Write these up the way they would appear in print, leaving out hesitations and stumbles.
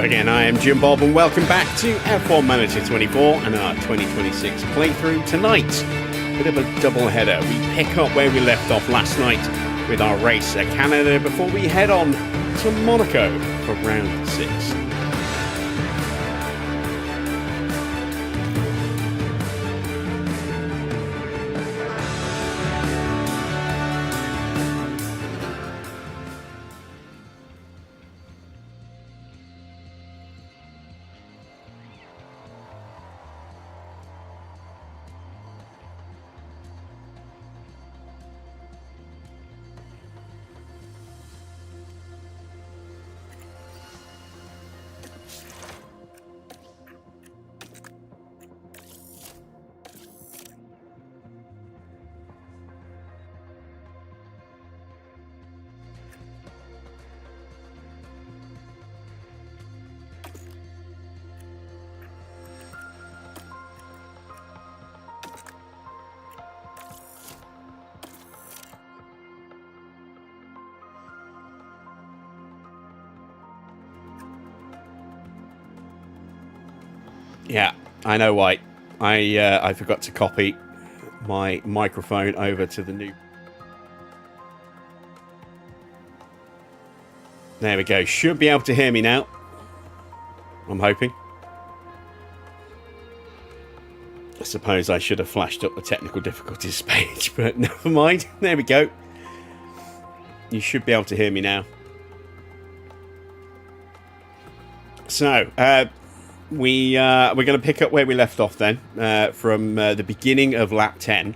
again, I am Jim Bob and welcome back to F1 Manager 24 and our 2026 playthrough tonight. Bit of a double header. We pick up where we left off last night with our race at Canada before we head on to Monaco for round 6. Yeah, I know why. I forgot to copy my microphone over to the new... There we go. Should be able to hear me now. I'm hoping. I suppose I should have flashed up the technical difficulties page, but never mind. There we go. You should be able to hear me now. So, we're going to pick up where we left off then, from the beginning of lap 10.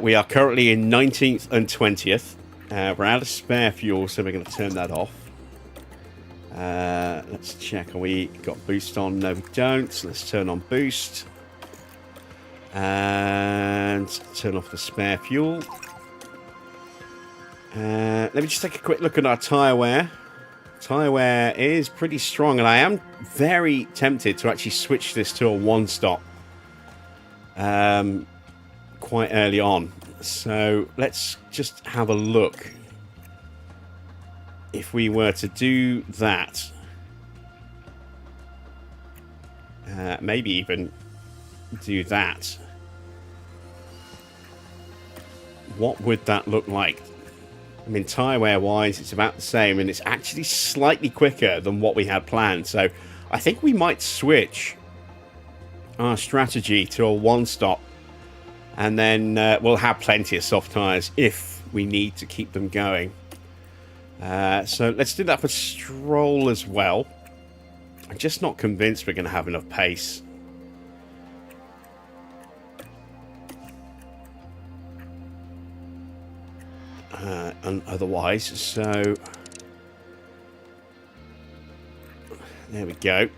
We are currently in 19th and 20th. We're out of spare fuel, so we're going to turn that off. Let's check. Have we got boost on? No, we don't. So let's turn on boost. And turn off the spare fuel. Let me just take a quick look at our tyre wear. Tyre wear is pretty strong, and I am very tempted to actually switch this to a one-stop quite early on. So let's just have a look. If we were to do that, maybe even do that, what would that look like? I mean, tyre wear wise, it's about the same, and it's actually slightly quicker than what we had planned. So I think we might switch our strategy to a one-stop, and then we'll have plenty of soft tyres if we need to keep them going. So let's do that for Stroll as well. I'm just not convinced we're going to have enough pace. And otherwise, so there we go.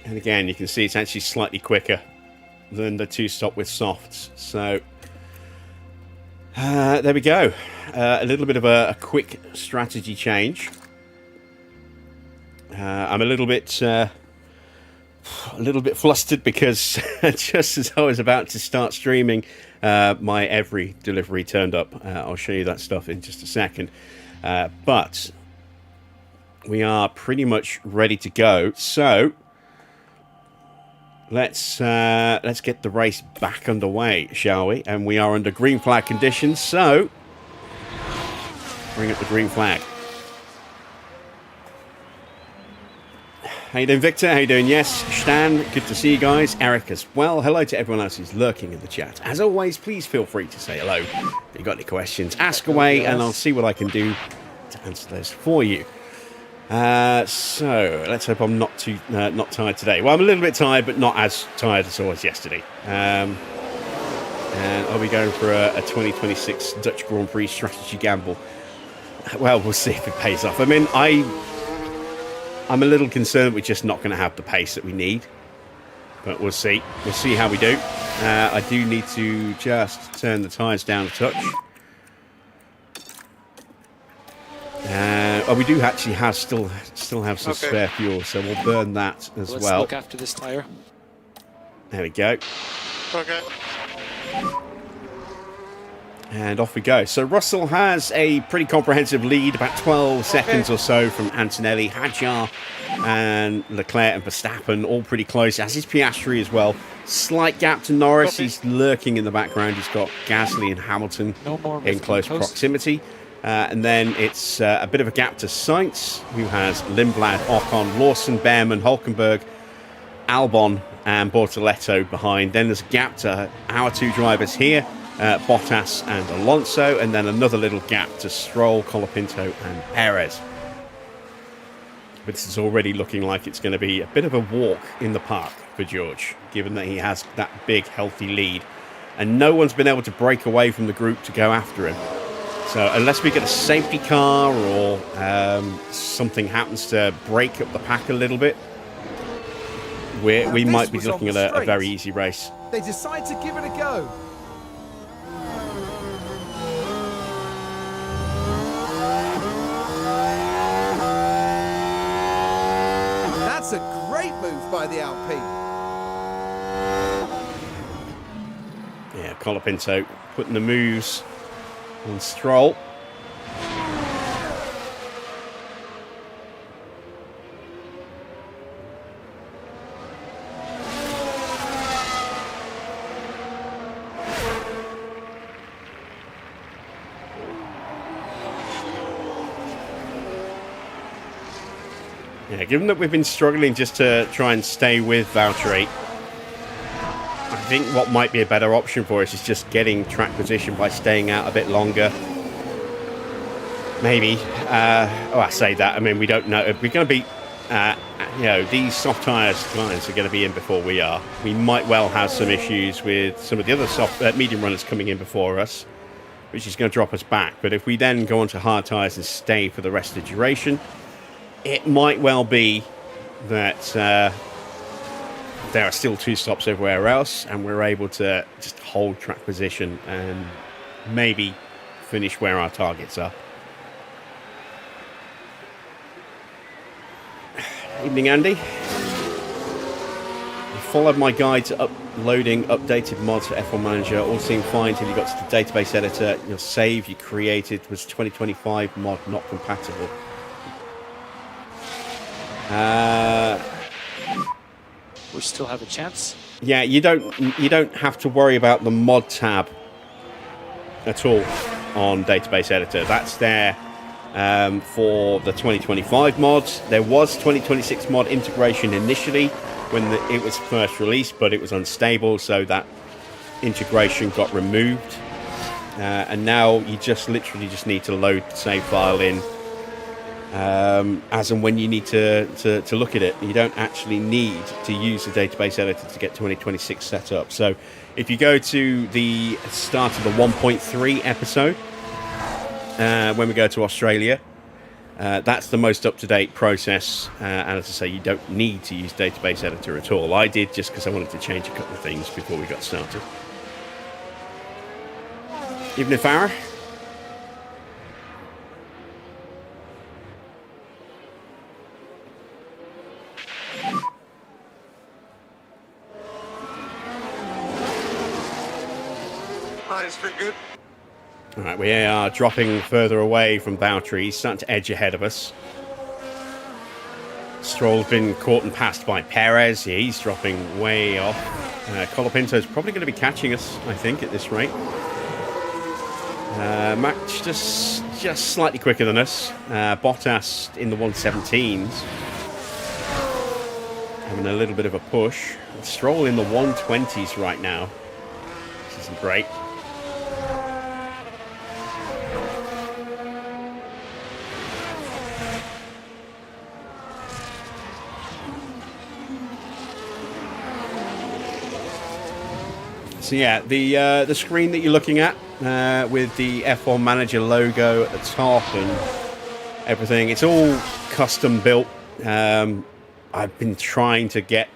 And again, you can see it's actually slightly quicker than the two-stop with softs. So there we go. A little bit of a quick strategy change. I'm a little bit flustered because just as I was about to start streaming, my every delivery turned up. I'll show you that stuff in just a second. But we are pretty much ready to go. So let's get the race back underway, shall we? And we are under green flag conditions. So bring up the green flag. How you doing, Victor? How you doing? Yes, Stan, good to see you guys. Eric as well. Hello to everyone else who's lurking in the chat. As always, please feel free to say hello. If you've got any questions, ask away, and I'll see what I can do to answer those for you. So let's hope I'm not tired today. Well, I'm a little bit tired, but not as tired as I was yesterday. And are we going for a 2026 Dutch Grand Prix strategy gamble? Well, we'll see if it pays off. I mean, I'm a little concerned we're just not going to have the pace that we need. But we'll see. We'll see how we do. I do need to just turn the tyres down a touch. We do actually still have some spare fuel, so we'll burn that as well. Let's look after this tyre. There we go. Okay. And off we go. So Russell has a pretty comprehensive lead, about 12 seconds or so from Antonelli, Hadjar, and Leclerc and Verstappen, all pretty close, as is Piastri as well. Slight gap to Norris. He's lurking in the background. He's got Gasly and Hamilton in close proximity. And then it's a bit of a gap to Sainz, who has Lindblad, Ocon, Lawson, Behrman, Hulkenberg, Albon, and Bortoletto behind. Then there's a gap to our two drivers here, Bottas and Alonso, and then another little gap to Stroll, Colapinto, and Perez. But this is already looking like it's going to be a bit of a walk in the park for George, given that he has that big, healthy lead. And no one's been able to break away from the group to go after him. So unless we get a safety car or something happens to break up the pack a little bit, we might be looking at a very easy race. They decide to give it a go. That's a great move by the Alpine. Yeah, Colapinto putting the moves on Stroll. Yeah, given that we've been struggling just to try and stay with Valtteri, I think what might be a better option for us is just getting track position by staying out a bit longer. Maybe. I say that. I mean, we don't know. If we're going to be, these soft tyres clients are going to be in before we are. We might well have some issues with some of the other medium runners coming in before us, which is going to drop us back. But if we then go onto hard tyres and stay for the rest of the duration, it might well be that there are still two stops everywhere else, and we're able to just hold track position and maybe finish where our targets are. Evening, Andy. I followed my guide to uploading updated mods for F1 Manager. All seemed fine until you got to the database editor. Your save you created was 2025 mod not compatible. We still have a chance. Yeah, you don't have to worry about the mod tab at all on database editor. That's there for the 2025 mods. There was 2026 mod integration initially when it was first released, but it was unstable, so that integration got removed. And now you literally just need to load the save file in as and when you need to look at it. You don't actually need to use the database editor to get 2026 set up. So if you go to the start of the 1.3 episode, when we go to Australia, that's the most up-to-date process. And as I say, you don't need to use database editor at all. I did just because I wanted to change a couple of things before we got started. Evening, Farah. It's pretty good. All right, we are dropping further away from Valtteri. He's starting to edge ahead of us. Stroll's been caught and passed by Perez. Yeah, he's dropping way off. Colapinto's probably going to be catching us, I think, at this rate. Max just slightly quicker than us. Bottas in the 117s. Having a little bit of a push. Stroll in the 120s right now. This isn't great. So yeah, the screen that you're looking at with the F1 Manager logo at the top and everything, it's all custom built. I've been trying to get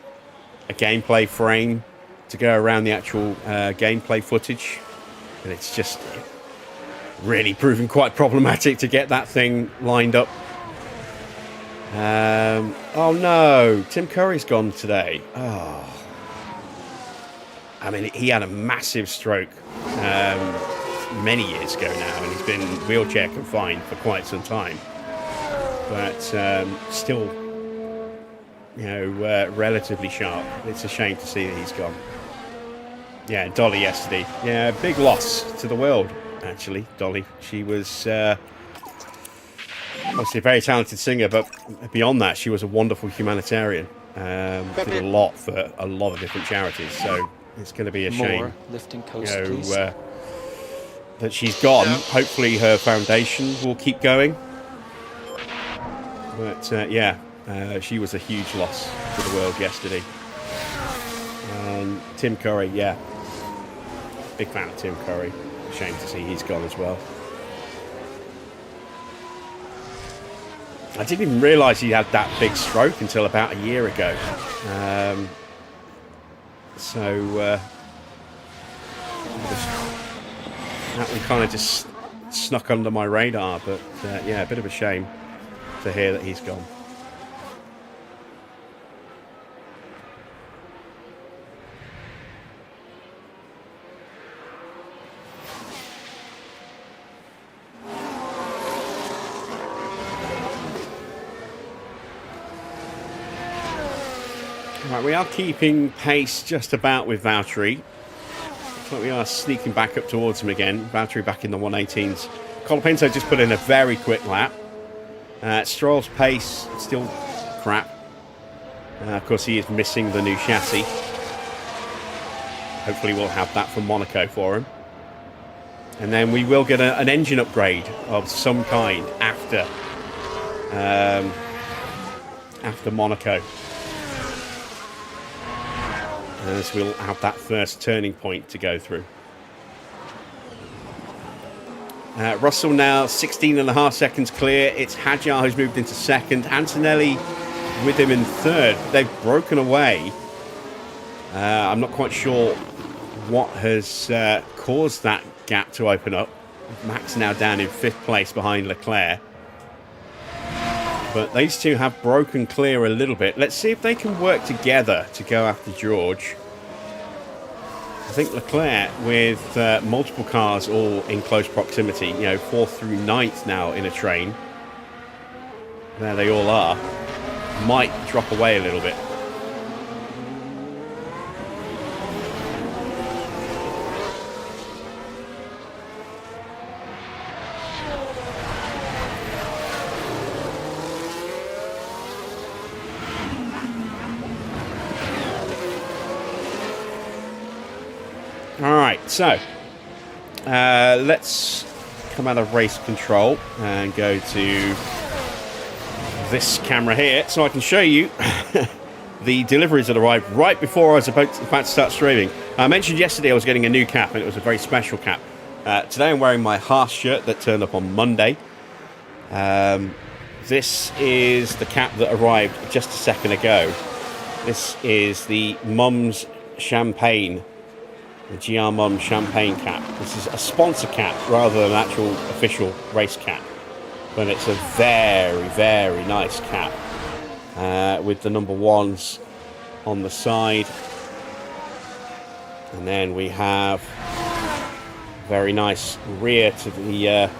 a gameplay frame to go around the actual gameplay footage, and it's just really proving quite problematic to get that thing lined up. Oh no, Tim Curry's gone today. Oh, I mean, he had a massive stroke many years ago now, and he's been wheelchair confined for quite some time. But still, relatively sharp. It's a shame to see that he's gone. Yeah, Dolly yesterday. Yeah, big loss to the world, actually, Dolly. She was obviously a very talented singer, but beyond that, she was a wonderful humanitarian. Did a lot for a lot of different charities, so it's going to be a shame lifting coast, please. that she's gone. Hopefully her foundation will keep going. But she was a huge loss to the world yesterday. And Tim Curry, big fan of Tim Curry. Shame to see he's gone as well. I didn't even realise he had that big stroke until about a year ago. That one kind of just snuck under my radar, but a bit of a shame to hear that he's gone. Right, we are keeping pace just about with Valtteri. Looks like we are sneaking back up towards him again. Valtteri back in the 118s. Colapinto just put in a very quick lap. Stroll's pace still crap. Of course, he is missing the new chassis. Hopefully we'll have that from Monaco for him. And then we will get an engine upgrade of some kind after Monaco. As we'll have that first turning point to go through. Russell now 16.5 seconds clear. It's Hadjar who's moved into second. Antonelli with him in third. They've broken away. I'm not quite sure what has caused that gap to open up. Max now down in 5th place behind Leclerc. But these two have broken clear a little bit. Let's see if they can work together to go after George. I think Leclerc, with multiple cars all in close proximity, 4th through 9th now in a train, there they all are, might drop away a little bit. Alright, so let's come out of race control and go to this camera here so I can show you the deliveries that arrived right before I was about to start streaming. I mentioned yesterday I was getting a new cap, and it was a very special cap. Today I'm wearing my Haas shirt that turned up on Monday. This is the cap that arrived just a second ago. This is the Mum's Champagne. The GR Mum Champagne cap. This is a sponsor cap rather than an actual official race cap. But it's a very, very nice cap. With the number 1s on the side. And then we have very nice rear to the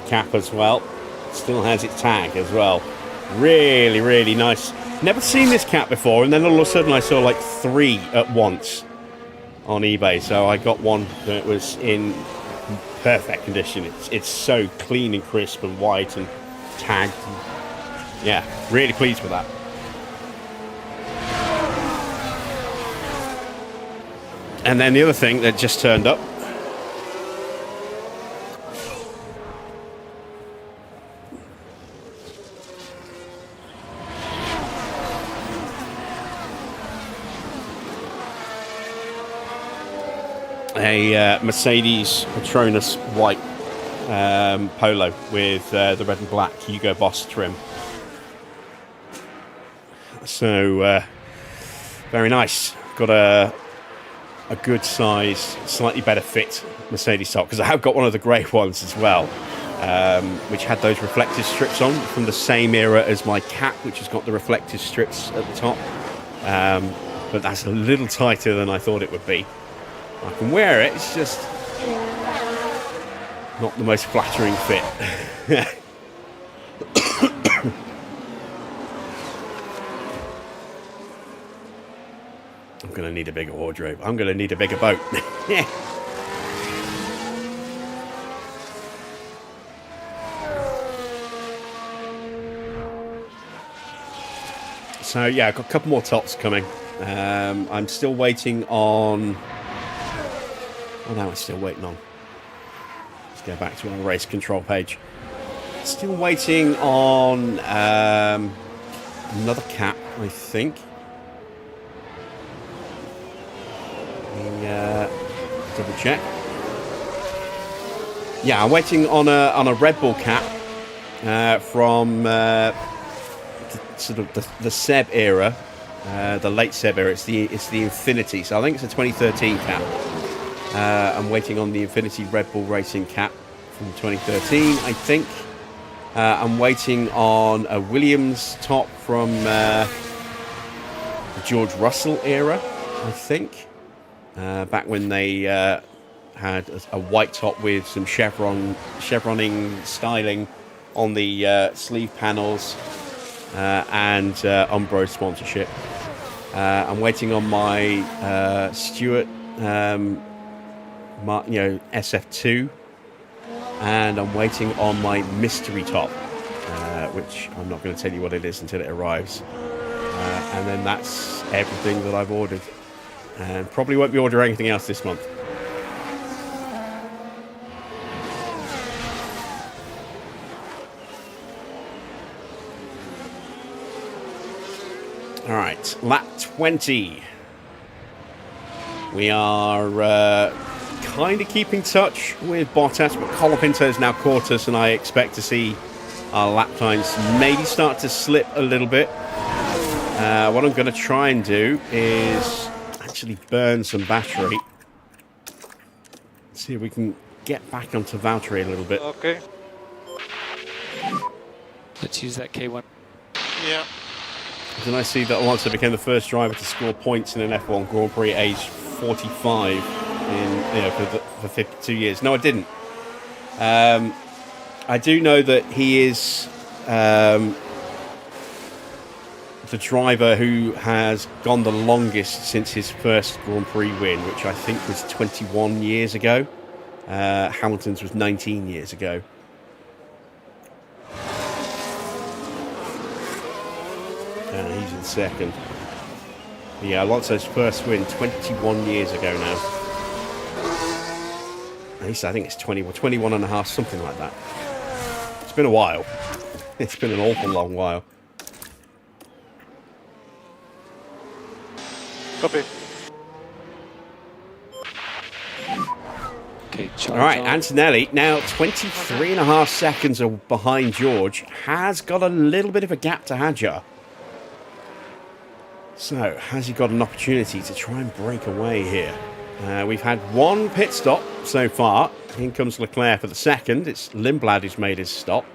cap as well. Still has its tag as well. Really, really nice. Never seen this cap before, and then all of a sudden I saw like 3 at once on eBay, so I got one that was in perfect condition. It's so clean and crisp and white and tagged. Yeah, really pleased with that. And then the other thing that just turned up, a Mercedes Patronus white Polo with the red and black Hugo Boss trim. So very nice. Got a good size, slightly better fit Mercedes top, because I have got one of the grey ones as well, which had those reflective strips on from the same era as my cap, which has got the reflective strips at the top, but that's a little tighter than I thought it would be. I can wear it, it's just Not the most flattering fit. I'm going to need a bigger wardrobe. I'm going to need a bigger boat. So, yeah, I've got a couple more tops coming. I'm still waiting on... What am I still waiting on? Let's go back to our race control page. Still waiting on another cap, I think. Double check. Yeah, I'm waiting on a Red Bull cap from the Seb era, the late Seb era. It's the Infinity, so I think it's a 2013 cap. I'm waiting on the Infinity Red Bull Racing cap from 2013, I think. I'm waiting on a Williams top from the George Russell era, I think. Back when they had a white top with some chevroning styling on the sleeve panels and Umbro sponsorship. I'm waiting on my Stewart SF2, and I'm waiting on my mystery top, which I'm not going to tell you what it is until it arrives. And then that's everything that I've ordered. And probably won't be ordering anything else this month. All right, lap 20. We are kind of keeping touch with Bottas, but Colapinto's now caught us, and I expect to see our lap times maybe start to slip a little bit. What I'm going to try and do is actually burn some battery. See if we can get back onto Valtteri a little bit. Okay. Let's use that K1. Yeah. Did I see that Alonso became the first driver to score points in an F1 Grand Prix at age 45 for 52 years? No, I didn't. I do know that he is the driver who has gone the longest since his first Grand Prix win, which I think was 21 years ago. Hamilton's was 19 years ago. And he's in second. But yeah, Alonso's first win 21 years ago now. At least I think it's 21 and a half, something like that. It's been a while. It's been an awful long while. Copy. Okay, all right, Antonelli, now 23 and a half seconds behind George, has got a little bit of a gap to Hadjar. So, has he got an opportunity to try and break away here? We've had one pit stop so far. In comes Leclerc for the second. It's Lindblad who's made his stop.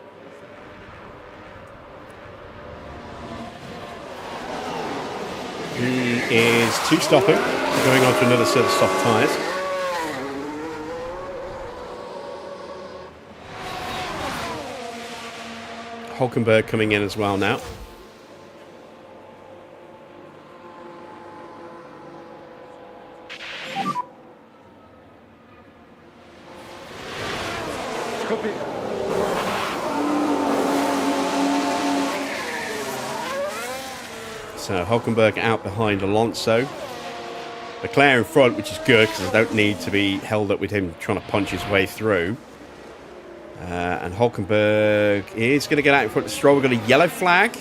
He is two-stopping, going on to another set of soft tyres. Hulkenberg coming in as well now. Copy. So Hulkenberg out behind Alonso. Leclerc in front, which is good because I don't need to be held up with him trying to punch his way through. And Hulkenberg is going to get out in front of Stroll. We've got a yellow flag.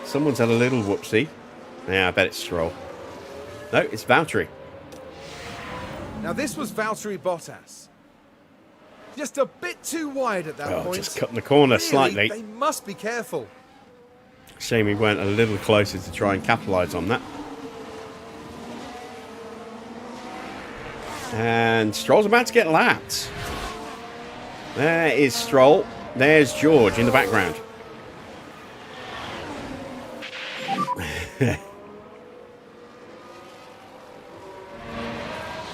Someone's had a little whoopsie. Yeah, I bet it's Stroll. No, it's Valtteri. Now this was Valtteri Bottas. Just a bit too wide at that point. Just cutting the corner Really, slightly. They must be careful. Shame he went a little closer to try and capitalise on that. And Stroll's about to get lapped. There is Stroll. There's George in the background.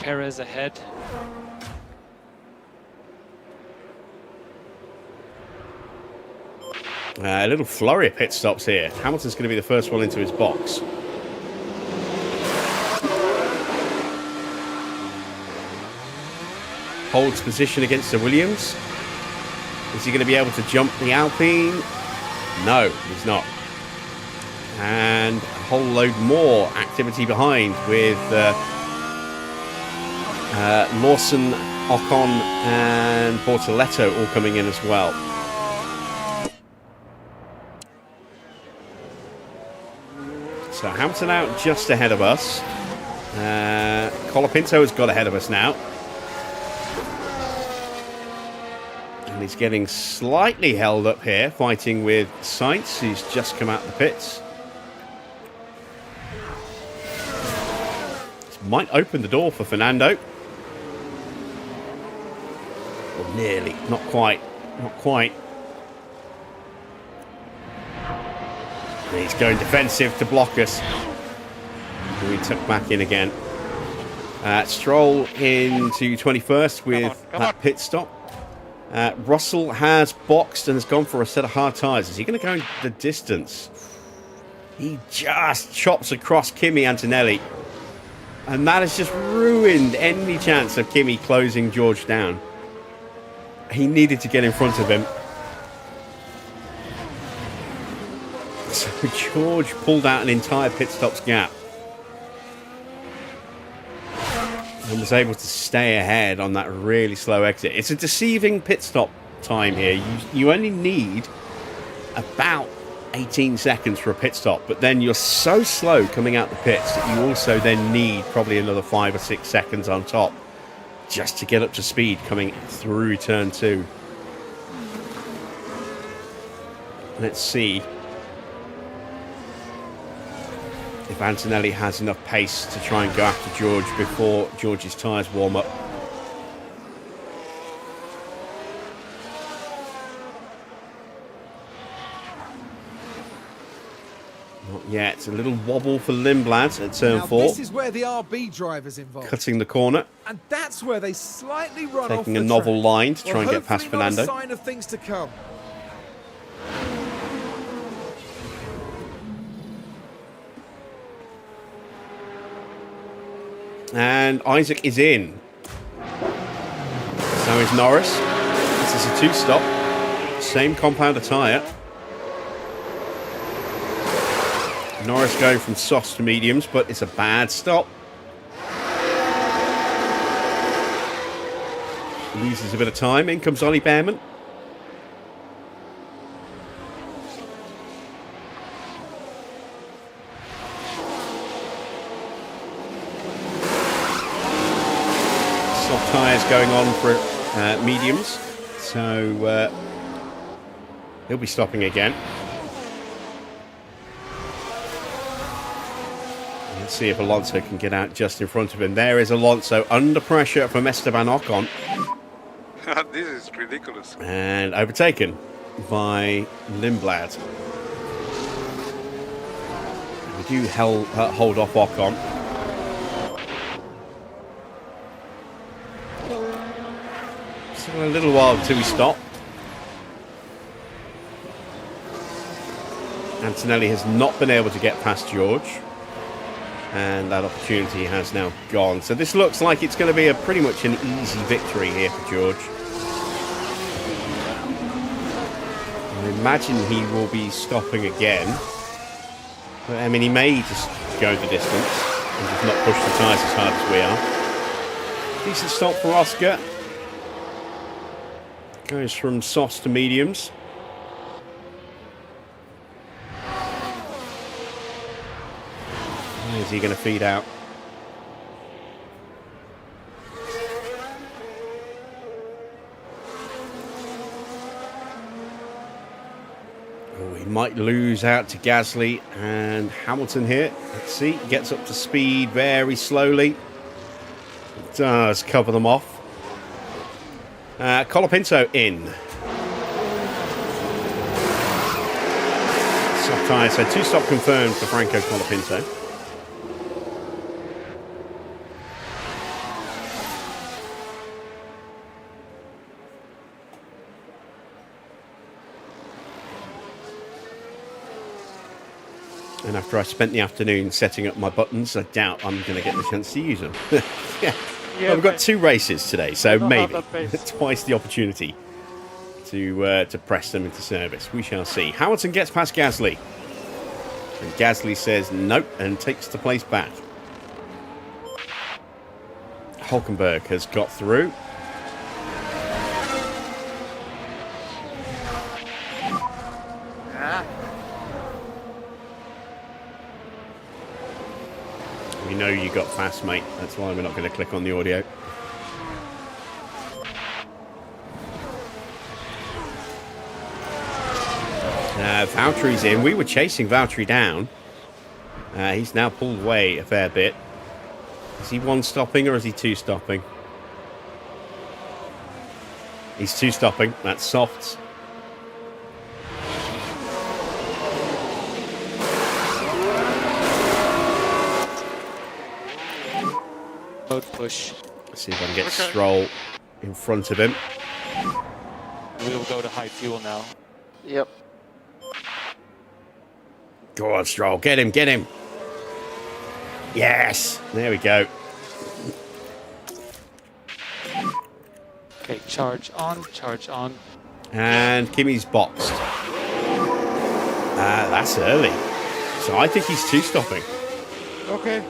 Perez ahead. A little flurry of pit stops here. Hamilton's going to be the first one into his box. Holds position against the Williams. Is he going to be able to jump the Alpine? No, he's not. And a whole load more activity behind with Lawson, Ocon and Bortoletto all coming in as well. So Hamilton out just ahead of us. Colapinto has got ahead of us now. And he's getting slightly held up here, fighting with Sainz, who's just come out of the pits. This might open the door for Fernando. Or nearly, not quite, not quite. And he's going defensive to block us. And we tuck back in again. Stroll into 21st with that pit stop. Russell has boxed and has gone for a set of hard tyres. Is he going to go the distance? He just chops across Kimi Antonelli. And that has just ruined any chance of Kimi closing George down. He needed to get in front of him. So George pulled out an entire pit stop's gap. And was able to stay ahead on that really slow exit. It's a deceiving pit stop time here. You only need about 18 seconds for a pit stop, but then you're so slow coming out the pits that you also then need probably another 5 or 6 seconds on top just to get up to speed coming through turn 2. Let's see if Antonelli has enough pace to try and go after George before George's tyres warm up. Not yet. It's a little wobble for Lindblad at turn 4. This is where the RB driver's involved. Cutting the corner. And that's where they slightly run off Taking the a novel track. line to try and get past hopefully Fernando. Not a sign of things to come. And Isaac is in. So is Norris. This is a 2-stop. Same compound of tyre. Norris going from softs to mediums, but it's a bad stop. Loses a bit of time. In comes Ollie Behrman. Soft tyres going on for mediums. So he'll be stopping again. Let's see if Alonso can get out just in front of him. There is Alonso under pressure from Esteban Ocon. This is ridiculous. And overtaken by Lindblad. We do hold off Ocon. So a little while until we stop. Antonelli has not been able to get past George. And that opportunity has now gone. So this looks like it's going to be pretty much an easy victory here for George. I imagine he will be stopping again. But, I mean, he may just go the distance and just not push the tyres as hard as we are. Decent stop for Oscar. Goes from softs to mediums. Is he going to feed out? Oh, he might lose out to Gasly and Hamilton here. Let's see, gets up to speed very slowly. Does cover them off. Colapinto in. Soft tyre, so 2-stop confirmed for Franco Colapinto. And after I spent the afternoon setting up my buttons, I doubt I'm going to get the chance to use them. Yeah. Well, we've got 2 races today, so maybe twice the opportunity to press them into service. We shall see. Hamilton gets past Gasly. And Gasly says nope and takes the place back. Hulkenberg has got through. We know you got fast, mate. That's why we're not going to click on the audio. Valtteri's in. We were chasing Valtteri down. He's now pulled away a fair bit. Is he 1-stopping or is he 2-stopping? He's 2-stopping. That's softs. Road push. Let's see if I can get Stroll in front of him. We'll go to high fuel now. Yep. Go on, Stroll. Get him, get him. Yes. There we go. Okay, charge on, charge on. And Kimi's boxed. That's early. So I think he's 2-stopping. Okay.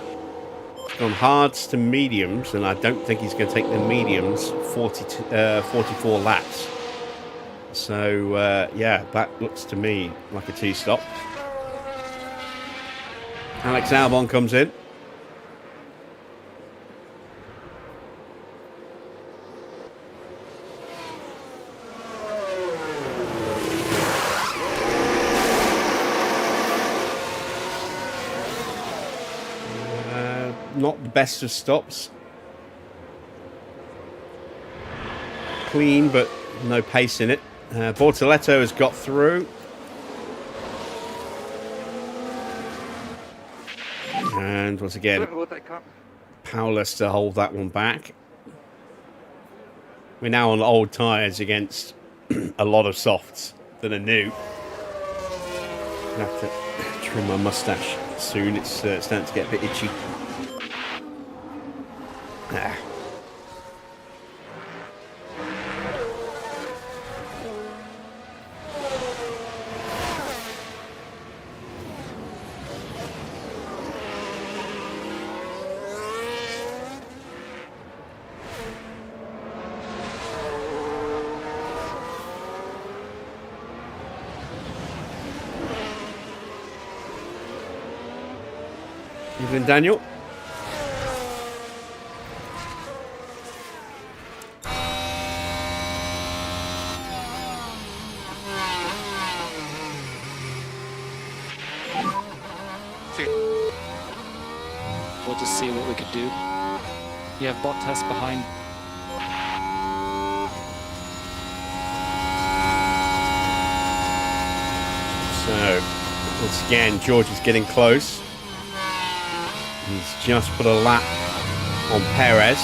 He's gone hards to mediums, and I don't think he's going to take the mediums 44 laps. So, yeah, that looks to me like a 2-stop. Alex Albon comes in. Not the best of stops. Clean, but no pace in it. Bortoletto has got through. And once again, powerless to hold that one back. We're now on old tyres against a lot of softs that are new. I have to trim my mustache soon. It's starting to get a bit itchy. Ah. Evening, Daniel. We'll just see what we can do. You have Bottas behind. So, once again, George is getting close. He's just put a lap on Perez.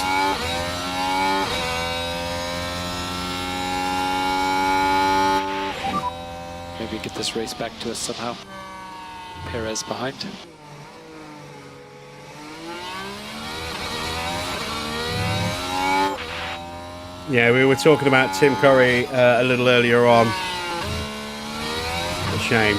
Maybe get this race back to us somehow. Perez behind. Yeah, we were talking about Tim Curry a little earlier on. A shame.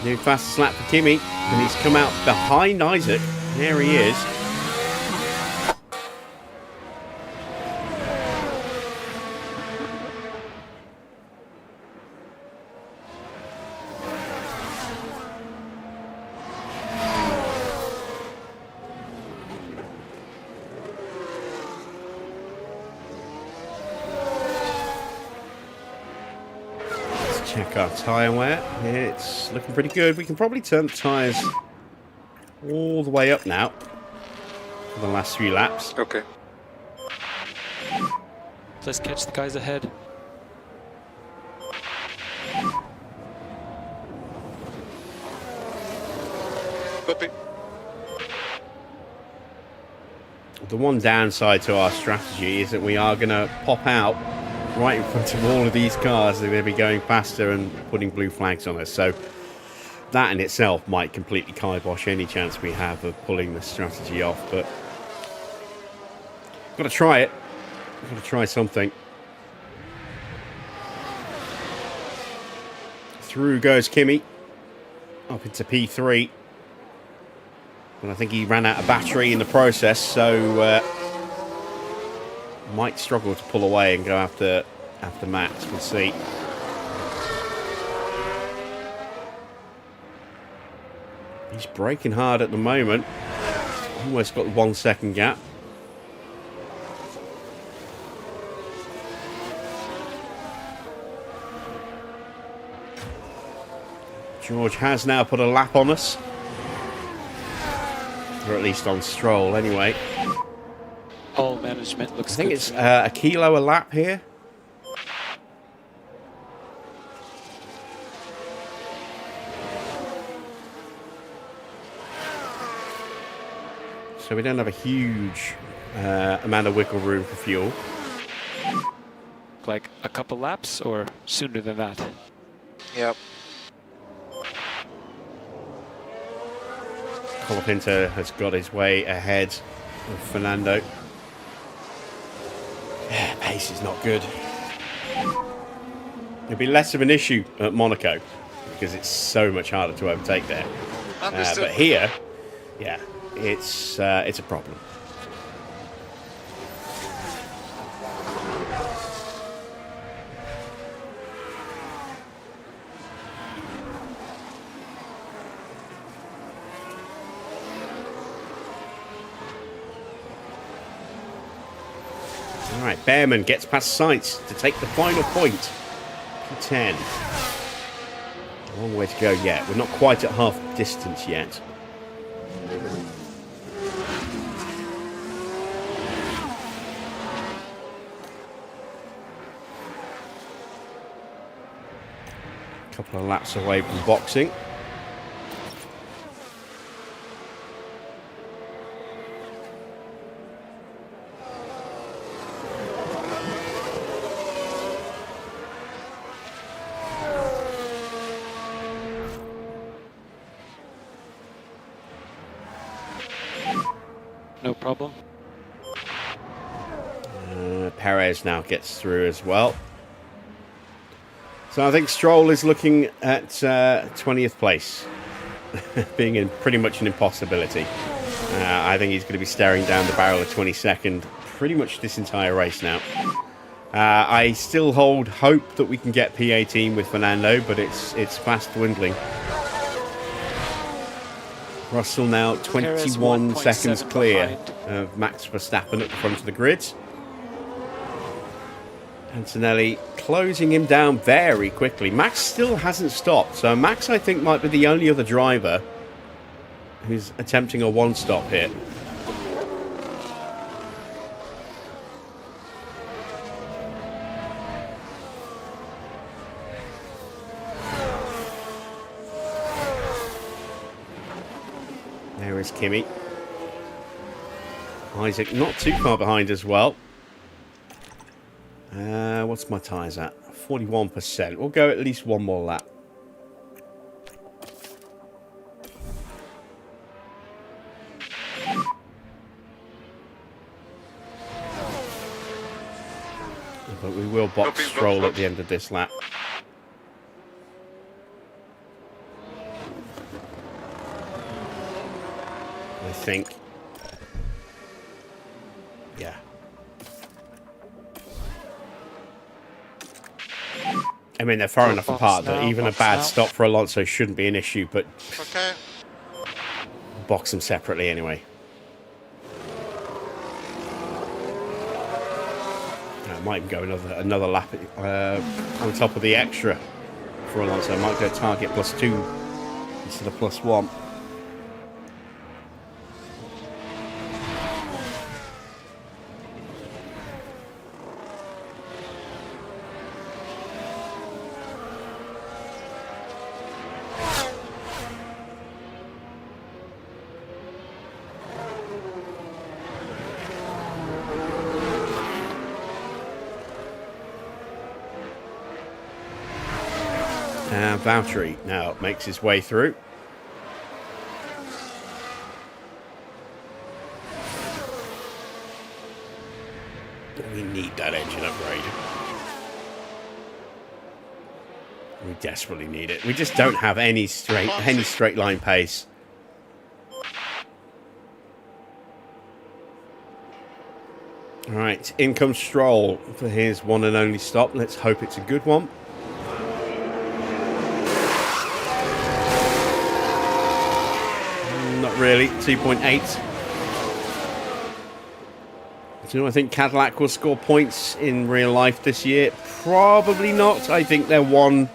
New fastest lap for Kimi, and he's come out behind Isaac. There he is. Check our tyre wear. Yeah, it's looking pretty good. We can probably turn the tyres all the way up now for the last few laps. Okay. Let's catch the guys ahead. Copy. The one downside to our strategy is that we are going to pop out right in front of all of these cars. They're going to be going faster and putting blue flags on us. So that in itself might completely kibosh any chance we have of pulling the strategy off. But got to try it. Got to try something. Through goes Kimi. Up into P3. And I think he ran out of battery in the process, so might struggle to pull away and go after Max. We'll see. He's braking hard at the moment. Almost got the 1 second gap. George has now put a lap on us. Or at least on Stroll, anyway. All management looks I think good it's to me. a kilo a lap here. So we don't have a huge amount of wiggle room for fuel. Like a couple laps or sooner than that? Yep. Colapinto has got his way ahead of Fernando. Yeah, pace is not good. It'll be less of an issue at Monaco because it's so much harder to overtake there. Understood. But here, yeah, it's a problem. All right, Behrman gets past Sainz to take the final point. P10. A long way to go yet. We're not quite at half distance yet. A couple of laps away from boxing. No problem. Perez now gets through as well. So I think Stroll is looking at 20th place, being in pretty much an impossibility. I think he's going to be staring down the barrel of 22nd pretty much this entire race now. I still hold hope that we can get P18 with Fernando, but it's fast dwindling. Russell now 21 seconds clear of Max Verstappen at the front of the grid. Antonelli closing him down very quickly. Max still hasn't stopped, so Max I think might be the only other driver who's attempting a one-stop here. There is Kimi. Isaac not too far behind as well. What's my tyres at? 41%. We'll go at least one more lap. But we will box Stroll at the end of this lap. I think. Yeah. I mean, they're far enough apart that even a bad stop for Alonso shouldn't be an issue, but Okay. box them separately anyway. I might even go another lap on top of the extra for Alonso. I might go target +2 instead of +1. And Valtteri now makes his way through. We need that engine upgrade. We desperately need it. We just don't have any straight line pace. All right, in comes Stroll for his one and only stop. Let's hope it's a good one. Not really. 2.8. Do I think Cadillac will score points in real life this year? Probably not. I think they're one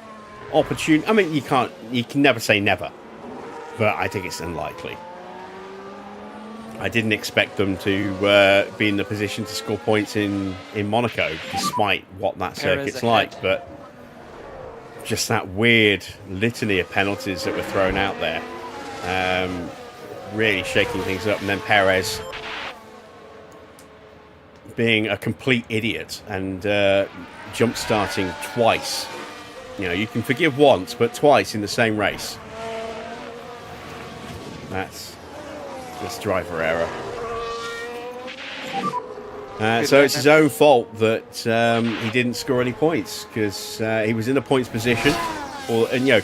opportunity. I mean, you can never say never, but I think it's unlikely. I didn't expect them to be in the position to score points in Monaco, despite what that circuit's like. But just that weird litany of penalties that were thrown out there, really shaking things up. And then Perez being a complete idiot and jump starting twice. You know, you can forgive once, but twice in the same race. That's driver error. So it's his own fault that he didn't score any points, because he was in a points position,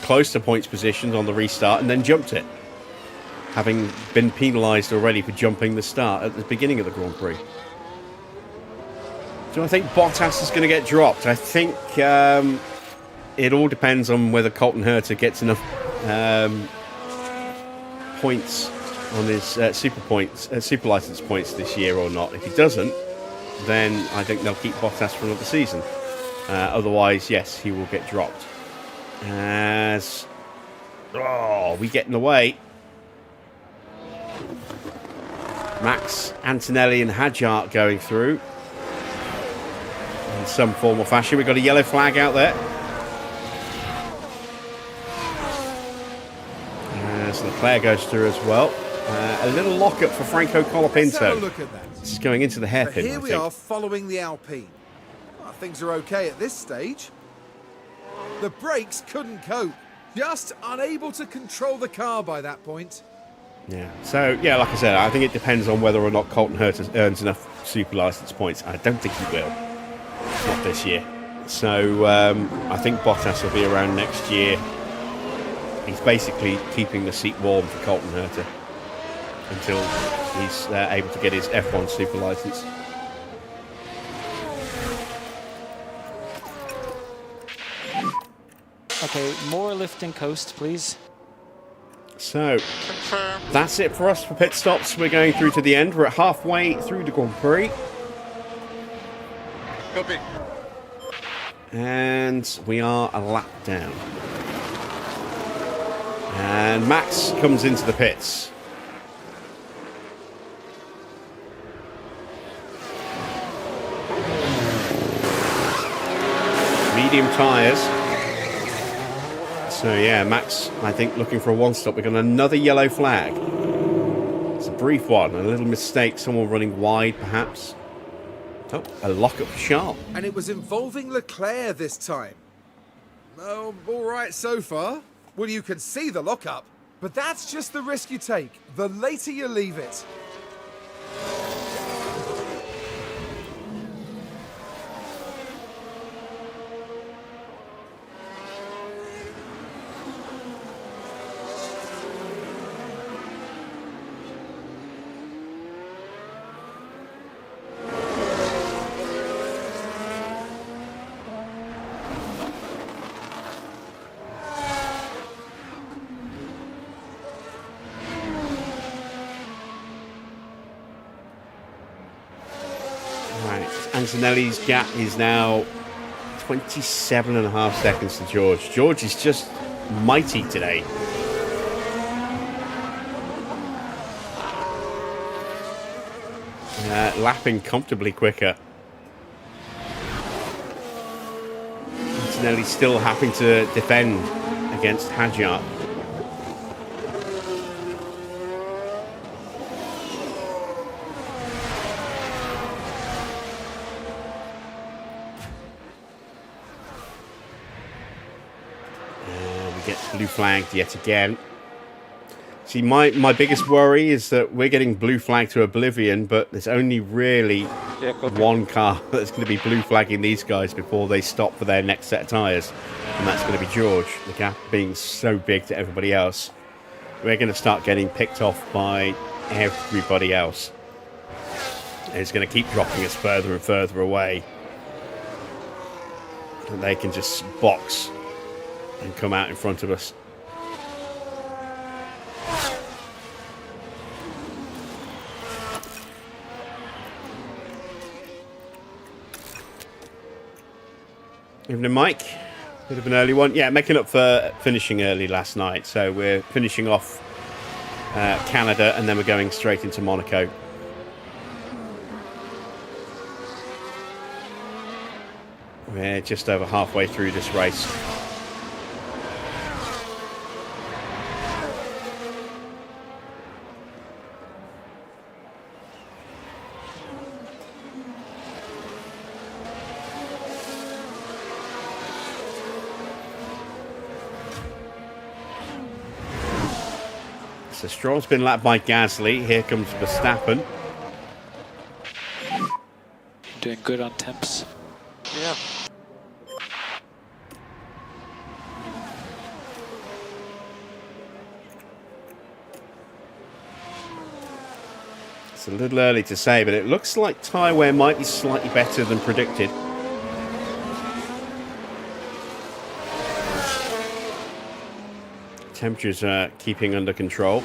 close to points positions on the restart, and then jumped it, having been penalised already for jumping the start at the beginning of the Grand Prix. Do I think Bottas is going to get dropped? I think it all depends on whether Colton Herta gets enough points on his super license points this year or not. If he doesn't, then I think they'll keep Bottas for another season. Otherwise, yes, he will get dropped. We get in the way. Max, Antonelli and Hadjar going through in some form or fashion. We've got a yellow flag out there. So Leclerc goes through as well. A little lockup for Franco Colapinto. Look at that. This is going into the hairpin. Here we are following the Alpine. Well, things are okay at this stage. The brakes couldn't cope. Just unable to control the car by that point. Yeah. So, yeah, like I said, I think it depends on whether or not Colton Herta earns enough super license points. I don't think he will. Not this year. So, I think Bottas will be around next year. He's basically keeping the seat warm for Colton Herta until he's able to get his F1 super license. Okay, more lift and coast, please. So, that's it for us for pit stops. We're going through to the end. We're halfway through the Grand Prix. Copy. And we are a lap down. And Max comes into the pits. Medium tyres. So yeah, Max, I think, looking for a one-stop. We've got another yellow flag. It's a brief one. A little mistake. Someone running wide, perhaps. Oh, a lock-up for Charles. And it was involving Leclerc this time. Oh, all right so far. Well, you can see the lockup, but that's just the risk you take. The later you leave it. Antonelli's gap is now 27.5 seconds to George. George is just mighty today. Lapping comfortably quicker. Antonelli still having to defend against Hadjar. And we get blue flagged yet again. See, my biggest worry is that we're getting blue flagged to oblivion, but there's only really one car that's going to be blue flagging these guys before they stop for their next set of tyres. And that's going to be George. The gap being so big to everybody else, we're going to start getting picked off by everybody else. And it's going to keep dropping us further and further away. And they can just box and come out in front of us. Evening, Mike. Bit of an early one. Yeah, making up for finishing early last night. So we're finishing off Canada and then we're going straight into Monaco. We're just over halfway through this race. So Stroll's been lapped by Gasly. Here comes Verstappen. Doing good on temps. Yeah. It's a little early to say, but it looks like tyre wear might be slightly better than predicted. Temperatures are keeping under control.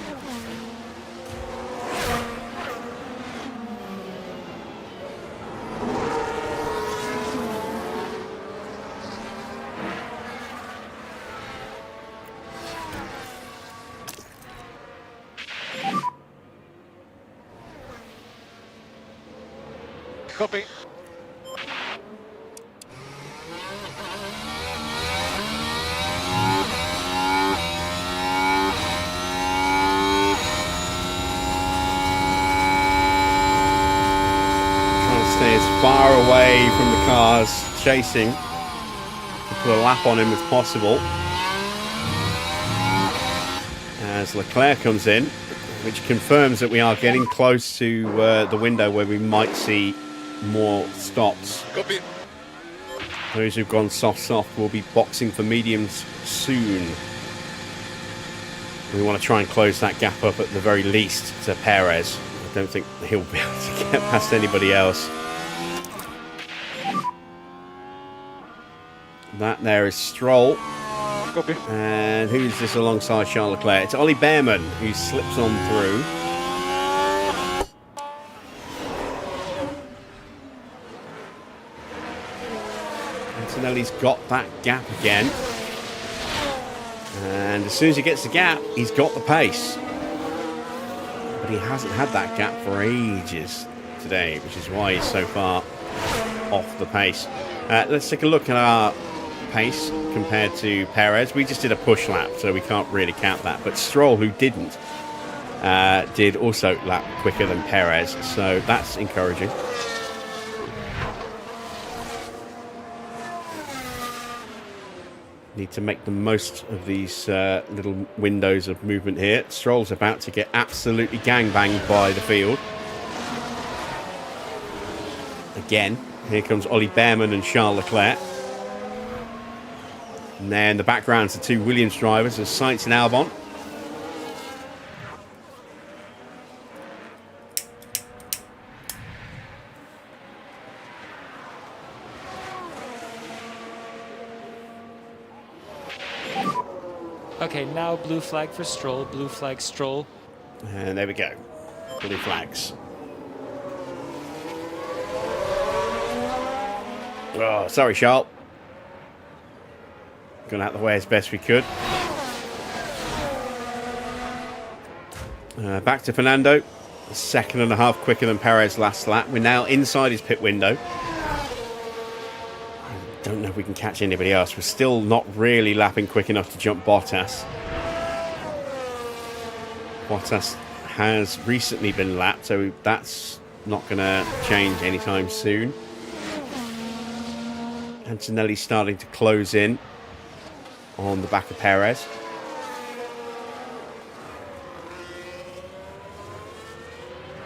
Copy. Stay as far away from the cars chasing to put a lap on him as possible. As Leclerc comes in, which confirms that we are getting close to the window where we might see more stops. Copy. Those who've gone soft will be boxing for mediums soon. We want to try and close that gap up at the very least to Perez. I don't think he'll be able to get past anybody else. That there is Stroll. Copy. And who's this alongside Charles Leclerc? It's Ollie Behrman who slips on through. Antonelli's got that gap again. And as soon as he gets the gap, he's got the pace. But he hasn't had that gap for ages today, which is why he's so far off the pace. Let's take a look at our pace compared to Perez. We just did a push lap, so we can't really count that. But Stroll, who didn't, did also lap quicker than Perez, so that's encouraging. Need to make the most of these little windows of movement here. Stroll's about to get absolutely gangbanged by the field. Again, here comes Ollie Behrman and Charles Leclerc. And then in the background, the two Williams drivers are Sainz and Albon. Okay, now blue flag for Stroll, blue flag Stroll. And there we go. Blue flags. Oh, sorry, Charles. Got out of the way as best we could. Back to Fernando. A second and a half quicker than Perez last lap. We're now inside his pit window. Don't know if we can catch anybody else. We're still not really lapping quick enough to jump Bottas. Bottas has recently been lapped, so that's not going to change anytime soon. Antonelli's starting to close in. on the back of Perez.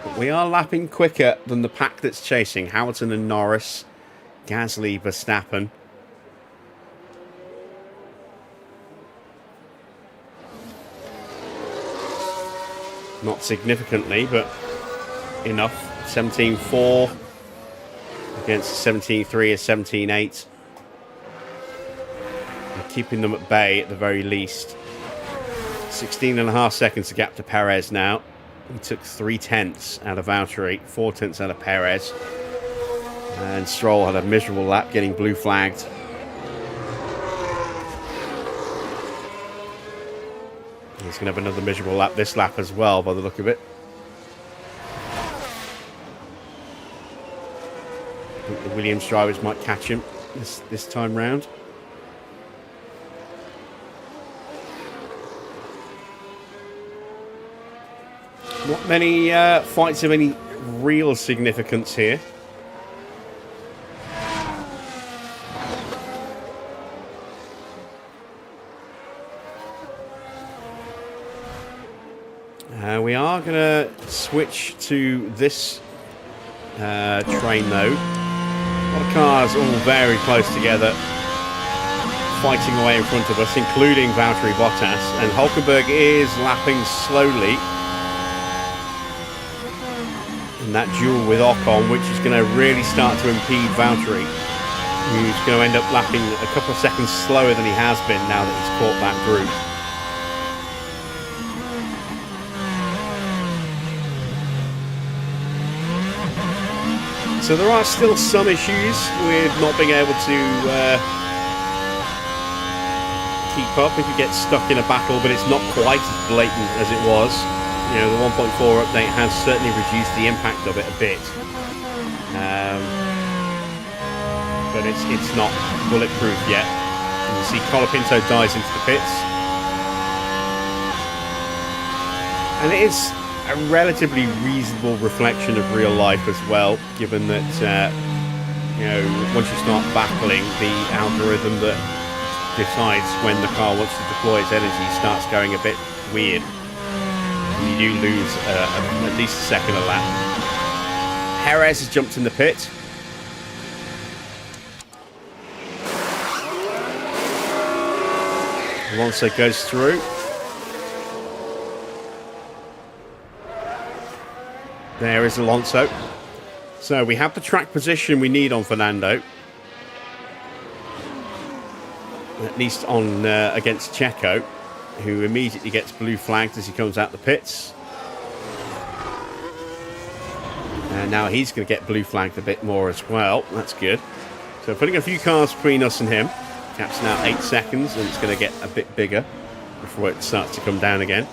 But we are lapping quicker than the pack that's chasing. Hamilton and Norris, Gasly, Verstappen. Not significantly, but enough. 17.4 against 17.3 or 17.8. And keeping them at bay at the very least. 16.5 seconds to gap to Perez now. He took 3/10 out of Valtteri, 4/10 out of Perez. And Stroll had a miserable lap, getting blue flagged. He's going to have another miserable lap this lap as well, by the look of it. I think the Williams drivers might catch him this time round. Not many fights of any real significance here. We are going to switch to this train though. A lot of cars all very close together, fighting away in front of us, including Valtteri Bottas, and Hulkenberg is lapping slowly. And that duel with Ocon, which is going to really start to impede Valtteri, who's going to end up lapping a couple of seconds slower than he has been now that he's caught that group. So there are still some issues with not being able to keep up if you get stuck in a battle, but it's not quite as blatant as it was. You know, the 1.4 update has certainly reduced the impact of it a bit. But it's not bulletproof yet. And you see Colapinto dives into the pits. And it is a relatively reasonable reflection of real life as well, given that, you know, once you start battling, the algorithm that decides when the car wants to deploy its energy starts going a bit weird. And you do lose at least a second a lap. Perez has jumped in the pit. Alonso goes through. There is Alonso. So we have the track position we need on Fernando. At least on against Checo, who immediately gets blue flagged as he comes out the pits. And now he's going to get blue flagged a bit more as well. That's good. So putting a few cars between us and him. Gap's now 8 seconds, and it's going to get a bit bigger before it starts to come down again.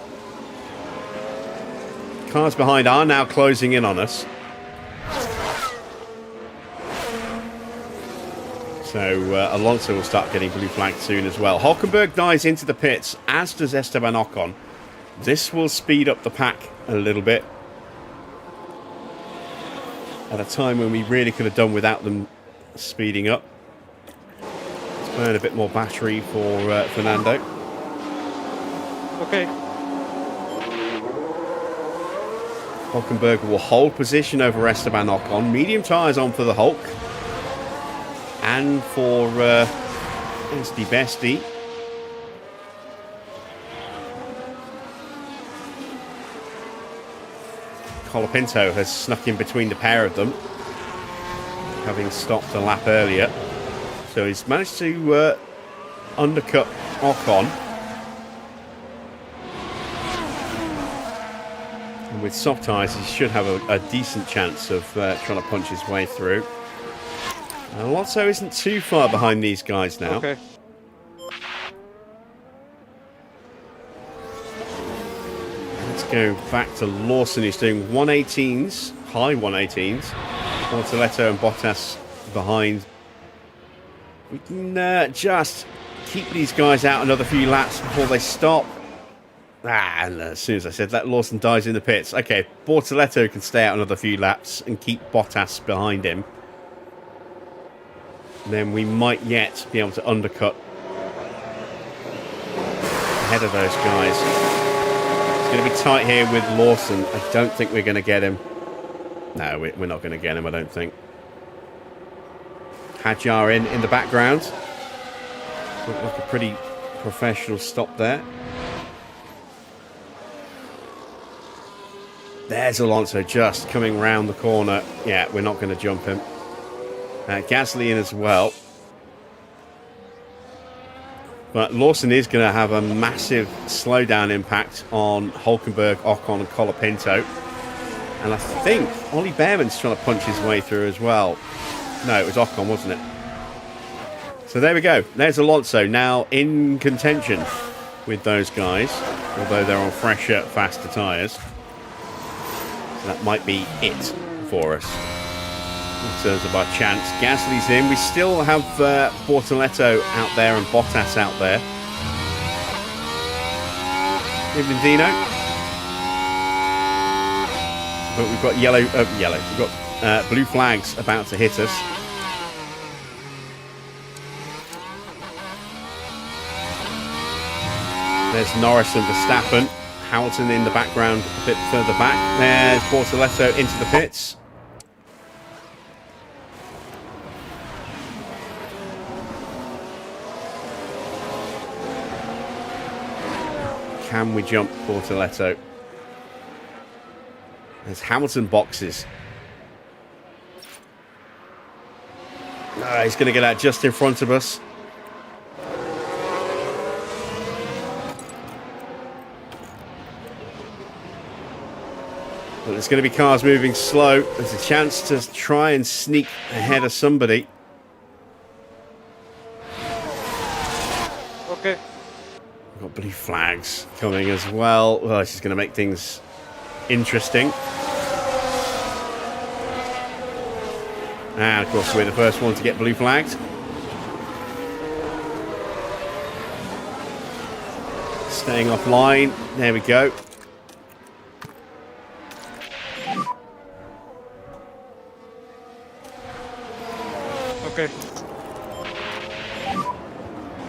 Cars behind are now closing in on us. So Alonso will start getting blue flagged soon as well. Hulkenberg dives into the pits, as does Esteban Ocon. This will speed up the pack a little bit. At a time when we really could have done without them speeding up. Let's burn a bit more battery for Fernando. Okay. Hulkenberg will hold position over Esteban Ocon. Medium tyres on for the Hulk. And for Bestie Bestie. Colapinto has snuck in between the pair of them, having stopped a lap earlier. So he's managed to undercut Ocon. And with soft tyres, he should have a decent chance of trying to punch his way through. And Alonso isn't too far behind these guys now. Okay. Let's go back to Lawson, who's doing 118s, high 118s. Bortoleto and Bottas behind. We can just keep these guys out another few laps before they stop. And as soon as I said that, Lawson dies in the pits. Okay, Bortoleto can stay out another few laps and keep Bottas behind him. And then we might yet be able to undercut ahead of those guys. It's going to be tight here with Lawson. I don't think we're going to get him. No, we're not going to get him, I don't think. Hadjar in the background. Looked like a pretty professional stop there. There's Alonso just coming round the corner. Yeah, we're not going to jump him. Gasly in as well. But Lawson is going to have a massive slowdown impact on Hulkenberg, Ocon and Colapinto. And I think Ollie Behrman's trying to punch his way through as well. No, it was Ocon, wasn't it? So there we go. There's Alonso now in contention with those guys, although they're on fresher, faster tyres. So that might be it for us in terms of our chance. Gasly's in. We still have Bortoletto out there and Bottas out there. Ivandino. But we've got yellow. We've got blue flags about to hit us. There's Norris and Verstappen. Hamilton in the background a bit further back. There's Bortoletto into the pits. Can we jump Bortoletto? There's Hamilton boxes. He's going to get out just in front of us. But there's going to be cars moving slow. There's a chance to try and sneak ahead of somebody. Okay. We've got blue flags coming as well. Well, this is going to make things interesting. And of course we're the first one to get blue flagged. Staying offline. There we go. Okay.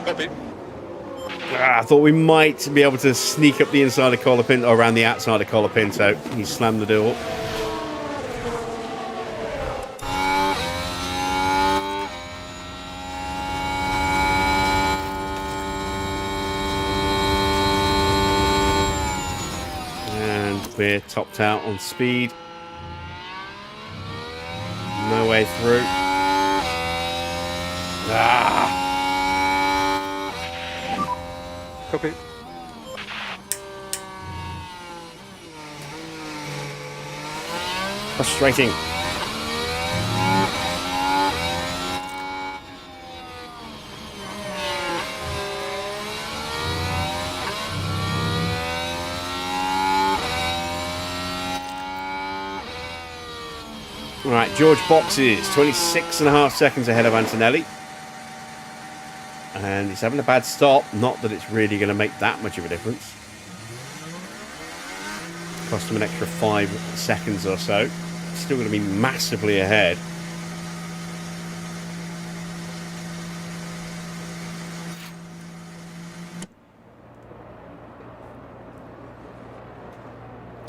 Copy. I thought we might be able to sneak up the inside of Colapinto, or around the outside of Colapinto. He slammed the door. And we're topped out on speed. No way through. Copy. Frustrating. All right, George boxes 26.5 seconds ahead of Antonelli. And he's having a bad stop. Not that it's really going to make that much of a difference. Cost him an extra 5 seconds or so. Still going to be massively ahead.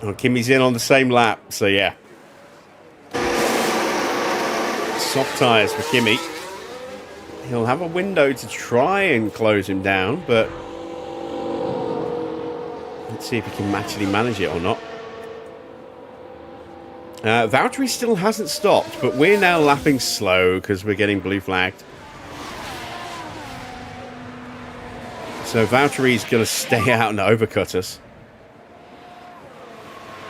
Oh, Kimi's in on the same lap, so yeah. Soft tyres for Kimi. He'll have a window to try and close him down, but let's see if he can actually manage it or not. Valtteri still hasn't stopped, but we're now lapping slow because we're getting blue flagged. So Valtteri's going to stay out and overcut us.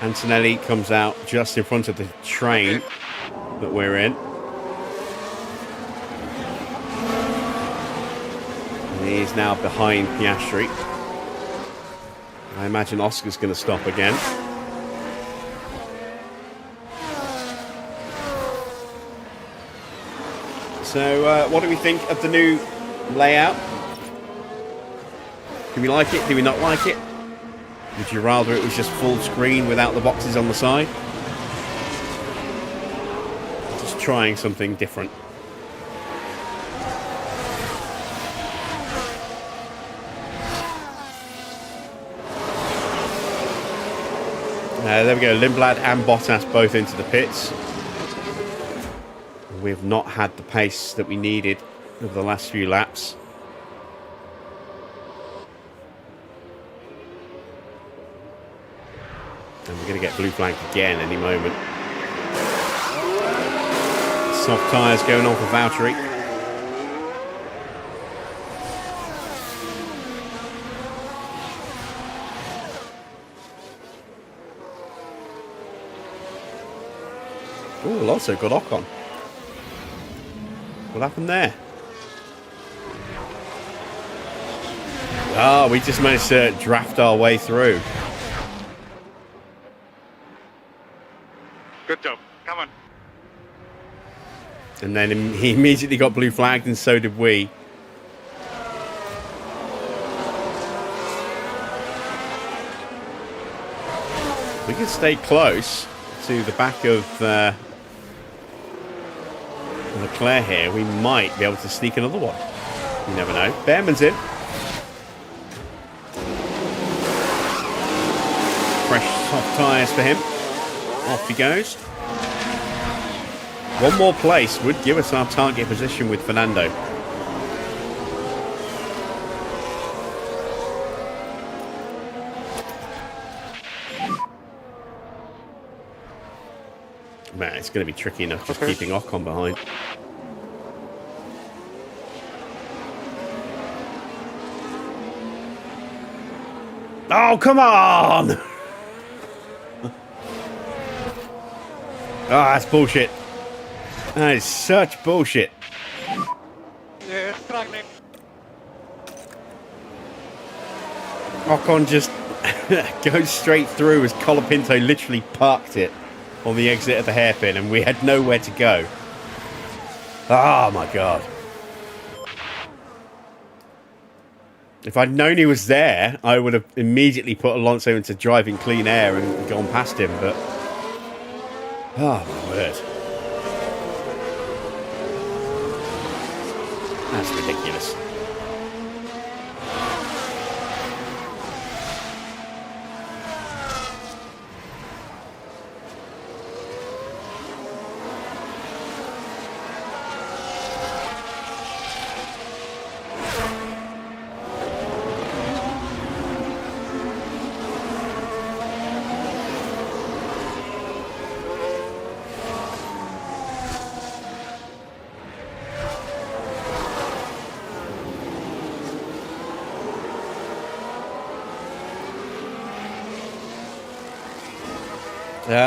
Antonelli comes out just in front of the train that we're in. And he's now behind Piastri. I imagine Oscar's going to stop again. So, what do we think of the new layout? Do we like it? Do we not like it? Would you rather it was just full screen without the boxes on the side? Just trying something different. There we go. Lindblad and Bottas both into the pits. We've not had the pace that we needed over the last few laps. And we're going to get blue flagged again any moment. Soft tyres going on for Valtteri. Oh, Alonso got Ocon. What happened there? Oh, we just managed to draft our way through. Good job. Come on. And then he immediately got blue flagged, and so did we. We can stay close to the back of Leclerc here. We might be able to sneak another one. You never know. Behrman's in. Fresh soft tyres for him. Off he goes. One more place would give us our target position with Fernando. Man, it's going to be tricky enough just keeping Ocon behind. Oh, come on! Ah, that's bullshit. That is such bullshit. Yeah, struggling. Ocon just goes straight through as Colapinto literally parked it on the exit of the hairpin, and we had nowhere to go. Oh my god. If I'd known he was there, I would have immediately put Alonso into driving clean air and gone past him, but... Oh my word. That's ridiculous.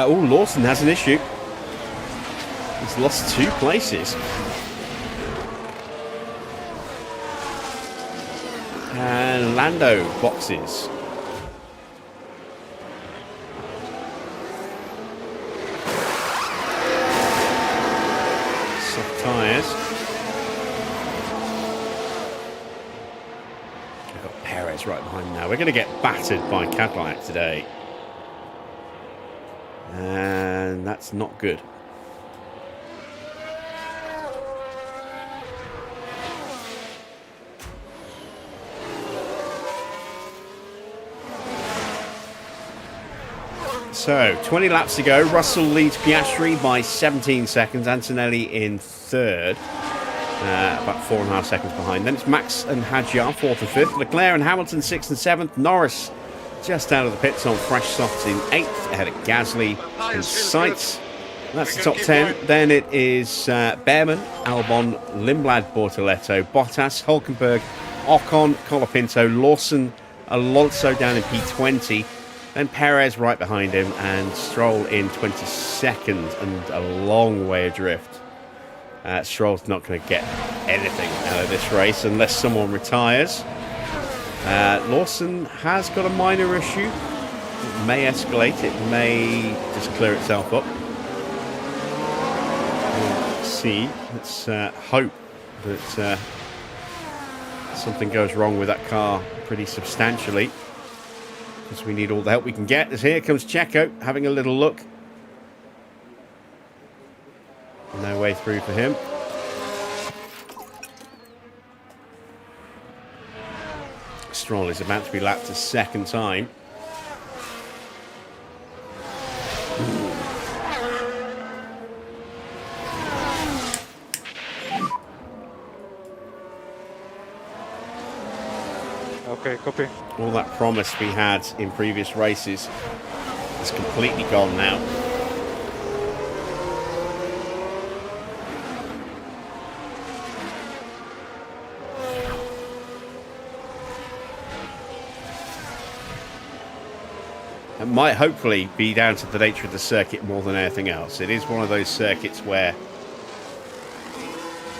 Lawson has an issue. He's lost 2 places. And Lando boxes. Soft tyres. We've got Perez right behind now. We're going to get battered by Cadillac today. And that's not good. So, 20 laps to go. Russell leads Piastri by 17 seconds. Antonelli in third. About 4.5 seconds behind. Then it's Max and Hadjar, 4th and 5th. Leclerc and Hamilton, 6th and 7th. Norris just out of the pits on fresh softs in 8th, ahead of Gasly and Sainz. That's the top 10. Then it is Behrman, Albon, Lindblad, Bortoletto, Bottas, Hulkenberg, Ocon, Colapinto, Lawson, Alonso down in P20. Then Perez right behind him, and Stroll in 22nd and a long way adrift. Stroll's not going to get anything out of this race unless someone retires. Lawson has got a minor issue. It may escalate. It may just clear itself up. We'll see. Let's hope that something goes wrong with that car pretty substantially, because we need all the help we can get. As here comes Checo having a little look. No way through for him. Stroll is about to be lapped a second time. Okay, copy. All that promise we had in previous races is completely gone now. It might hopefully be down to the nature of the circuit more than anything else. It is one of those circuits where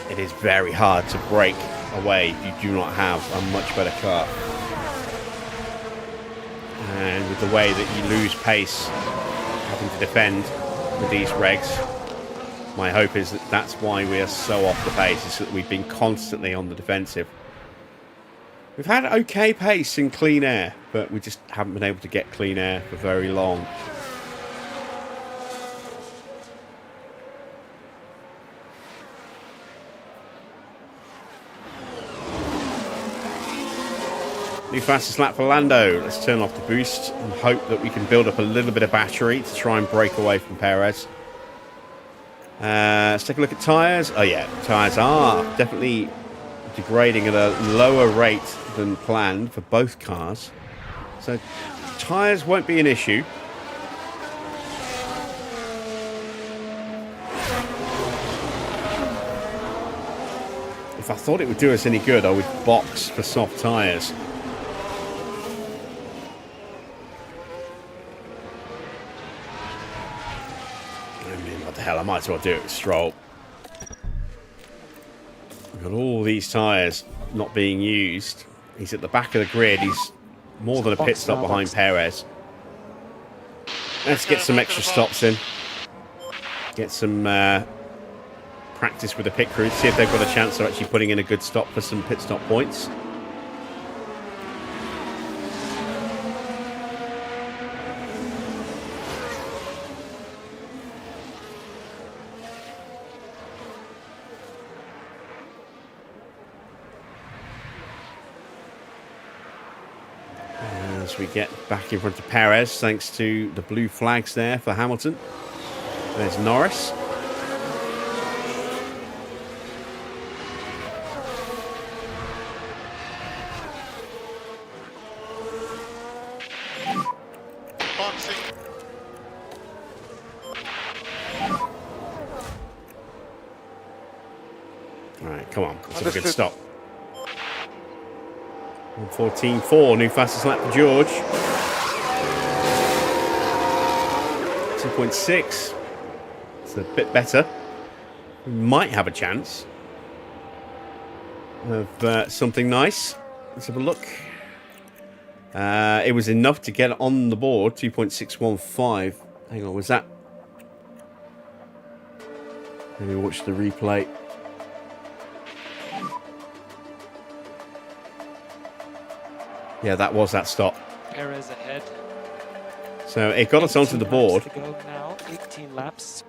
it is very hard to break away if you do not have a much better car. And with the way that you lose pace having to defend with these regs, my hope is that that's why we are so off the pace, is that we've been constantly on the defensive. We've had okay pace in clean air, but we just haven't been able to get clean air for very long. New fastest lap for Lando. Let's turn off the boost and hope that we can build up a little bit of battery to try and break away from Perez. Let's take a look at tyres. Oh yeah, tyres are definitely degrading at a lower rate than planned for both cars. So tyres won't be an issue. If I thought it would do us any good, I would box for soft tyres. Hell, I might as well do it with Stroll. We've got all these tyres not being used. He's at the back of the grid. He's more than a pit stop behind Perez. Let's get some extra stops in. Get some practice with the pit crew. See if they've got a chance of actually putting in a good stop for some pit stop points. As we get back in front of Perez, thanks to the blue flags there for Hamilton. There's Norris. All right, come on. Let's have a good stop. 1:14.4, new fastest lap for George. 2.6. It's a bit better. We might have a chance of something nice. Let's have a look. It was enough to get on the board. 2.615. Hang on, was that? Let me watch the replay. Yeah, that was that stop. Perez ahead. So it got us onto the board. To go now, 18 laps.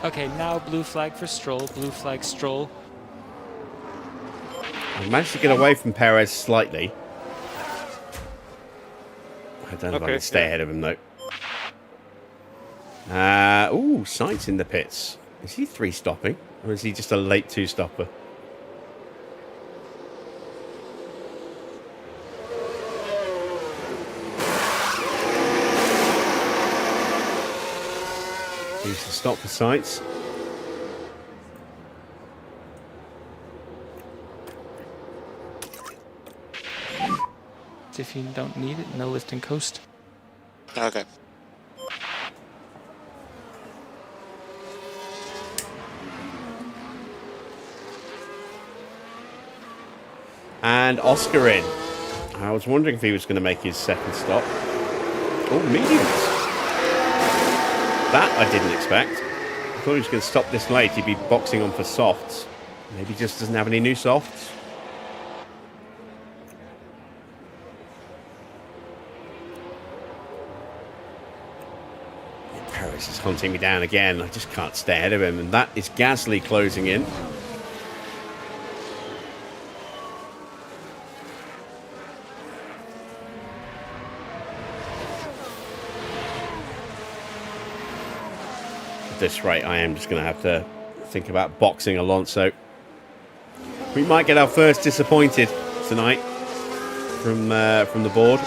Okay, now blue flag for Stroll. Blue flag Stroll. I managed to get away from Perez slightly. I don't know if I can stay ahead of him though. Ooh, Sainz in the pits. Is he 3-stopping? Or is he just a late 2-stopper? Use the stop for Sainz. If you don't need it, no lift and coast. Okay. And Oscar in. I was wondering if he was going to make his second stop. Oh, mediums. That I didn't expect. I thought he was going to stop this late. He'd be boxing on for softs. Maybe he just doesn't have any new softs. Perez is hunting me down again. I just can't stay ahead of him. And that is Gasly closing in. At this rate, I am just going to have to think about boxing Alonso. We might get our first disappointed tonight from the board.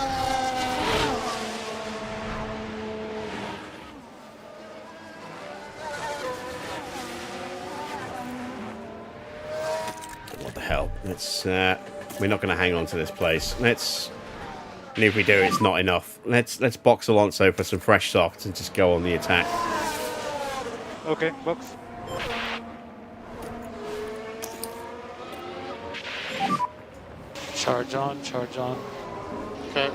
What the hell? Let's. We're not going to hang on to this place. Let's. And if we do, it's not enough. Let's box Alonso for some fresh softs and just go on the attack. Okay, box. Charge on, charge on. Okay.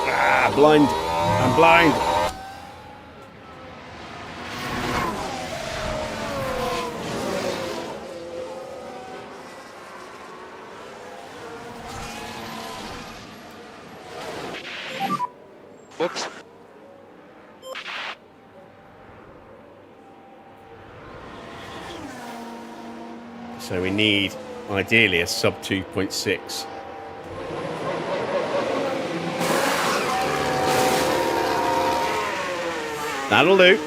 Ah, blind. I'm blind. Box. So we need, ideally, a sub 2.6. That'll do.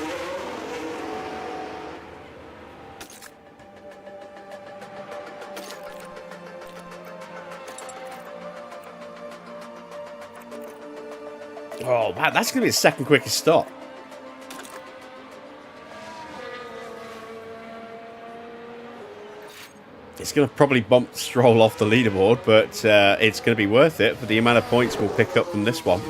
Oh, wow, that's going to be the second quickest stop. It's going to probably bump Stroll off the leaderboard, but it's going to be worth it for the amount of points we'll pick up from this one.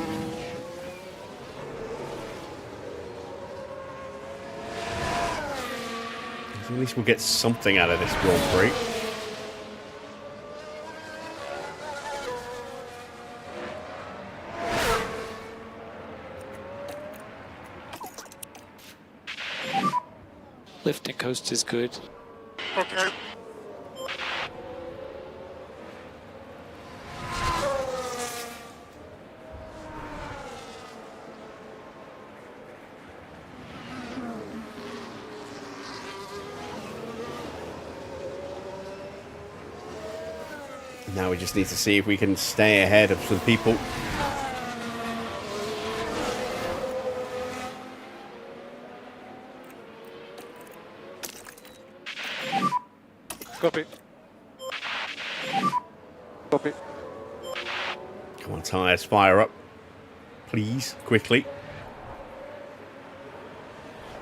At least we'll get something out of this Grand Prix. Lifting coast is good. Okay. Now we just need to see if we can stay ahead of some people. Copy. Copy. Come on, tyres, fire up. Please, quickly.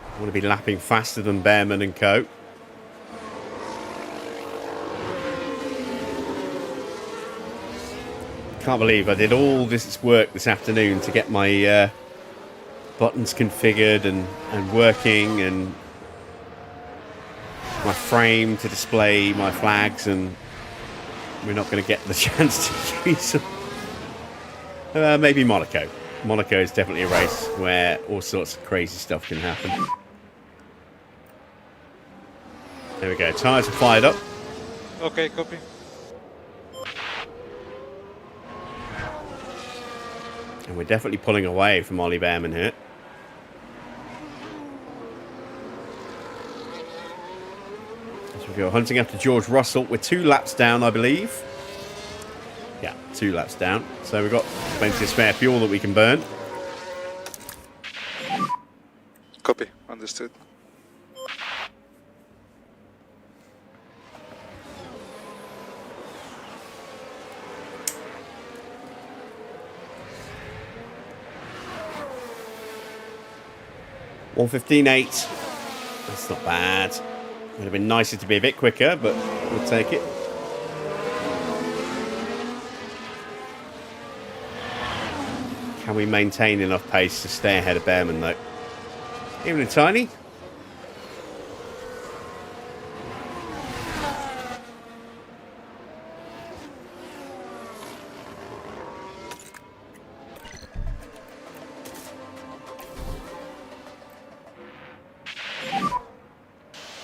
I want to be lapping faster than Bearman and co. Can't believe I did all this work this afternoon to get my buttons configured and working, and my frame to display my flags, and we're not going to get the chance to use them. Maybe Monaco. Monaco is definitely a race where all sorts of crazy stuff can happen. There we go. Tyres are fired up. Okay, copy. And we're definitely pulling away from Ollie Bearman here. As we go hunting after George Russell. We're 2 laps down, I believe. Yeah, 2 laps down. So we've got plenty of spare fuel that we can burn. Copy, understood. $1:15.8. That's not bad. Would have been nicer to be a bit quicker, but we'll take it. Can we maintain enough pace to stay ahead of Bearman, though? Even a tiny.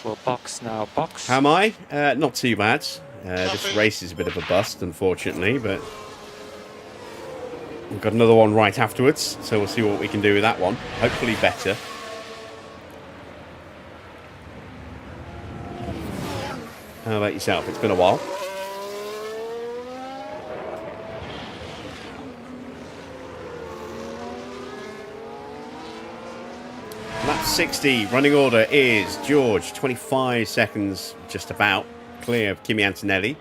Well, box now, box. How am I? Not too bad. This race is a bit of a bust, unfortunately, but we've got another one right afterwards, so we'll see what we can do with that one. Hopefully better. How about yourself? It's been a while. 160 running order is George, 25 seconds just about clear of Kimi Antonelli.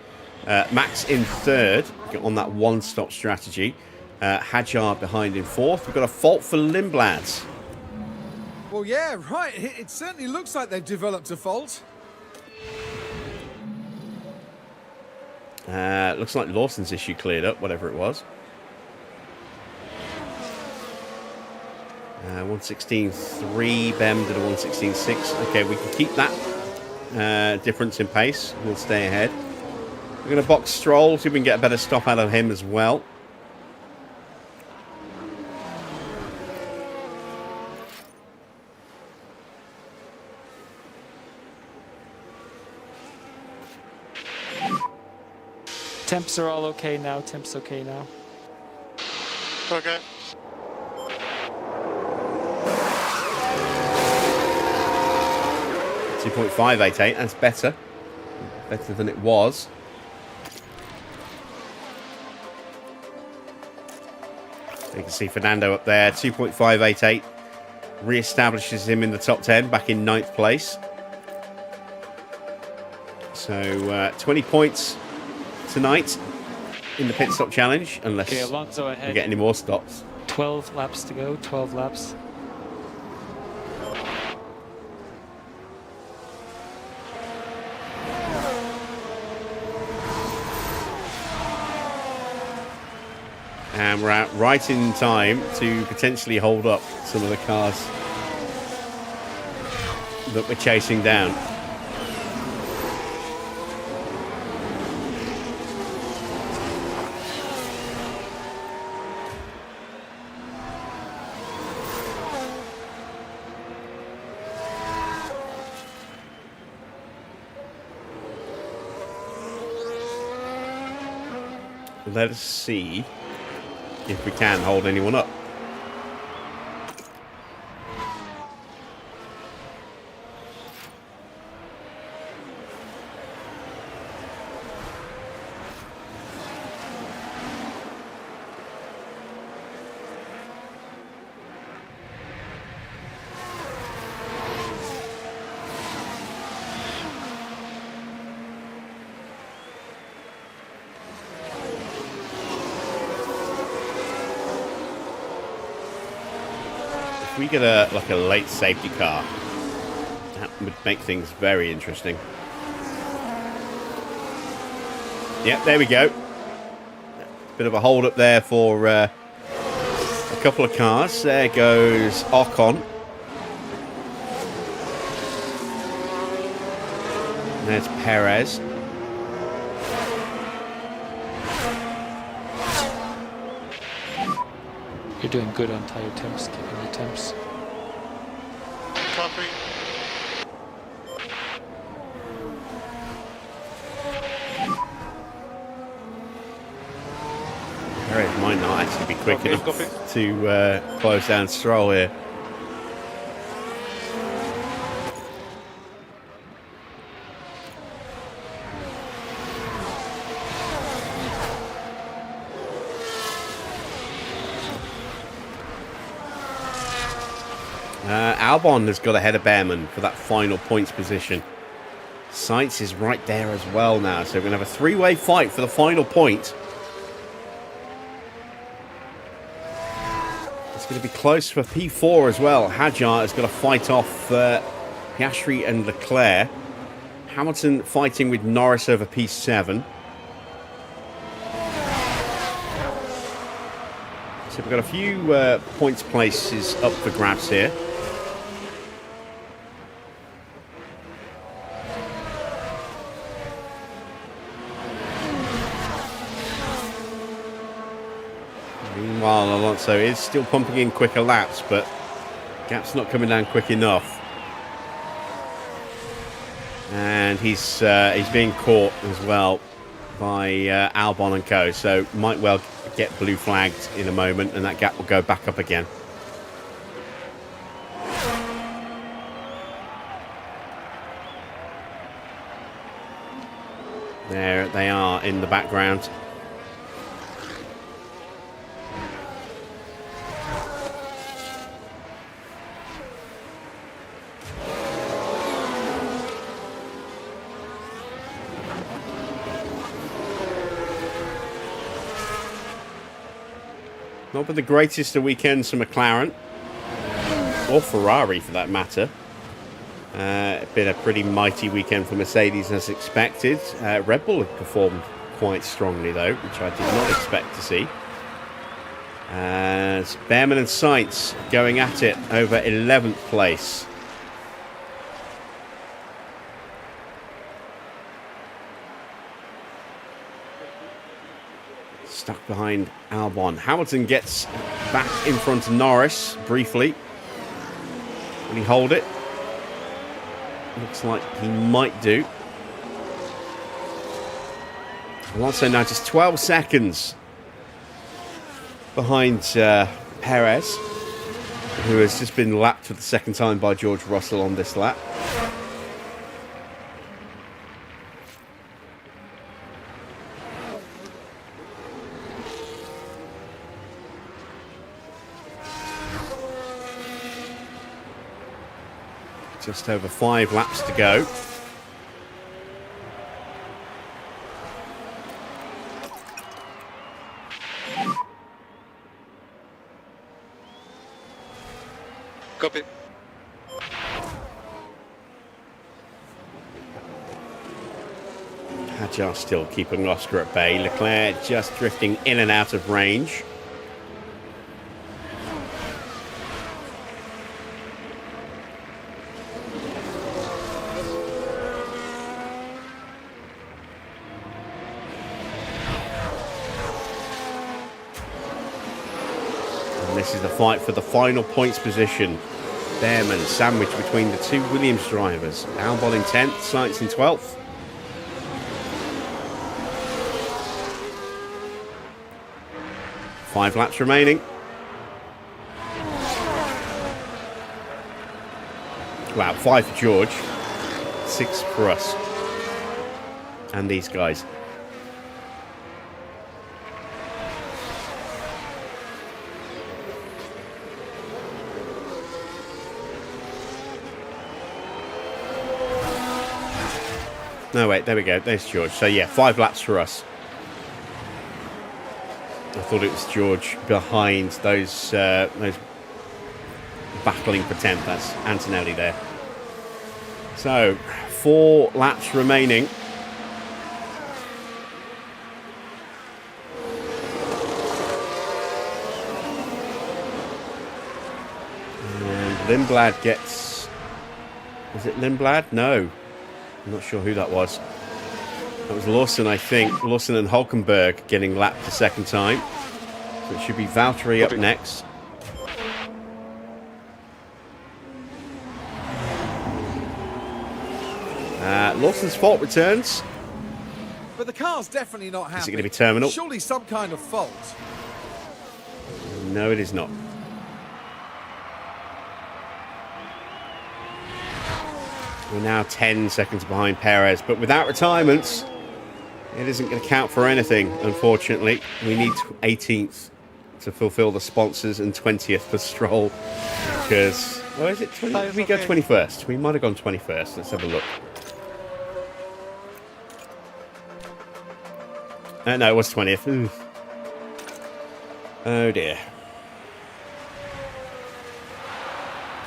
Max in third on that one-stop strategy. Hadjar behind in fourth. We've got a fault for Lindblad. Well, yeah, right. It certainly looks like they've developed a fault. Looks like Lawson's issue cleared up, whatever it was. 116.3, Bem did a 116.6. Okay, we can keep that difference in pace. We'll stay ahead. We're going to box Stroll, see if we can get a better stop out of him as well. Temps are all okay now. Temps okay now. Okay. .588, that's better. Better than it was. You can see Fernando up there, 2.588. Re-establishes him in the top 10, back in 9th place. So 20 points tonight in the pit stop challenge, unless Okay, Alonso ahead. we get any more stops. 12 laps to go. 12 laps. And we're out right in time to potentially hold up some of the cars that we're chasing down. Let us see if we can hold anyone up. If we get a late safety car, that would make things very interesting. Yep, there we go. Bit of a hold up there for a couple of cars. There goes Ocon. There's Perez. You're doing good on tire temps. Keeping the temps. Copy. Perez might not actually be quick Okay, enough copy. to close down Stroll here. Albon has got ahead of Behrman for that final points position. Sainz is right there as well now, so we're going to have a three-way fight for the final point. It's going to be close for P4 as well. Hadjar has got to fight off Piastri and Leclerc. Hamilton fighting with Norris over P7. So we've got a few points places up for grabs here. Meanwhile, Alonso is still pumping in quicker laps, but gap's not coming down quick enough. And he's being caught as well by Albon and co, so might well get blue flagged in a moment, and that gap will go back up again. There they are in the background. Not been the greatest of weekends for McLaren. Or Ferrari, for that matter. Been a pretty mighty weekend for Mercedes, as expected. Red Bull have performed quite strongly, though, which I did not expect to see. As Behrman and Sainz going at it over 11th place. Stuck behind Albon. Hamilton gets back in front of Norris briefly. Will he hold it? Looks like he might do. Alonso now just 12 seconds behind Perez, who has just been lapped for the second time by George Russell on this lap. Just over 5 laps to go. Copy. Hadjar still keeping Oscar at bay. Leclerc just drifting in and out of range. This is the fight for the final points position. Behrman sandwiched between the two Williams drivers. Albon in 10th, Sainz in 12th. Five laps remaining. Wow, 5 for George. 6 for us. And these guys. No, wait, there we go. There's George. So, yeah, 5 laps for us. I thought it was George behind those battling for 10th. That's Antonelli there. So, 4 laps remaining. And Lindblad gets... Was it Lindblad? No. I'm not sure who that was. That was Lawson, I think. Lawson and Hulkenberg getting lapped the second time. So it should be Valtteri up next. Lawson's fault returns. But the car's definitely not happy. Is it going to be terminal? Surely some kind of fault. No, it is not. We're now 10 seconds behind Perez, but without retirements, it isn't going to count for anything, unfortunately. We need 18th to fulfill the sponsors and 20th for Stroll. Because, well, is it 20? Did we go 21st? We might have gone 21st. Let's have a look. No, it was 20th. Ooh. Oh, dear.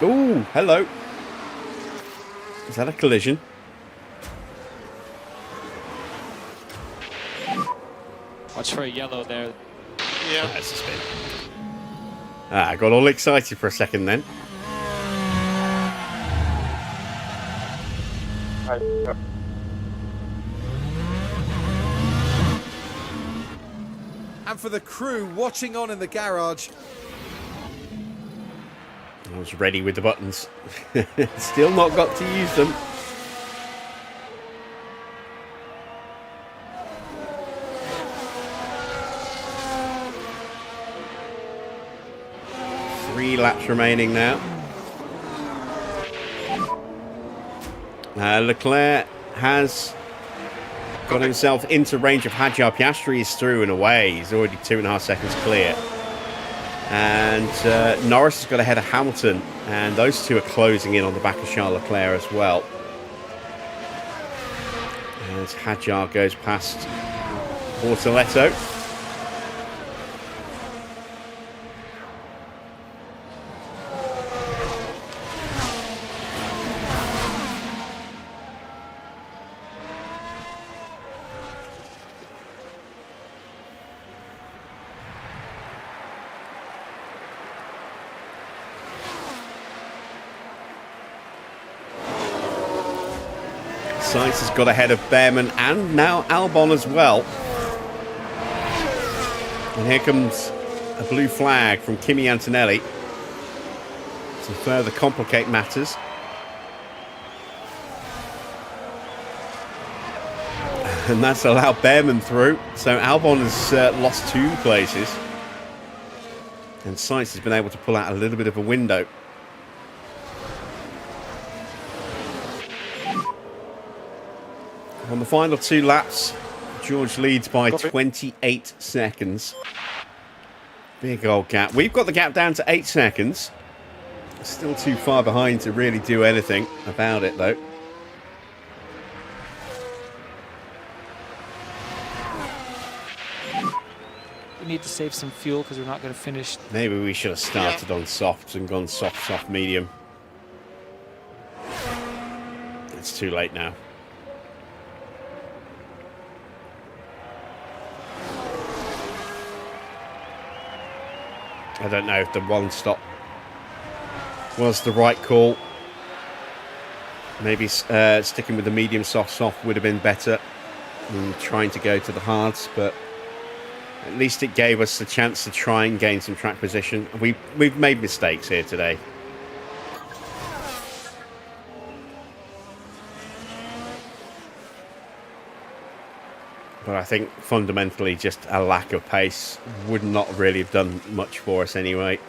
Ooh, hello. Is that a collision? Watch for a yellow there. Yeah. That's a spin. I got all excited for a second then. And for the crew watching on in the garage, I was ready with the buttons. Still not got to use them. Three laps remaining now. Leclerc has got himself into range of Hadjar. Piastri is through and away. He's already 2.5 seconds clear. And Norris has got ahead of Hamilton, and those two are closing in on the back of Charles Leclerc as well. As Hadjar goes past Bortoletto. Sainz has got ahead of Behrman and now Albon as well. And here comes a blue flag from Kimi Antonelli to further complicate matters. And that's allowed Behrman through. So Albon has lost 2 places. And Sainz has been able to pull out a little bit of a window. On the final 2 laps, George leads by 28 seconds. Big old gap. We've got the gap down to 8 seconds. Still too far behind to really do anything about it, though. We need to save some fuel because we're not going to finish. Maybe we should have started on softs and gone soft, medium. It's too late now. I don't know if the 1 stop was the right call. Maybe sticking with the medium soft would have been better than trying to go to the hards, but at least it gave us the chance to try and gain some track position. We've made mistakes here today. But I think fundamentally just a lack of pace would not really have done much for us anyway.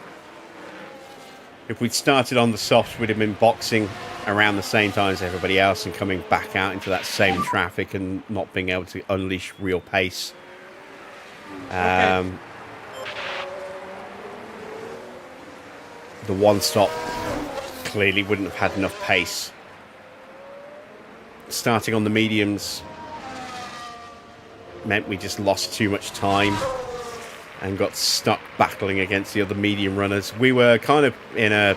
If we'd started on the softs, we'd have been boxing around the same time as everybody else and coming back out into that same traffic and not being able to unleash real pace. The 1 stop clearly wouldn't have had enough pace. Starting on the mediums meant we just lost too much time and got stuck battling against the other medium runners. We were kind of in a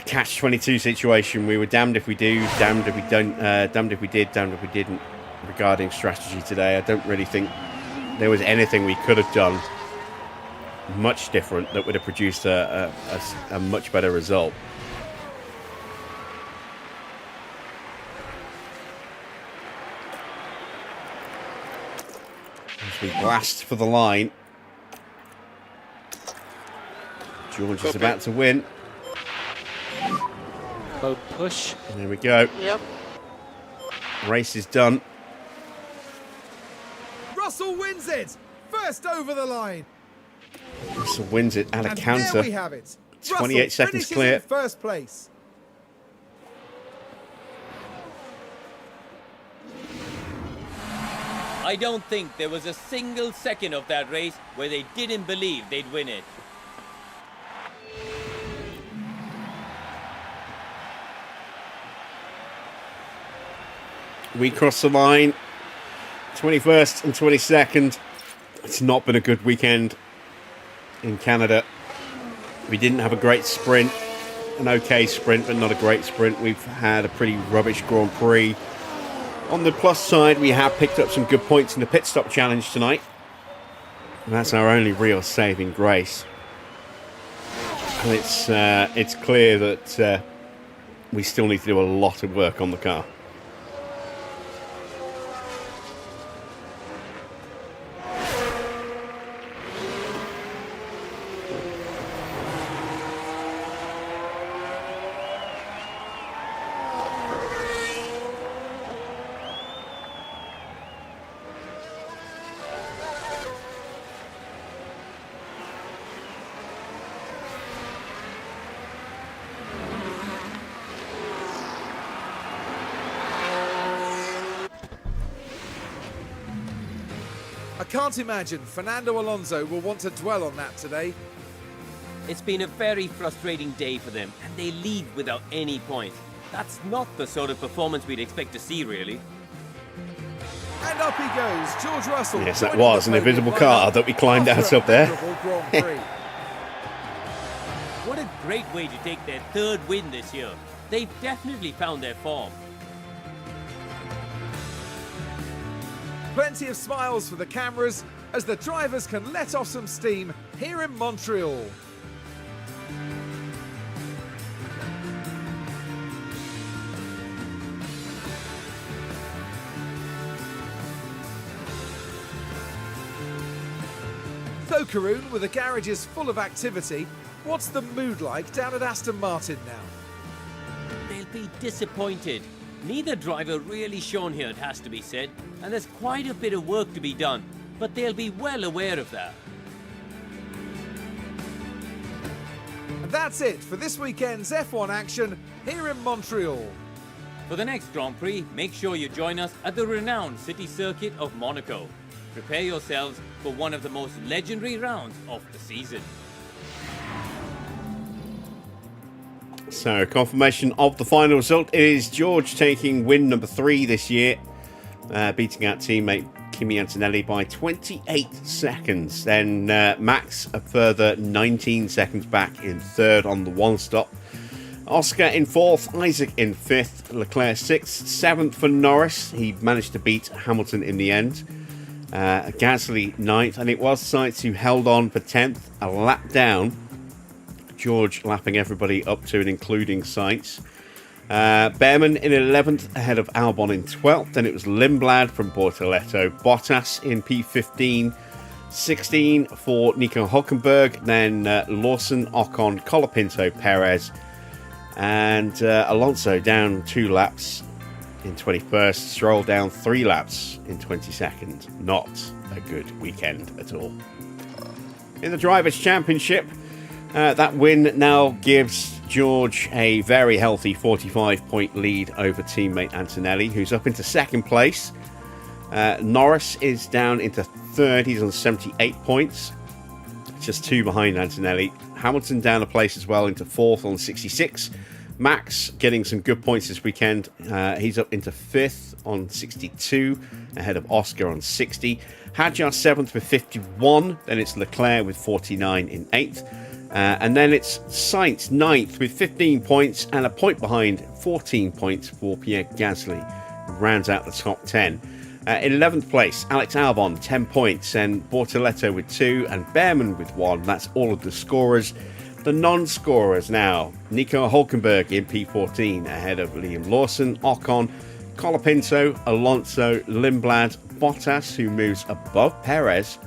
catch-22 situation. We were damned if we do, damned if we don't, damned if we did, damned if we didn't regarding strategy today. I don't really think there was anything we could have done much different that would have produced a much better result. As we blast for the line. George is about to win. Low push. There we go. Yep. Race is done. Russell wins it! First over the line. Russell wins it at a And counter. there we have it. 28 Russell seconds finishes clear. in first place. I don't think there was a single second of that race where they didn't believe they'd win it. We cross the line. 21st and 22nd. It's not been a good weekend in Canada. We didn't have a great sprint. An okay sprint, but not a great sprint. We've had a pretty rubbish Grand Prix. On the plus side, we have picked up some good points in the pit stop challenge tonight. And that's our only real saving grace. And it's clear that we still need to do a lot of work on the car. I can't imagine Fernando Alonso will want to dwell on that today. It's been a very frustrating day for them, and they lead without any points. That's not the sort of performance we'd expect to see, really. And up he goes, George Russell. Yes, that joining was the an invisible podium car lineup that we climbed after out of there. a memorable Grand Prix. What a great way to take their 3rd win this year. They've definitely found their form. Plenty of smiles for the cameras as the drivers can let off some steam here in Montreal. So, Karun, with the garages full of activity, what's the mood like down at Aston Martin now? They'll be disappointed. Neither driver really shone here, it has to be said, and there's quite a bit of work to be done, but they'll be well aware of that. And that's it for this weekend's F1 action here in Montreal. For the next Grand Prix, make sure you join us at the renowned city circuit of Monaco. Prepare yourselves for one of the most legendary rounds of the season. So, confirmation of the final result. It is George taking win number 3 this year, beating out teammate Kimi Antonelli by 28 seconds. Then Max a further 19 seconds back in third on the one stop. Oscar in fourth, Isaac in fifth, Leclerc sixth, seventh for Norris. He managed to beat Hamilton in the end. Gasly ninth, and it was Sainz who held on for 10th, a lap down. George lapping everybody up to and including Sainz. Behrman in 11th ahead of Albon in 12th. Then it was Lindblad from Bortoletto. Bottas in P15. 16 for Nico Hülkenberg. Then Lawson, Ocon, Colapinto, Perez. And Alonso down 2 laps in 21st. Stroll down 3 laps in 22nd. Not a good weekend at all. In the Drivers' Championship, that win now gives George a very healthy 45-point lead over teammate Antonelli, who's up into second place. Norris is down into third. He's on 78 points, just 2 behind Antonelli. Hamilton down a place as well into fourth on 66. Max getting some good points this weekend. He's up into fifth on 62, ahead of Oscar on 60. Hadjar 7th with 51. Then it's Leclerc with 49 in 8th. And then it's Sainz 9th with 15 points and a point behind, 14 points for Pierre Gasly, who rounds out the top 10. In 11th place, Alex Albon, 10 points, and Bortoletto with 2, and Behrman with 1. That's all of the scorers. The non-scorers now, Nico Hülkenberg in P14, ahead of Liam Lawson, Ocon, Colapinto, Alonso, Lindblad, Bottas, who moves above Perez,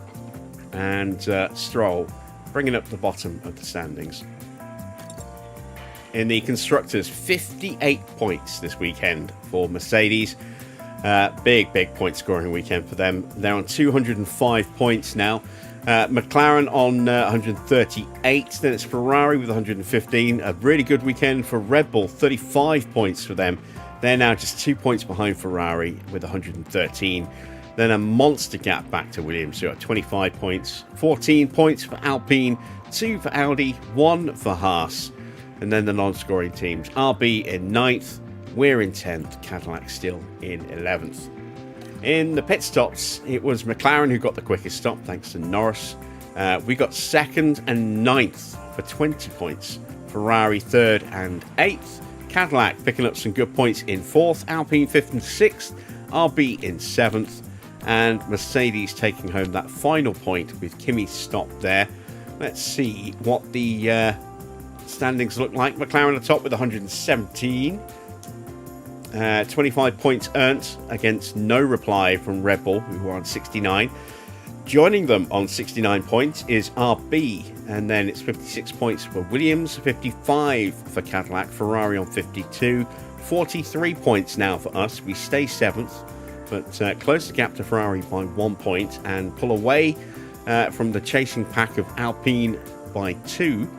and Stroll, bringing up the bottom of the standings. In the Constructors, 58 points this weekend for Mercedes. Big point scoring weekend for them. They're on 205 points now. McLaren on 138. Then it's Ferrari with 115. A really good weekend for Red Bull, 35 points for them. They're now just 2 points behind Ferrari with 113. Then a monster gap back to Williams, who are 25 points. 14 points for Alpine, 2 for Audi, 1 for Haas. And then the non-scoring teams. RB in 9th, we're in 10th, Cadillac still in 11th. In the pit stops, it was McLaren who got the quickest stop, thanks to Norris. We got 2nd and 9th for 20 points. Ferrari 3rd and 8th. Cadillac picking up some good points in 4th. Alpine 5th and 6th. RB in 7th. And Mercedes taking home that final point with Kimi stop there. Let's see what the standings look like. McLaren atop with 117. 25 points earned against no reply from Red Bull, who are on 69. Joining them on 69 points is RB, and then it's 56 points for Williams, 55 for Cadillac, Ferrari on 52, 43 points now for us. We stay 7th, but close the gap to Ferrari by 1 point and pull away from the chasing pack of Alpine by 2.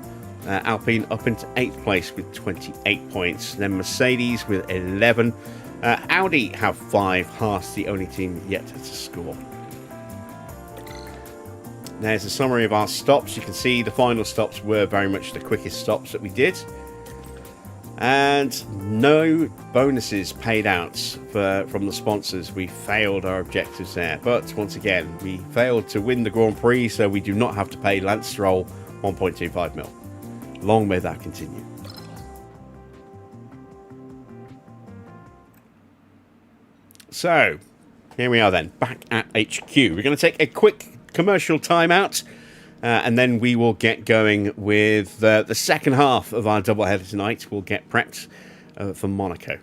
Alpine up into 8th place with 28 points. Then Mercedes with 11. Audi have 5. Haas the only team yet to score. There's a summary of our stops. You can see the final stops were very much the quickest stops that we did. And no bonuses paid out from the sponsors. We failed our objectives there. But once again, we failed to win the Grand Prix, so we do not have to pay Lance Stroll 1.25 mil. Long may that continue. So, here we are then, back at HQ. We're going to take a quick commercial timeout, and then we will get going with the second half of our doubleheader tonight. We'll get prepped for Monaco.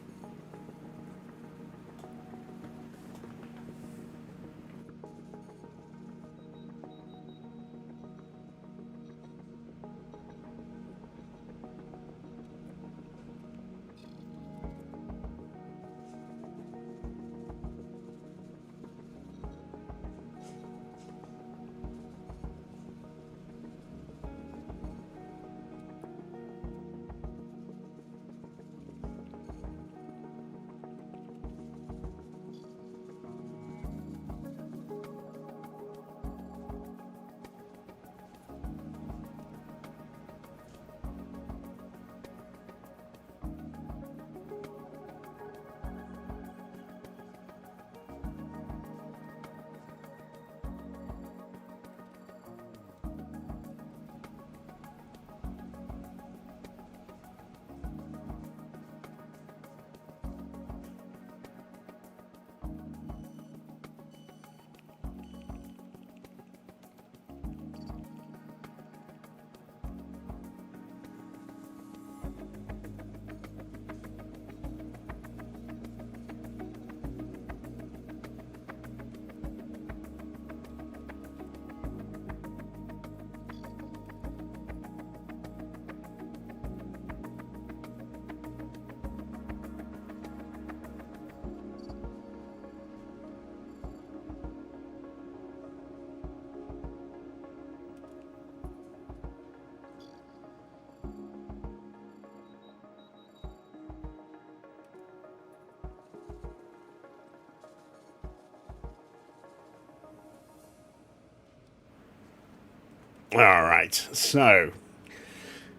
Alright, so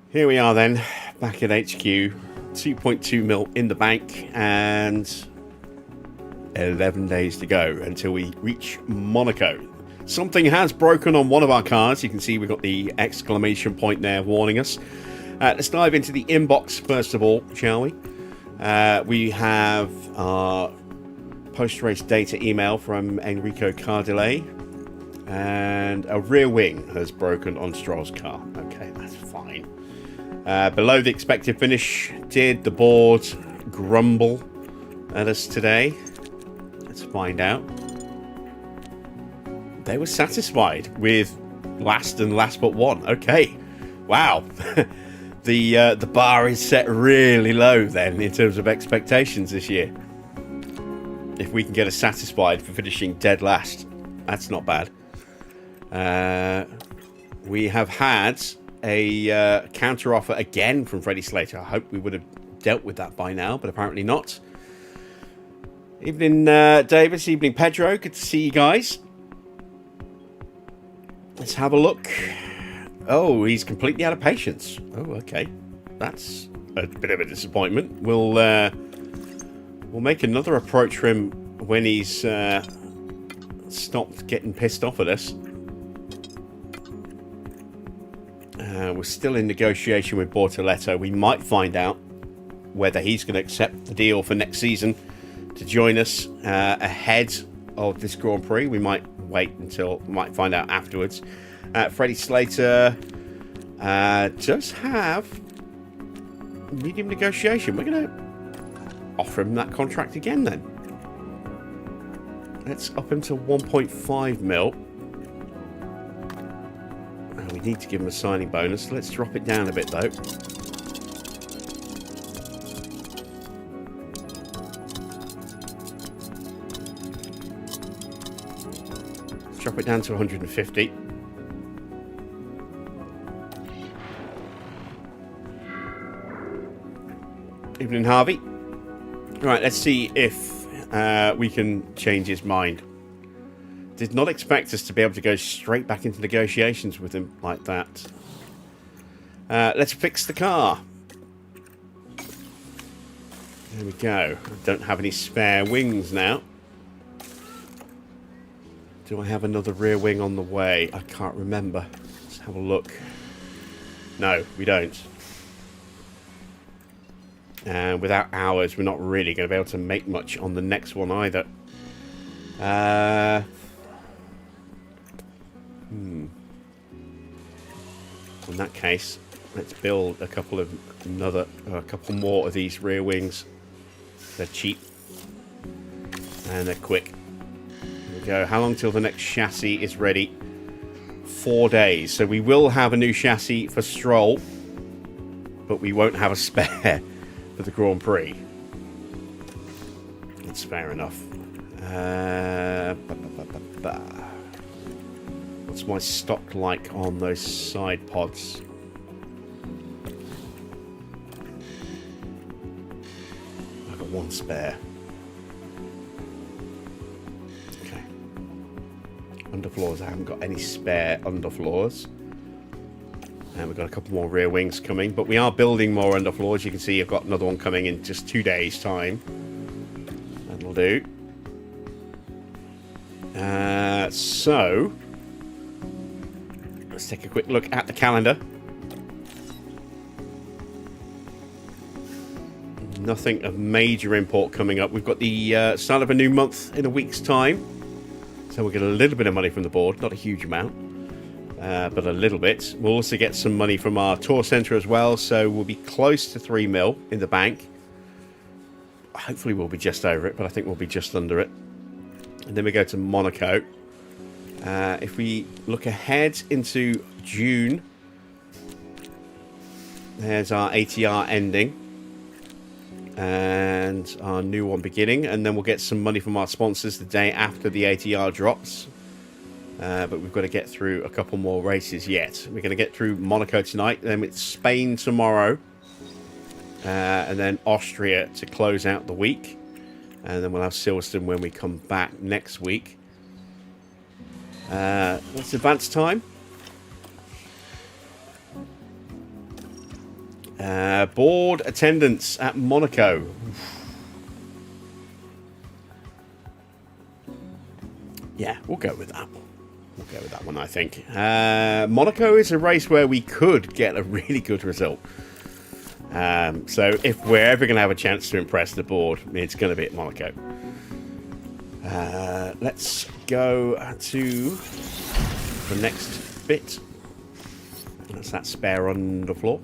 here we are then, back at HQ. 2.2 mil in the bank and 11 days to go until we reach Monaco. Something has broken on one of our cars. You can see we've got the exclamation point there warning us. Let's dive into the inbox first of all, shall we? We have our post-race data email from Enrico Cardile, and a rear wing has broken on Stroll's car. Okay, that's fine. Below the expected finish, did the board grumble at us today? Let's find out. They were satisfied with last and last but one. Okay, wow. The bar is set really low then in terms of expectations this year. If we can get us satisfied for finishing dead last, that's not bad. We have had a counter offer again from Freddie Slater. I hope we would have dealt with that by now, but apparently not. Evening Davis, evening Pedro, good to see you guys. Let's have a look. Oh, he's completely out of patience. Oh, okay. That's a bit of a disappointment. We'll make another approach for him when he's stopped getting pissed off at us. We're still in negotiation with Bortoletto. We might find out whether he's going to accept the deal for next season to join us ahead of this Grand Prix. We might might find out afterwards. Freddie Slater does have medium negotiation. We're going to offer him that contract again then. Let's up him to 1.5 mil. We need to give him a signing bonus. Let's drop it down a bit though. Let's drop it down to 150. Evening, Harvey. Right, let's see if we can change his mind. Did not expect us to be able to go straight back into negotiations with him like that. Let's fix the car. There we go. I don't have any spare wings now. Do I have another rear wing on the way? I can't remember. Let's have a look. No, we don't. And without ours, we're not really going to be able to make much on the next one either. In that case, let's build a couple more of these rear wings. They're cheap and they're quick. There we go. How long till the next chassis is ready? 4 days. So we will have a new chassis for Stroll, but we won't have a spare for the Grand Prix. That's fair enough. What's my stock like on those side pods? I've got one spare. Okay. Underfloors, I haven't got any spare underfloors. And we've got a couple more rear wings coming, but we are building more underfloors. You can see I've got another one coming in just 2 days' time. That'll do. So let's take a quick look at the calendar. Nothing of major import coming up. We've got the start of a new month in a week's time, so we'll get a little bit of money from the board, not a huge amount, but a little bit. We'll also get some money from our tour centre as well, so we'll be close to 3 mil in the bank. Hopefully we'll be just over it, but I think we'll be just under it. And then we go to Monaco. If we look ahead into June, there's our ATR ending and our new one beginning, and then we'll get some money from our sponsors the day after the ATR drops. But we've got to get through a couple more races yet. We're going to get through Monaco tonight, then it's Spain tomorrow, and then Austria to close out the week, and then we'll have Silverstone when we come back next week. What's advance time? Board attendance at Monaco. Yeah, we'll go with that. We'll go with that one, I think. Monaco is a race where we could get a really good result. So if we're ever going to have a chance to impress the board, it's going to be at Monaco. Let's go to the next bit. That's that spare on the floor.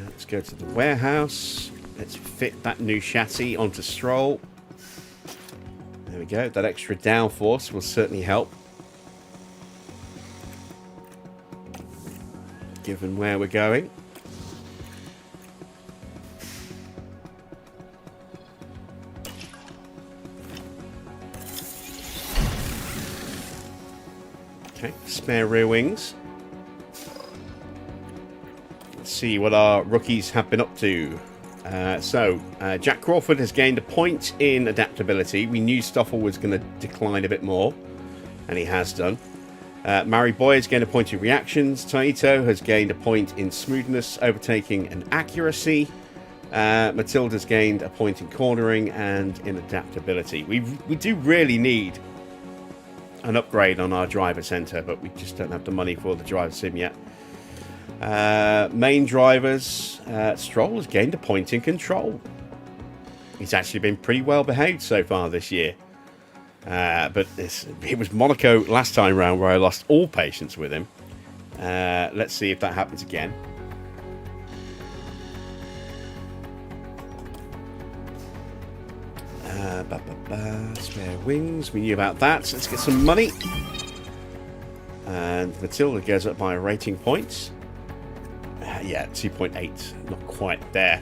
Let's go to the warehouse. Let's fit that new chassis onto Stroll. There we go. That extra downforce will certainly help. Given where we're going. Okay, spare rear wings. Let's see what our rookies have been up to. Jack Crawford has gained a point in adaptability. We knew Stoffel was going to decline a bit more, and he has done. Mari Boy has gained a point in reactions. Taito has gained a point in smoothness, overtaking, and accuracy. Matilda's gained a point in cornering and in adaptability. We do really need an upgrade on our driver center, but we just don't have the money for the driver sim yet. Main drivers, Stroll has gained a point in control. He's actually been pretty well behaved so far this year. But it was Monaco last time round where I lost all patience with him. Let's see if that happens again. Spare wings, we knew about that. So let's get some money. And Matilda goes up by a rating points. Yeah, 2.8, not quite there.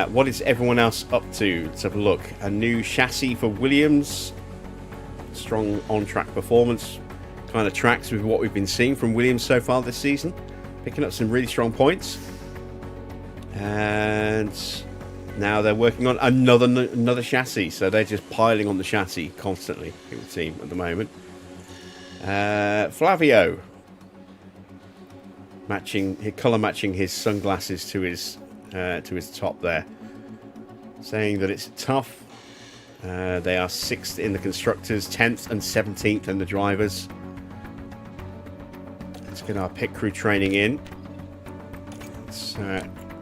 What is everyone else up to? Let's have a look. A new chassis for Williams. Strong on-track performance. Kind of tracks with what we've been seeing from Williams so far this season. Picking up some really strong points. And now they're working on another chassis. So they're just piling on the chassis constantly, it would seem, at the moment. Flavio. Colour matching his sunglasses to his top there. Saying that it's tough. They are 6th in the constructors, 10th and 17th in the drivers. Let's get our pit crew training in. Let's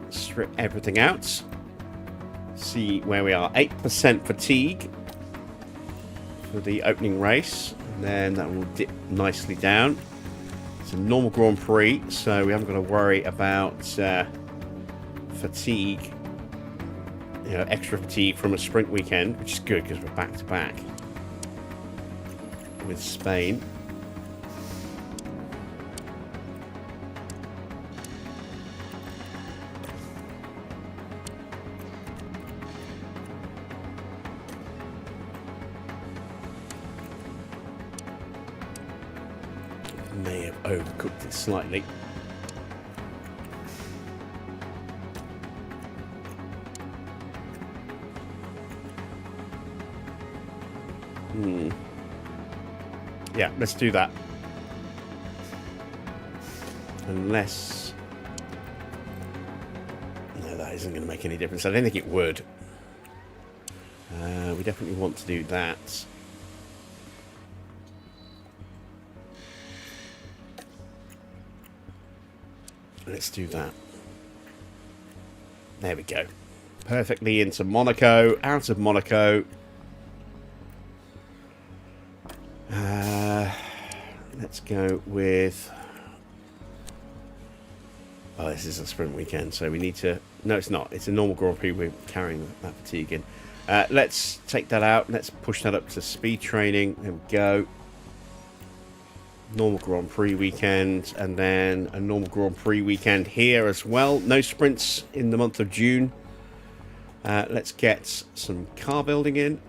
strip everything out. See where we are. 8% fatigue for the opening race. And then that will dip nicely down. It's a normal Grand Prix, so we haven't got to worry about fatigue. You know, extra fatigue from a sprint weekend, which is good because we're back to back with Spain. May have overcooked it slightly. Yeah, let's do that. Unless... No, that isn't going to make any difference. I don't think it would. We definitely want to do that. Let's do that. There we go. Perfectly into Monaco. Out of Monaco. Let's go with... Oh, this is a sprint weekend, so we need to... No, it's not. It's a normal Grand Prix. We're carrying that fatigue in. Let's take that out. Let's push that up to speed training. There we go. Normal Grand Prix weekend, and then a normal Grand Prix weekend here as well. No sprints in the month of June. Let's get some car building in.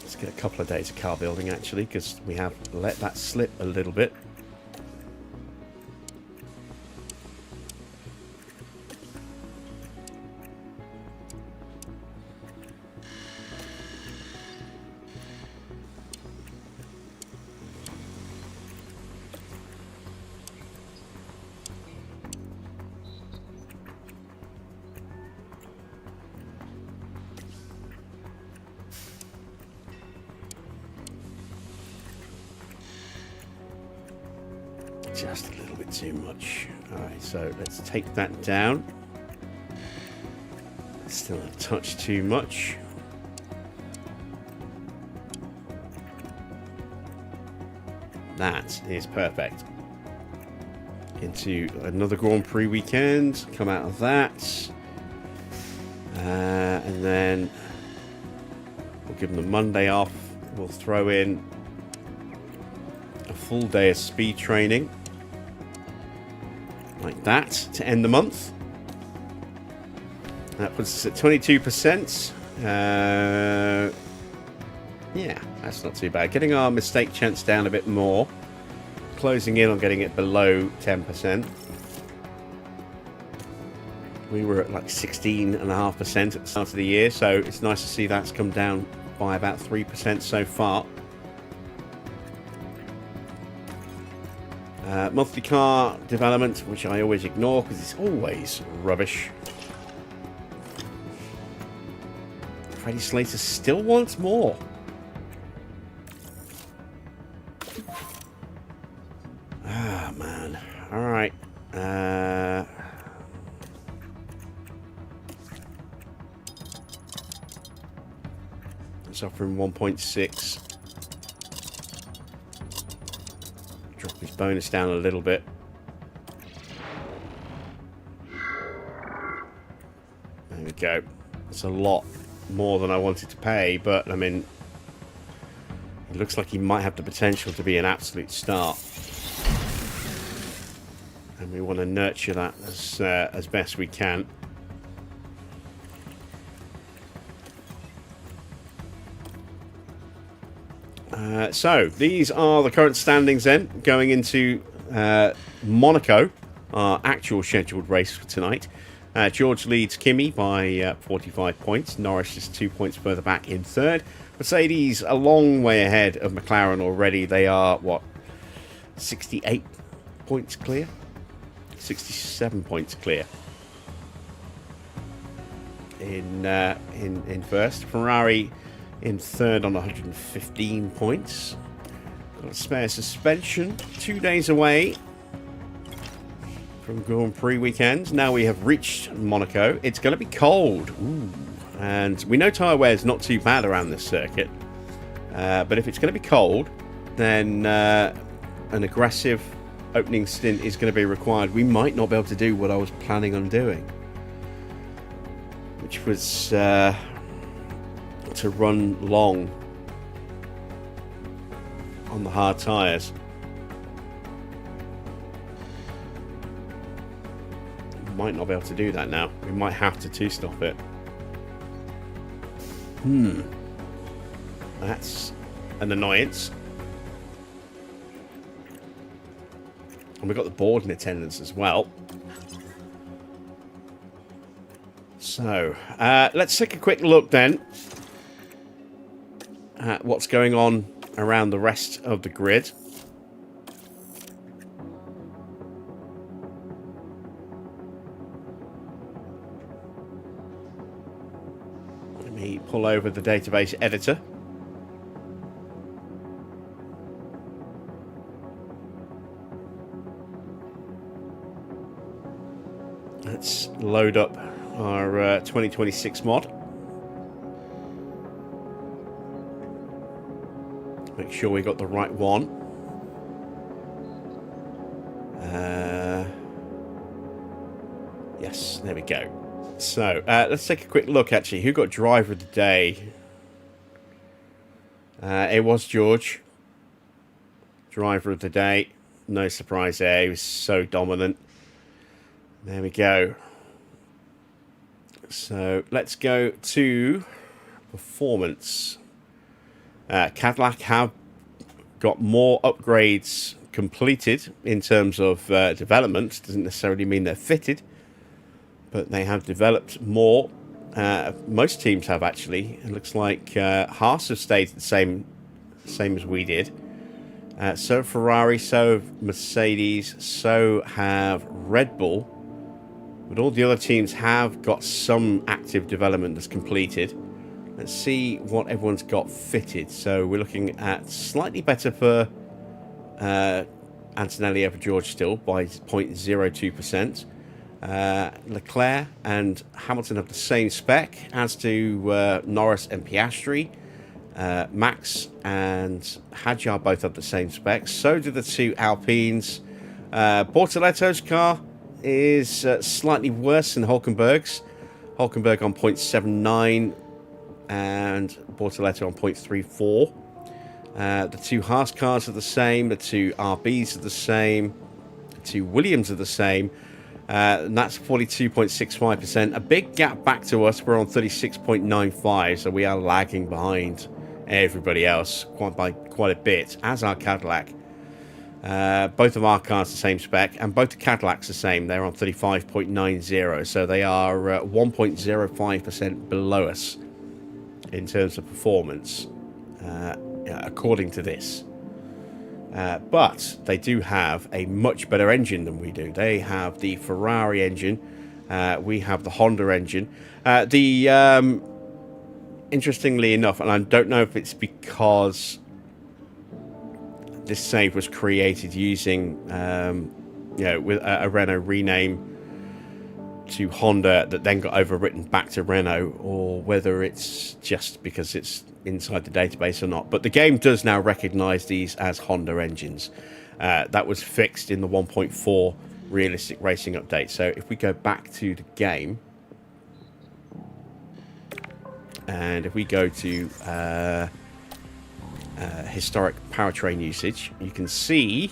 Let's get a couple of days of car building, actually, because we have let that slip a little bit. just a little bit too much. Alright, so let's take that down. Still a touch too much. That is perfect. Into another Grand Prix weekend. Come out of that. And then we'll give them the Monday off. We'll throw in a full day of speed training. Like that to end the month. That puts us at 22%. Yeah, that's not too bad. Getting our mistake chance down a bit more. Closing in on getting it below 10%. We were at like 16.5% at the start of the year, so it's nice to see that's come down by about 3% so far. Monthly car development, which I always ignore because it's always rubbish. Freddie Slater still wants more. Ah, man. Alright. Let's offer him 1.6. Drop his bonus down a little bit. There we go. It's a lot more than I wanted to pay, but I mean, it looks like he might have the potential to be an absolute star, and we want to nurture that as best we can. So these are the current standings then going into Monaco, our actual scheduled race for tonight. George leads Kimi by 45 points. Norris is 2 points further back in third. Mercedes a long way ahead of McLaren already. They are, what, 68 points clear? 67 points clear in first. Ferrari in third on 115 points. Got a spare suspension. 2 days away from Grand Prix weekend. Now we have reached Monaco. It's going to be cold. Ooh. And we know tyre wear is not too bad around this circuit. But if it's going to be cold, then an aggressive opening stint is going to be required. We might not be able to do what I was planning on doing, which was to run long on the hard tyres. Might not be able to do that now. We might have to two-stop it. That's an annoyance. And we've got the board in attendance as well. So, let's take a quick look then at what's going on around the rest of the grid. Let me pull over the database editor. Let's load up our 2026 mod. Make sure we got the right one. Yes, there we go. So, let's take a quick look, actually. Who got driver of the day? It was George. Driver of the day. No surprise there. He was so dominant. There we go. So, let's go to performance. Cadillac have got more upgrades completed in terms of development. Doesn't necessarily mean they're fitted, but they have developed more. Most teams have, actually. It looks like Haas have stayed the same as we did. So Ferrari, so Mercedes, so have Red Bull. But all the other teams have got some active development that's completed. Let's see what everyone's got fitted. So we're looking at slightly better for Antonelli over George still by 0.02%. Leclerc and Hamilton have the same spec, as do Norris and Piastri. Max and Hadjar both have the same specs. So do the two Alpines. Bortoletto's car is slightly worse than Hulkenberg's. Hulkenberg on 0.79 and Bortoletto on 0.34. The two Haas cars are the same. The two RBs are the same. The two Williams are the same. And that's 42.65%. A big gap back to us. We're on 36.95, so we are lagging behind everybody else by quite a bit, as our Cadillac. Both of our cars the same spec, and both the Cadillacs the same. They're on 35.90, so they are 1.05% below us in terms of performance, according to this. But they do have a much better engine than we do. They have the Ferrari engine. We have the Honda engine. Interestingly enough, and I don't know if it's because this save was created using, with a Renault rename to Honda that then got overwritten back to Renault, or whether it's just because it's inside the database or not. But the game does now recognize these as Honda engines. That was fixed in the 1.4 Realistic Racing update. So if we go back to the game, and if we go to historic powertrain usage, you can see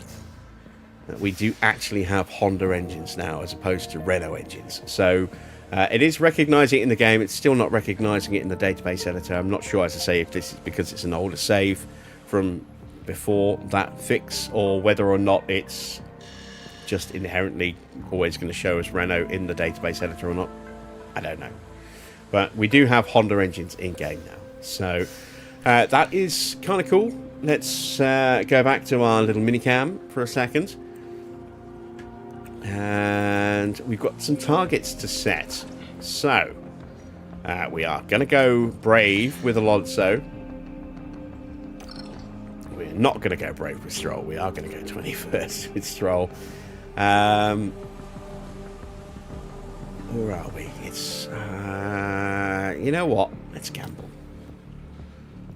that we do actually have Honda engines now as opposed to Renault engines. So it is recognizing it in the game. It's still not recognizing it in the database editor. I'm not sure, as I say, if this is because it's an older save from before that fix, or whether or not it's just inherently always going to show us Renault in the database editor or not. I don't know. But we do have Honda engines in game now. So that is kind of cool. Let's go back to our little minicam for a second. And we've got some targets to set. So we are going to go brave with Alonso. We're not going to go brave with Stroll. We are going to go 21st with Stroll. Where are we? It's you know what? Let's gamble.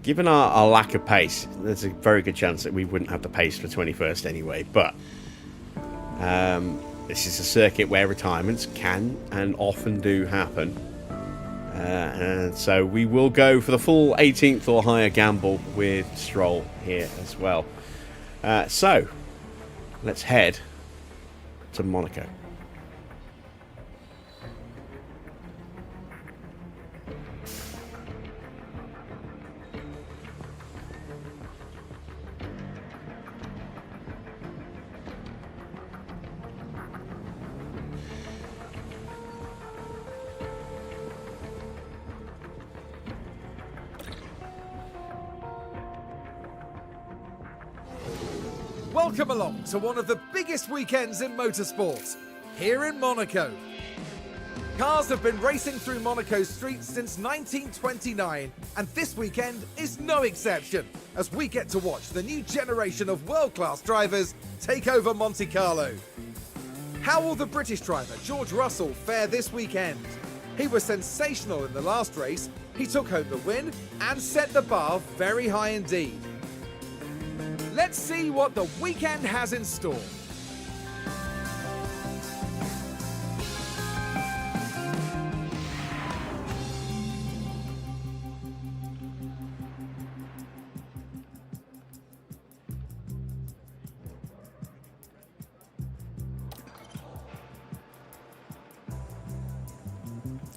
Given our lack of pace, there's a very good chance that we wouldn't have the pace for 21st anyway. But this is a circuit where retirements can and often do happen. And so we will go for the full 18th or higher gamble with Stroll here as well. So let's head to Monaco. Welcome along to one of the biggest weekends in motorsport, here in Monaco. Cars have been racing through Monaco's streets since 1929, and this weekend is no exception, as we get to watch the new generation of world-class drivers take over Monte Carlo. How will the British driver George Russell fare this weekend? He was sensational in the last race, he took home the win and set the bar very high indeed. Let's see what the weekend has in store.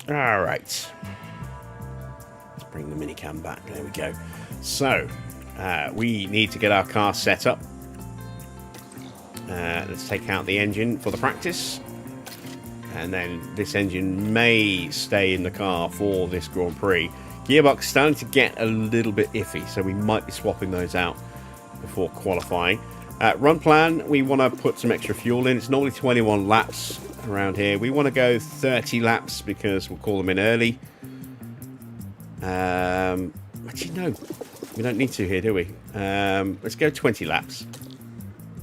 All right. Let's bring the minicam back. There we go. So, we need to get our car set up. Let's take out the engine for the practice. And then this engine may stay in the car for this Grand Prix. Gearbox starting to get a little bit iffy, so we might be swapping those out before qualifying. Run plan, we want to put some extra fuel in. It's normally 21 laps around here. We want to go 30 laps because we'll call them in early. Actually, no. We don't need to here, do we? Let's go 20 laps.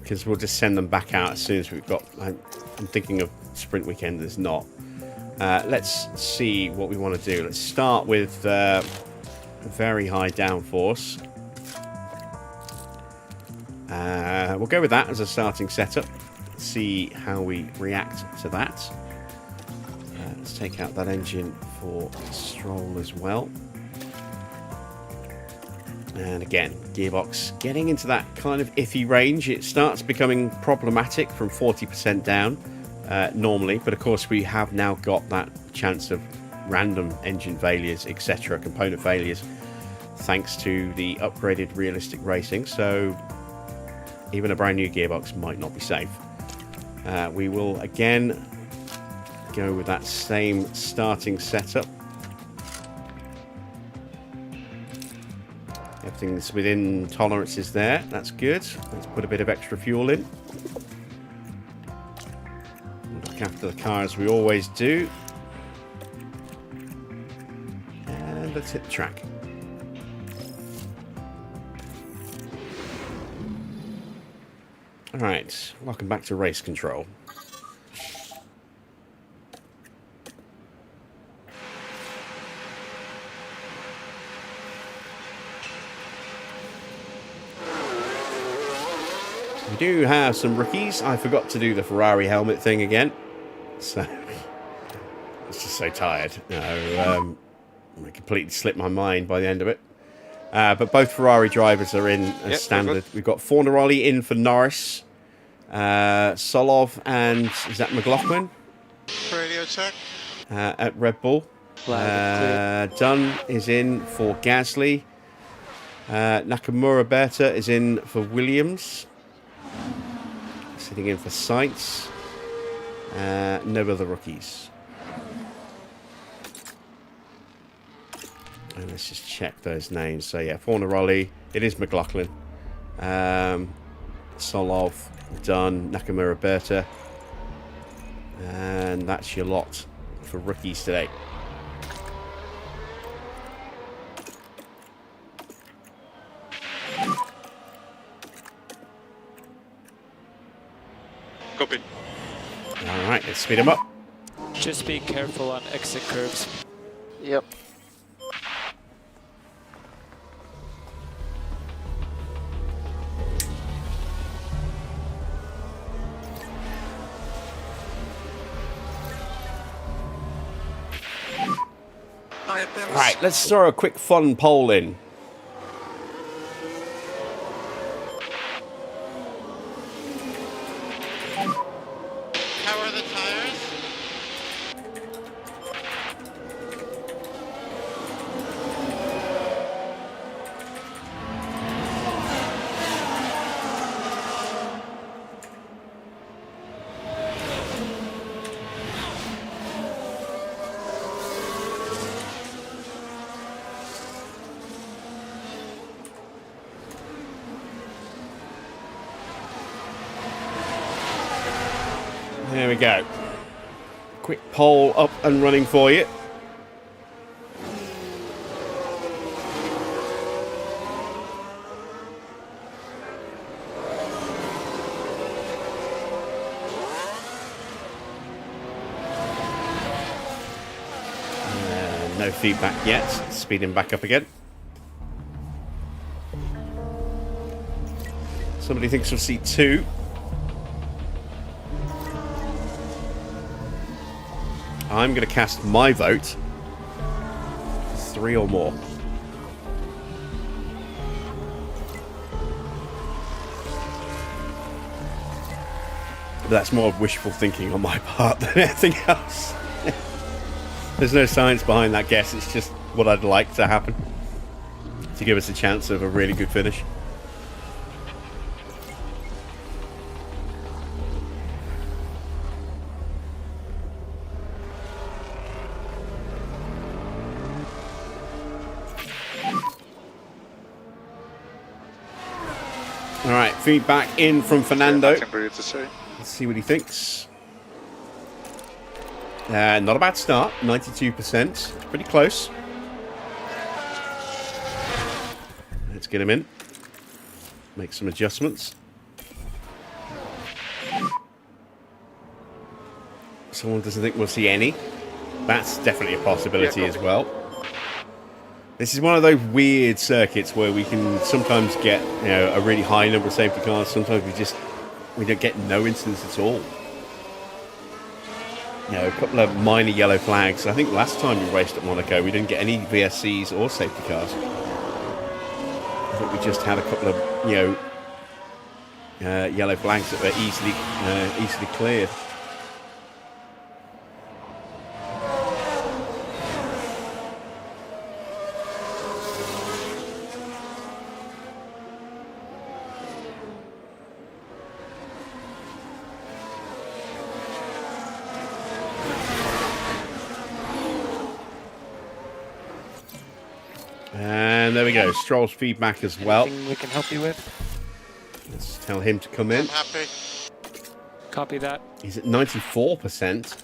because we'll just send them back out as soon as we've got... I'm thinking of sprint weekend as not. Let's see what we want to do. Let's start with very high downforce. We'll go with that as a starting setup. See how we react to that. Let's take out that engine for Stroll as well. And again, gearbox getting into that kind of iffy range. It starts becoming problematic from 40% down normally, but of course we have now got that chance of random engine failures, etc., component failures, thanks to the upgraded realistic racing. So even a brand new gearbox might not be safe. We will again go with that same starting setup. Everything's within tolerances there. That's good. Let's put a bit of extra fuel in. Look after the car as we always do. And let's hit the track. Alright, welcome back to race control. We do have some rookies. I forgot to do the Ferrari helmet thing again. So, I was just so tired. I completely slipped my mind by the end of it. But both Ferrari drivers are in as standard. We've got Fornaroli in for Norris. Solov and, is that McLaughlin? Radio check. At Red Bull. Dunn is in for Gasly. Nakamura Berta is in for Williams. Sitting in for Sainz. No other rookies. And let's just check those names. So yeah, Fornaroli, it is McLaughlin. Solov, Dunn, Nakamura Berta. And that's your lot for rookies today. Copy. Alright, let's speed them up. Just be careful on exit curves. Yep. Right, let's throw a quick fun poll in. How are the tires? There we go. Quick poll up and running for you. No feedback yet. Speeding back up again. Somebody thinks we'll see 2. I'm going to cast my vote. 3 or more. But that's more wishful thinking on my part than anything else. There's no science behind that guess. It's just what I'd like to happen to give us a chance of a really good finish. Alright, feedback in from Fernando. Nothing for you to say. Let's see what he thinks. Not a bad start, 92%. It's pretty close. Let's get him in. Make some adjustments. someone doesn't think we'll see any. That's definitely a possibility as well. This is one of those weird circuits where we can sometimes get, you know, a really high number of safety cars. Sometimes we don't get no incidents at all. You know, a couple of minor yellow flags. I think last time we raced at Monaco, we didn't get any VSCs or safety cars. I think we just had a couple of, you know, yellow flags that were easily cleared. And there we go. Stroll's feedback as well. Anything we can help you with? Let's tell him to come in. I'm happy. Copy that. He's at 94%.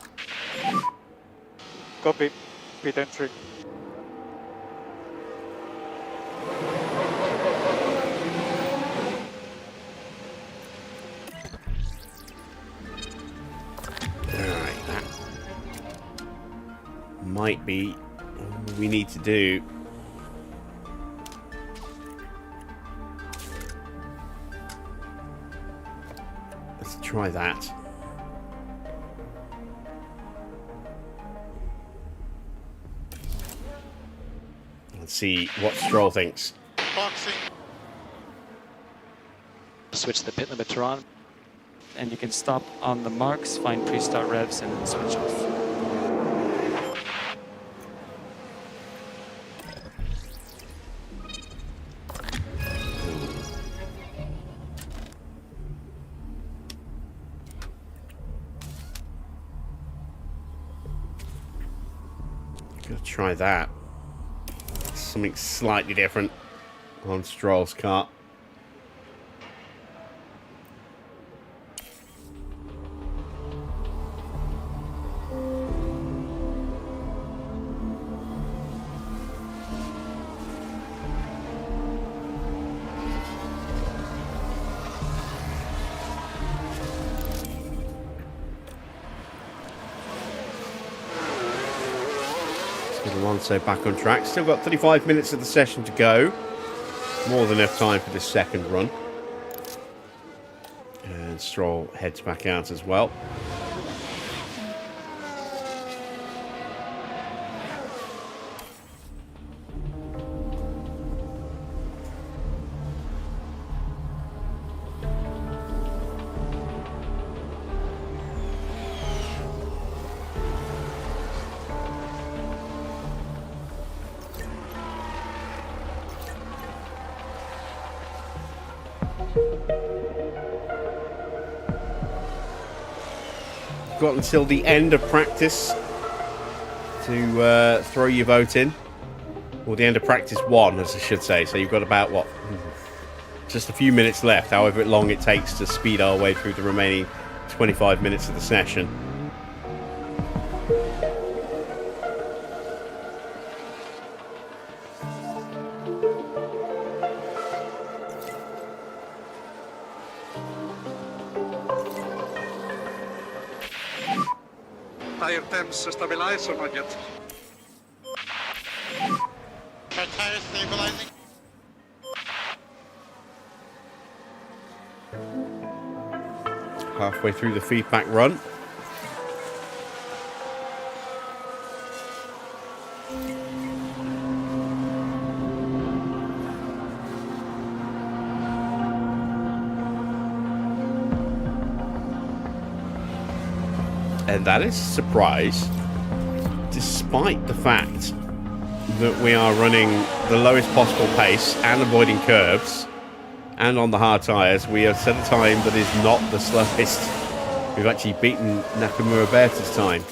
Copy. Pit entry. Alright, that might be all we need to do. Let's try that. Let's see what Stroll thinks. Boxing. Switch the pit limiter on. And you can stop on the marks, find pre-start revs, and then switch off. Gotta try that. Something slightly different on Stroll's car. Alonso back on track. Still got 35 minutes of the session to go. More than enough time for this second run. And Stroll heads back out as well. Got until the end of practice to throw your vote in, or the end of practice 1, as I should say. So you've got about what, just a few minutes left, however long it takes to speed our way through the remaining 25 minutes of the session. Tire temps stabilized or not yet? Are tires stabilizing? Halfway through the feedback run. And that is a surprise, despite the fact that we are running the lowest possible pace and avoiding curves, and on the hard tyres, we have set a time that is not the slowest. We've actually beaten Nakamura Berta's time.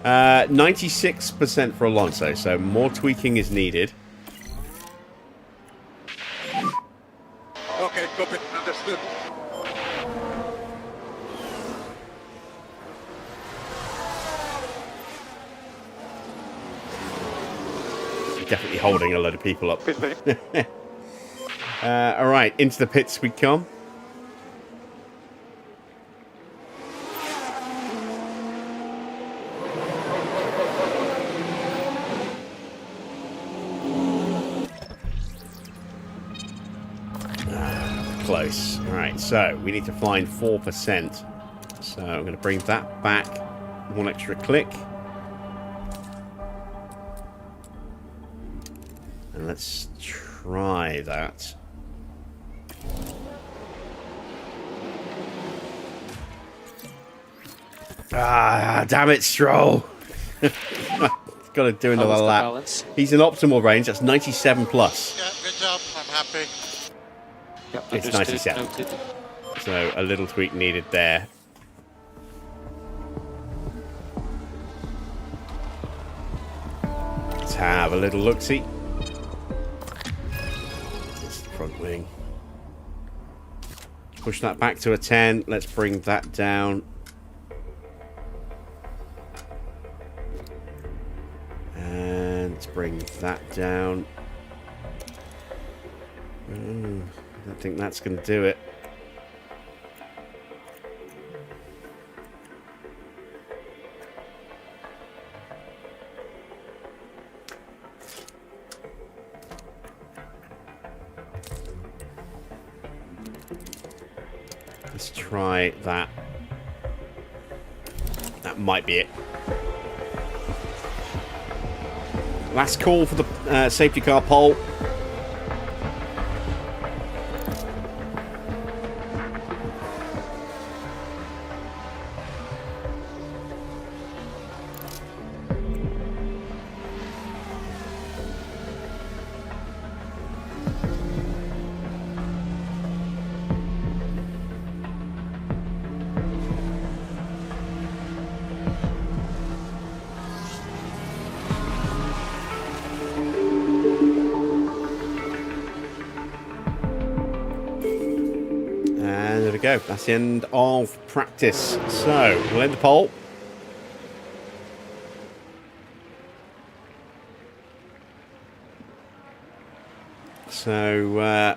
96% for Alonso, so more tweaking is needed. Okay, copy. Understood. Definitely holding a load of people up. Pit lane. All right, into the pits we come. close. Alright, so we need to find 4%. So I'm going to bring that back 1 extra click. And let's try that. Ah, damn it, Stroll. Got to do another lap. Balance? He's in optimal range. That's 97 plus. Yeah, good job. I'm happy. Yep, It's understood, 97. noted. So a little tweak needed there. Let's have a little look-see. That's the front wing. Push that back to a 10. Let's bring that down. And let's bring that down. I don't think that's going to do it. Let's try that. That might be it. Last call for the safety car pole. There we go. That's the end of practice. So, we'll end the poll. So,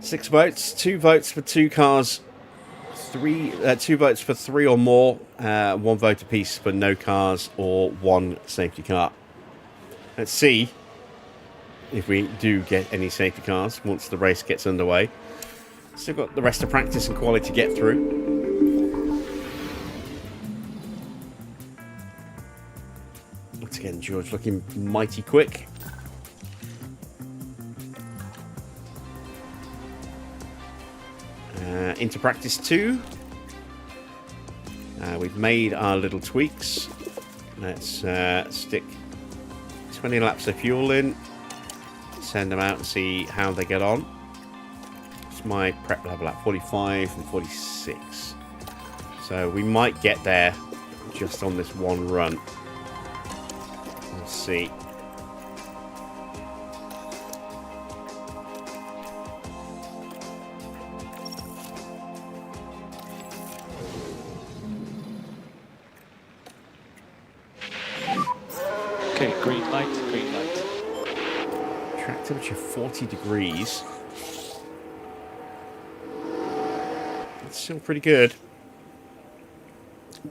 6 votes. 2 votes for 2 cars. 2 votes for 3 or more. 1 vote apiece for no cars or 1 safety car. Let's see if we do get any safety cars once the race gets underway. Still got the rest of practice and quality to get through. Once again, George looking mighty quick. Into practice 2. We've made our little tweaks. Let's stick 20 laps of fuel in. Send them out and see how they get on. My prep level at 45 and 46, so we might get there just on this one run. We'll see. Okay, green light, green light. Track temperature 40 degrees. Still pretty good.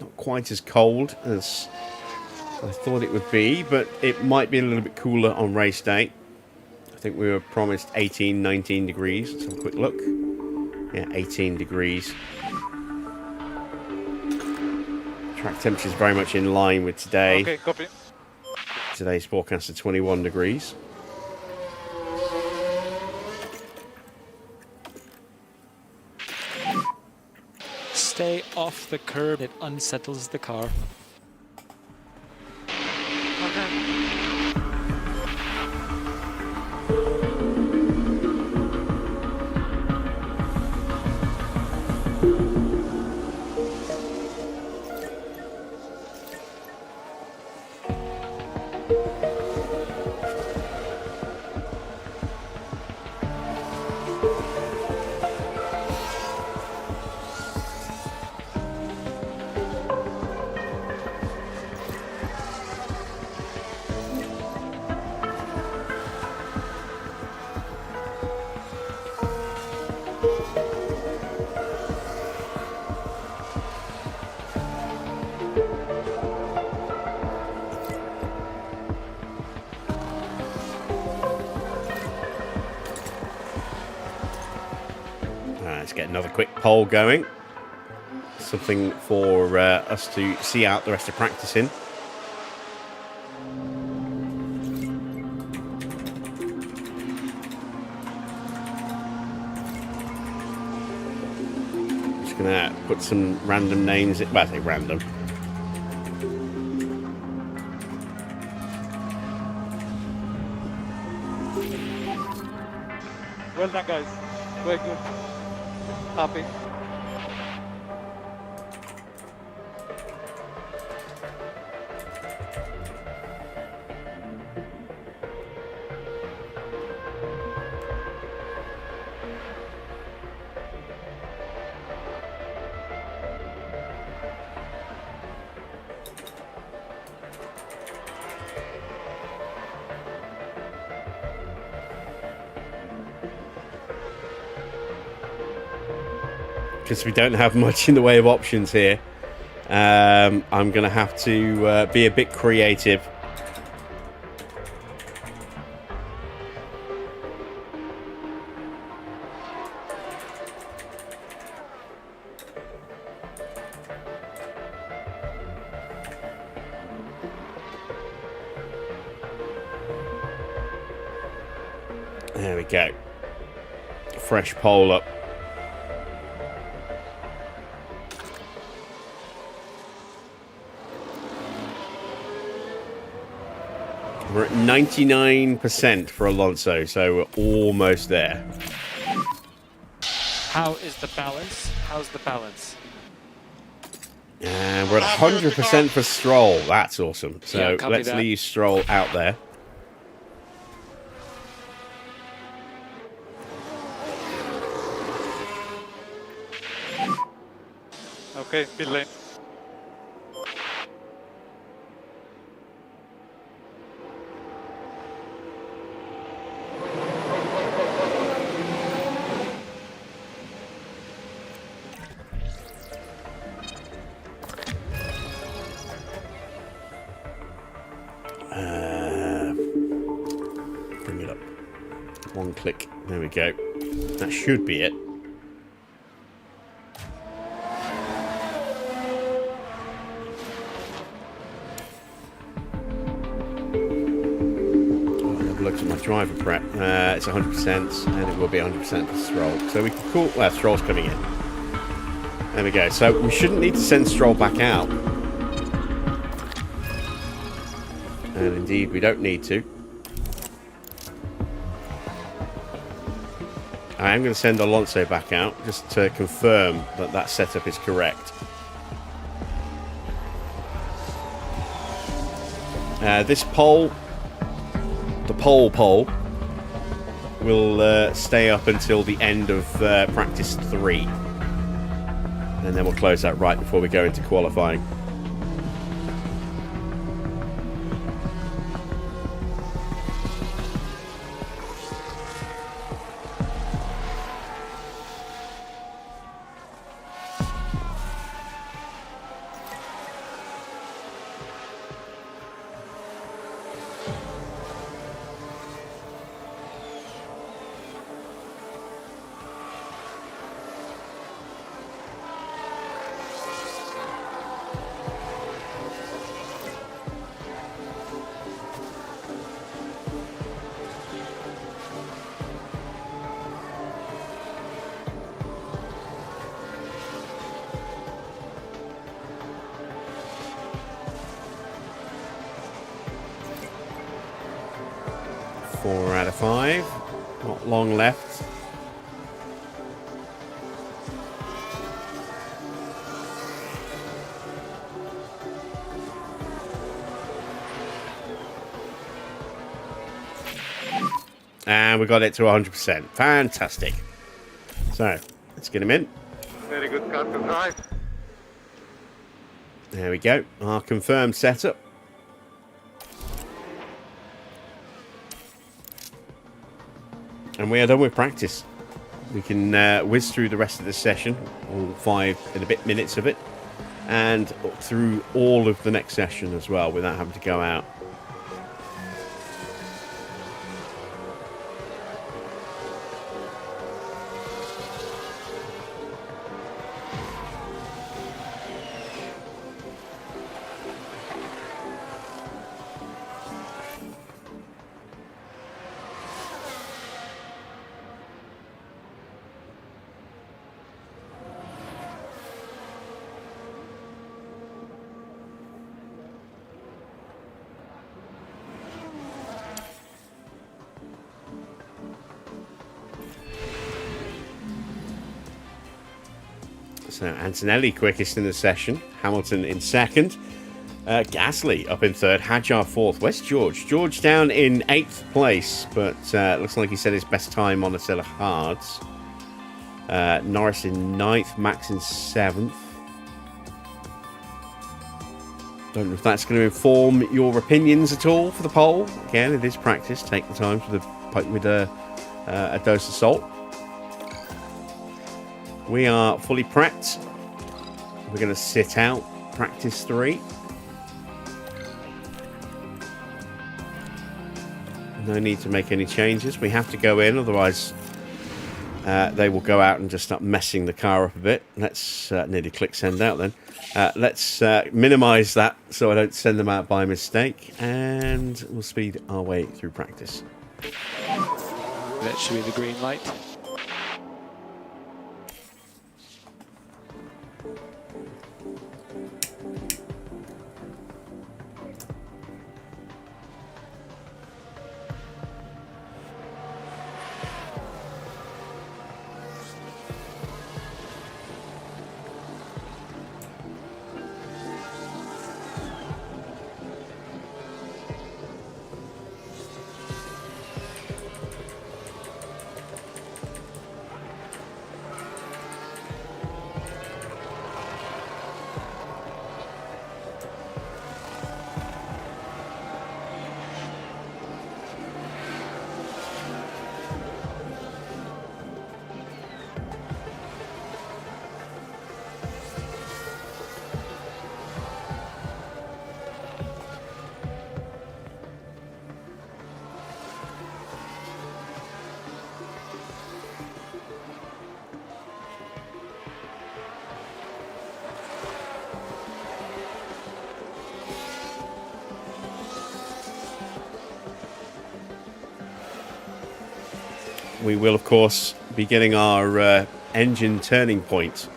Not quite as cold as I thought it would be, but it might be a little bit cooler on race day. I think we were promised 18, 19 degrees. Let's have a quick look. Yeah, 18 degrees. Track temperature is very much in line with today. Okay, copy. Today's forecast is 21 degrees. Stay off the curb, it unsettles the car. Let's get another quick poll going. Something for us to see out the rest of practice in. Just gonna put some random names in. Well, I say random. Well done, guys. Very good. Happy. Because we don't have much in the way of options here, I'm going to have to be a bit creative. There we go. Fresh pole up. We're at 99% for Alonso, so we're almost there. How is the balance? How's the balance? And we're at 100% for Stroll. That's awesome. So Yeah, copy let's that. leave Stroll out there. Okay, pit lane. Bring it up. One click. There we go. That should be it. Look at my driver prep. It's 100%, and it will be 100% for Stroll. So we can call. Well, Stroll's coming in. There we go. So we shouldn't need to send Stroll back out. And indeed, we don't need to. I am going to send Alonso back out just to confirm that that setup is correct. This pole. The pole will stay up until the end of practice 3, and then we'll close that right before we go into qualifying. Four out of 5. Not long left. And we got it to 100%. Fantastic. So, let's get him in. Very good car to drive. There we go. Our confirmed setup. And we are done with practice. We can whiz through the rest of the session, all 5 and a bit minutes of it, and through all of the next session as well without having to go out. So Antonelli quickest in the session. Hamilton in second. Gasly up in third. Hadjar fourth. Where's George? George down in 8th place, but looks like he set his best time on a set of hards. Norris in 9th. Max in 7th. Don't know if that's going to inform your opinions at all for the poll. Again, it is practice. Take the time with a dose of salt. We are fully prepped. We're going to sit out practice 3. No need to make any changes. We have to go in, otherwise they will go out and just start messing the car up a bit. Let's nearly click send out then. Let's minimize that so I don't send them out by mistake, and we'll speed our way through practice. That should be the green light. We will, of course, be getting our engine turning point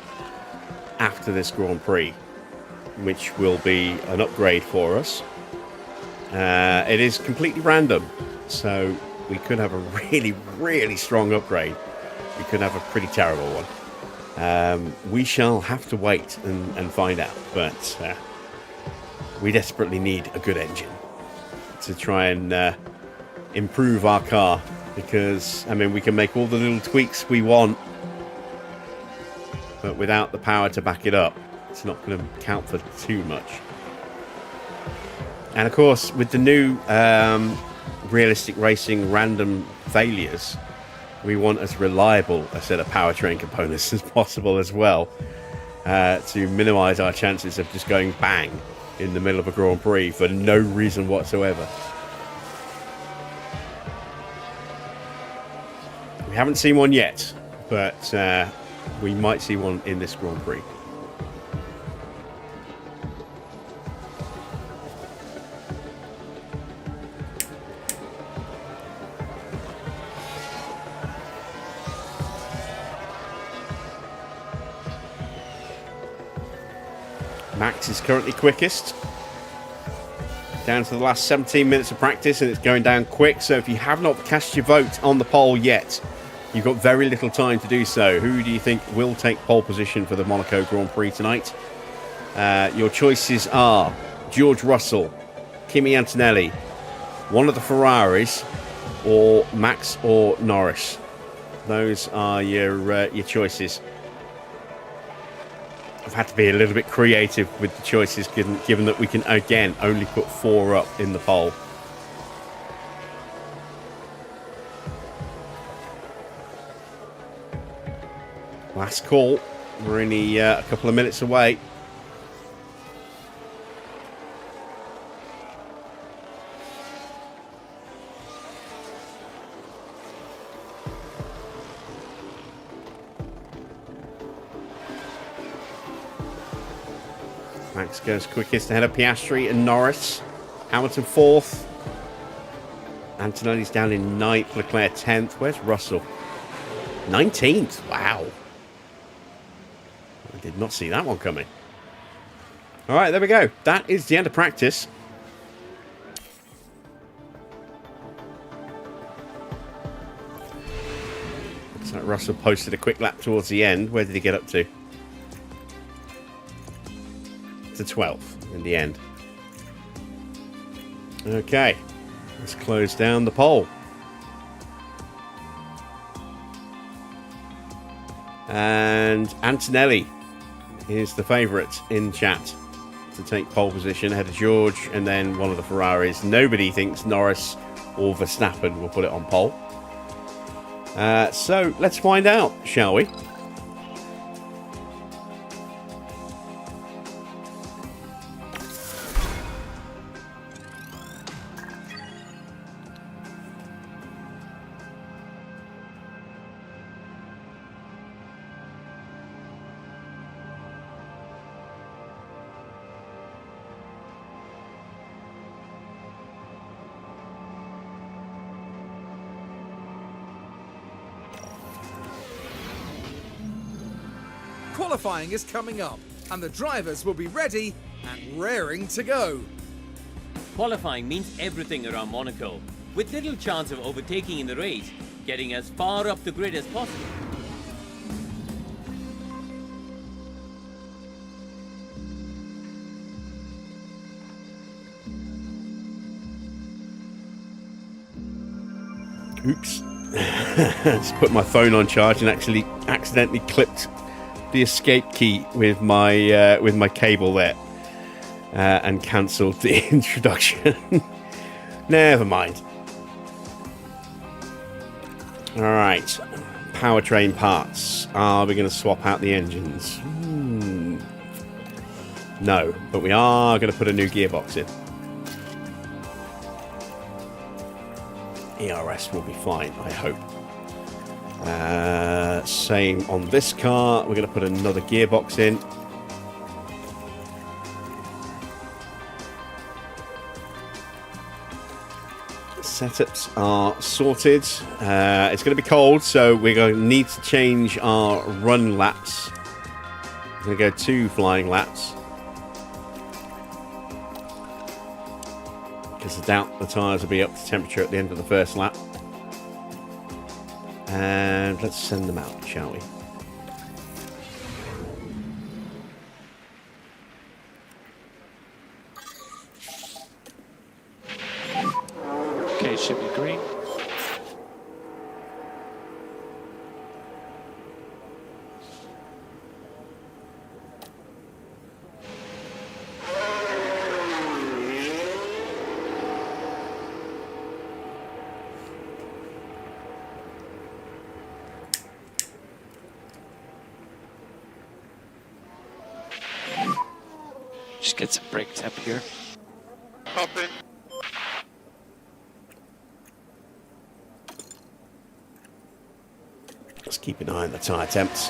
after this Grand Prix, which will be an upgrade for us. It is completely random, so we could have a really, really strong upgrade. We could have a pretty terrible one. We shall have to wait and find out, but we desperately need a good engine to try and improve our car. Because, I mean, we can make all the little tweaks we want, but without the power to back it up, it's not going to count for too much. And of course, with the new realistic racing random failures, we want as reliable a set of powertrain components as possible as well, to minimize our chances of just going bang in the middle of a Grand Prix for no reason whatsoever. We haven't seen one yet, but we might see one in this Grand Prix. Max is currently quickest. Down to the last 17 minutes of practice, and it's going down quick. So if you have not cast your vote on the poll yet, you've got very little time to do so. Who do you think will take pole position for the Monaco Grand Prix tonight? Your choices are George Russell, Kimi Antonelli, one of the Ferraris, or Max or Norris. Those are your choices. I've had to be a little bit creative with the choices, given that we can, again, only put 4 up in the poll. Last call. We're only a couple of minutes away. Max goes quickest ahead of Piastri and Norris. Hamilton 4th. Antonelli's down in 9th. Leclerc 10th. Where's Russell? 19th. Wow. I did not see that one coming. All right, there we go. That is the end of practice. Looks like Russell posted a quick lap towards the end. Where did he get up to? to 12th in the end. Okay, let's close down the poll. And Antonelli is the favourite in chat to take pole position ahead of George and then one of the Ferraris. Nobody thinks Norris or Verstappen will put it on pole. So let's find out, shall we? Qualifying is coming up, and the drivers will be ready and raring to go. Qualifying means everything around Monaco, with little chance of overtaking in the race, getting as far up the grid as possible. Oops. Just put my phone on charge and actually accidentally clipped the escape key with my cable there and cancelled the introduction. Never mind. Alright, powertrain parts. Are we going to swap out the engines? No, but we are going to put a new gearbox in. ERS will be fine, I hope. Same on this car. We're going to put another gearbox in. Setups are sorted. It's going to be cold, so we're going to need to change our run laps. We're going to go 2 flying laps. Because I doubt the tyres will be up to temperature at the end of the first lap. And let's send them out, shall we? Okay, should be green. Just get some brake temp here. Hop in. Let's keep an eye on the tyre temps.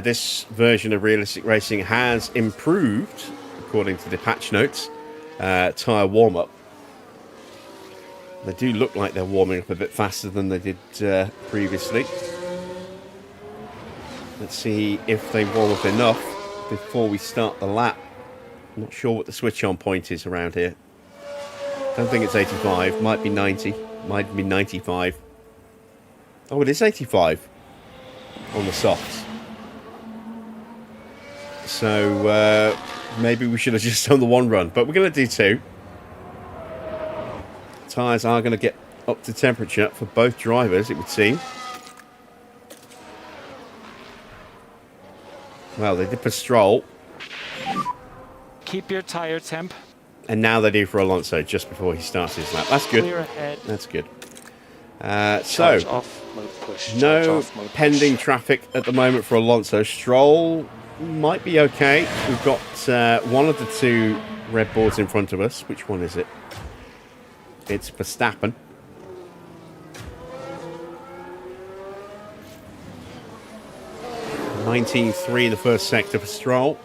This version of Realistic Racing has improved, according to the patch notes, tyre warm-up. They do look like they're warming up a bit faster than they did previously. Let's see if they warm up enough before we start the lap. I'm not sure what the switch on point is around here. Don't think it's 85. Might be 90. Might be 95. Oh, it is 85 on the softs. So maybe we should have just done the 1 run, but we're going to do 2. Tyres are going to get up to temperature for both drivers, it would seem. Well, they did for Stroll. Keep your tire temp. And now they do for Alonso just before he starts his lap. That's good. Clear ahead. That's good. Charge off, mode push. Charge No off, mode pending push. traffic at the moment for Alonso. Stroll might be okay. We've got one of the 2 red boards in front of us. Which one is it? It's Verstappen. (19.3) in the first sector for Stroll.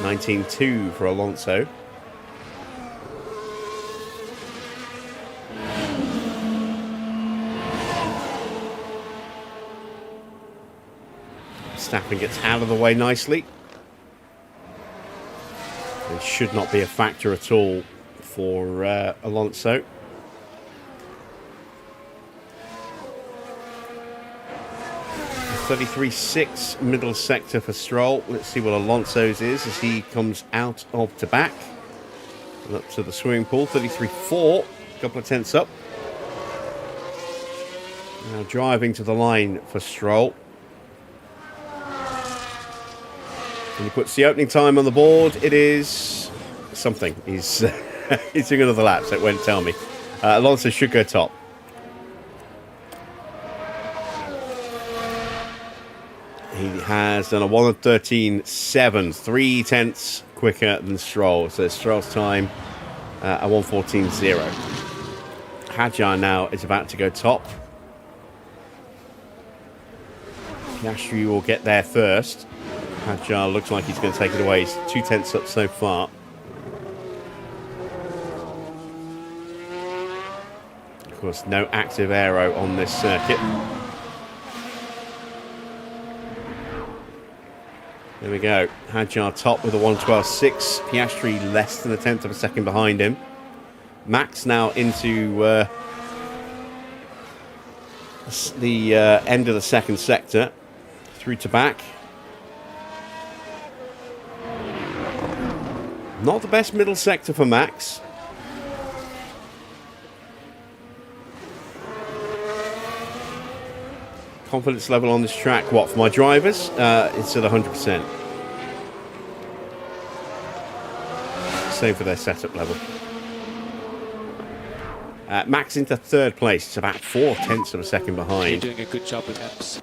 (19.2) for Alonso. Verstappen gets out of the way nicely. It should not be a factor at all for Alonso. The 33.6 middle sector for Stroll. Let's see what Alonso's is as he comes out of to back. And up to the swimming pool. 33.4, a couple of tenths up. Now driving to the line for Stroll. And he puts the opening time on the board. It is something. He's he's doing another lap, so it won't tell me. Alonso should go top. He has done a 1:13.7, 3 tenths quicker than Stroll. So Stroll's time a 1:14.0. Hadjar now is about to go top. Piastri will get there first. Hadjar looks like he's going to take it away. He's 2 tenths up so far. Of course, no active aero on this circuit. There we go. Hadjar top with a 1:12.6. Piastri less than a tenth of a second behind him. Max now into the end of the second sector. Through to back. Not the best middle sector for Max. Confidence level on this track, what, for my drivers? It's at 100%. Same for their setup level. Max into third place. It's about 4 tenths of a second behind. You're doing a good job with temps.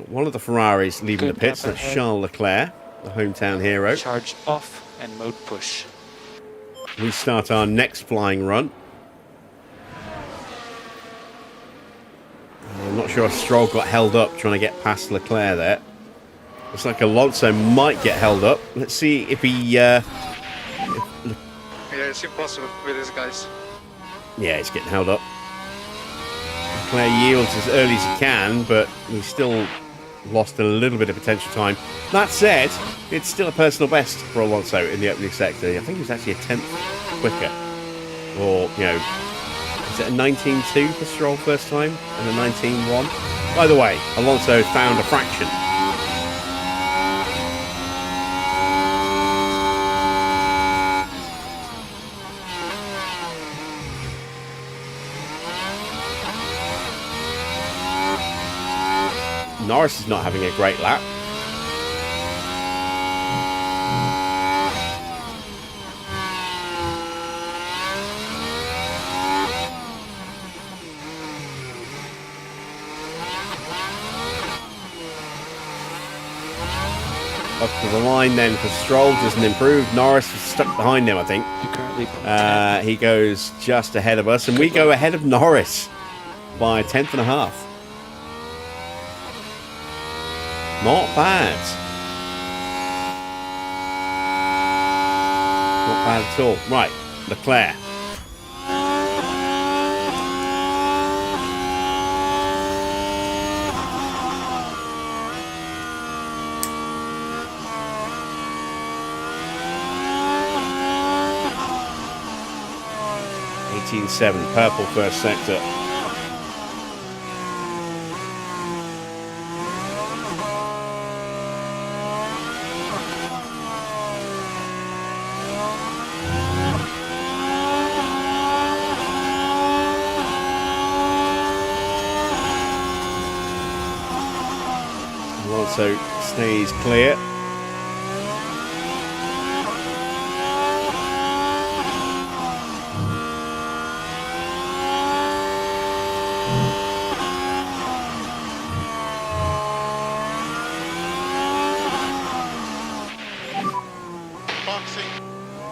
One of the Ferraris leaving Good the pits. lap That's ahead. Charles Leclerc, the hometown hero. Charge off and mode push. We start our next flying run. I'm not sure if Stroll got held up trying to get past Leclerc there. Looks like Alonso might get held up. Let's see if he... Yeah, it's impossible with these guys. Yeah, he's getting held up. Leclerc yields as early as he can, but he's still lost a little bit of potential time. That said, it's still a personal best for Alonso in the opening sector. I think he was actually a tenth quicker. Or, you know, is it a 19.2 for Stroll first time and a 19.1? By the way, Alonso found a fraction. Norris is not having a great lap. Up to the line then for Stroll, doesn't improve. Norris is stuck behind him, I think. You're currently He goes just ahead of us, and we go ahead of Norris by 1.5 tenths. Not bad. Not bad at all. Right, Leclerc. .7, purple first sector. Alonso stays clear.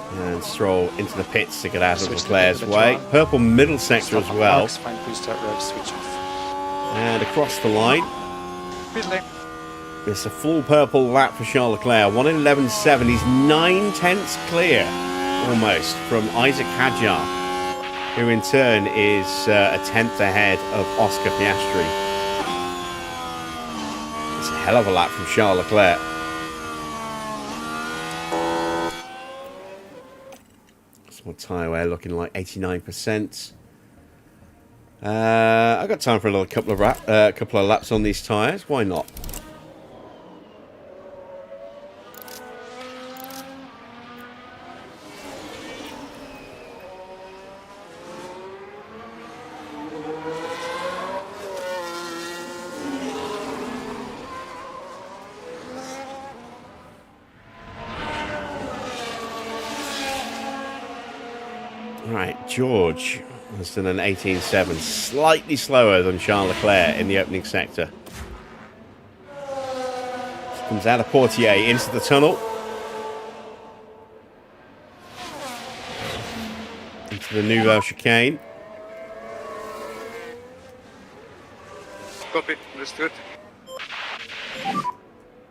And Stroll into the pits to get out of Switch to Leclerc's the way. Veteran. Purple middle sector Stop as on well. marks, find restart rev, switch off. And across the line. Pit lane. It's a full purple lap for Charles Leclerc. 1:11.7. He's 9 tenths clear, almost, from Isaac Hadjar, who in turn is a tenth ahead of Oscar Piastri. It's a hell of a lap from Charles Leclerc. Small tyre wear looking like 89%. I've got time for another couple of laps on these tyres. Why not? Right, George has done an 18.7, slightly slower than Charles Leclerc in the opening sector. Comes out of Portier into the tunnel. Into the Nouvelle chicane. Copy, understood.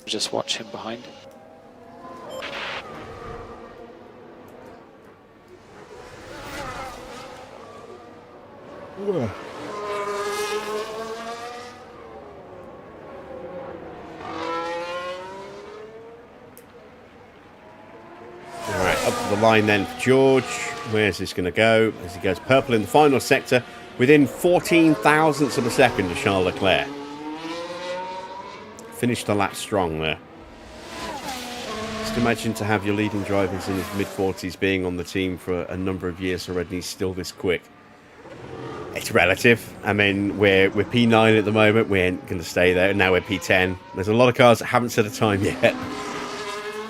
Just watch him behind. Alright, up to the line then for George. Where's this going to go? As he goes purple in the final sector, within 14 thousandths of a second of Charles Leclerc. Finished the lap strong there. Just imagine to have your leading drivers in his mid-40s being on the team for a number of years already and he's still this quick. It's relative. I mean, we're P9 at the moment. We ain't going to stay there. Now we're P10. There's a lot of cars that haven't set a time yet.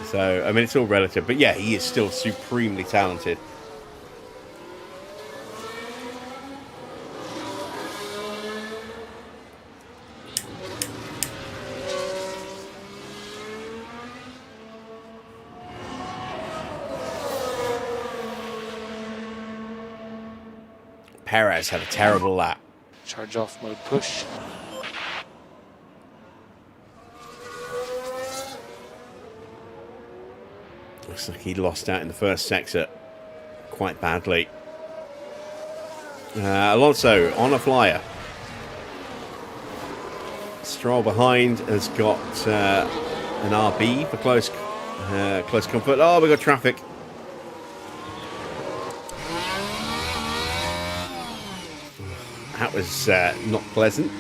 So, I mean, it's all relative. But yeah, he is still supremely talented. Perez had a terrible lap. Charge off mode push. Looks like he lost out in the first sector quite badly. Alonso on a flyer. Stroll behind has got an RB for close comfort. Oh, we got traffic. That was not pleasant.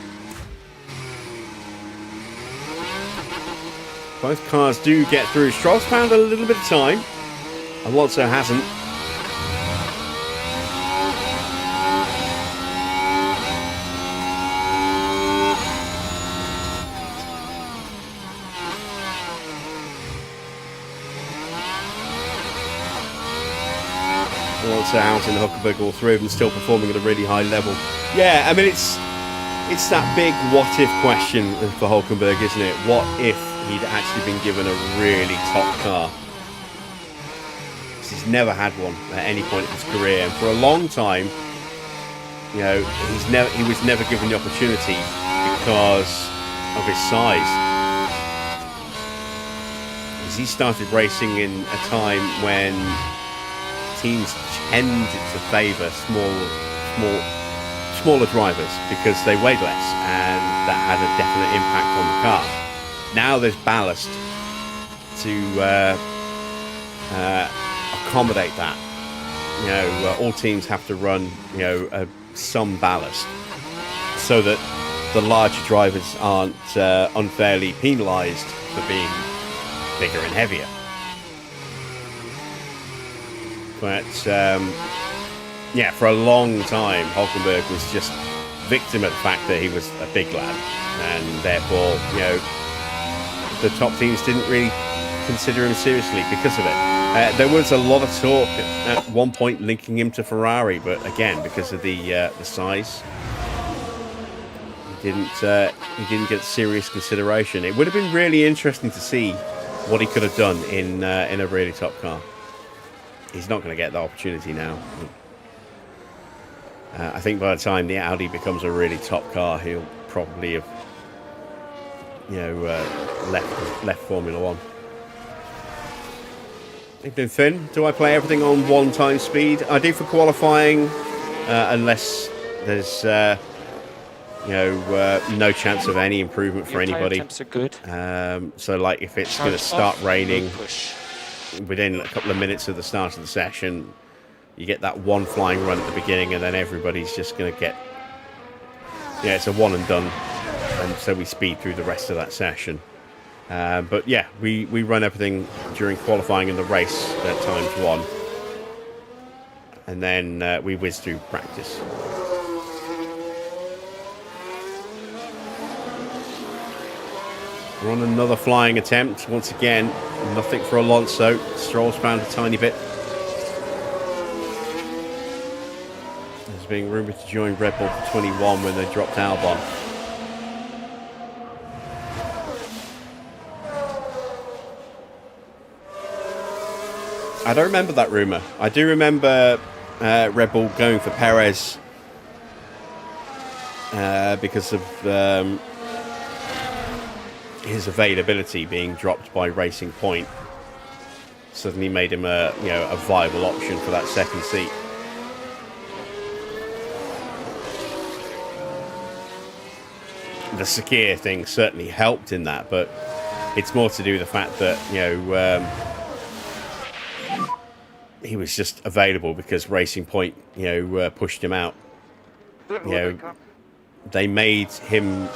Both cars do get through. Stroll's found a little bit of time. Alonso hasn't. Alonso out in the Huckenberg, all three of them still performing at a really high level. Yeah, I mean, it's that big what-if question for Hulkenberg, isn't it? What if he'd actually been given a really top car? He's never had one at any point in his career, and for a long time, you know, he was never given the opportunity because of his size. As he started racing in a time when teams tended to favour smaller drivers because they weighed less, and that had a definite impact on the car. Now there's ballast to accommodate that. You know, all teams have to run, you know, some ballast so that the larger drivers aren't unfairly penalised for being bigger and heavier. But yeah, for a long time, Hulkenberg was just victim of the fact that he was a big lad, and therefore, you know, the top teams didn't really consider him seriously because of it. There was a lot of talk at one point linking him to Ferrari, but again, because of the size, he didn't get serious consideration. It would have been really interesting to see what he could have done in a really top car. He's not going to get the opportunity now. I think by the time the Audi becomes a really top car, he'll probably have, you know, left Formula One. Evening Finn, do I play everything on 1 time speed? I do for qualifying, unless there's no chance of any improvement for Your tire anybody. temps are good. So like if it's going to Charge start off, raining push. within a couple of minutes of the start of the session, you get that one flying run at the beginning, and then everybody's just going to get, it's a one and done, and so we speed through the rest of that session. But yeah, we run everything during qualifying in the race at ×1, and then we whiz through practice. We're on another flying attempt. Once again, nothing for Alonso. Stroll's found a tiny bit. He's being rumoured to join Red Bull for 21 when they dropped Albon. I don't remember that rumour. I do remember Red Bull going for Perez because of his availability being dropped by Racing Point. Suddenly made him a viable option for that second seat. The Sakir thing certainly helped in that, but it's more to do with the fact that he was just available because Racing Point pushed him out. They made him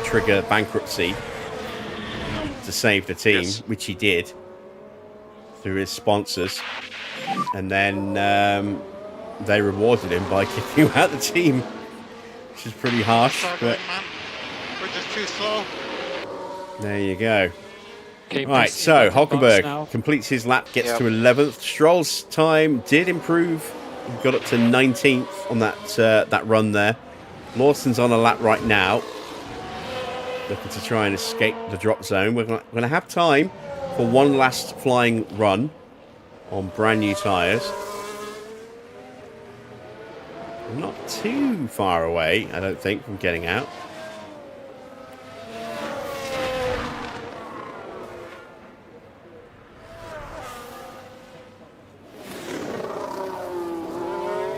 trigger bankruptcy to save the team, which he did through his sponsors, and then they rewarded him by kicking him out the team, which is pretty harsh, but we're just too slow. there you go. Okay, Right, so Hulkenberg completes his lap, gets to 11th. Stroll's time did improve. He got up to 19th on that run there. Lawson's on a lap right now, looking to try and escape the drop zone. We're going to have time for one last flying run on brand new tyres. Not too far away, I don't think, from getting out.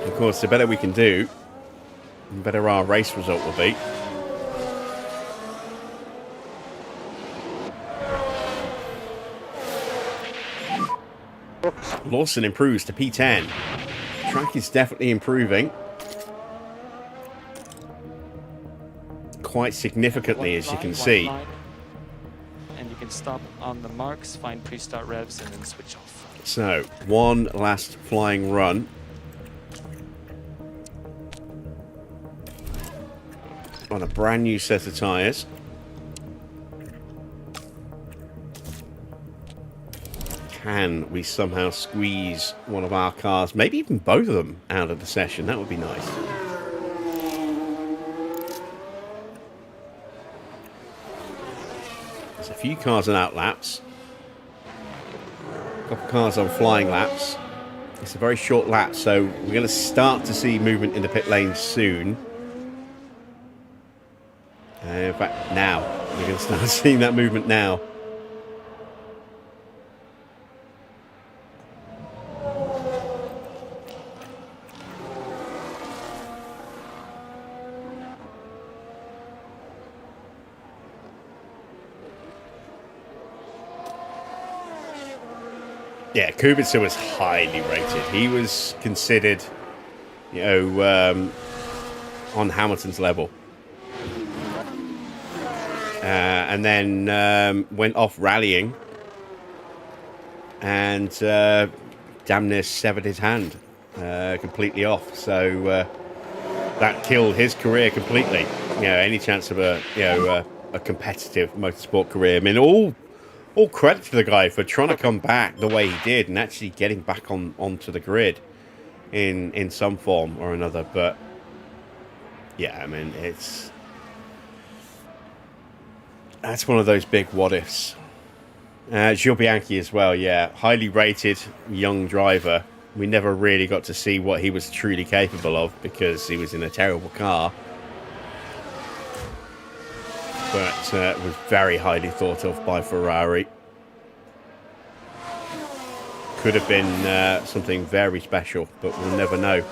Of course, the better we can do, the better our race result will be. Lawson improves to P10. Track is definitely improving. Quite significantly, as you can see. And you can stop on the marks, find pre-start revs, and then switch off. So, one last flying run. On a brand new set of tyres. Can we somehow squeeze one of our cars, maybe even both of them, out of the session? That would be nice. There's a few cars on out laps. A couple of cars on flying laps. It's a very short lap, so we're going to start to see movement in the pit lane soon. In fact, now. We're going to start seeing that movement now. Yeah, Kubica was highly rated. He was considered, on Hamilton's level. And then went off rallying and damn near severed his hand completely off. So that killed his career completely. Any chance of a competitive motorsport career. I mean, all credit to the guy for trying to come back the way he did and actually getting back onto the grid in some form or another. But yeah, I mean, that's one of those big what ifs. Gil Bianchi as well, yeah, highly rated young driver. We never really got to see what he was truly capable of because he was in a terrible car. But was very highly thought of by Ferrari. Could have been something very special, but we'll never know.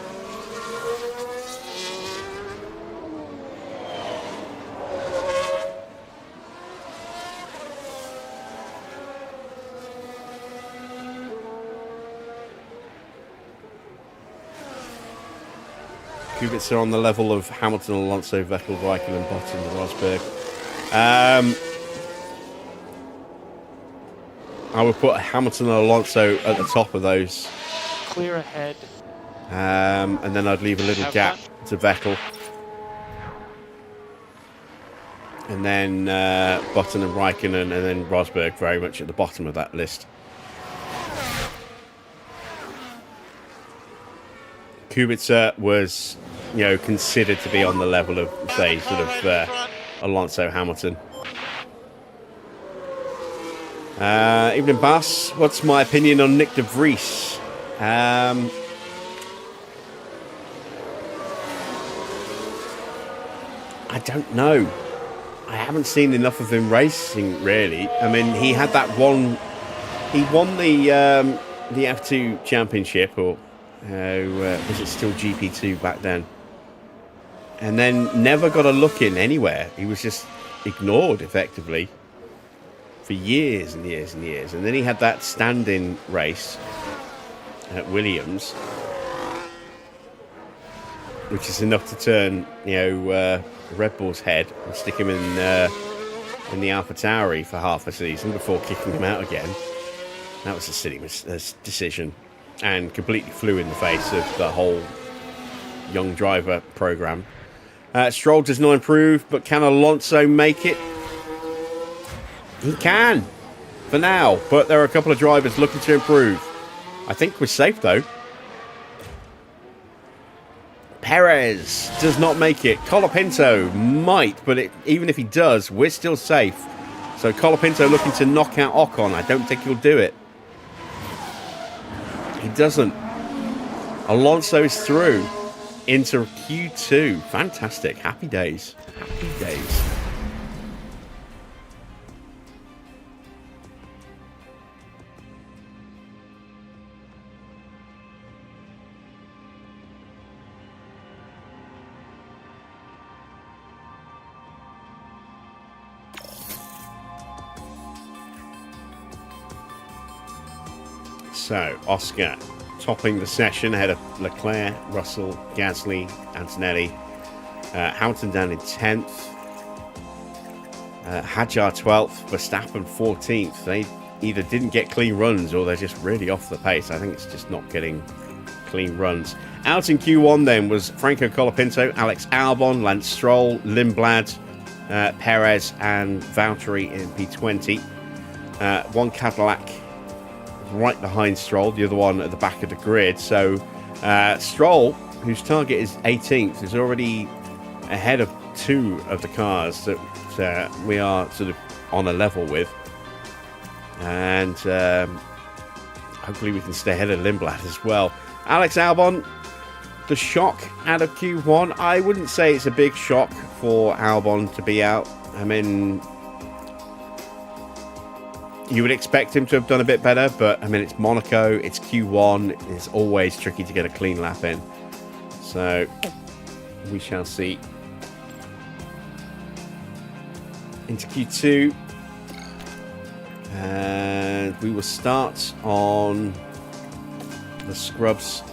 Kubica on the level of Hamilton, Alonso, Vettel, Raikkonen, Bottas, and Rosberg. I would put Hamilton and Alonso at the top of those. Clear ahead. And then I'd leave a little Have gap fun. to Vettel. And then Button and Raikkonen, and then Rosberg very much at the bottom of that list. Kubica was, you know, considered to be on the level of, say, sort of Alonso, Hamilton. Evening, Bass. What's my opinion on Nick de Vries? I don't know. I haven't seen enough of him racing, really. I mean, he had that one. He won the F2 Championship, or was it still GP2 back then? And then never got a look in anywhere. He was just ignored, effectively, for years and years and years. And then he had that stand-in race at Williams, which is enough to turn, you know, Red Bull's head and stick him in the AlphaTauri for half a season before kicking him out again. That was a silly decision, and completely flew in the face of the whole young driver program. Stroll does not improve, but can Alonso make it? He can, for now, but there are a couple of drivers looking to improve. I think we're safe, though. Perez does not make it. Colapinto might, but even if he does, we're still safe. So Colapinto looking to knock out Ocon. I don't think he'll do it. He doesn't. Alonso's through into Q2. Fantastic. Happy days. Happy days. So, Oscar topping the session ahead of Leclerc, Russell, Gasly, Antonelli. Hamilton down in 10th. Hadjar 12th, Verstappen 14th. They either didn't get clean runs or they're just really off the pace. I think it's just not getting clean runs. Out in Q1 then was Franco Colapinto, Alex Albon, Lance Stroll, Lindblad, Perez and Valtteri in P20. One Cadillac right behind Stroll, the other one at the back of the grid. So Stroll, whose target is 18th, is already ahead of two of the cars that we are sort of on a level with. And hopefully we can stay ahead of Lindblad as well. Alex Albon, the shock out of Q1. I wouldn't say it's a big shock for Albon to be out. I mean, you would expect him to have done a bit better, but I mean, it's Monaco, it's Q1, it's always tricky to get a clean lap in. So, we shall see. Into Q2. And we will start on the scrubs.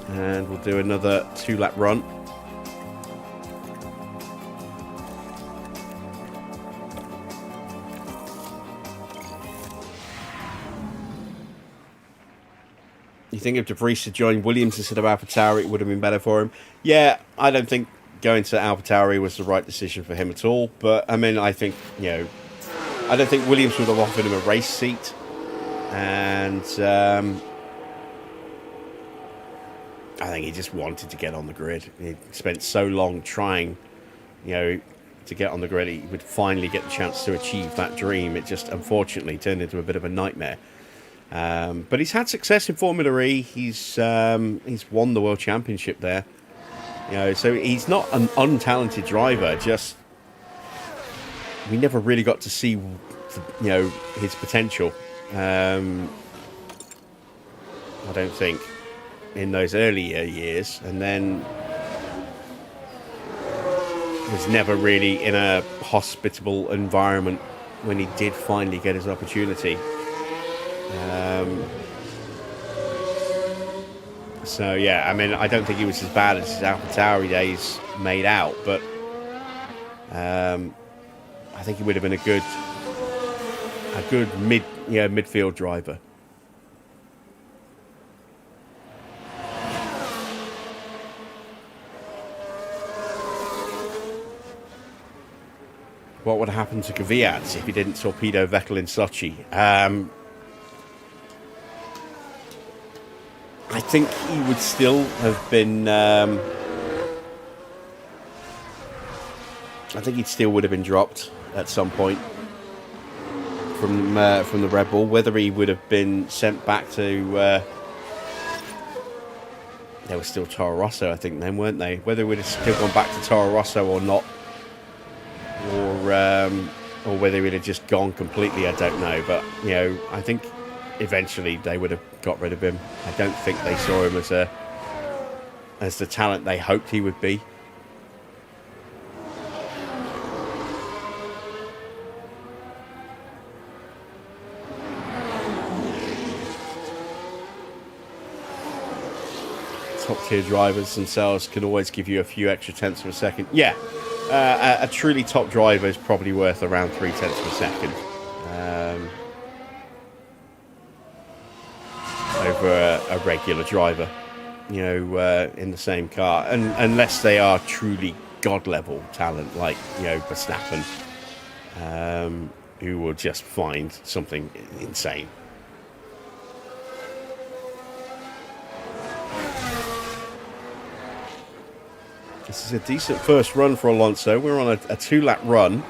And we'll do another 2-lap run. You think if De Vries had joined Williams instead of AlphaTauri, it would have been better for him? Yeah, I don't think going to AlphaTauri was the right decision for him at all. But, I mean, I think, you know, I don't think Williams would have offered him a race seat. And I think he just wanted to get on the grid. He spent so long trying, you know, to get on the grid. He would finally get the chance to achieve that dream. It just, unfortunately, turned into a bit of a nightmare. But he's had success in Formula E. He's won the World Championship there. You know, so he's not an untalented driver. Just we never really got to see, you know, his potential. I don't think in those earlier years, and then was never really in a hospitable environment when he did finally get his opportunity. So yeah, I mean, I don't think he was as bad as his AlphaTauri days made out, but I think he would have been a good midfield driver. What would happen to Kvyat if he didn't torpedo Vettel in Sochi? I think he would still have been. I think he still would have been dropped at some point from the Red Bull. Whether he would have been sent back to. They were still Toro Rosso, I think, then, weren't they? Whether he would have still gone back to Toro Rosso or not. Or whether he would have just gone completely, I don't know. But, you know, I think eventually they would have got rid of him. I don't think they saw him as the talent they hoped he would be. Top-tier drivers themselves can always give you a few extra tenths of a second. Yeah. A truly top driver is probably worth around 0.3 of a second over a regular driver, you know, in the same car, and unless they are truly god-level talent, like, you know, Verstappen, who will just find something insane. This is a decent first run for Alonso. We're on a 2-lap run,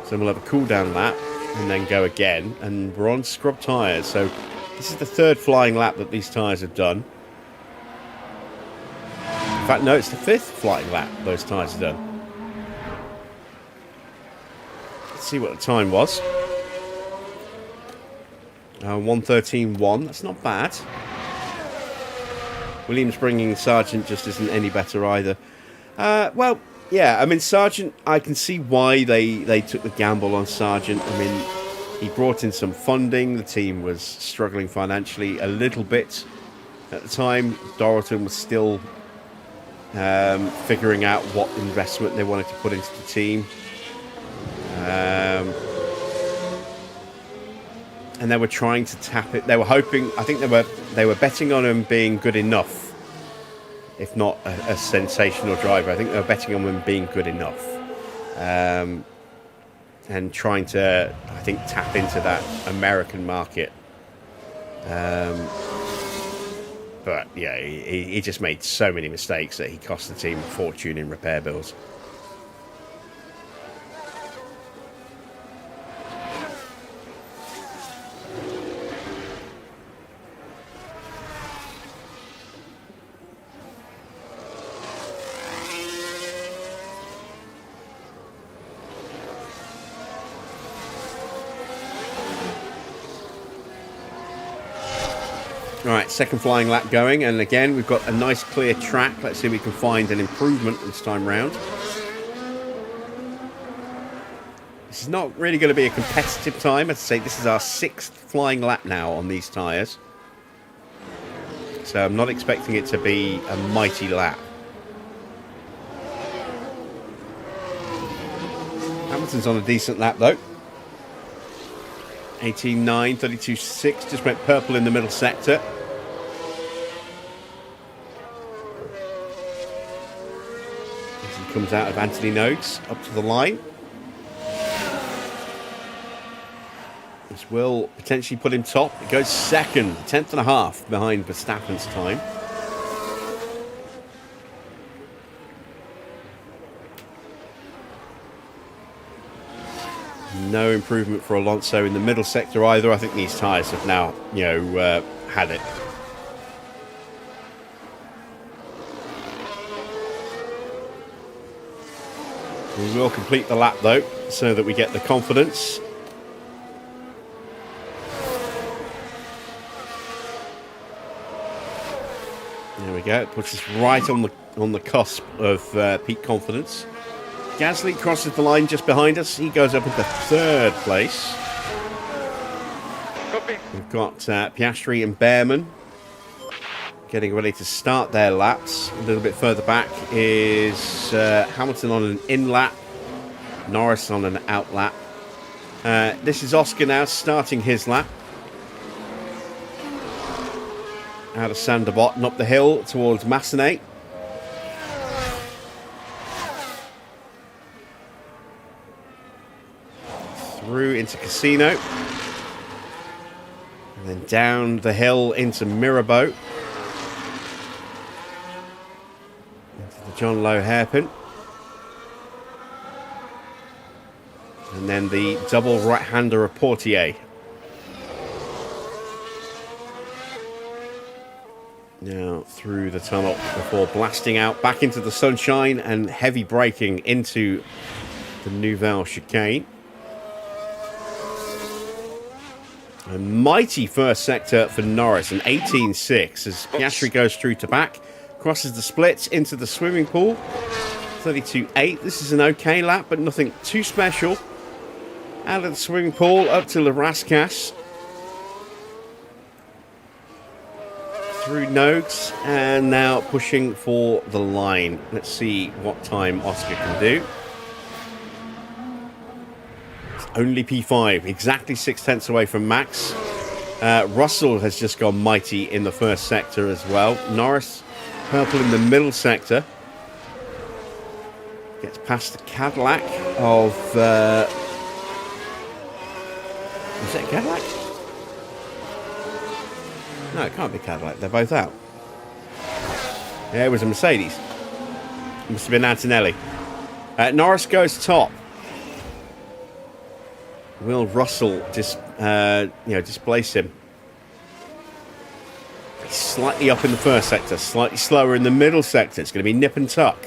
so we'll have a cool-down lap and then go again. And we're on scrub tyres, so this is the third flying lap that these tyres have done. In fact, no, it's the fifth flying lap those tyres have done. Let's see what the time was. 1:13.1. That's not bad. Williams bringing Sargent just isn't any better either. Well, yeah, I mean, Sargent, I can see why they took the gamble on Sargent. I mean, he brought in some funding. The team was struggling financially a little bit at the time. Doralton was still figuring out what investment they wanted to put into the team. And they were trying to tap it. They were hoping, I think they were betting on him being good enough. If not a sensational driver, I think they were betting on him being good enough, and trying to, I think, tap into that American market. But yeah, he just made so many mistakes that he cost the team a fortune in repair bills. Alright, second flying lap going, and again we've got a nice clear track. Let's see if we can find an improvement this time round. This is not really going to be a competitive time. As I say, this is our 6th flying lap now on these tyres. So I'm not expecting it to be a mighty lap. Hamilton's on a decent lap though. 18.9, 32.6, just went purple in the middle sector. As he comes out of Anthony Noakes, up to the line. This will potentially put him top. It goes second, 10.5 behind Verstappen's time. No improvement for Alonso in the middle sector either. I think these tyres have now, you know, had it. We will complete the lap though, so that we get the confidence. There we go. It puts us right on the cusp of peak confidence. Gasly crosses the line just behind us. He goes up into 3rd place. Copy. We've got Piastri and Behrman getting ready to start their laps. A little bit further back is Hamilton on an in lap, Norris on an out lap. This is Oscar now starting his lap. Out of Sanderbot and up the hill towards Massenet. Through into Casino. And then down the hill into Mirabeau. Into the John Lowe hairpin. And then the double right-hander of Portier. Now through the tunnel before blasting out back into the sunshine and heavy braking into the Nouvelle chicane. A mighty first sector for Norris, an 18.6 as Piastri goes through to back, crosses the splits into the swimming pool. 32.8. This is an okay lap, but nothing too special. Out of the swimming pool up to Le Rascasse. Through Noakes and now pushing for the line. Let's see what time Oscar can do. It's only P5, exactly 6/10 away from Max. Russell has just gone mighty in the first sector as well. Norris, purple in the middle sector. Gets past the Cadillac of... is it a Cadillac? No, it can't be Cadillac. They're both out. Yeah, it was a Mercedes. It must have been Antonelli. Norris goes top. Will Russell displace him? He's slightly up in the first sector, slightly slower in the middle sector. It's going to be nip and tuck.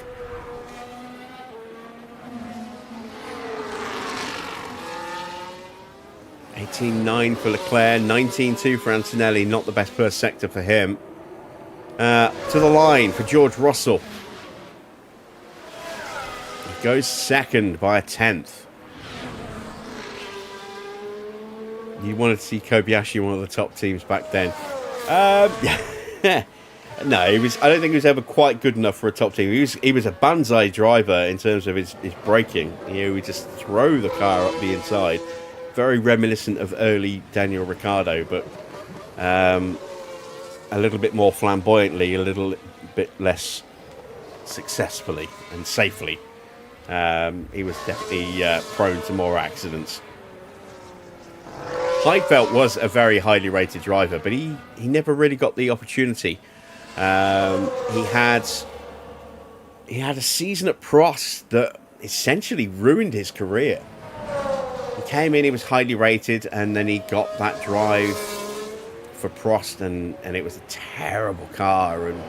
$18.9 for Leclerc, $19.2 for Antonelli. Not the best first sector for him. To the line for George Russell. He goes second by a 10th. You wanted to see Kobayashi, one of the top teams back then. No, I don't think he was ever quite good enough for a top team. He was a banzai driver in terms of his braking. He would just throw the car up the inside. Very reminiscent of early Daniel Ricciardo, but a little bit more flamboyantly, a little bit less successfully and safely. He was definitely prone to more accidents. Heidfeld was a very highly rated driver, but he never really got the opportunity. He had a season at Prost that essentially ruined his career. He came in, he was highly rated, and then he got that drive for Prost, and it was a terrible car, and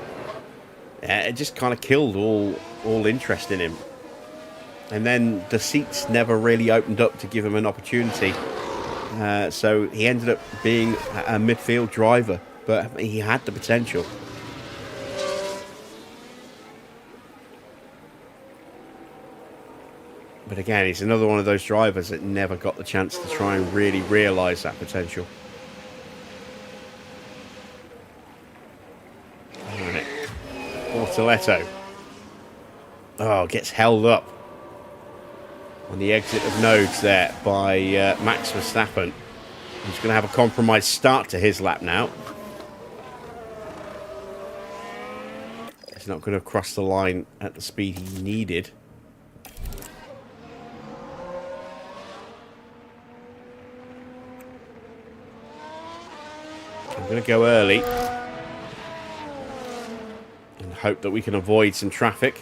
it just kind of killed all interest in him. And then the seats never really opened up to give him an opportunity, so he ended up being a midfield driver, but he had the potential. But again, he's another one of those drivers that never got the chance to try and really realise that potential. Alright. Bortoletto. Oh, gets held up on the exit of Nodes there by Max Verstappen. He's going to have a compromised start to his lap now. He's not going to cross the line at the speed he needed. I'm going to go early and hope that we can avoid some traffic.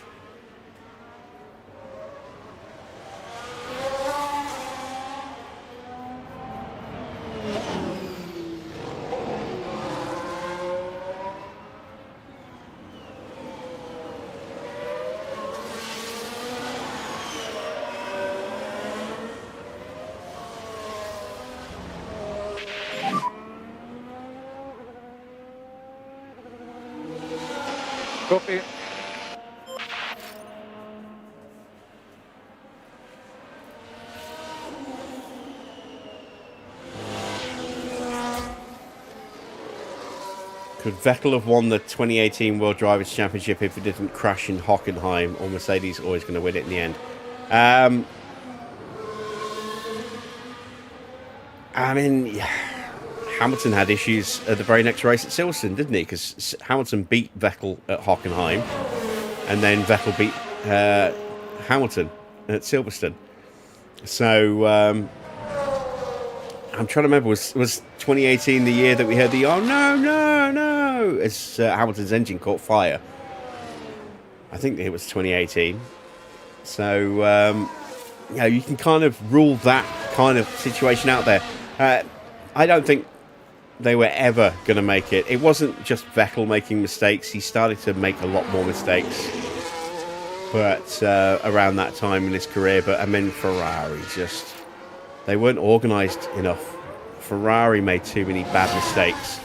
Copy. Could Vettel have won the 2018 World Drivers' Championship if he didn't crash in Hockenheim, or Mercedes always going to win it in the end? I mean, Hamilton had issues at the very next race at Silverstone, didn't he? Because Hamilton beat Vettel at Hockenheim, and then Vettel beat Hamilton at Silverstone. So I'm trying to remember, was 2018 the year that we heard the "oh no" as Hamilton's engine caught fire? I think it was 2018. So you can kind of rule that kind of situation out there. I don't think they were ever going to make it. It wasn't just Vettel making mistakes. He started to make a lot more mistakes, but around that time in his career. But I mean, Ferrari they weren't organised enough. Ferrari made too many bad mistakes.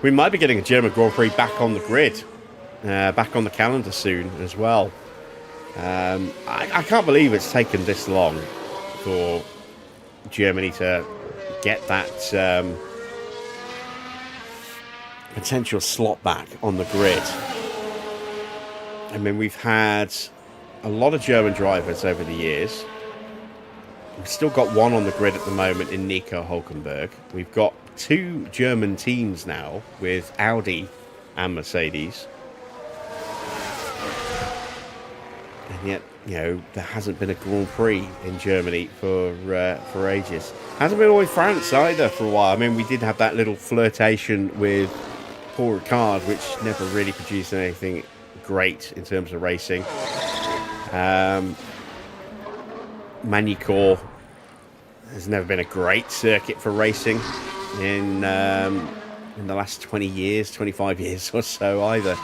We might be getting a German Grand Prix back on the grid, back on the calendar soon as well. I can't believe it's taken this long for Germany to get that potential slot back on the grid. I mean, we've had a lot of German drivers over the years. We've still got one on the grid at the moment in Nico Hülkenberg. We've got 2 German teams now with Audi and Mercedes. And yet, there hasn't been a Grand Prix in Germany for ages. Hasn't been always France either for a while. I mean, we did have that little flirtation with Paul Ricard, which never really produced anything great in terms of racing. Magny-Cours has never been a great circuit for racing in the last 20 years, 25 years or so either.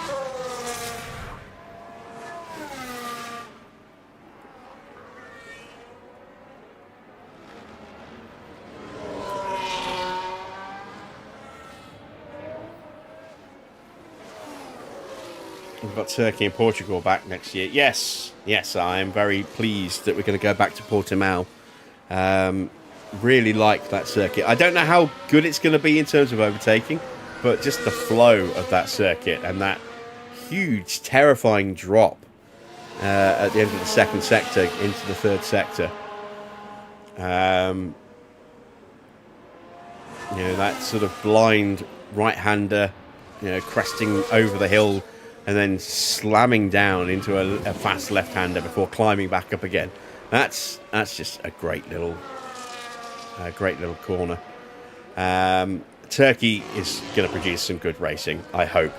We've got Turkey and Portugal back next year. Yes, I am very pleased that we're going to go back to Portimao. Really like that circuit. I don't know how good it's going to be in terms of overtaking, but just the flow of that circuit and that huge, terrifying drop at the end of the second sector into the third sector. That sort of blind right-hander, cresting over the hill and then slamming down into a fast left-hander before climbing back up again. That's just a great little corner. Turkey is going to produce some good racing, I hope.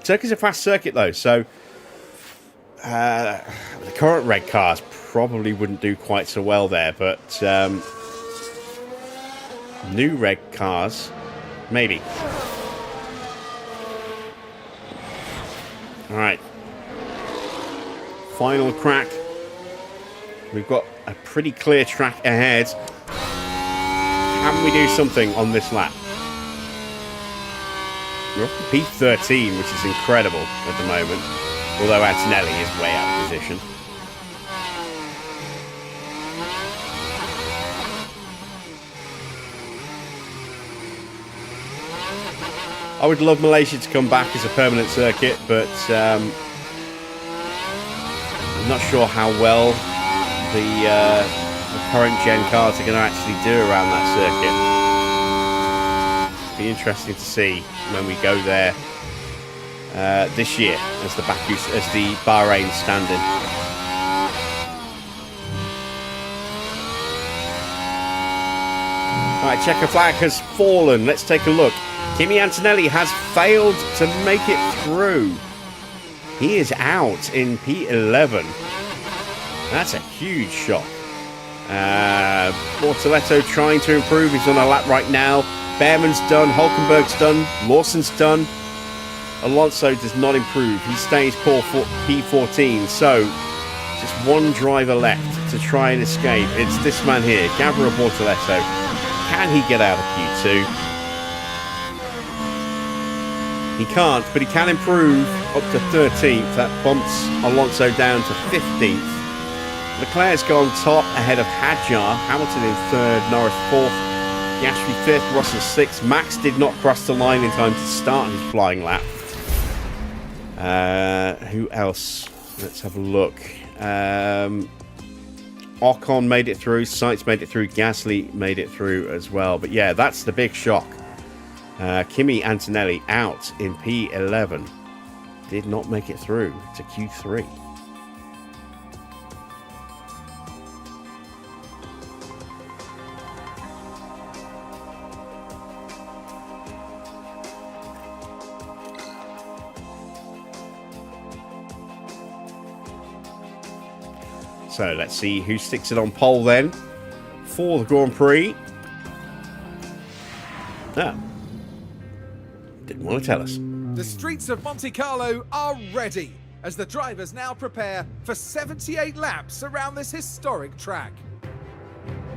Turkey's a fast circuit though, so the current red cars probably wouldn't do quite so well there, but new red cars, maybe. All right, final crack. We've got a pretty clear track ahead. Can we do something on this lap? We're up to P13, which is incredible at the moment, although Antonelli is way out of position. I would love Malaysia to come back as a permanent circuit, but I'm not sure how well the current gen cars are going to actually do around that circuit. Be interesting to see when we go there this year as the Bahrain stand-in. Right, checker flag has fallen. Let's take a look. Kimi Antonelli has failed to make it through. He is out in P11. That's a huge shock. Bortoletto trying to improve. He's on a lap right now. Behrman's done. Hülkenberg's done. Lawson's done. Alonso does not improve. He stays P14. So Just one driver left to try and escape. It's this man here, Gabriel Bortoleto. Can he get out of Q2? He can't, but he can improve up to 13th. That bumps Alonso down to 15th. Leclerc's gone top ahead of Hadjar. Hamilton in 3rd, Norris 4th, Piastri 5th, Russell 6th. Max did not cross the line in time to start his flying lap. Who else? Let's have a look. Ocon made it through, Sainz made it through, Gasly made it through as well. But yeah, that's the big shock. Kimi Antonelli out in P11. Did not make it through to Q3. So let's see who sticks it on pole then for the Grand Prix. Didn't want to tell us. The streets of Monte Carlo are ready as the drivers now prepare for 78 laps around this historic track.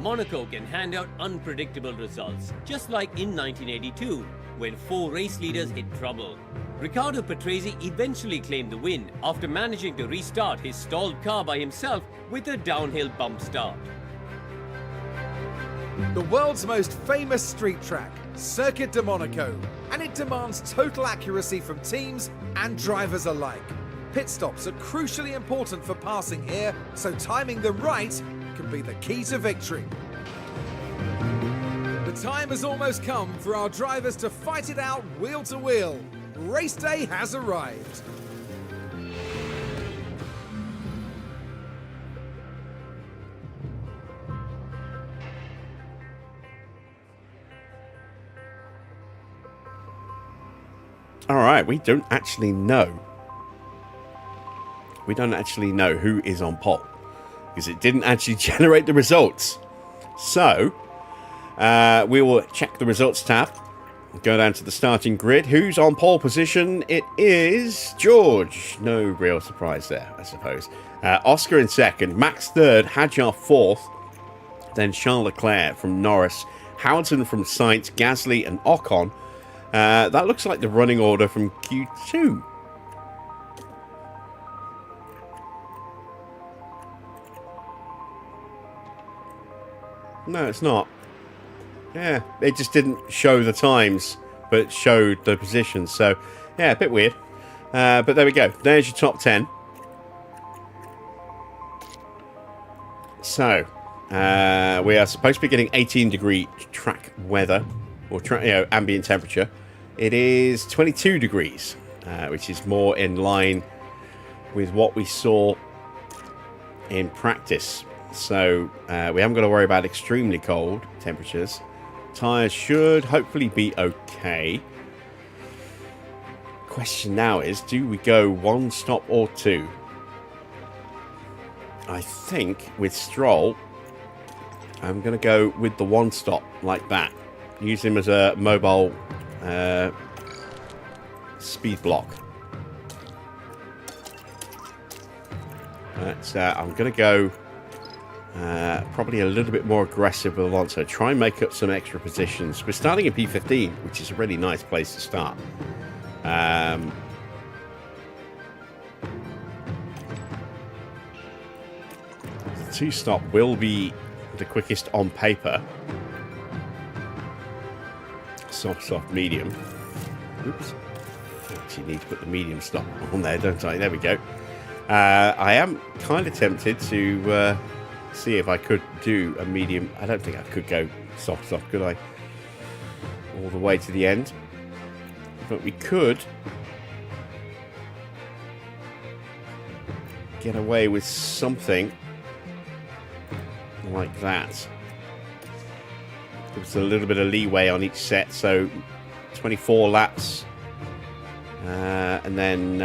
Monaco can hand out unpredictable results, just like in 1982, when 4 race leaders hit trouble. Riccardo Patrese eventually claimed the win after managing to restart his stalled car by himself with a downhill bump start. The world's most famous street track, Circuit de Monaco, and it demands total accuracy from teams and drivers alike. Pit stops are crucially important for passing here, so timing them right can be the key to victory. The time has almost come for our drivers to fight it out wheel to wheel. Race day has arrived. All right, we don't actually know. We don't actually know who is on pole because it didn't actually generate the results. So we will check the results tab. Go down to the starting grid. Who's on pole position? It is George. No real surprise there, I suppose. Oscar in 2nd, Max 3rd, Hadjar 4th, then Charles Leclerc from Norris, Hamilton from Sainz, Gasly and Ocon. That looks like the running order from Q2. No, it's not. Yeah, it just didn't show the times, but it showed the positions. So, yeah, a bit weird. But there we go. There's your top 10. So, we are supposed to be getting 18-degree track weather, or ambient temperature. It is 22 degrees, which is more in line with what we saw in practice. So, we haven't got to worry about extremely cold temperatures. Tyres should hopefully be okay. Question now is, do we go 1 stop or 2? I think with Stroll, I'm going to go with the 1 stop like that. Use him as a mobile speed block. I'm going to go probably a little bit more aggressive with Alonso. Try and make up some extra positions. We're starting in P15, which is a really nice place to start. The 2 stop will be the quickest on paper. Soft, medium. Oops. I actually need to put the medium stop on there, don't I? There we go. I am kind of tempted to see if I could do a medium. I don't think I could go soft, could I? All the way to the end. But we could get away with something like that. Give us a little bit of leeway on each set. So 24 laps. And then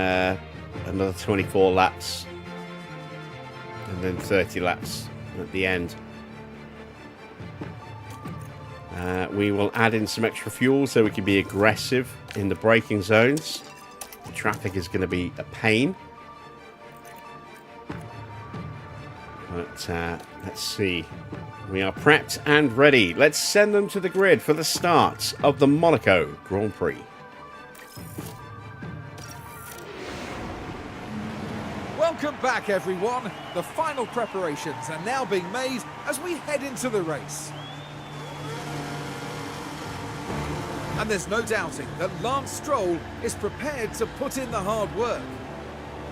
another 24 laps. And then 30 laps at the end. We will add in some extra fuel so we can be aggressive in the braking zones. The traffic is going to be a pain. But let's see. We are prepped and ready. Let's send them to the grid for the start of the Monaco Grand Prix. Welcome back, everyone. The final preparations are now being made as we head into the race. And there's no doubting that Lance Stroll is prepared to put in the hard work.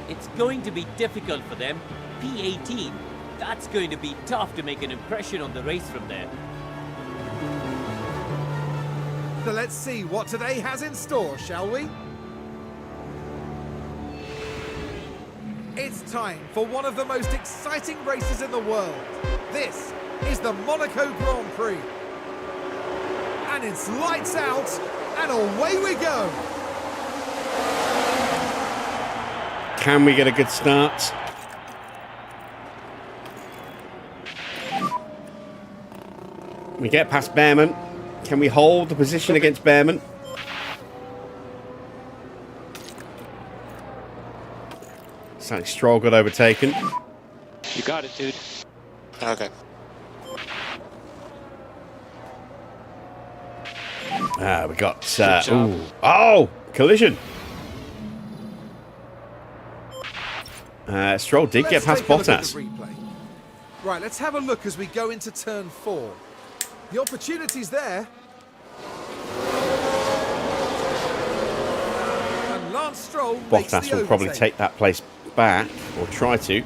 It's going to be difficult for them. P18. That's going to be tough to make an impression on the race from there. So let's see what today has in store, shall we? It's time for one of the most exciting races in the world. This is the Monaco Grand Prix. And it's lights out, and away we go. Can we get a good start? We get past Behrman. Can we hold the position against Behrman? It's like Stroll got overtaken. You got it, dude. Okay. We got... job. ooh. Oh! Collision! Stroll did get past Let's take a look at Bottas. the replay. Right, let's have a look as we go into turn 4. The opportunity's there. And Lance Stroll makes Bottas the will probably overtake. take that place back, or try to.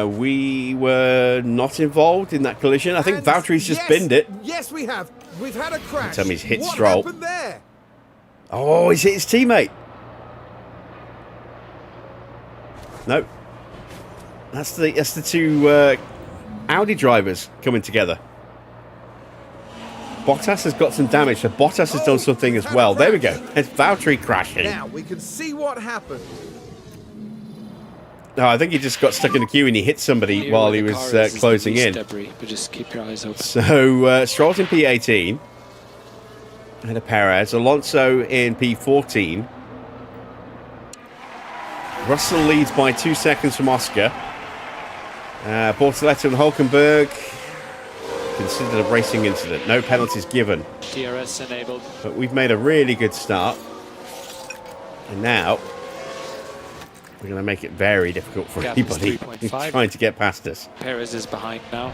We were not involved in that collision. I think And Valtteri's just yes, binned it. Yes, we have. We've had a crash. Tell me he's hit what Stroll. happened there? Oh, he's hit his teammate. No. That's the two Audi drivers coming together. Bottas has got some damage, so Bottas has done something as well. There we go. It's Valtteri crashing. Now we can see what happened. No, I think he just got stuck in the queue and he hit somebody Here while where he the was car is the closing least in. Debris, but just keep your eyes open. So Stroll's in P18. Ahead of Perez. Alonso in P14. Russell leads by 2 seconds from Oscar. Bortoletti and Hulkenberg considered a racing incident. No penalties given. DRS enabled. But we've made a really good start. And now we're going to make it very difficult for Gap is anybody who's 3.5. trying to get past us. Perez is behind now.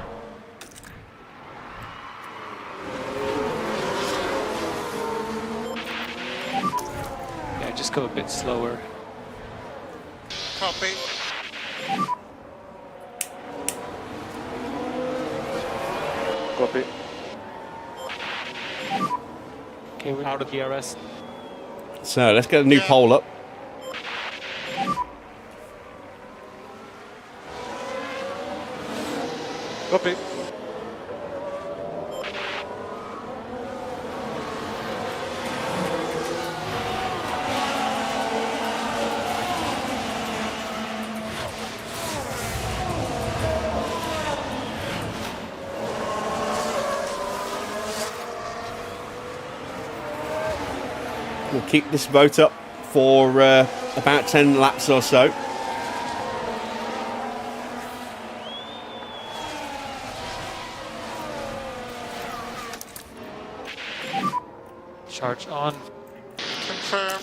Yeah, just go a bit slower. Copy. Copy. Okay, we're out of DRS. So let's get a new pole up. Copy. We'll keep this boat up for about 10 laps or so. Charge on. Confirm.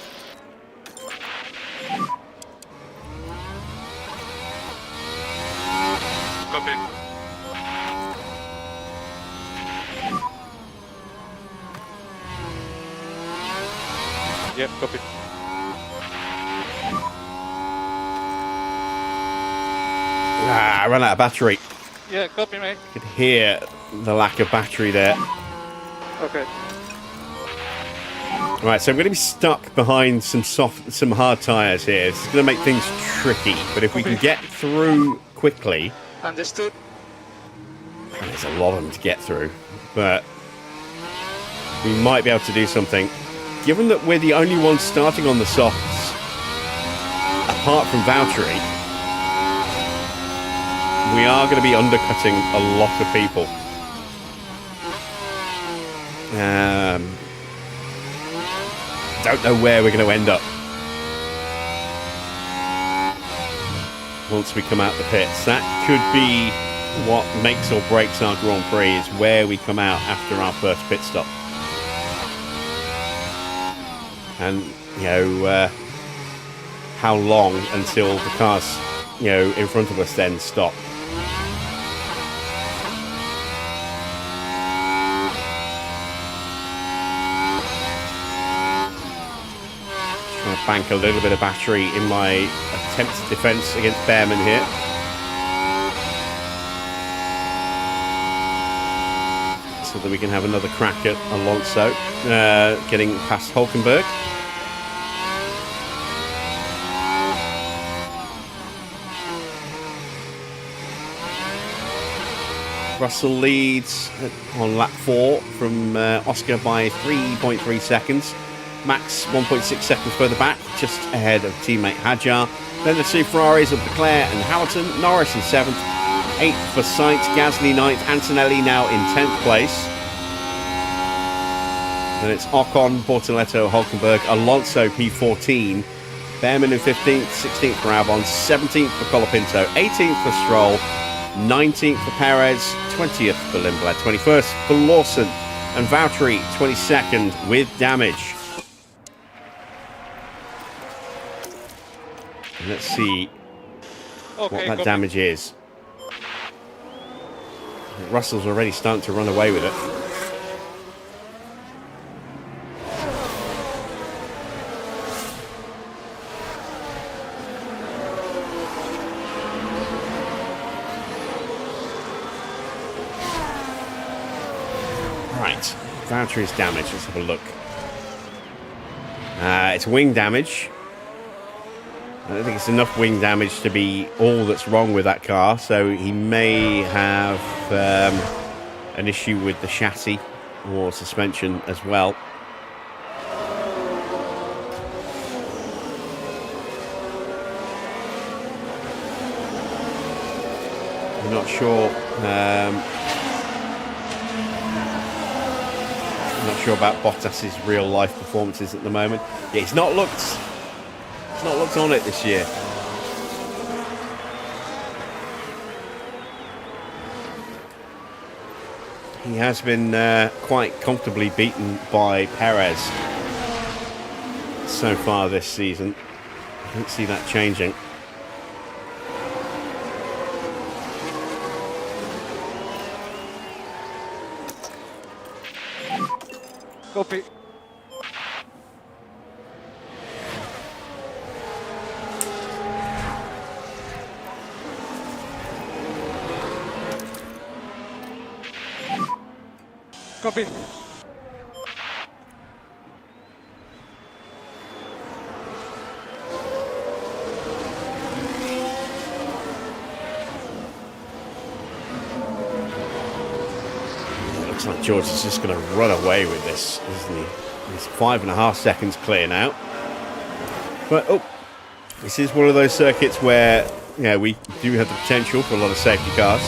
Copy. Yep, copy. I ran out of battery. Yeah, copy, mate. You could hear the lack of battery there. Okay. Right, so I'm going to be stuck behind some hard tyres here. This is going to make things tricky, but if we can get through quickly, Understood. and there's a lot of them to get through, but we might be able to do something. Given that we're the only ones starting on the softs, apart from Valtteri, we are going to be undercutting a lot of people. Don't know where we're going to end up. once we come out the pits. That could be what makes or breaks our Grand Prix, is where we come out after our first pit stop. And, you know, how long until the cars, you know, in front of us then stop. Trying to bank a little bit of battery in my attempted defence against Behrman here. So that we can have another crack at Alonso, getting past Hulkenberg. Russell leads on lap 4 from Oscar by 3.3 seconds. Max 1.6 seconds further back, just ahead of teammate Hadjar. Then the two Ferraris of Leclerc and Hamilton. Norris in 7th, 8th for Sainz, Gasly 9th, Antonelli now in 10th place. Then it's Ocon, Bortoletto, Hulkenberg, Alonso P14, Behrman in 15th, 16th for Albon, 17th for Colapinto, 18th for Stroll, 19th for Perez, 20th for Lindblad, 21st for Lawson, and Valtteri 22nd with damage. And let's see what that damage is. Russell's already starting to run away with it. Right, Valtteri's damage. Let's have a look. It's wing damage. I don't think it's enough wing damage to be all that's wrong with that car, so he may have an issue with the chassis or suspension as well. I'm not sure. I'm not sure about Bottas's real life performances at the moment. Yeah, he's not looked on it this year. He has been quite comfortably beaten by Perez so far this season. I don't see that changing. Copy. Copy. Looks like George is just going to run away with this, isn't he? He's 5.5 seconds clear now. But, oh, this is one of those circuits where, yeah, we do have the potential for a lot of safety cars.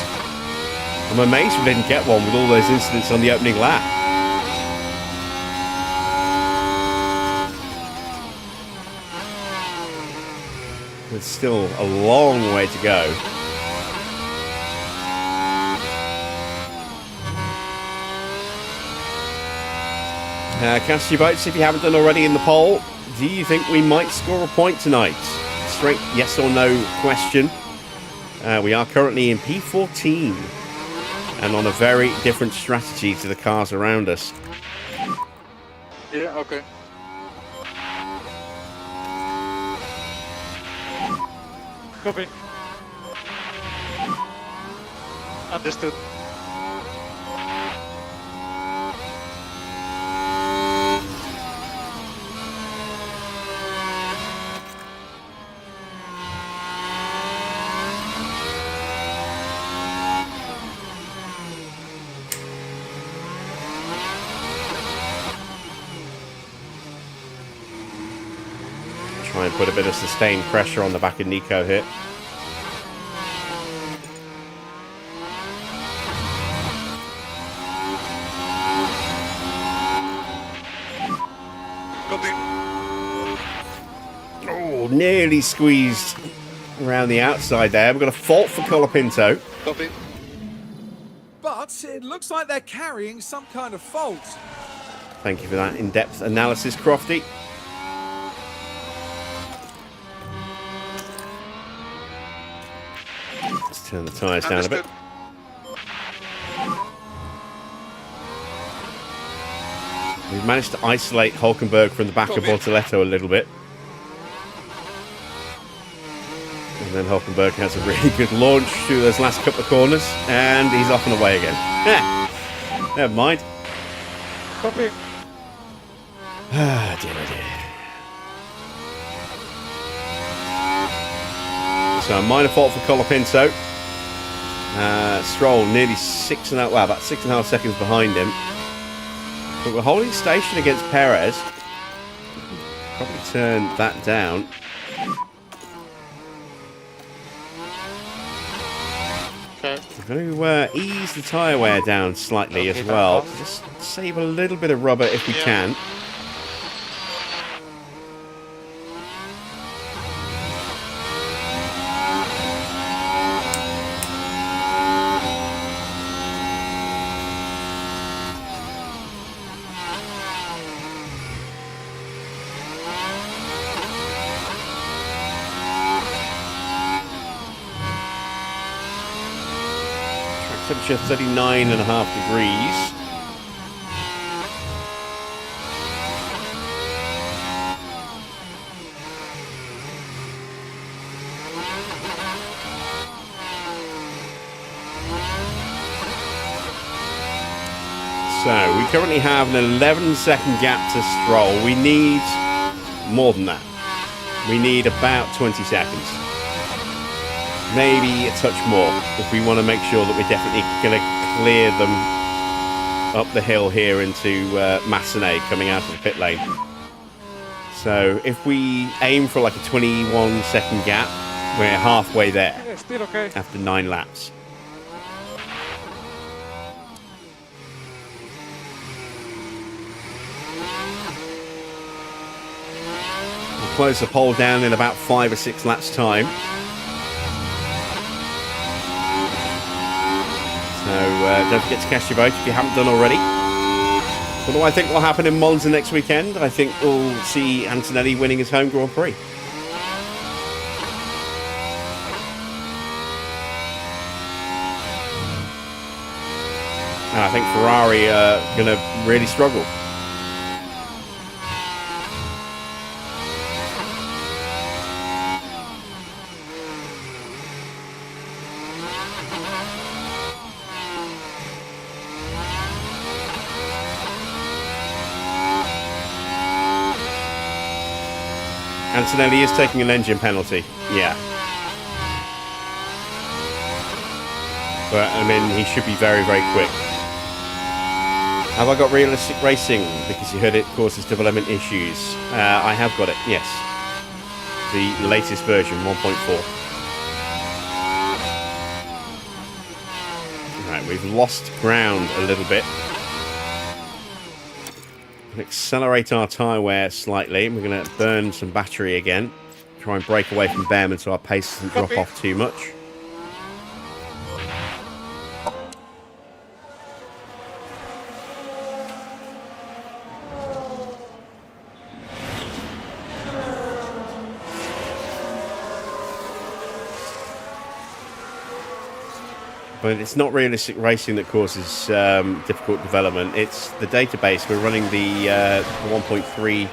I'm amazed we didn't get one with all those incidents on the opening lap. There's still a long way to go. Cast your votes if you haven't done already in the poll. Do you think we might score a point tonight? Straight yes or no question. We are currently in P14 and on a very different strategy to the cars around us. Yeah, okay. Copy. Understood. Try and put a bit of sustained pressure on the back of Nico here. Oh, nearly squeezed around the outside there. We've got a fault for Colapinto. Copy. But it looks like they're carrying some kind of fault. Thank you for that in-depth analysis, Crofty. Let's turn the tyres down a bit. Understood. We've managed to isolate Hulkenberg from the back of Bortoletto a little bit. And then Hulkenberg has a really good launch through those last couple of corners. And he's off and away again. Never mind. Copy. Ah, dear, oh dear. So a minor fault for Colapinto. Stroll nearly about 6.5 seconds behind him. But we're holding station against Perez. Probably turn that down. Okay. We're going to ease the tyre wear down slightly as well. Just save a little bit of rubber if we can. Temperature 39.5 degrees. So we currently have an 11-second gap to Stroll. We need more than that. We need about 20 seconds. Maybe a touch more if we want to make sure that we're definitely going to clear them up the hill here into Massenet coming out of the pit lane. So if we aim for like a 21-second gap, we're halfway there Yeah, still okay. after 9 laps. We'll close the pole down in about 5 or 6 laps time. So don't forget to cast your vote if you haven't done already. What do I think will happen in Monza next weekend? I think we'll see Antonelli winning his home Grand Prix. And I think Ferrari are going to really struggle. Antonelli is taking an engine penalty, yeah. But, I mean, he should be very, very quick. Have I got realistic racing? Because you heard it causes development issues. I have got it, yes. The latest version, 1.4. Right, we've lost ground a little bit. Accelerate our tyre wear slightly. We're going to burn some battery again. Try and break away from Behrman so our pace doesn't drop off too much. But it's not realistic racing that causes difficult development. It's the database. We're running the 1.3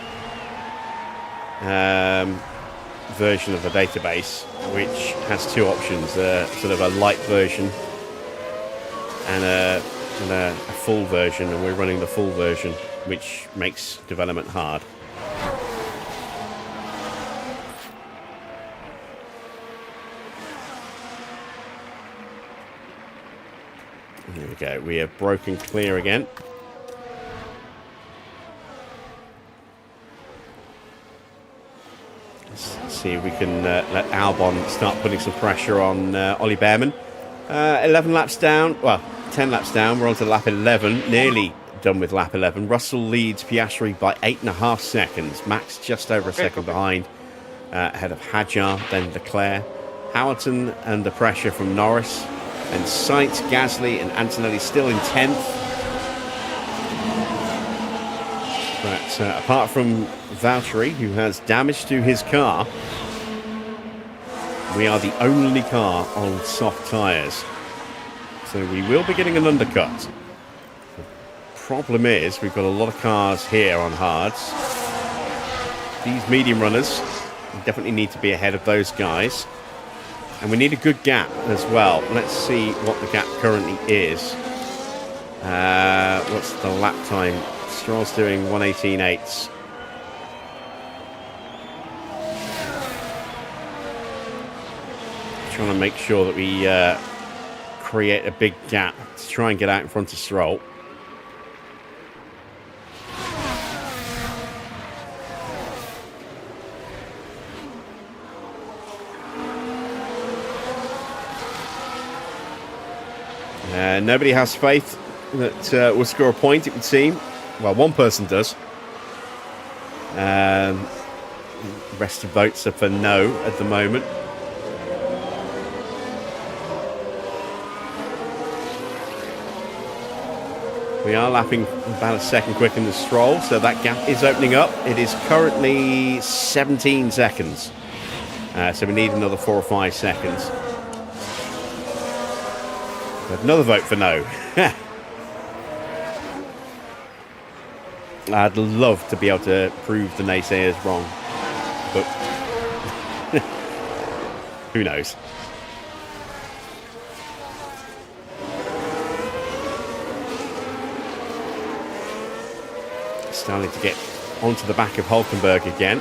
version of the database, which has 2 options: sort of a light version and a full version. And we're running the full version, which makes development hard. There we go. We have broken clear again. Let's see if we can let Albon start putting some pressure on Ollie Behrman. 11 laps down. Well, 10 laps down. We're on to lap 11. Nearly done with lap 11. Russell leads Piastri by 8.5 seconds. Max just over a second behind. Ahead of Hadjar, then Leclerc. Hamilton under pressure from Norris. And Sainz, Gasly and Antonelli still in 10th. But apart from Valtteri, who has damage to his car, we are the only car on soft tyres. So we will be getting an undercut. The problem is we've got a lot of cars here on hards. These medium runners definitely need to be ahead of those guys. And we need a good gap as well. Let's see what the gap currently is. What's the lap time? Stroll's doing 1:18.8. Trying to make sure that we create a big gap to try and get out in front of Stroll. Nobody has faith that we'll score a point, it would seem. Well, one person does. The rest of votes are for no at the moment. We are lapping about a second quicker than Stroll, so that gap is opening up. It is currently 17 seconds. So we need another 4 or 5 seconds. But another vote for no. I'd love to be able to prove the naysayers wrong, but who knows? Starting to get onto the back of Hulkenberg again.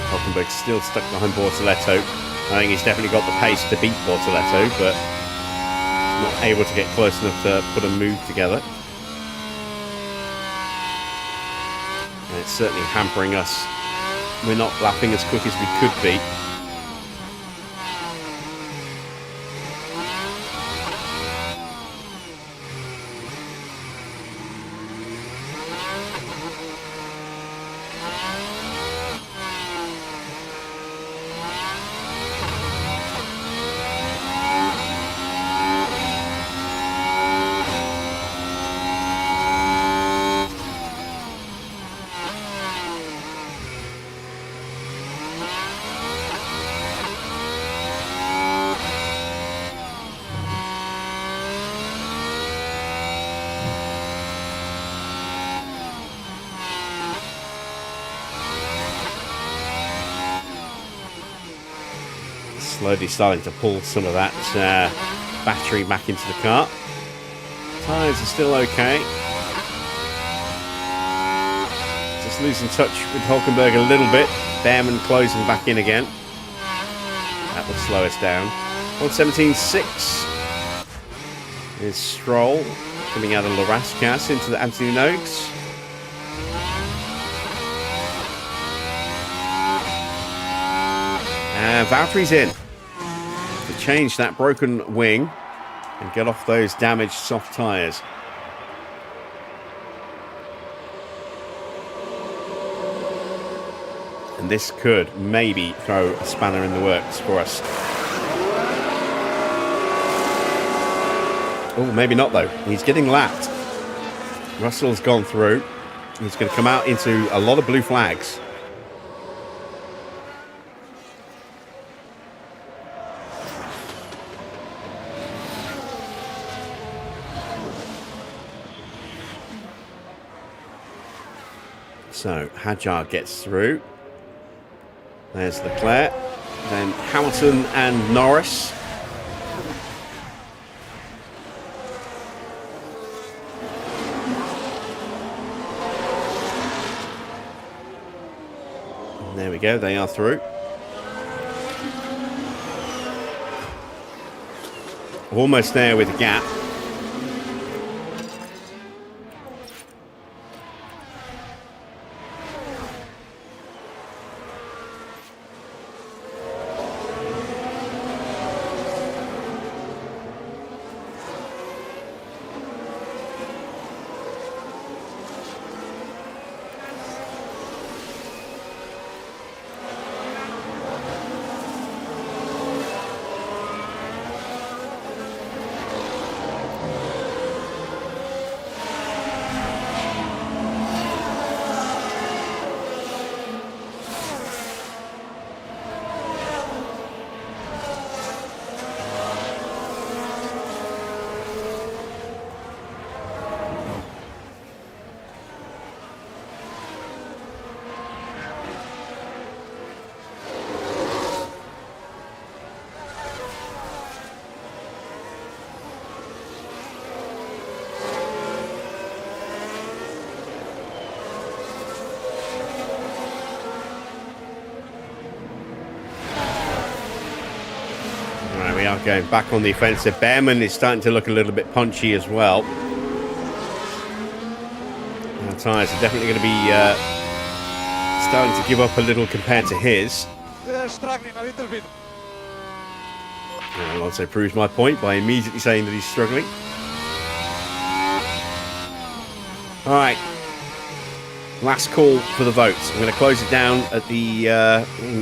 Hulkenberg's still stuck behind Bortoletto. I think he's definitely got the pace to beat Bortoletto, but not able to get close enough to put a move together. And it's certainly hampering us. We're not lapping as quick as we could be. Slowly starting to pull some of that battery back into the car. Tyres are still okay. Just losing touch with Hulkenberg a little bit. Behrman closing back in again. That will slow us down. 1:17.6 is Stroll coming out of La Rascasse into the Anthony Noakes. And Valtteri's in to change that broken wing and get off those damaged soft tyres. And this could maybe throw a spanner in the works for us. Oh, maybe not though. He's getting lapped. Russell's gone through. He's going to come out into a lot of blue flags. So Hadjar gets through. There's Leclerc. Then Hamilton and Norris. And there we go, they are through. Almost there with a gap. we are going back on the offensive. Behrman is starting to look a little bit punchy as well. Our tyres are definitely going to be starting to give up a little compared to his. They're struggling a little bit. And Alonso proves my point by immediately saying that he's struggling. All right. Last call for the votes. I'm going to close it down at the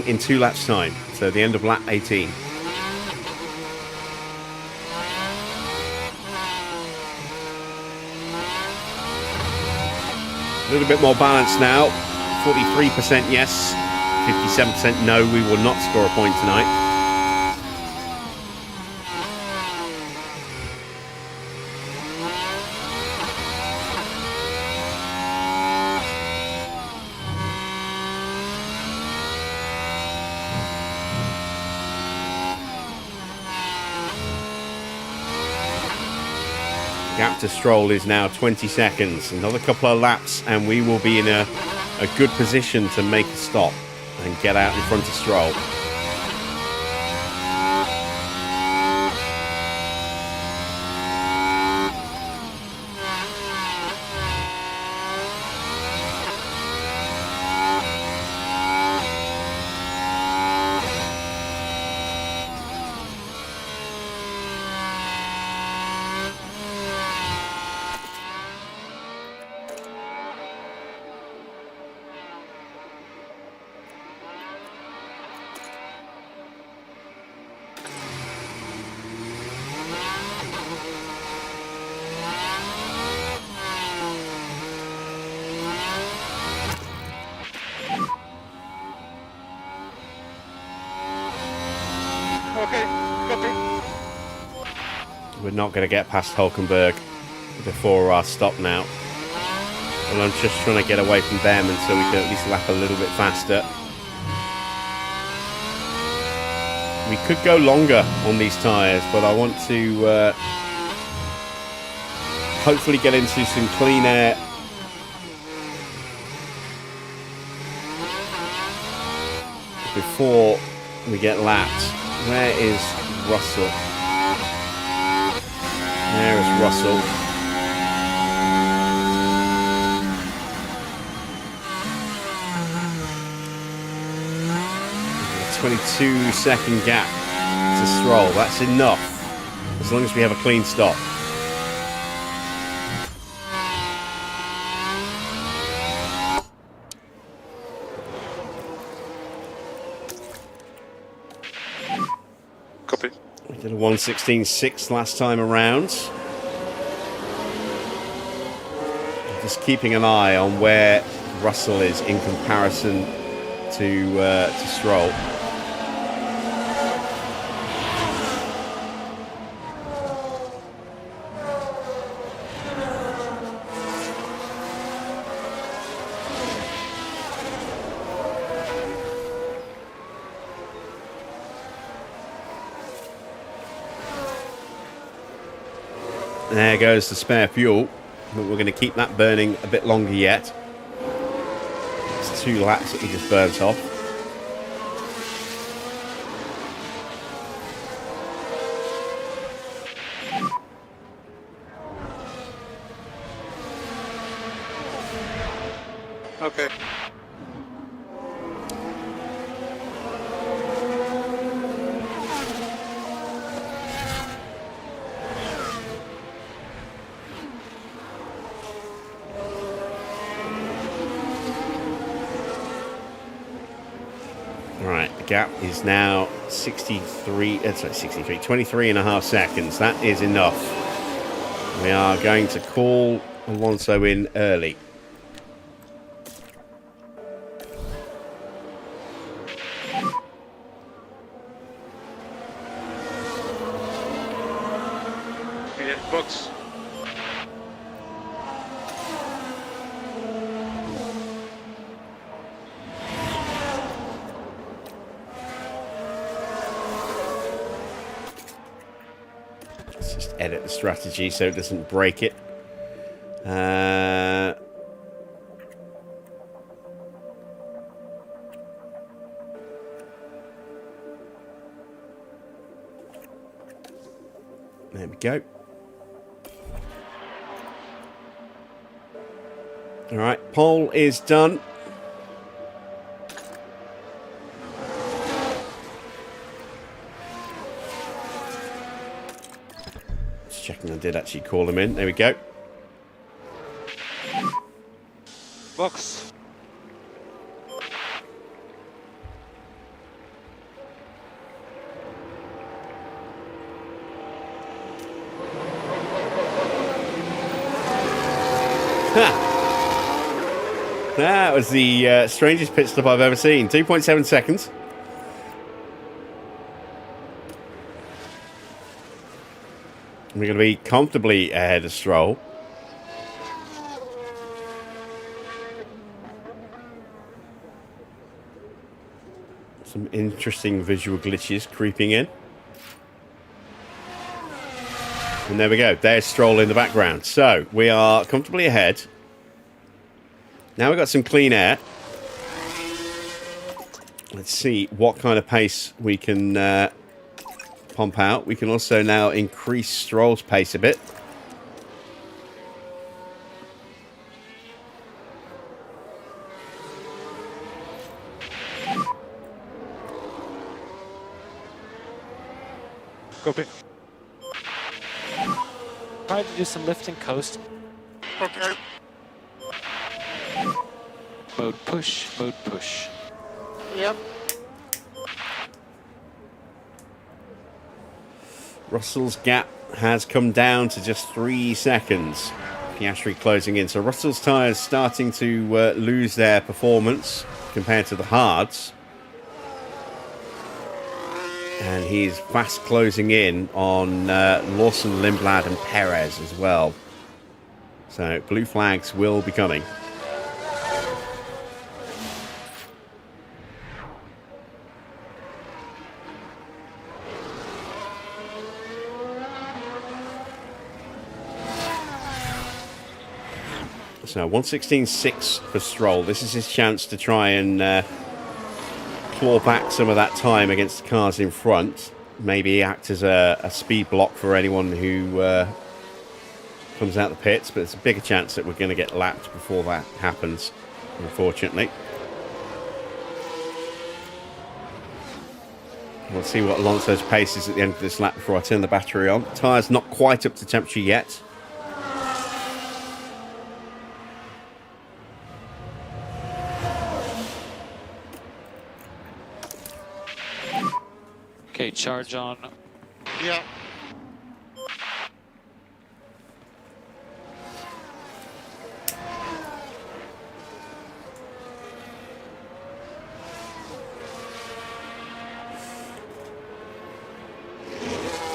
in 2 laps time. So the end of lap 18. A little bit more balance now. 43% yes, 57% no. We will not score a point tonight. Gap to Stroll is now 20 seconds. Another couple of laps and we will be in a good position to make a stop and get out in front of Stroll. Okay, copy. We're not going to get past Hulkenberg before our stop now. And I'm just trying to get away from Behrman so we can at least lap a little bit faster. We could go longer on these tyres, but I want to hopefully get into some clean air. Before we get lapped. Where is Russell? There is Russell. 22-second gap to Stroll. That's enough, as long as we have a clean stop. Copy. We did a 1:16.6 last time around. Just keeping an eye on where Russell is in comparison to Stroll. There goes the spare fuel, but we're going to keep that burning a bit longer yet. It's 2 laps that we just burnt off. Okay. Right, the gap is now 23 and a half seconds. That is enough. We are going to call Alonso in early. Box. Let's just edit the strategy so it doesn't break it. There we go. All right, pole is done. Just checking I did actually call him in. There we go. Box. That was the strangest pit stop I've ever seen. 2.7 seconds. We're going to be comfortably ahead of Stroll. Some interesting visual glitches creeping in. And there we go. There's Stroll in the background. So we are comfortably ahead. Now we've got some clean air. Let's see what kind of pace we can pump out. We can also now increase Stroll's pace a bit. Copy. Try to do some lifting coast. Okay. Mode push, mode push. Yep. Russell's gap has come down to just 3 seconds. Piastri closing in. So Russell's tyres starting to lose their performance compared to the hards. And he's fast closing in on Lawson, Lindblad and Perez as well. So blue flags will be coming. So 1:16.6 for Stroll. This is his chance to try and claw back some of that time against the cars in front. Maybe act as a speed block for anyone who comes out the pits. But it's a bigger chance that we're going to get lapped before that happens, unfortunately. We'll see what Alonso's pace is at the end of this lap before I turn the battery on. Tyres not quite up to temperature yet. Okay, charge on. Yeah.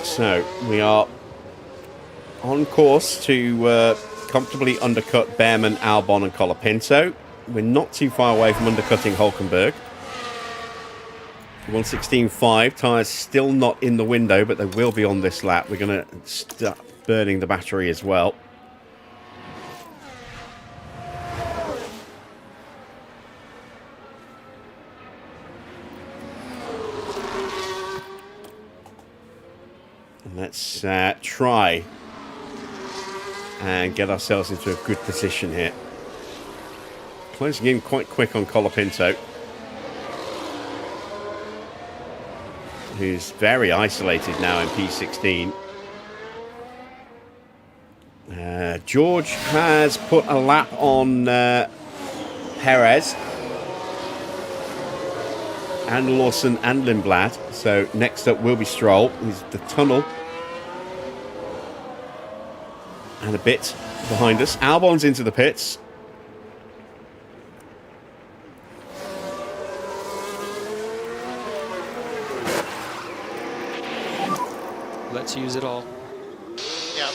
So we are on course to comfortably undercut Behrman, Albon and Colapinto. We're not too far away from undercutting Hulkenberg. 1:16.5, tyres still not in the window, but they will be on this lap. We're going to start burning the battery as well. And let's try and get ourselves into a good position here. Closing in quite quick on Colapinto, who's very isolated now in P16. George has put a lap on Perez and Lawson and Lindblad. So next up will be Stroll. He's the tunnel and a bit behind us. Albon's into the pits. Let's use it all. Yeah.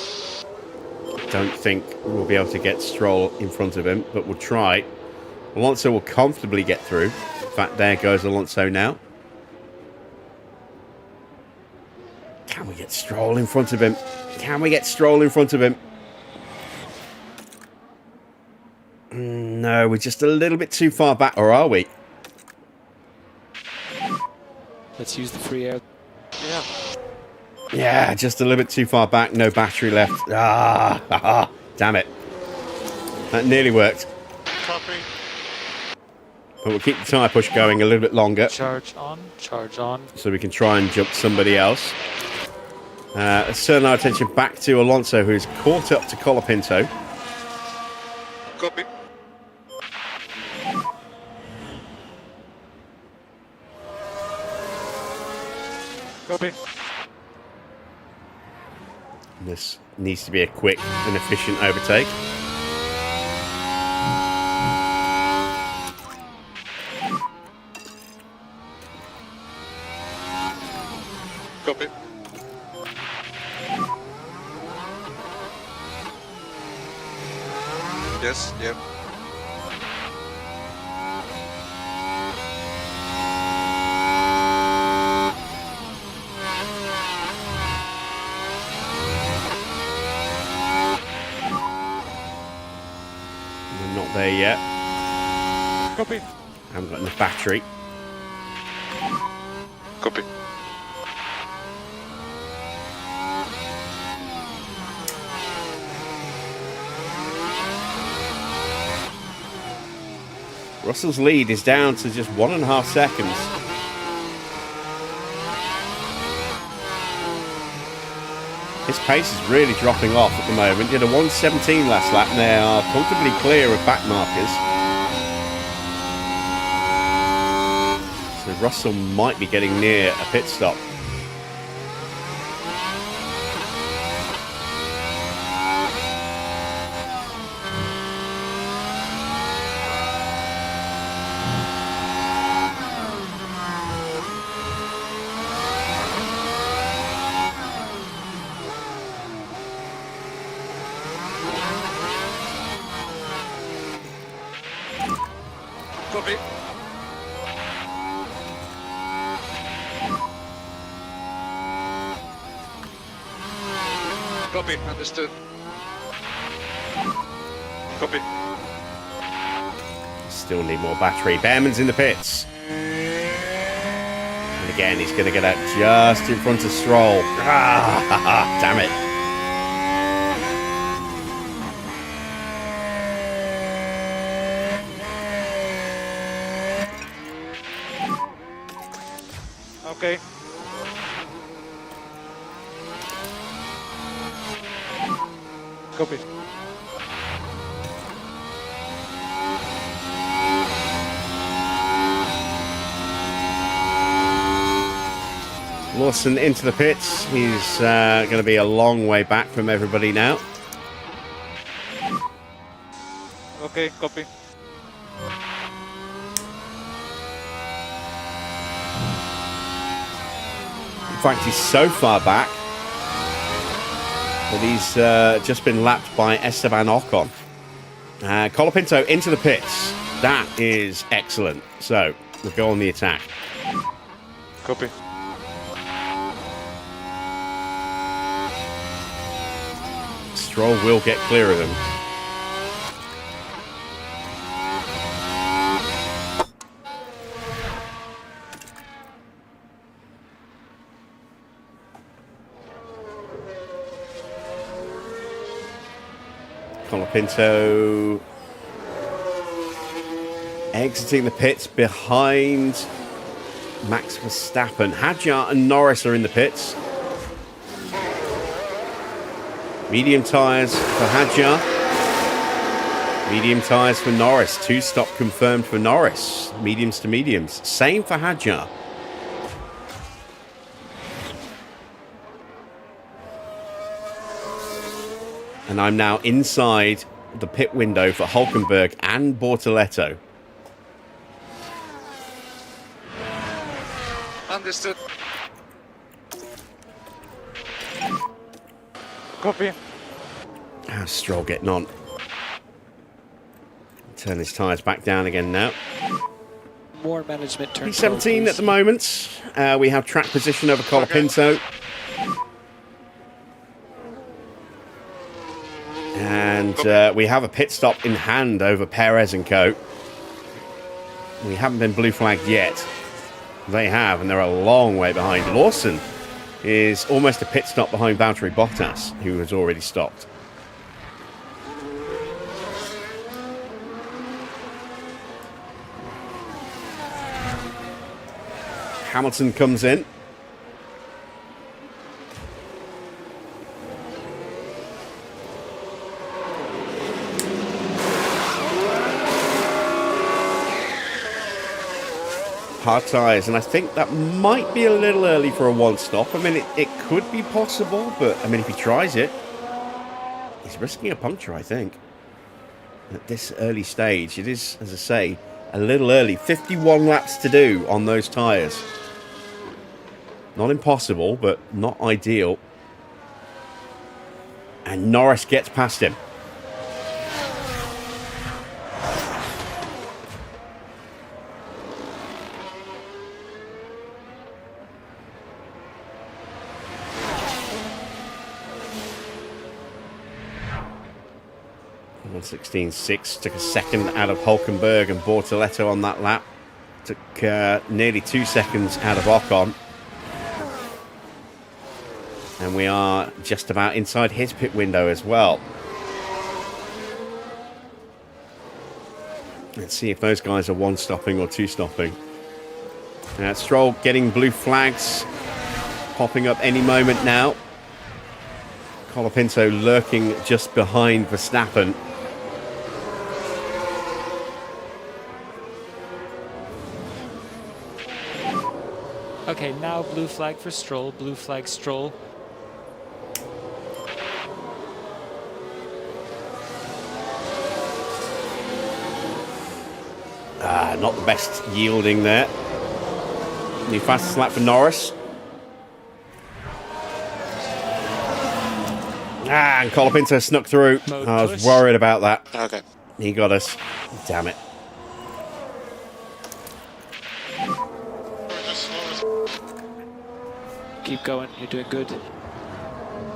Don't think we'll be able to get Stroll in front of him, but we'll try. Alonso will comfortably get through. In fact, there goes Alonso now. Can we get Stroll in front of him? Can we get Stroll in front of him? No, we're just a little bit too far back, or are we? Let's use the free air. Yeah. Yeah, just a little bit too far back. No battery left. Damn it. That nearly worked. Copy. But we'll keep the tyre push going a little bit longer Charge on, charge on. so we can try and jump somebody else. Let's turn our attention back to Alonso, who's caught up to Colapinto. Copy. Copy. This needs to be a quick and efficient overtake. Copy. Yes, yeah. We're not there yet. Copy. Haven't got enough battery. Copy. Russell's lead is down to just 1.5 seconds. His pace is really dropping off at the moment. Did a 1:17 last lap, and they are comfortably clear of back markers. So Russell might be getting near a pit stop. Copy. Copy, understood. Copy. Still need more battery. Behrman's in the pits. And again, he's going to get out just in front of Stroll. Damn it. Okay. Copy. Lawson into the pits. He's going to be a long way back from everybody now. Okay, copy. In fact, he's so far back that he's just been lapped by Esteban Ocon. Colapinto into the pits. That is excellent. So we'll go on the attack. Copy. Stroll will get clear of him. Colapinto exiting the pits behind Max Verstappen. Hadjar and Norris are in the pits. Medium tyres for Hadjar. Medium tyres for Norris. 2 stop confirmed for Norris. Mediums to mediums. Same for Hadjar. And I'm now inside the pit window for Hulkenberg and Bortoletto. Understood. Copy. How's Stroll getting on? Turn his tyres back down again now. More management turn. P17 at the moment. We have track position over Colapinto. And we have a pit stop in hand over Perez and co. We haven't been blue flagged yet. They have, and they're a long way behind. Lawson is almost a pit stop behind Valtteri Bottas, who has already stopped. Hamilton comes in. Hard tyres, and I think that might be a little early for a one stop. I mean, it could be possible, but I mean, if he tries it, he's risking a puncture, I think. At this early stage, it is, as I say, a little early. 51 laps to do on those tyres. Not impossible, but not ideal. And Norris gets past him. On 16.6, took a second out of Hülkenberg and Bortoleto on that lap. Took nearly 2 seconds out of Ocon. And we are just about inside his pit window as well. Let's see if those guys are one-stopping or two-stopping. Stroll getting blue flags, popping up any moment now. Colapinto lurking just behind Verstappen. Okay, now blue flag for Stroll, blue flag Stroll. Not the best yielding there. New fastest lap for Norris. And Colapinto snuck through. I was worried about that. Okay. He got us. Damn it. Keep going, you're doing good.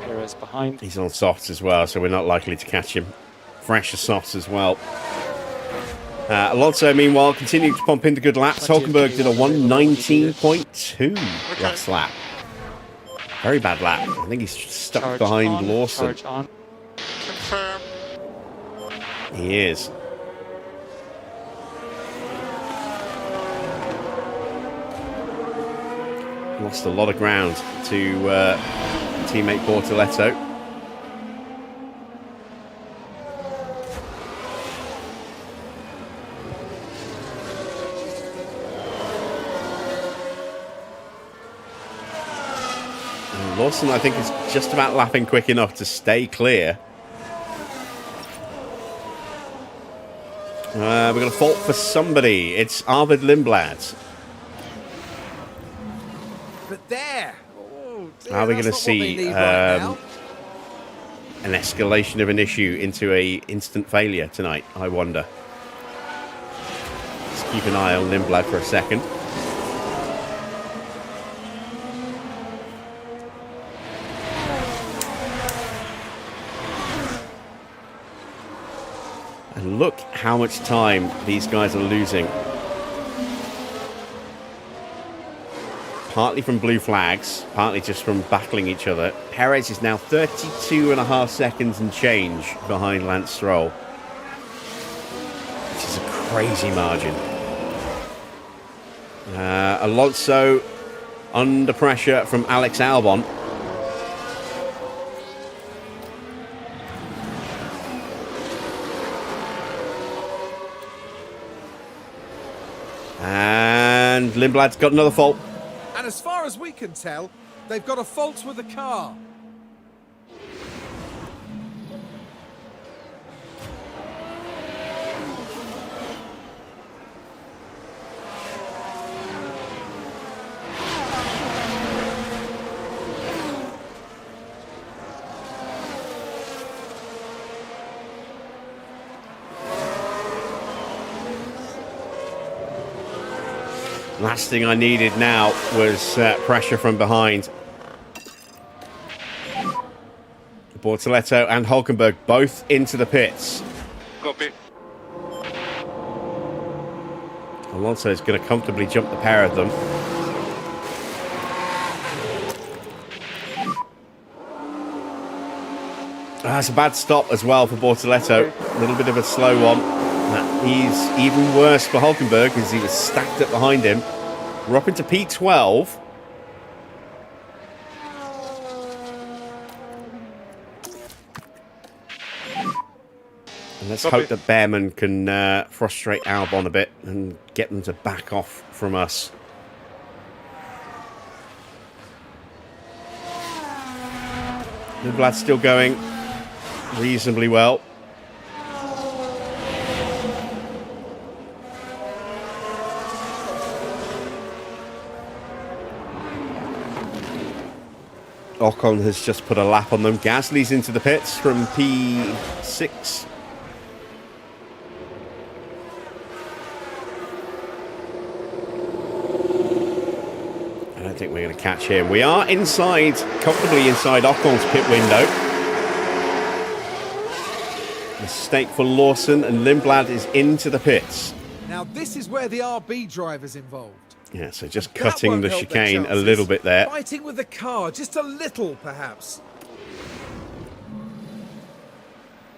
Perez behind. He's on softs as well, so we're not likely to catch him. Fresh softs as well. Alonso, meanwhile, continuing to pump into good laps. Hülkenberg did a 1:19.2 last lap. Very bad lap. I think he's stuck Charge behind on, Lawson. charge on. Confirm. He is. Lost a lot of ground to teammate Bortoleto. And Lawson, I think, is just about lapping quick enough to stay clear. We're going to fault for somebody. It's Arvid Lindblad. But there. Oh, dear, Are we going to that's not what they see need right now. an escalation of an issue into a instant failure tonight? I wonder. Let's keep an eye on Lindblad for a second. And look how much time these guys are losing. Partly from blue flags, partly just from battling each other. Perez is now 32.5 seconds and change behind Lance Stroll, which is a crazy margin. Alonso under pressure from Alex Albon. And Lindblad's got another fault. And as far as we can tell, they've got a fault with the car. Last thing I needed now was pressure from behind. Bortoleto and Hülkenberg both into the pits. Copy. Alonso is going to comfortably jump the pair of them. That's a bad stop as well for Bortoletto. A little bit of a slow one. He's even worse for Hulkenberg because he was stacked up behind him. We're up into P12. And let's hope that Behrman can frustrate Albon a bit and get them to back off from us. Lindblad's still going reasonably well. Ocon has just put a lap on them. Gasly's into the pits from P6. I don't think we're going to catch him. We are inside, comfortably inside Ocon's pit window. Mistake for Lawson, and Lindblad is into the pits. Now this is where the RB driver's involved. Yeah, so just That cutting won't the help their chicane a chances. little bit there. Fighting with the car, just a little perhaps.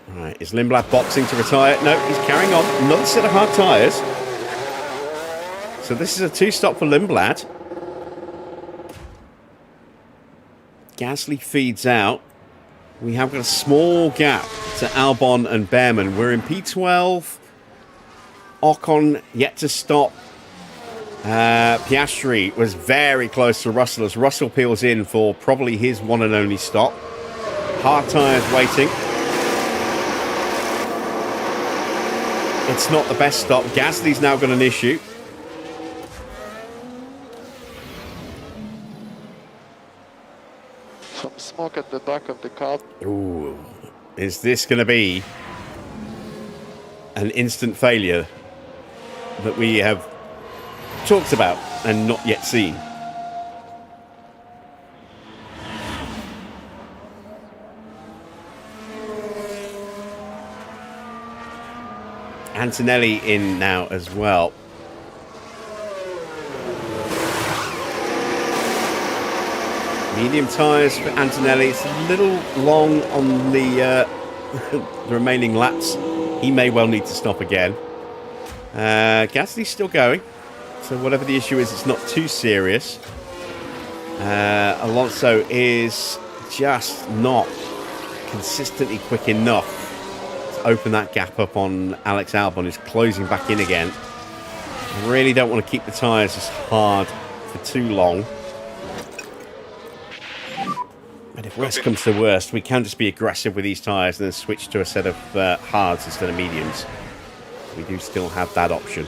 Right, is Lindblad boxing to retire? No, he's carrying on. Another set of hard tyres. So this is a 2-stop for Lindblad. Gasly feeds out. We have got a small gap to Albon and Behrman. We're in P12. Ocon yet to stop. Piastri was very close to Russell as Russell peels in for probably his one and only stop. Hard tyres waiting. It's not the best stop. Gasly's now got an issue. Some smoke at the back of the car. Ooh, is this going to be an instant failure that we have talked about and not yet seen? Antonelli in now as well. Medium tyres for Antonelli. It's a little long on the, the remaining laps. He may well need to stop again. Gasly's still going. So whatever the issue is, it's not too serious. Alonso is just not consistently quick enough to open that gap up on Alex Albon, who's closing back in again. I really don't want to keep the tyres as hard for too long. But if worst comes to worst, we can just be aggressive with these tyres and then switch to a set of hards instead of mediums. We do still have that option.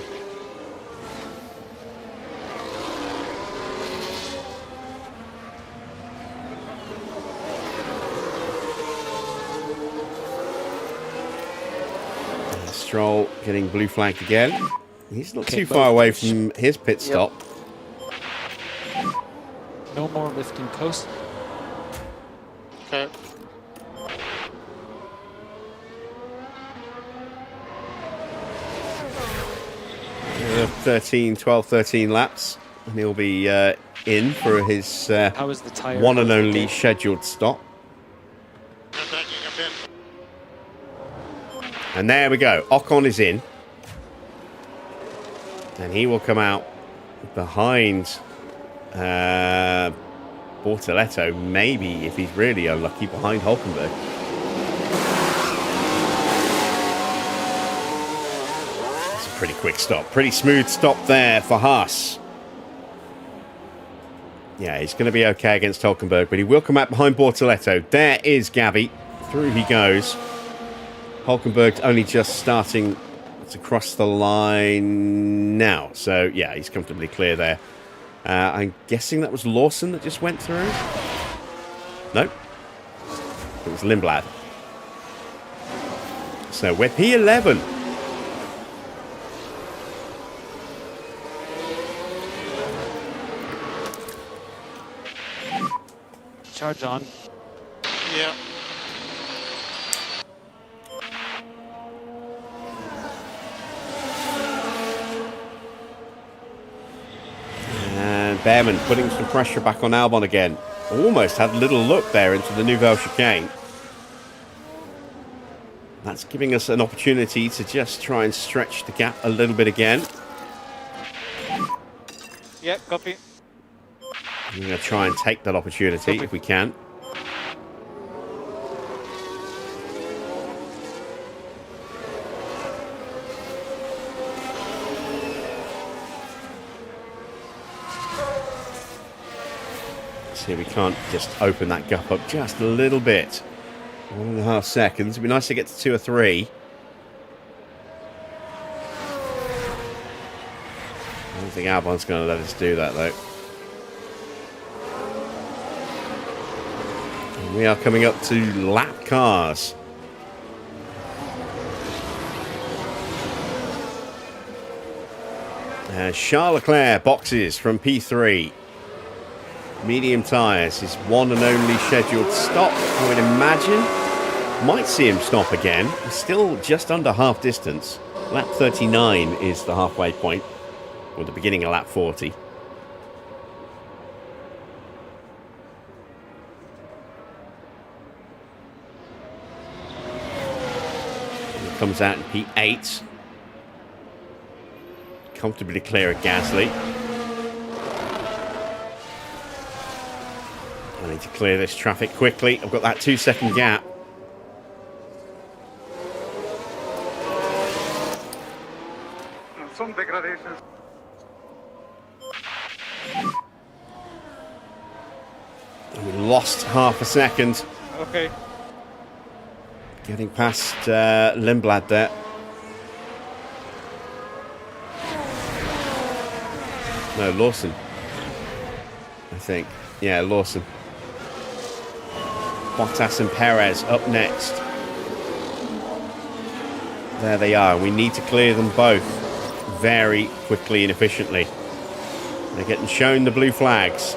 Stroll getting blue flagged again. He's not too far away from his pit stop. No more lifting coast. Okay. 12, 13 laps. And he'll be in for his How is the tire? one and only scheduled stop. I'm backing up in. And there we go. Ocon is in. And he will come out behind Bortoletto, maybe, if he's really unlucky, behind Hulkenberg. That's a pretty quick stop. Pretty smooth stop there for Haas. Yeah, he's going to be okay against Hulkenberg, but he will come out behind Bortoletto. There is Gabby. Through he goes. Hulkenberg's only just starting to cross the line now. So, yeah, he's comfortably clear there. I'm guessing that was Lawson that just went through. Nope. It was Lindblad. So we're P11. Charge on. Yeah. And Behrman putting some pressure back on Albon again. Almost had a little look there into the Nouvelle chicane. That's giving us an opportunity to just try and stretch the gap a little bit again. Yeah, copy. We're going to try and take that opportunity Copy. if we can. See, we can't just open that gap up just a little bit. 1.5 seconds. It'd be nice to get to 2 or 3. I don't think Albon's going to let us do that, though. And we are coming up to lap cars. Charles Leclerc boxes from P3. Medium tyres, his one and only scheduled stop, I would imagine. Might see him stop again. He's still just under half distance. Lap 39 is the halfway point, or the beginning of lap 40. And he comes out in P8. Comfortably clear of Gasly. I need to clear this traffic quickly. I've got that 2-second gap. Some degradations. And we lost half a second. Okay. Getting past Lindblad there. No, Lawson. I think. Yeah, Lawson. Bottas and Perez up next. There they are. We need to clear them both very quickly and efficiently. They're getting shown the blue flags.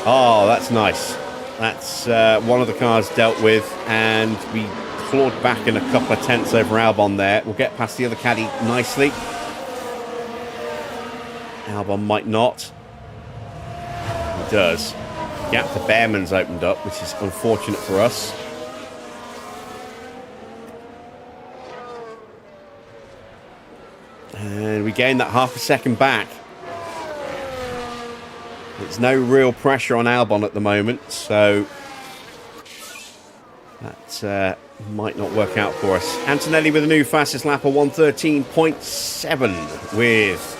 Oh, that's nice. That's one of the cars dealt with, and we clawed back in a couple of tenths over Albon there. We'll get past the other caddy nicely. Albon might not. He does. Gap to Behrman's opened up, which is unfortunate for us. And we gain that half a second back. There's no real pressure on Albon at the moment, so that might not work out for us. Antonelli with a new fastest lap of 1:13.7 with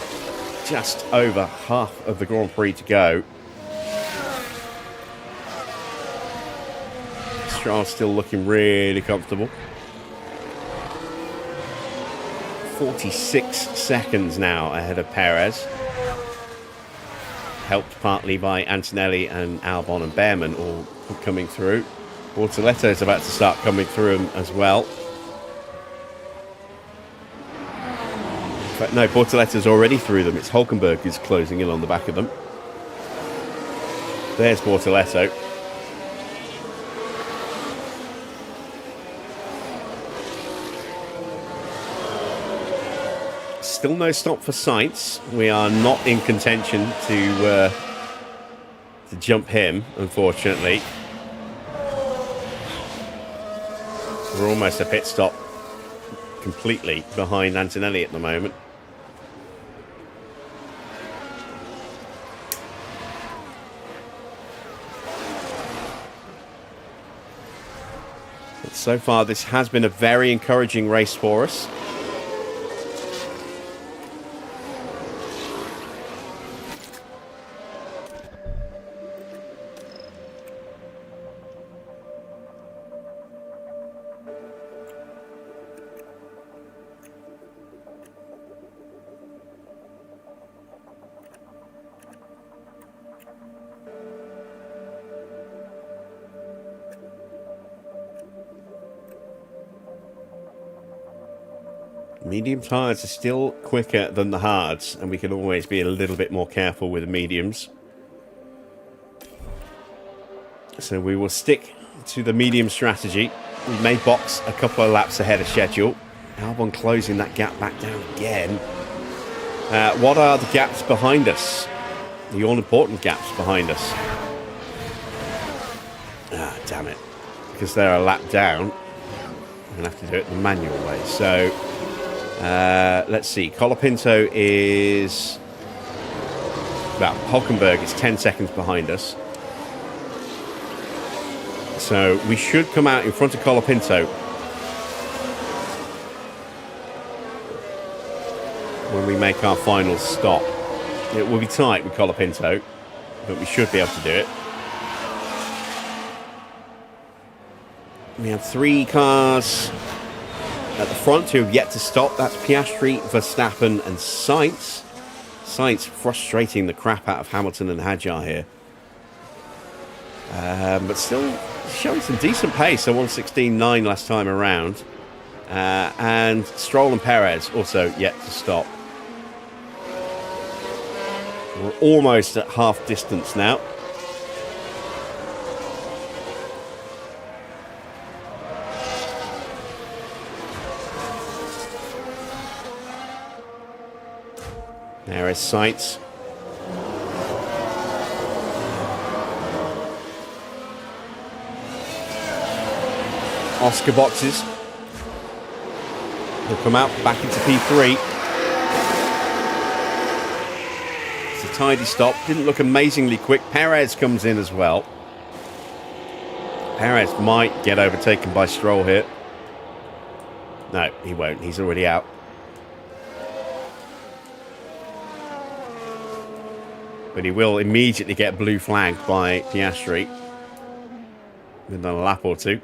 just over half of the Grand Prix to go. Stroll's still looking really comfortable. 46 seconds now ahead of Perez. Helped partly by Antonelli and Albon and Behrman all coming through. Bortoletto is about to start coming through as well. In fact, no, Bortoletto's already through them. It's Hulkenberg who's closing in on the back of them. There's Bortoletto. Still no stop for Sainz. We are not in contention to jump him, unfortunately. We're almost a pit stop completely behind Antonelli at the moment. But so far, this has been a very encouraging race for us. Medium tyres are still quicker than the hards, and we can always be a little bit more careful with the mediums. So we will stick to the medium strategy. We may box a couple of laps ahead of schedule. Albon closing that gap back down again. What are the gaps behind us? The all-important gaps behind us. Ah, damn it. because they're a lap down. I'm going to have to do it the manual way. So, let's see. Colapinto is... Well, Hulkenberg is 10 seconds behind us. So, we should come out in front of Colapinto when we make our final stop. It will be tight with Colapinto, but we should be able to do it. We have 3 cars at the front who have yet to stop. That's Piastri, Verstappen and Sainz. Sainz frustrating the crap out of Hamilton and Hadjar here. But still showing some decent pace. So 1:16.9 last time around. And Stroll and Perez also yet to stop. We're almost at half distance now. There is Sainz. Oscar boxes. He'll come out back into P3. It's a tidy stop. Didn't look amazingly quick. Perez comes in as well. Perez might get overtaken by Stroll here. No, he won't. He's already out. But he will immediately get blue flagged by Piastri within a lap or two.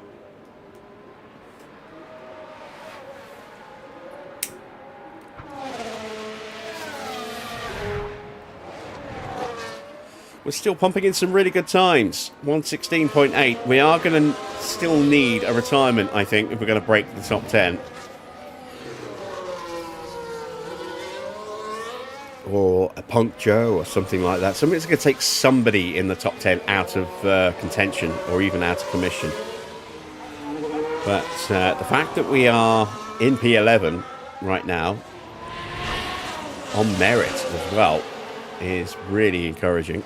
We're still pumping in some really good times. 1:16.8. We are going to still need a retirement, I think, if we're going to break the top 10. Or a puncture or something like that. Something's going to take somebody in the top 10 out of contention or even out of commission. But the fact that we are in P11 right now, on merit as well, is really encouraging.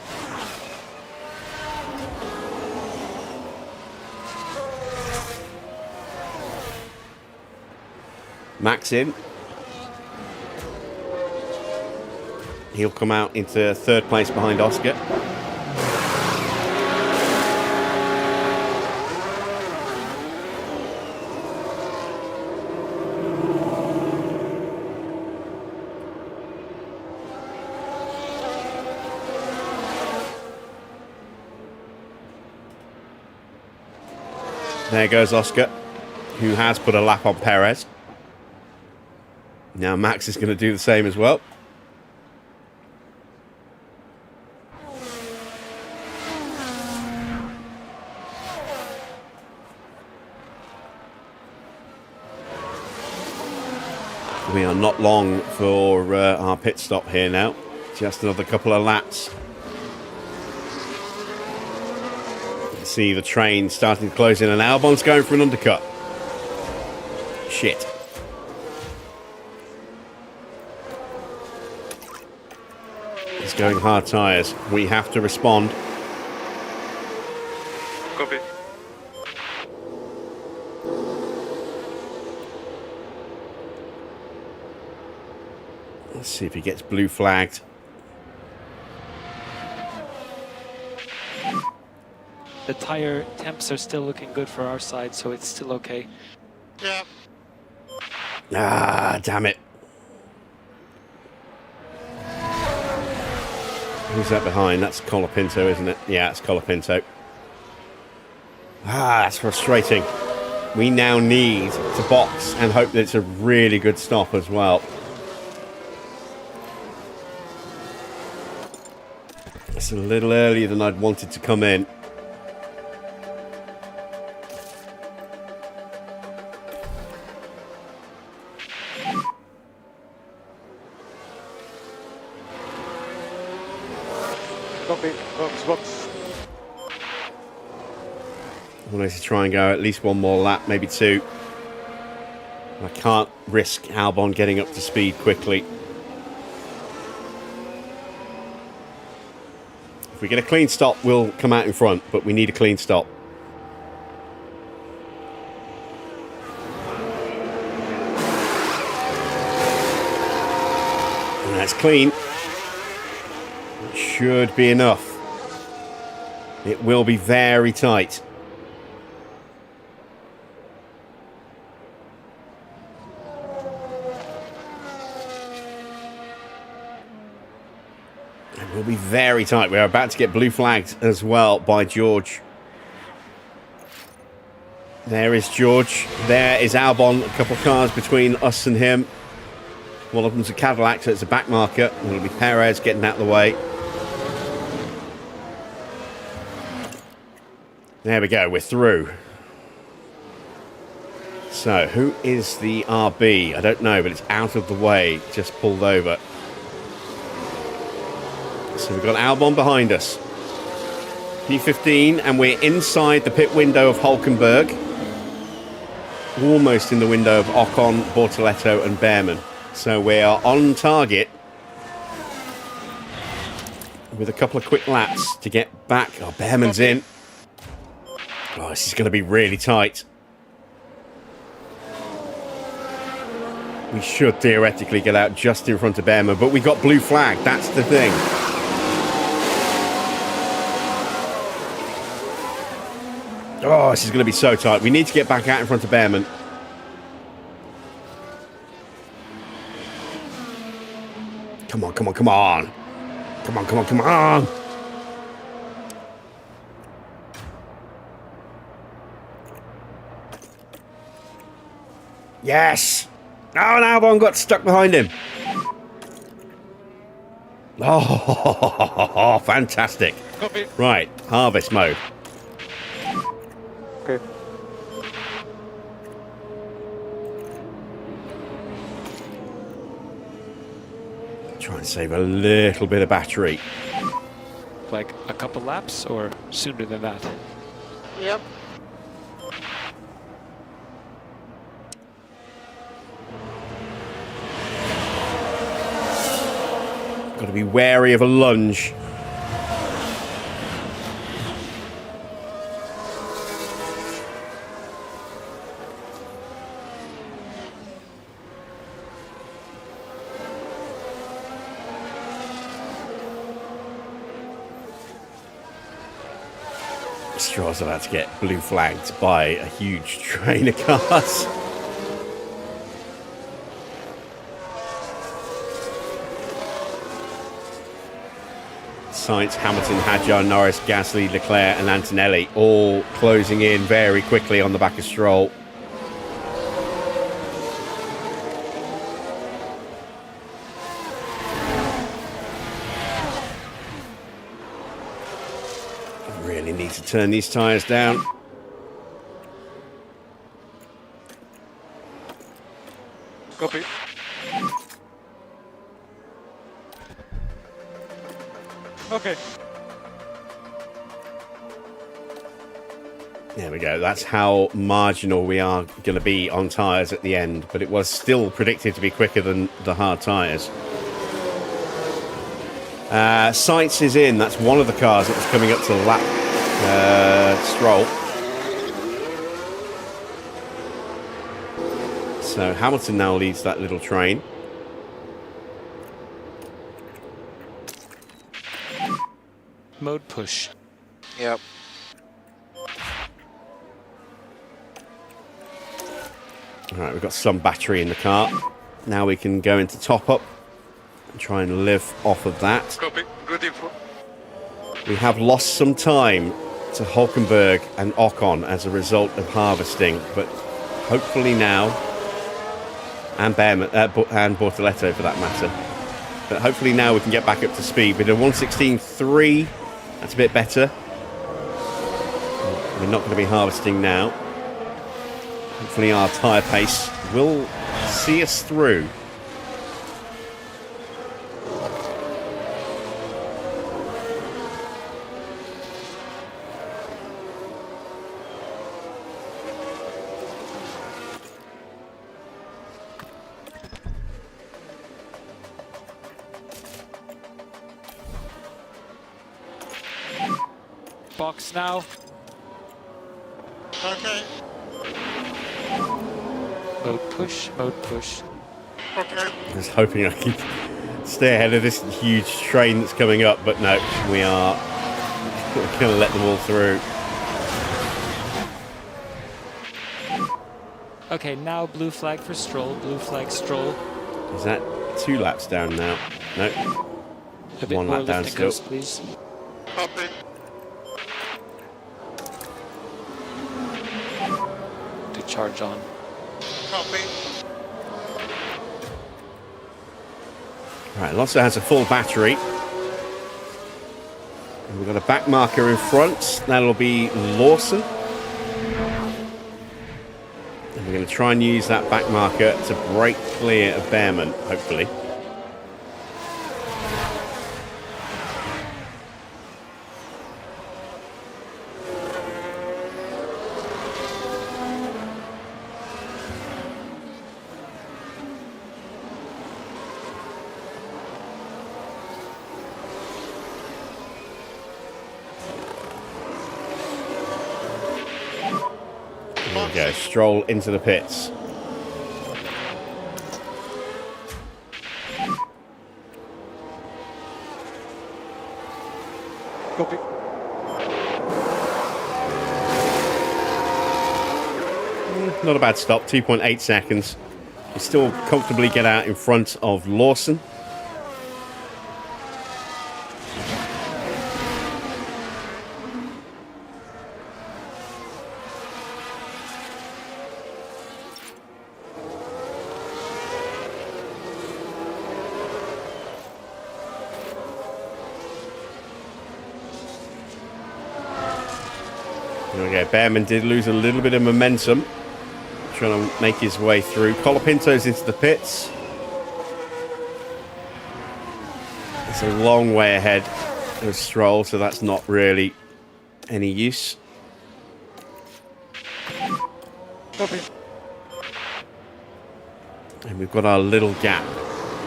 Max in. He'll come out into third place behind Oscar. There goes Oscar, who has put a lap on Perez. Now Max is going to do the same as well. We are not long for our pit stop here now. Just another couple of laps. See the train starting to close in, and Albon's going for an undercut. Shit. He's going hard tyres. We have to respond. Copy. Let's see if he gets blue flagged. The tire temps are still looking good for our side, so it's still okay. Yeah. Ah, damn it. Who's that behind? That's Colapinto, isn't it? Yeah, it's Colapinto. Ah, that's frustrating. We now need to box and hope that it's a really good stop as well. It's a little earlier than I'd wanted to come in. Copy. Box, box. I wanted to try and go at least one more lap, maybe two. I can't risk Albon getting up to speed quickly. If we get a clean stop, we'll come out in front, but we need a clean stop. clean. It should be enough. It will be very tight. It will be very tight. We're about to get blue flagged as well by George. There is George. There is Albon. A couple of cars between us and him. One of them's a Cadillac, so it's a back marker. And it'll be Perez getting out of the way. There we go. We're through. So, who is the RB? I don't know, but it's out of the way. Just pulled over. So we've got Albon behind us. P15, and we're inside the pit window of Hulkenberg. Almost in the window of Ocon, Bortoletto and Behrman. So we are on target with a couple of quick laps to get back. Oh, Behrman's in. Oh, this is going to be really tight. We should theoretically get out just in front of Behrman, but we got blue flag. That's the thing. Oh, this is going to be so tight. We need to get back out in front of Behrman. Come on, come on, come on. Come on, come on, come on. Yes. Oh, and Albon got stuck behind him. Oh, fantastic. Copy. Right, harvest mode. Okay. Try and save a little bit of battery. Like a couple laps or sooner than that? Yep. Got to be wary of a lunge. Stroll's about to get blue flagged by a huge train of cars. Sainz, Hamilton, Hadjar, Norris, Gasly, Leclerc and Antonelli all closing in very quickly on the back of Stroll. Really need to turn these tyres down. Copy. Okay. There we go. That's how marginal we are going to be on tyres at the end, but it was still predicted to be quicker than the hard tyres. Sainz is in. That's one of the cars that was coming up to the lap. Stroll. So Hamilton now leads that little train. Mode push. Yep. Alright, we've got some battery in the car. Now we can go into top up and try and live off of that. Copy. Good info. We have lost some time to Hulkenberg and Ocon as a result of harvesting, but hopefully now, and Behrman, and Bortoletto for that matter, but hopefully now we can get back up to speed. With a 1:16.3, that's a bit better. We're not going to be harvesting now. Hopefully our tyre pace will see us through. Box now. Okay. Mode push, mode push. Okay. I was hoping I could stay ahead of this huge train that's coming up, but no, we're going to let them all through. Okay, now blue flag for Stroll. Blue flag Stroll. Is that 2 laps down now? No. A bit 1 more lap down lift still. Coast, please. Copy. To charge on. Copy. Right, Alonso has a full battery. And we've got a back marker in front. That'll be Lawson. And we're going to try and use that back marker to break clear of Behrman, hopefully. There we go, Stroll into the pits. Copy. Not a bad stop, 2.8 seconds. You still comfortably get out in front of Lawson. There we go. Behrman did lose a little bit of momentum, trying to make his way through. Colapinto's into the pits. It's a long way ahead of Stroll, so that's not really any use. Copy. And we've got our little gap.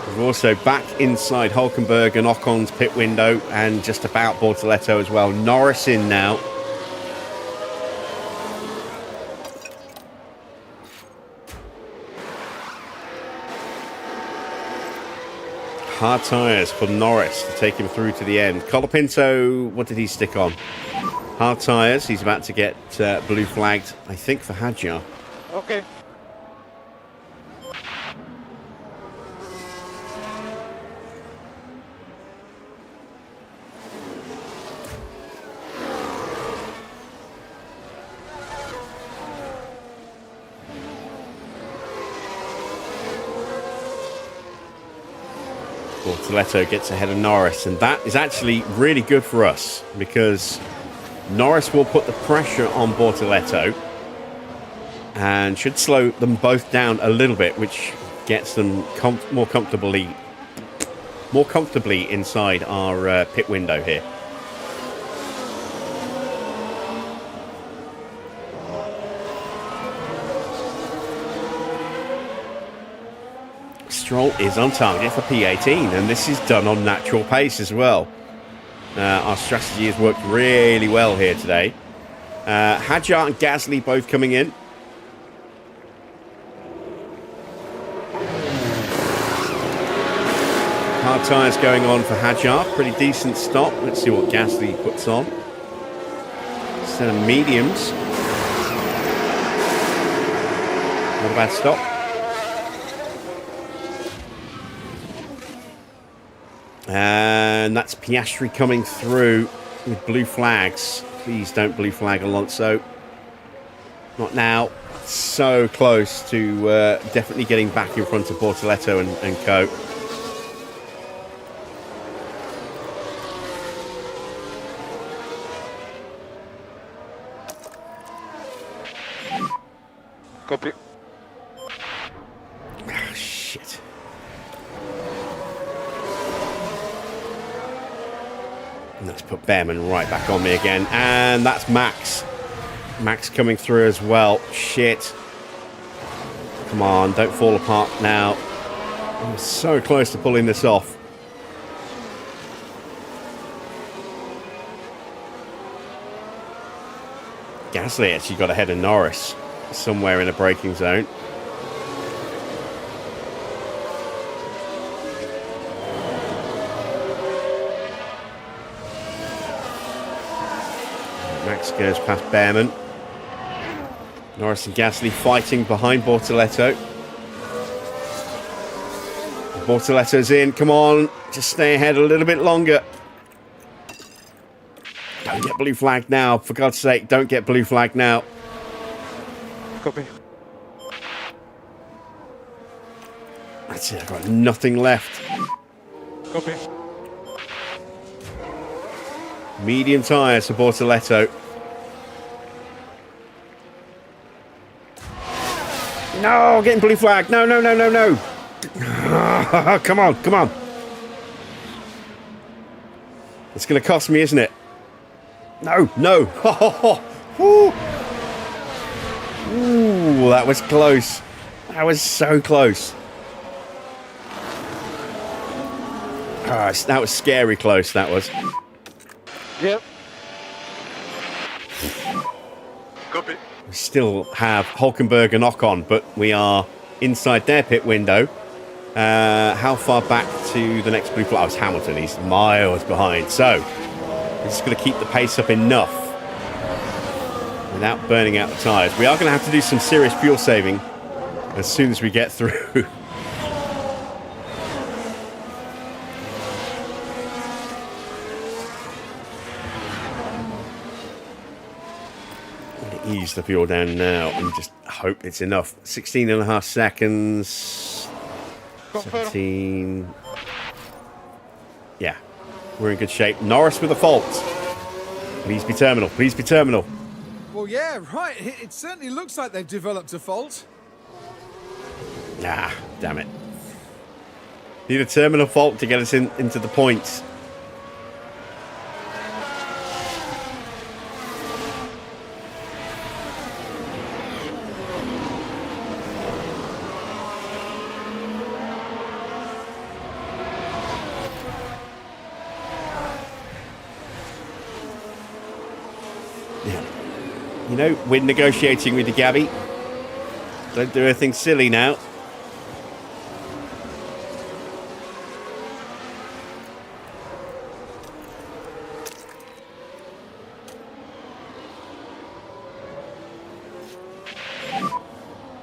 We're also back inside Hulkenberg and Ocon's pit window, and just about Bortoletto as well. Norris in now. Hard tyres for Norris to take him through to the end. Colapinto, what did he stick on? Hard tyres. He's about to get blue flagged, I think, for Hadjar. Okay. Bortoletto gets ahead of Norris, and that is actually really good for us because Norris will put the pressure on Bortoletto and should slow them both down a little bit, which gets them more comfortably inside our pit window here. Stroll is on target for P18, and this is done on natural pace as well. Our strategy has worked really well here today. Hadjar and Gasly both coming in. Hard tyres going on for Hadjar. Pretty decent stop. Let's see what Gasly puts on. Set of mediums. Not a bad stop. And that's Piastri coming through with blue flags. Please don't blue flag Alonso. Not now. So close to definitely getting back in front of Bortoletto and co. Copy. Oh, shit. And let's put Behrman right back on me again. And that's Max. Max coming through as well. Shit. Come on, don't fall apart now. I'm so close to pulling this off. Gasly actually got ahead of Norris somewhere in a braking zone. Max goes past Behrman. Norris and Gasly fighting behind Bortoletto. Bortoletto's in. Come on. Just stay ahead a little bit longer. Don't get blue flagged now. For God's sake, don't get blue flagged now. Copy. That's it. I've got nothing left. Copy. Medium tyres for Bortoletto. No, getting blue flag. No, no, no, no, no. Come on, come on. It's going to cost me, isn't it? No, no. Ooh, that was close. That was so close. That was scary close, that was. Yep. Copy. We still have Hulkenberg and Ocon, but we are inside their pit window. How far back to the next blue flag? Oh, it's Hamilton. He's miles behind. So, we're just going to keep the pace up enough without burning out the tyres. We are going to have to do some serious fuel saving as soon as we get through. Ease the fuel down now and just hope it's enough. 16.5 seconds. 17. Yeah, we're in good shape. Norris with a fault. Please be terminal. Please be terminal. Well, yeah, right. It certainly looks like they've developed a fault. Ah, damn it. Need a terminal fault to get us into the points. You know, we're negotiating with the Gabby. Don't do anything silly now.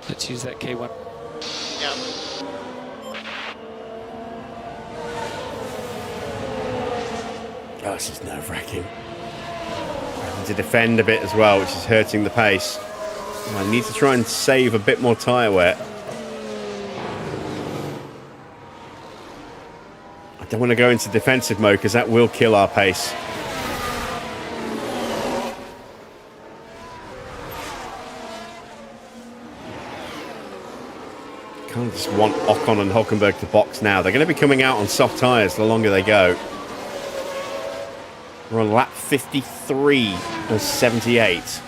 Let's use that K1. Yeah. Oh, this is nerve-wracking. Having to defend a bit as well, which is hurting the pace. I need to try and save a bit more tyre wear. I don't want to go into defensive mode because that will kill our pace. Kind of just want Ocon and Hulkenberg to box now. They're going to be coming out on soft tyres the longer they go. We're on lap 53 of 78.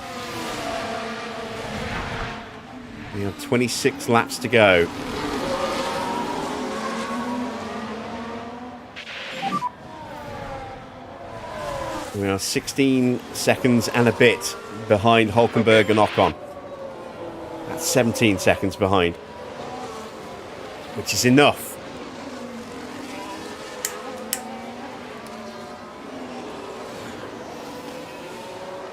We have 26 laps to go. We are 16 seconds and a bit behind Hulkenberg and Ocon. That's 17 seconds behind, which is enough.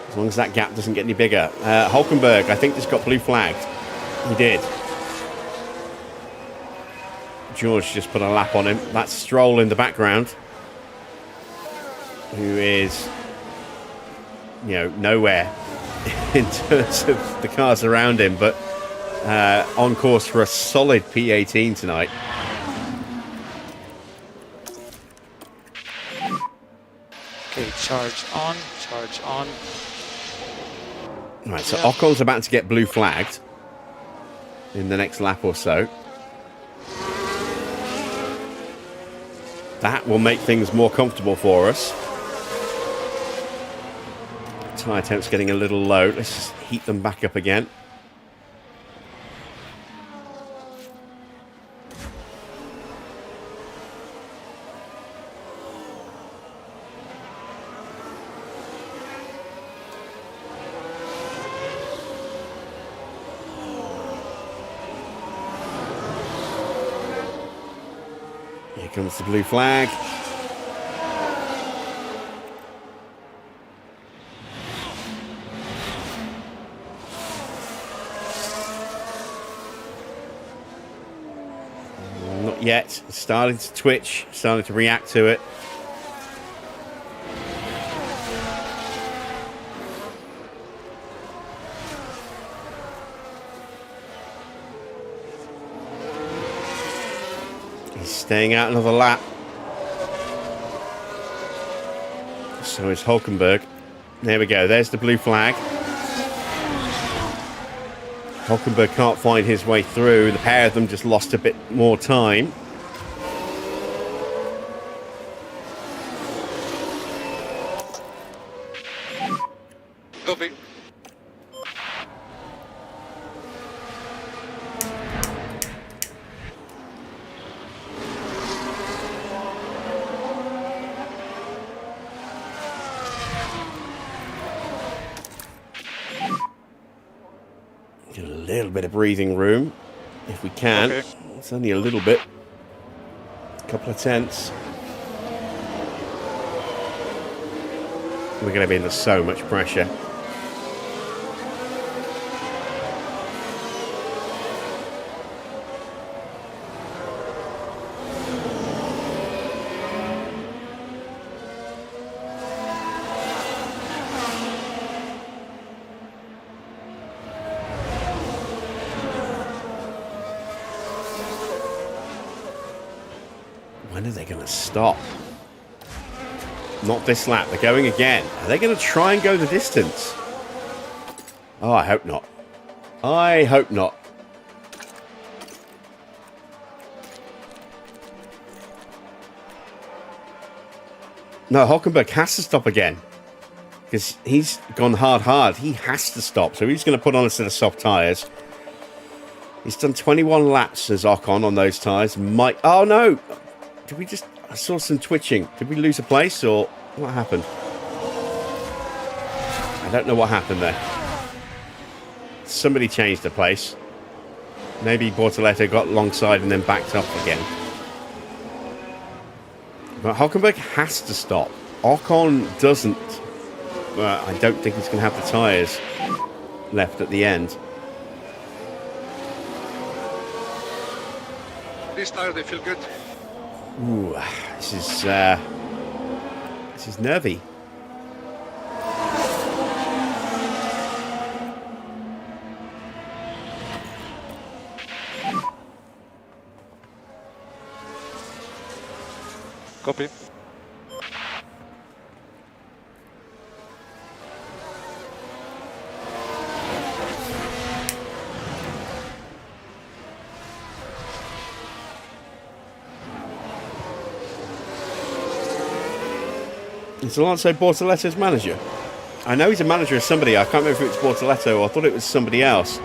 As long as that gap doesn't get any bigger. Hulkenberg, I think, just got blue flagged. He did. George just put a lap on him. That's Stroll in the background, who is, you know, nowhere in terms of the cars around him, but on course for a solid P18 tonight. Okay, charge on, charge on. Right, so Ocon's about to get blue flagged in the next lap or so. That will make things more comfortable for us. Tyre temp's getting a little low. Let's just heat them back up again. Here comes the blue flag. Not yet. It's starting to twitch, starting to react to it. He's staying out another lap. So is Hulkenberg. There we go. There's the blue flag. Hulkenberg can't find his way through. The pair of them just lost a bit more time. Copy. Get a little bit of breathing room, if we can. Okay. It's only a little bit. A couple of tenths. We're going to be under so much pressure. When are they going to stop? Not this lap. They're going again. Are they going to try and go the distance? Oh, I hope not. I hope not. No, Hulkenberg has to stop again. Because he's gone hard. He has to stop. So he's going to put on a set of soft tyres. He's done 21 laps as Ocon on those tyres. Oh, no. Did we just... I saw some twitching. Did we lose a place or what happened? I don't know what happened there. Somebody changed the place. Maybe Bortoleto got alongside and then backed up again. But Hulkenberg has to stop. Ocon doesn't. I don't think he's going to have the tyres left at the end. These tires, they feel good. Ooh, this is nervy. Copy. Is Alonso Bortoletto's manager? I know he's a manager of somebody. I can't remember if it was Bortoletto or I thought it was somebody else.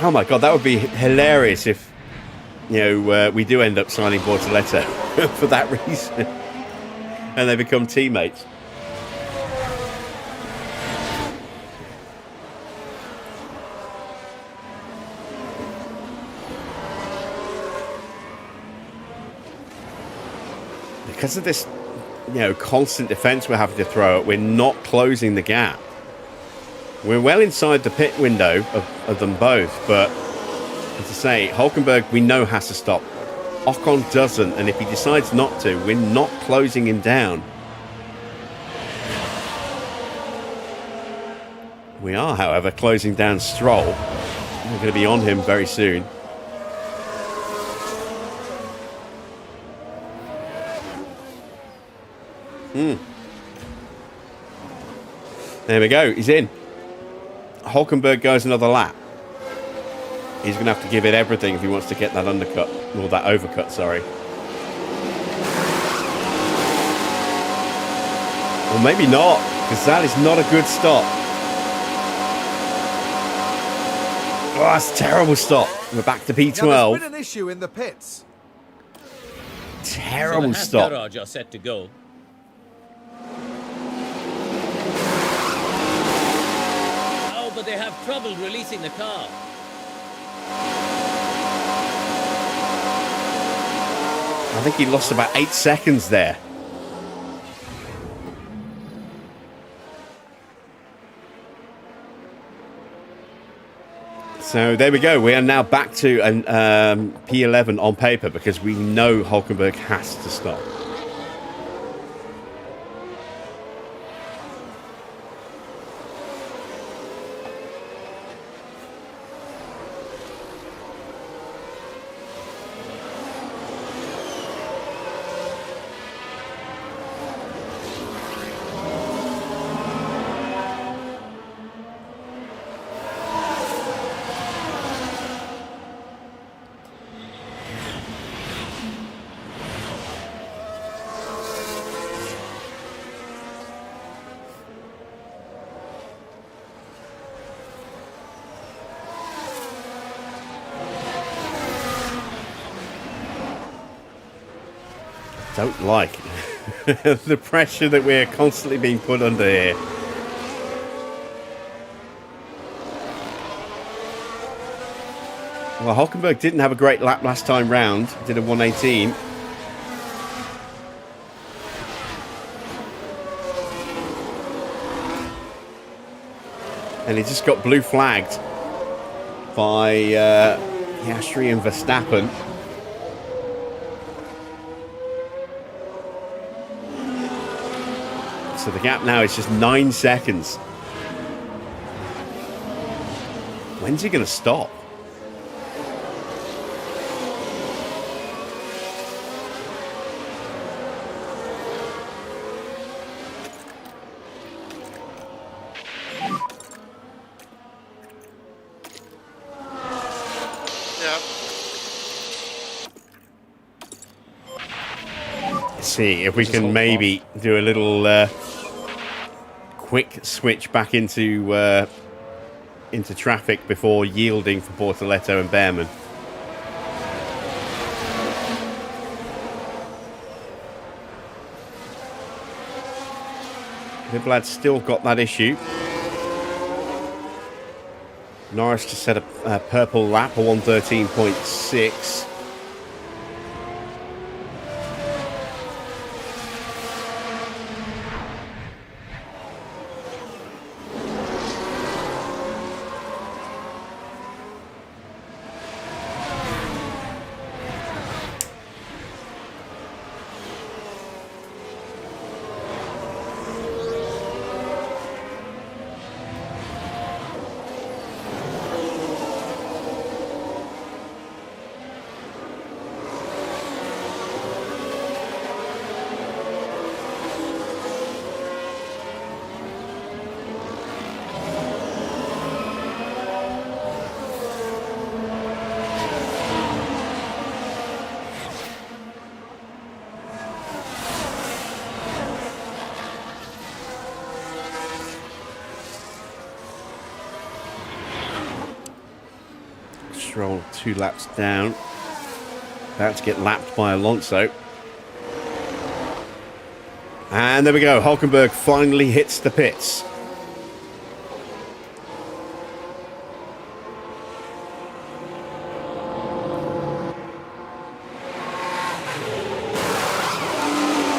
Oh my god, that would be hilarious if, we do end up signing Bortoletto for that reason. And they become teammates. Because of this, constant defence we're having to throw at, we're not closing the gap. We're well inside the pit window of them both, but as I say, Hulkenberg we know has to stop. Ocon doesn't, and if he decides not to, we're not closing him down. We are, however, closing down Stroll. We're going to be on him very soon. There we go, he's in. Hulkenberg goes another lap. He's going to have to give it everything if he wants to get that undercut, or that overcut, sorry. Or maybe not, because that is not a good stop. Oh, that's a terrible stop. We're back to P12. Now, there's been an issue in the pits. Terrible so the stop. garage are set to go. Oh, but they have trouble releasing the car. I think he lost about 8 seconds there. So there we go. We are now back to an P11 on paper because we know Hulkenberg has to stop. Don't like the pressure that we're constantly being put under here. Well, Hulkenberg didn't have a great lap last time round. Did a 118. And he just got blue flagged by Piastri and Verstappen. So the gap now is just 9 seconds. When's he going to stop? See if we can maybe do a little quick switch back into traffic before yielding for Bortoletto and Behrman. Viblad's still got that issue. Norris just set a purple lap, a 113.6. Stroll 2 laps down. About to get lapped by Alonso. And there we go. Hulkenberg finally hits the pits.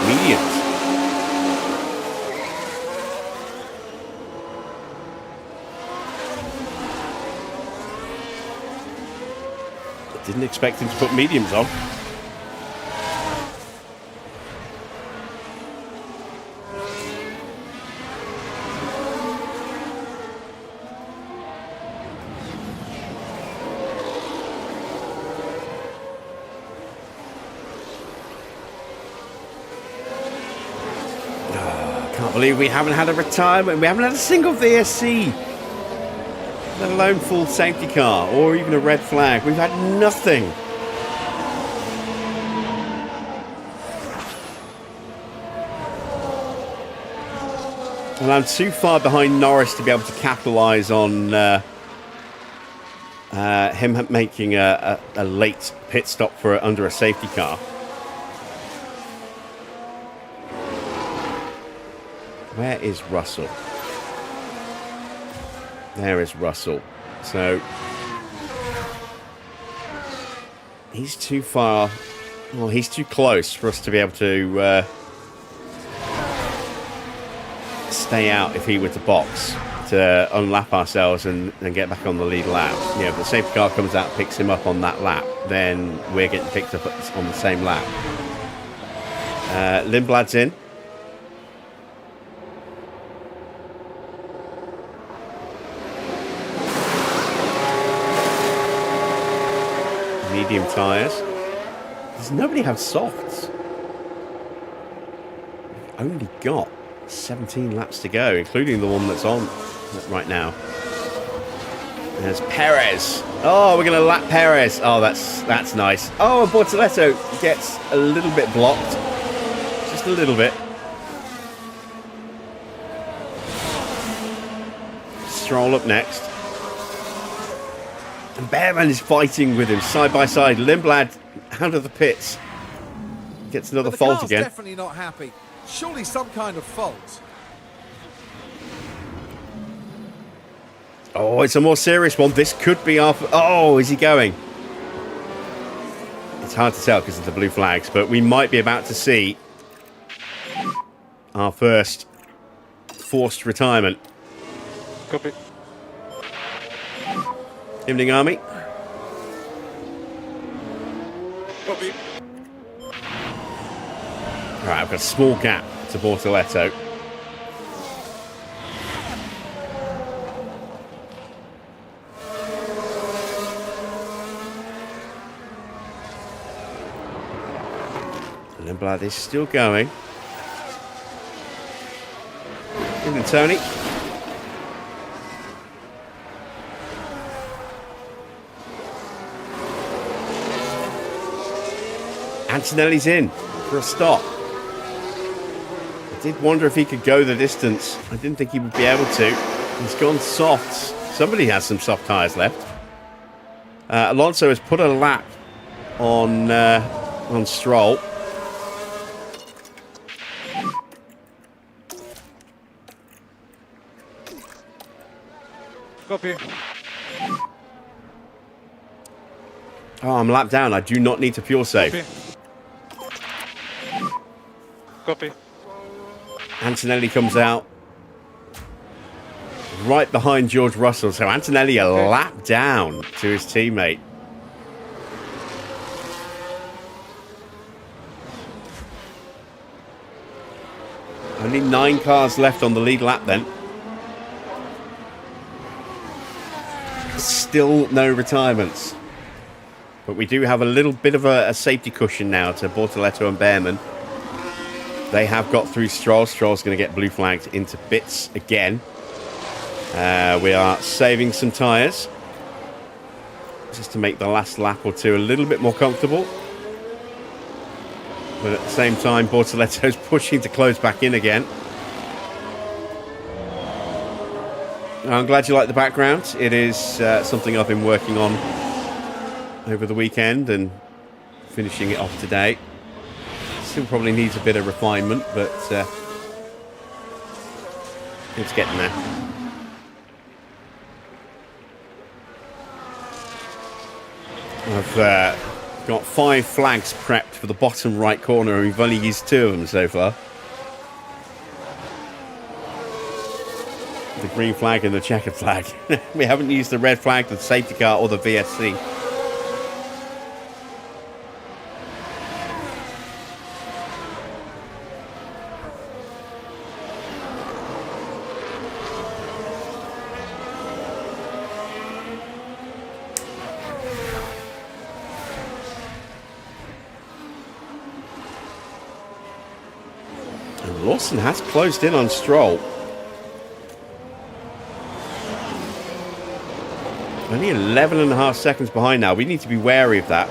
Mediums. Didn't expect him to put mediums on. Can't believe we haven't had a retirement. We haven't had a single VSC. Let alone full safety car or even a red flag. We've had nothing. And I'm too far behind Norris to be able to capitalise on him making a late pit stop for under a safety car. Where is Russell? There is Russell. So he's too far. Well, he's too close for us to be able to stay out if he were to box. to unlap ourselves and get back on the lead lap. You know, if the safety car comes out, picks him up on that lap, then we're getting picked up on the same lap. Lindblad's in. Medium tyres. Does nobody have softs? We've only got 17 laps to go, including the one that's on right now. There's Perez. Oh, we're going to lap Perez. Oh, that's nice. Oh, and Bortoleto gets a little bit blocked. Just a little bit. Stroll up next. And Bearman is fighting with him side by side. Lindblad out of the pits. Gets another But the fault car's again. definitely not happy. Surely some kind of fault. Oh, it's a more serious one. This could be our... Oh, is he going? It's hard to tell because of the blue flags, but we might be about to see our first forced retirement. Copy. Evening, Army. Copy. All right, I've got a small gap to Bortoleto. Lindblad is still going. Evening, Tony. Antonelli's in for a stop. I did wonder if he could go the distance. I didn't think he would be able to. He's gone softs. Somebody has some soft tyres left. Alonso has put a lap on Stroll. Copy. Oh, I'm lapped down. I do not need to fuel save. Copy. Antonelli comes out right behind George Russell. So Antonelli a lap down to his teammate. Only 9 cars left on the lead lap then. Still no retirements. But we do have a little bit of a safety cushion now to Bortoleto and Bearman. They have got through Stroll. Stroll's going to get blue flagged into bits again. We are saving some tyres. Just to make the last lap or two a little bit more comfortable. But at the same time, Bortoleto's pushing to close back in again. I'm glad you like the background. It is something I've been working on over the weekend and finishing it off today. Still probably needs a bit of refinement, but it's getting there. I've got 5 flags prepped for the bottom right corner, and we've only used 2 of them so far. The green flag and the checkered flag. We haven't used the red flag, the safety car, or the VSC. And Lawson has closed in on Stroll. Only 11.5 seconds behind now. We need to be wary of that.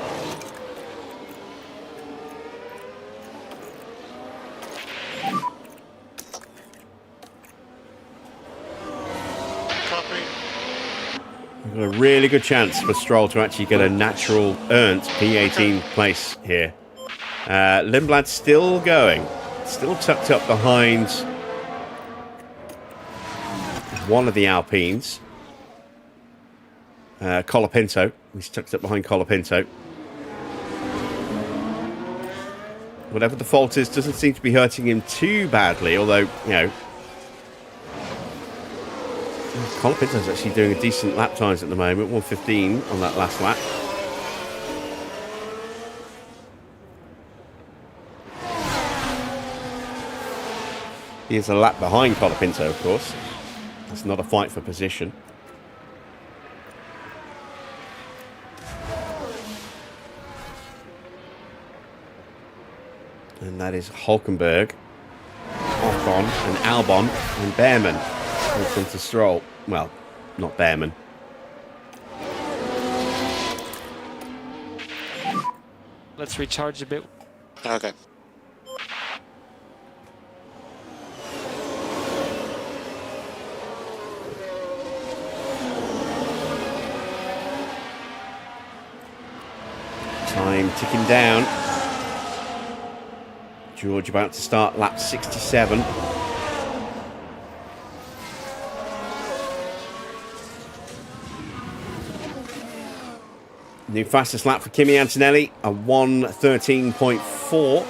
Copy. We've got a really good chance for Stroll to actually get a natural earned P18 place here. Lindblad's still going. Still tucked up behind one of the Alpines. Colapinto. He's tucked up behind Colapinto. Whatever the fault is, doesn't seem to be hurting him too badly, although, you know, Colapinto's actually doing a decent lap times at the moment. 1:15 on that last lap. He is a lap behind Colapinto, of course. It's not a fight for position. And that is Hulkenberg, Ocon, and Albon, and Behrman in front of Stroll. Well, not Behrman. Let's recharge a bit. Okay. Time ticking down. George about to start lap 67. New fastest lap for Kimi Antonelli, a 1:13.4.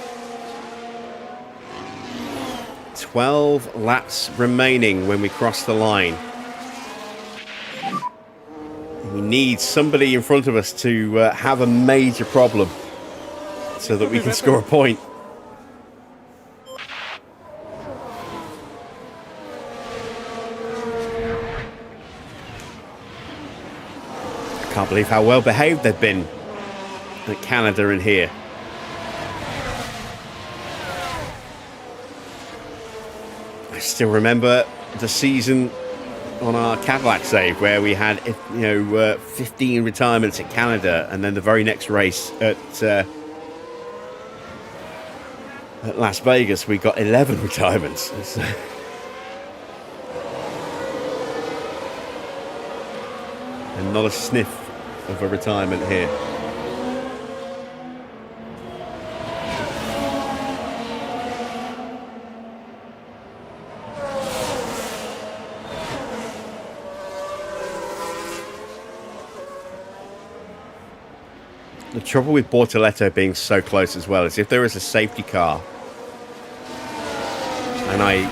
12 laps remaining when we cross the line. We need somebody in front of us to have a major problem so that we can score a point. I can't believe how well behaved they've been at Canada and here. I still remember the season on our Cadillac save where we had 15 retirements at Canada, and then the very next race at Las Vegas we got 11 retirements. And not a sniff of a retirement here. The trouble with Bortoleto being so close as well is if there is a safety car and I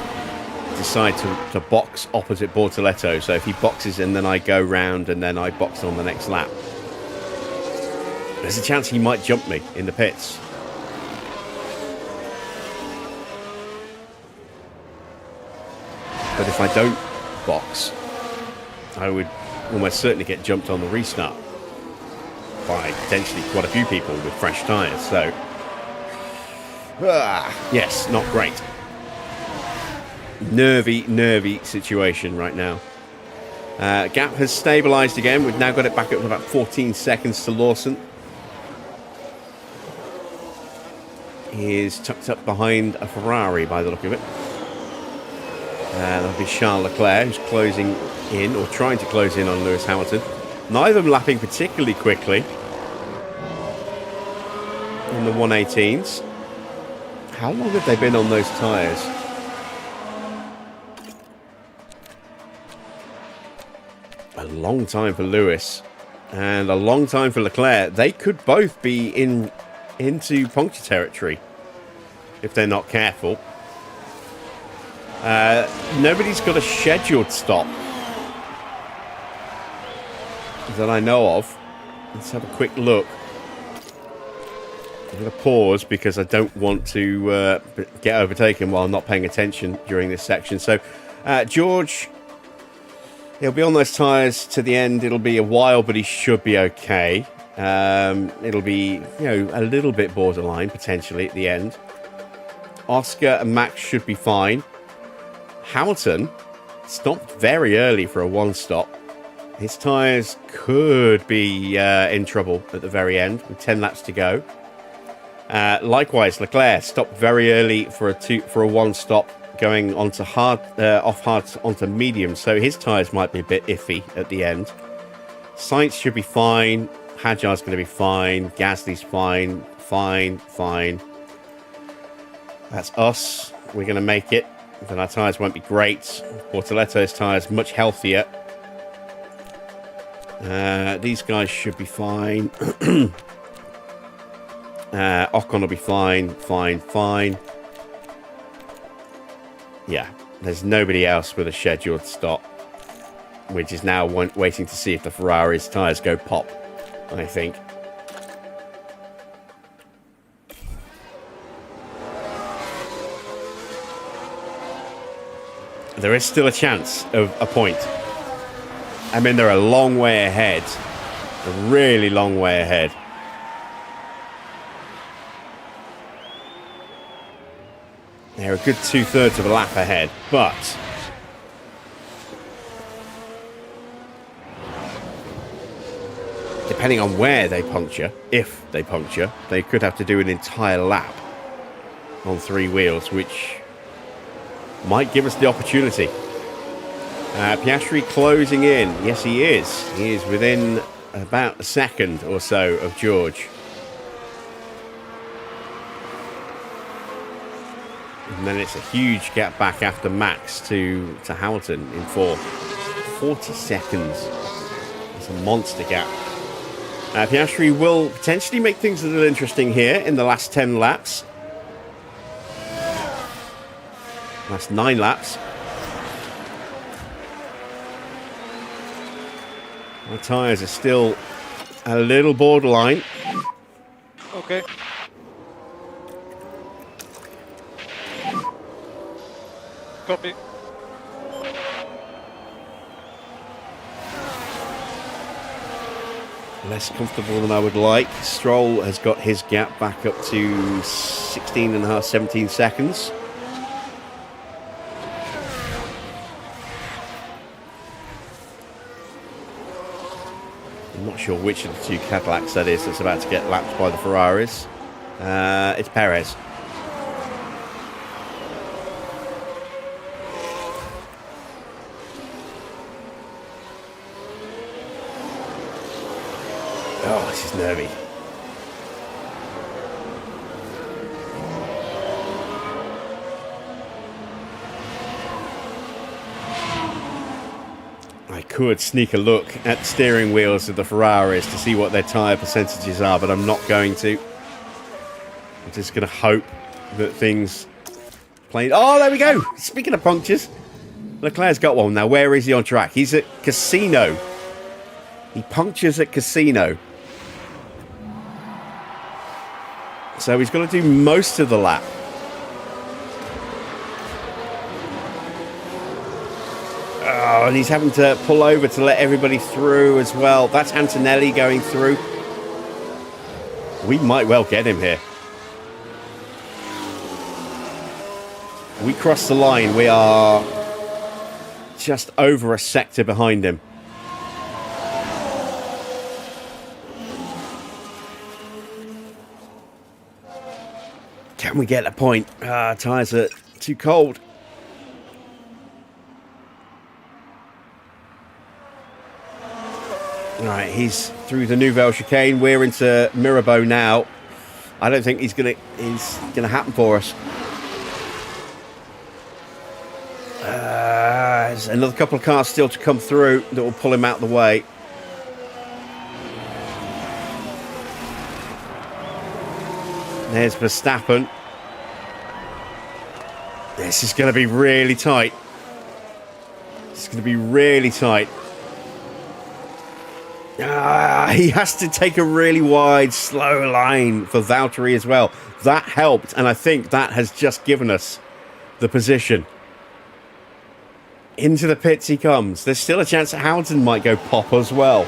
decide to box opposite Bortoleto, so if he boxes and then I go round and then I box on the next lap, there's a chance he might jump me in the pits. But if I don't box, I would almost certainly get jumped on the restart by potentially quite a few people with fresh tyres. So, yes, not great. Nervy situation right now. Gap has stabilised again. We've now got it back up to about 14 seconds to Lawson. He is tucked up behind a Ferrari by the look of it. That'll be Charles Leclerc, who's closing in, or trying to close in on Lewis Hamilton. Neither of them lapping particularly quickly in the 118s. How long have they been on those tyres? A long time for Lewis and a long time for Leclerc. They could both be into puncture territory if they're not careful. Nobody's got a scheduled stop that I know of. Let's have a quick look. I'm going to pause because I don't want to get overtaken while not paying attention during this section. So, George, he'll be on those tyres to the end. It'll be a while, but he should be okay. It'll be, a little bit borderline, potentially, at the end. Oscar and Max should be fine. Hamilton stopped very early for a one-stop. His tyres could be in trouble at the very end with 10 laps to go. Likewise, Leclerc stopped very early for a one-stop, going onto off hards onto medium, so his tyres might be a bit iffy at the end. Sainz should be fine. Hadjar's going to be fine. Gasly's fine. Fine. That's us. We're going to make it. Then our tyres won't be great. Bortoleto's tyres much healthier. These guys should be fine. Ocon will be fine. Yeah, there's nobody else with a scheduled stop. We're just now waiting to see if the Ferrari's tyres go pop, I think. There is still a chance of a point. I mean, they're a long way ahead. A really long way ahead. They're a good 2/3 of a lap ahead, but depending on where they puncture, if they puncture, they could have to do an entire lap on 3 wheels, which might give us the opportunity. Piastri closing in. Yes, he is. He is within about a second or so of George. And then it's a huge gap back after Max to Hamilton in 4th. 40 seconds. It's a monster gap. Piastri will potentially make things a little interesting here in the last 10 laps. Last 9 laps. My tyres are still a little borderline. Okay. Copy. Less comfortable than I would like. Stroll has got his gap back up to 16.5, 17 seconds. I'm not sure which of the 2 Cadillacs that is that's about to get lapped by the Ferraris. It's Perez. Oh, this is nervy. I could sneak a look at the steering wheels of the Ferraris to see what their tyre percentages are, but I'm not going to. I'm just going to hope that things play. Oh, there we go. Speaking of punctures, Leclerc's got one now. Where is he on track? He's at Casino. He punctures at Casino. So he's got to do most of the lap. Oh, and he's having to pull over to let everybody through as well. That's Antonelli going through. We might well get him here. We cross the line. We are just over a sector behind him. Can we get a point? Tyres are too cold. Right, he's through the Nouvelle chicane. We're into Mirabeau now. I don't think he's gonna happen for us. There's another couple of cars still to come through that will pull him out of the way. There's Verstappen. This is going to be really tight. It's going to be really tight. He has to take a really wide, slow line for Valtteri as well. That helped, and I think that has just given us the position. Into the pits he comes. There's still a chance that Hamilton might go pop as well.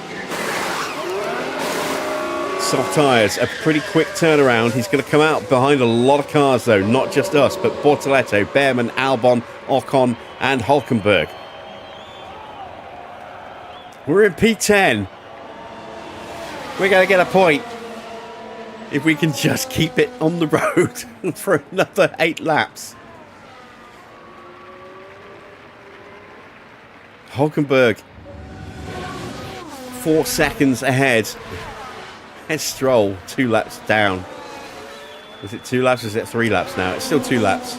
Soft tyres, a pretty quick turnaround. He's going to come out behind a lot of cars, though, not just us, but Bortoleto, Behrman, Albon, Ocon, and Hülkenberg. We're in P10. We're going to get a point if we can just keep it on the road for another 8 laps. Hülkenberg, 4 seconds ahead. Here's Stroll, 2 laps down. Is it 2 laps or is it 3 laps now? It's still 2 laps.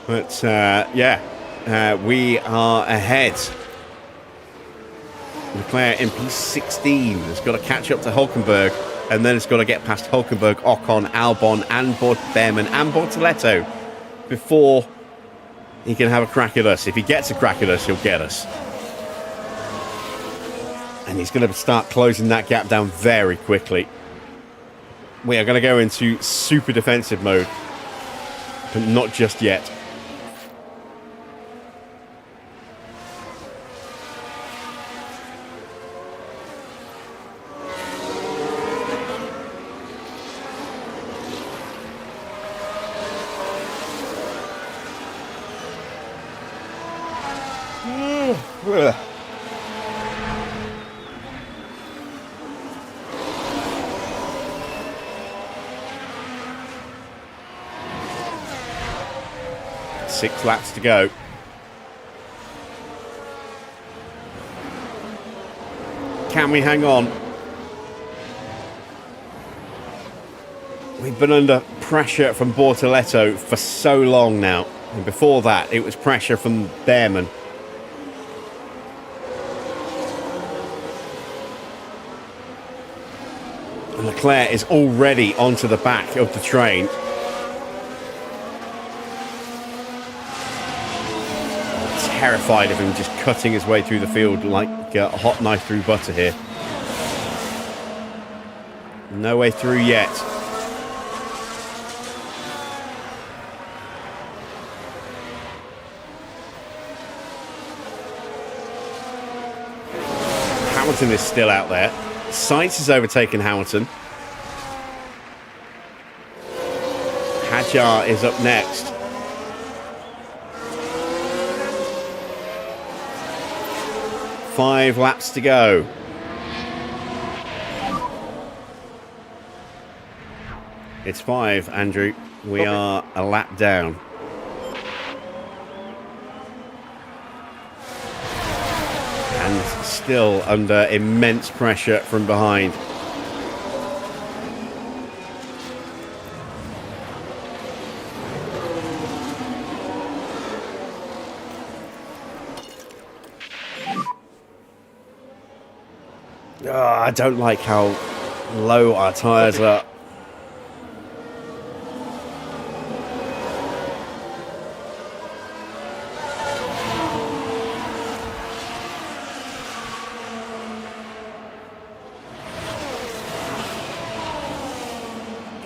But, we are ahead. Leclerc in P16 has got to catch up to Hülkenberg, and then it's got to get past Hülkenberg, Ocon, Albon, and Behrman and Bortoleto before he can have a crack at us. If he gets a crack at us, he'll get us. And he's going to start closing that gap down very quickly. We are going to go into super defensive mode, but not just yet. Ugh. Six laps to go. Can we hang on? We've been under pressure from Bortoletto for so long now. And before that, it was pressure from Behrman. And Leclerc is already onto the back of the train. Terrified of him just cutting his way through the field like a hot knife through butter here. No way through yet. Hamilton is still out there. Sainz has overtaken Hamilton. Hadjar is up next. Five laps to go. It's five, Andrew. We are a lap down. And still under immense pressure from behind. Oh, I don't like how low our tyres are.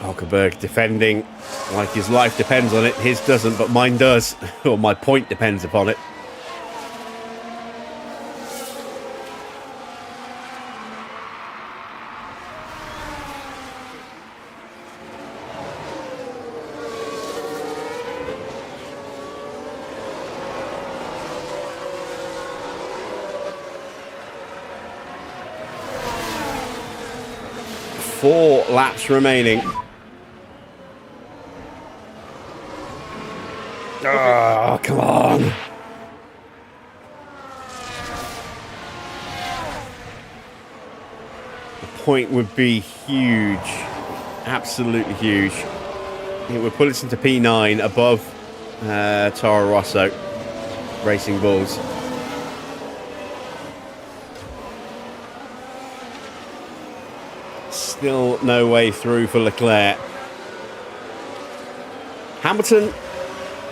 Hulkenberg defending like his life depends on it. His doesn't, but mine does. Or my point depends upon it. Four laps remaining. Oh, come on. The point would be huge. Absolutely huge. It would put us into P9 above Toro Rosso Racing Bulls. Still no way through for Leclerc. Hamilton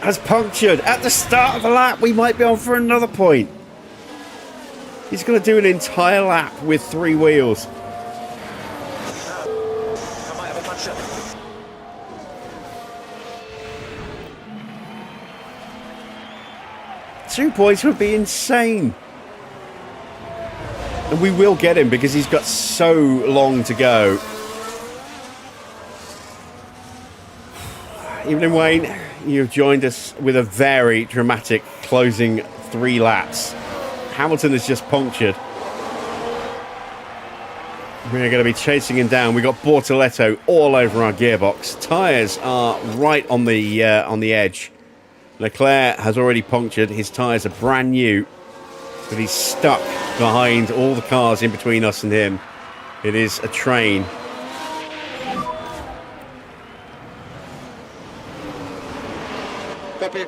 has punctured at the start of the lap. We might be on for another point. He's going to do an entire lap with three wheels. Two points would be insane. And we will get him because he's got so long to go. Evening, Wayne. You've joined us with a very dramatic closing three laps. Hamilton has just punctured. We're going to be chasing him down. We've got Bortoletto all over our gearbox. Tyres are right on the edge. Leclerc has already punctured. His tyres are brand new. But he's stuck behind all the cars in between us and him. It is a train. Copy.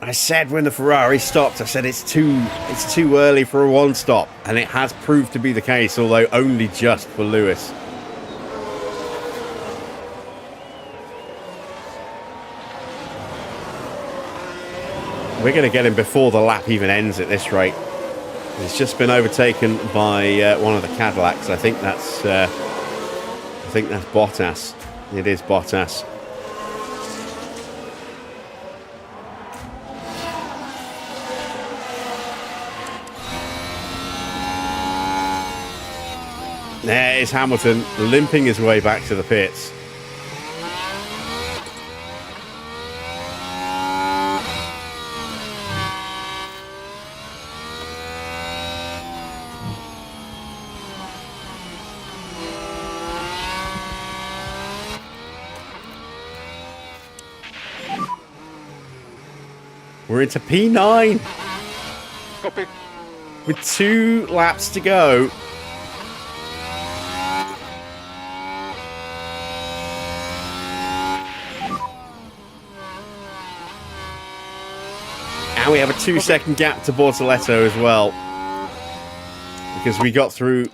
I said when the Ferrari stopped, I said it's too early for a one stop, and it has proved to be the case, although only just for Lewis. We're going to get him before the lap even ends at this rate. He's just been overtaken by one of the Cadillacs. I think that's Bottas. It is Bottas. There is Hamilton limping his way back to the pits. We're into P9 Copy. with 2 laps to go. And we have a 2-second gap to Bortoletto as well, because we got through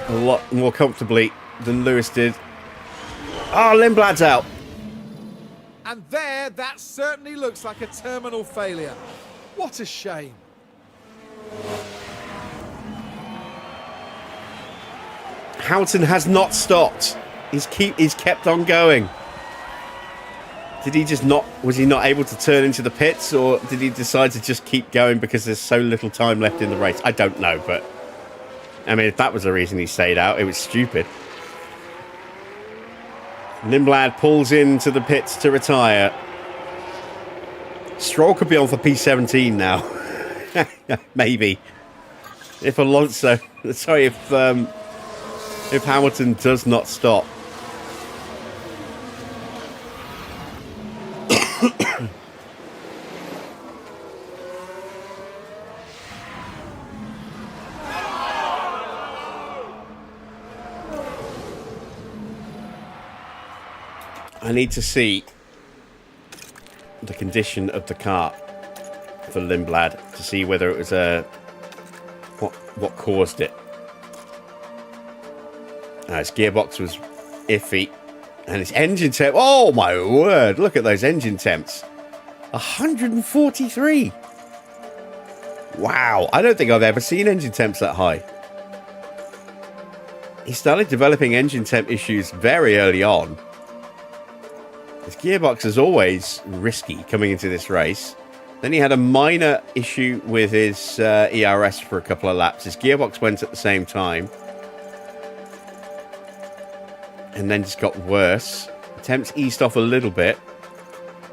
a lot more comfortably than Lewis did. Oh, Lindblad's out. And there, that certainly looks like a terminal failure. What a shame. Hamilton has not stopped. He's kept on going. Did he just not, was he not able to turn into the pits, or did he decide to just keep going because there's so little time left in the race? I don't know, but I mean, if that was the reason he stayed out, it was stupid. Lindblad pulls into the pits to retire. Stroll could be on for P17 now. Maybe. If Alonso, sorry, if Hamilton does not stop. I need to see the condition of the car for Lindblad to see whether it was what caused it. His gearbox was iffy, and his engine temp. Oh my word! Look at those engine temps. 143. Wow! I don't think I've ever seen engine temps that high. He started developing engine temp issues very early on. His gearbox is always risky coming into this race. Then he had a minor issue with his ERS for a couple of laps. His gearbox went at the same time. And then just got worse. The temps eased off a little bit.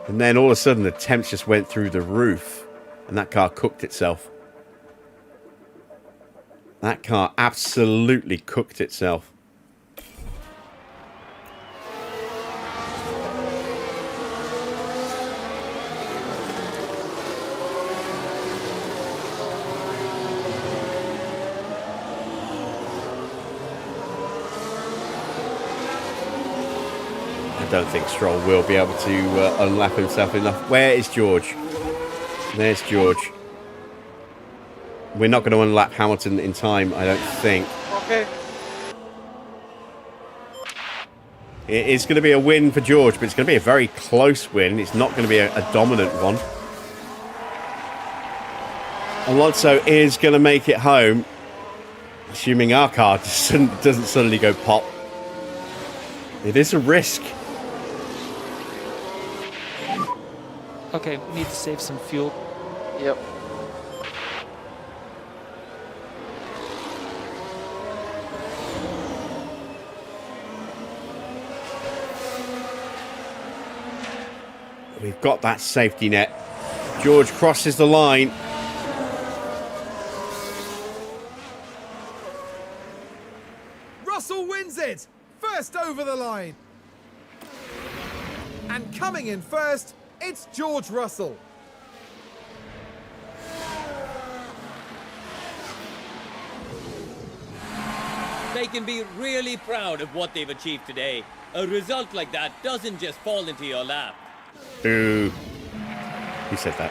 And then all of a sudden the temps just went through the roof. And that car cooked itself. That car absolutely cooked itself. I don't think Stroll will be able to unlap himself enough. Where is George? There's George. We're not going to unlap Hamilton in time, I don't think. Okay. It is going to be a win for George, but it's going to be a very close win. It's not going to be a dominant one. Alonso is going to make it home, assuming our car doesn't suddenly go pop. It is a risk. Okay, we need to save some fuel. Yep. We've got that safety net. George crosses the line. Russell wins it! First over the line. And coming in first, it's George Russell. They can be really proud of what they've achieved today. A result like that doesn't just fall into your lap. Boo. Who said that?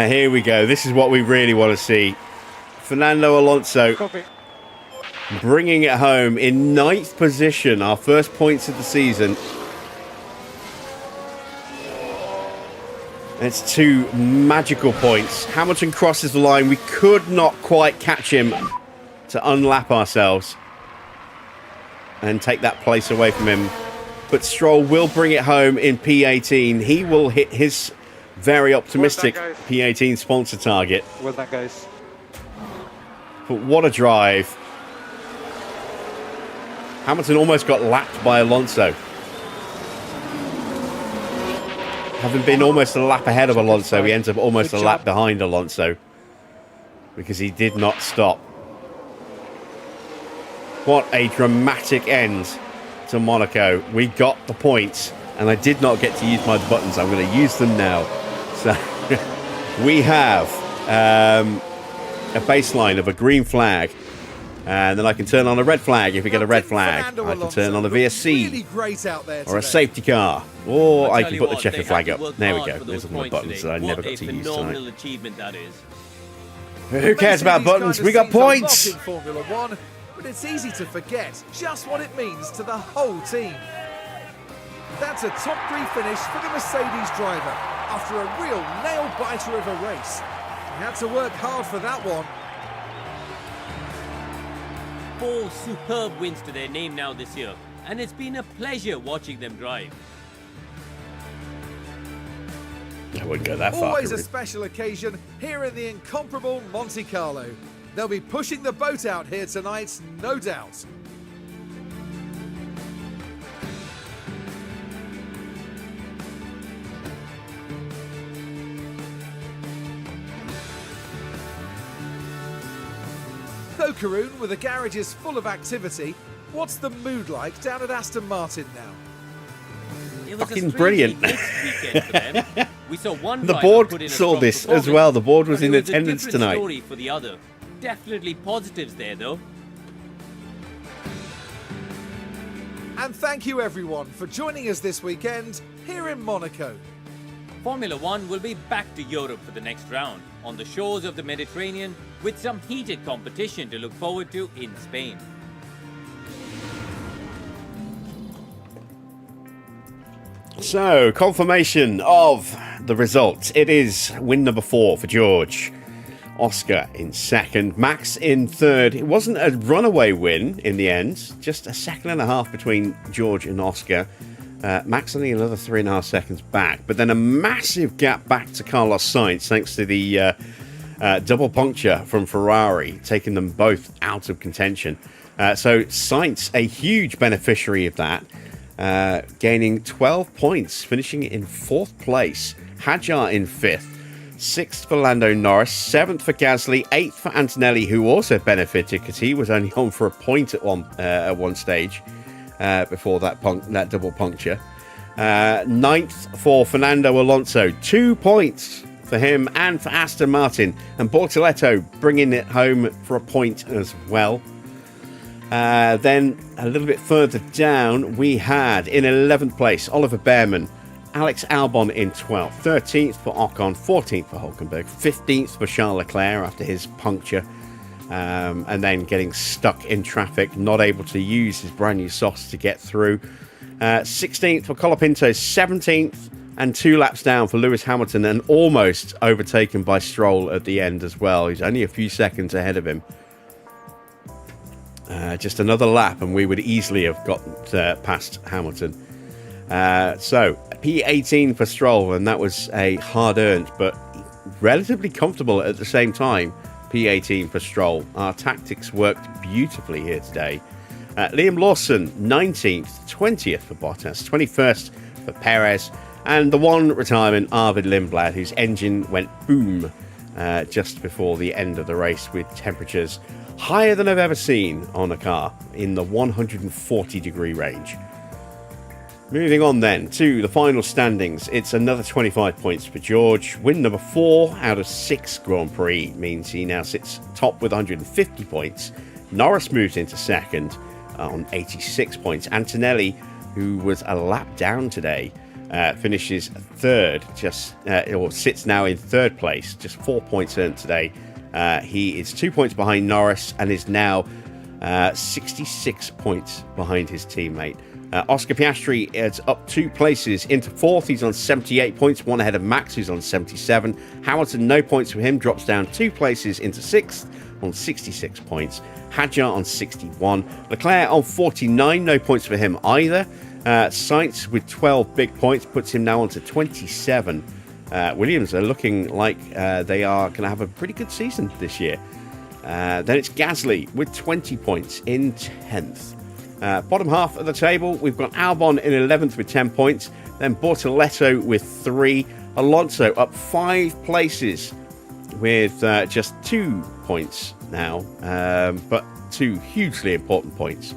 Here we go. This is what we really want to see. Fernando Alonso Copy. bringing it home in 9th position. Our first points of the season. It's 2 magical points. Hamilton crosses the line. We could not quite catch him to unlap ourselves and take that place away from him. But Stroll will bring it home in P18. He will hit his very optimistic P18 sponsor target. Well done, guys. But what a drive. Hamilton almost got lapped by Alonso. Having been almost a lap ahead of Alonso, he ends up almost a lap behind Alonso because he did not stop. What a dramatic end to Monaco. We got the points, and I did not get to use my buttons. I'm going to use them now. So we have a baseline of a green flag, and then I can turn on a red flag if we get a red flag. I can turn on a VSC or a safety car, or I can put the checker flag up. There we go. Those are my buttons that I never got to use tonight. Achievement that is. Who cares about buttons? We got points! In Formula One, but it's easy to forget just what it means to the whole team. That's a top 3 finish for the Mercedes driver after a real nail-biter of a race. He had to work hard for that one. 4 superb wins to their name now this year, and it's been a pleasure watching them drive. I wouldn't go that far. Always a special occasion here in the incomparable Monte Carlo. They'll be pushing the boat out here tonight, no doubt. So, Karun, with the garages full of activity, what's the mood like down at Aston Martin now? It was Fucking a brilliant. weekend for them. We saw one The driver board put in a saw strong this as performance, well. The board was but in it was a attendance different tonight. Story for the other. Definitely positives there, though. And thank you everyone for joining us this weekend here in Monaco. Formula One will be back to Europe for the next round, on the shores of the Mediterranean, with some heated competition to look forward to in Spain. So, confirmation of the results. It is win number 4 for George. Oscar in second. Max in third. It wasn't a runaway win in the end. Just a second and a half between George and Oscar. Max only another 3.5 seconds back. But then a massive gap back to Carlos Sainz thanks to the double puncture from Ferrari, taking them both out of contention. So Sainz, a huge beneficiary of that. Gaining 12 points, finishing in 4th place. Hadjar in 5th. 6th for Lando Norris, 7th for Gasly, 8th for Antonelli, who also benefited because he was only on for a point at one stage before that double puncture. 9th for Fernando Alonso, 2 points for him and for Aston Martin, and Bortoletto bringing it home for a point as well. Then a little bit further down, we had in 11th place Oliver Behrman, Alex Albon in 12th, 13th for Ocon, 14th for Hulkenberg, 15th for Charles Leclerc after his puncture, and then getting stuck in traffic, not able to use his brand new softs to get through. 16th for Colapinto, 17th, and 2 laps down for Lewis Hamilton, and almost overtaken by Stroll at the end as well. He's only a few seconds ahead of him. Just another lap and we would easily have got past Hamilton. So P18 for Stroll, and that was a hard-earned but relatively comfortable at the same time P18 for Stroll. Our tactics worked beautifully here today. Liam Lawson 19th, 20th for Bottas, 21st for Perez, and the one retirement, Arvid Lindblad, whose engine went boom just before the end of the race with temperatures higher than I've ever seen on a car, in the 140 degree range. Moving on then to the final standings. It's another 25 points for George. Win number 4 out of 6 Grand Prix means he now sits top with 150 points. Norris moves into second on 86 points. Antonelli, who was a lap down today, finishes third, or sits now in third place, just 4 points earned today. He is 2 points behind Norris and is now 66 points behind his teammate. Oscar Piastri is up 2 places into 4th. He's on 78 points, 1 ahead of Max, who's on 77. Hamilton, no points for him, drops down 2 places into 6th on 66 points. Hadjar on 61. Leclerc on 49, no points for him either. Sainz with 12 big points puts him now on to 27. Williams are looking like they are going to have a pretty good season this year. Then it's Gasly with 20 points in 10th. Bottom half of the table, we've got Albon in 11th with 10 points. Then Bortoletto with 3. Alonso up 5 places with just 2 points now. But 2 hugely important points.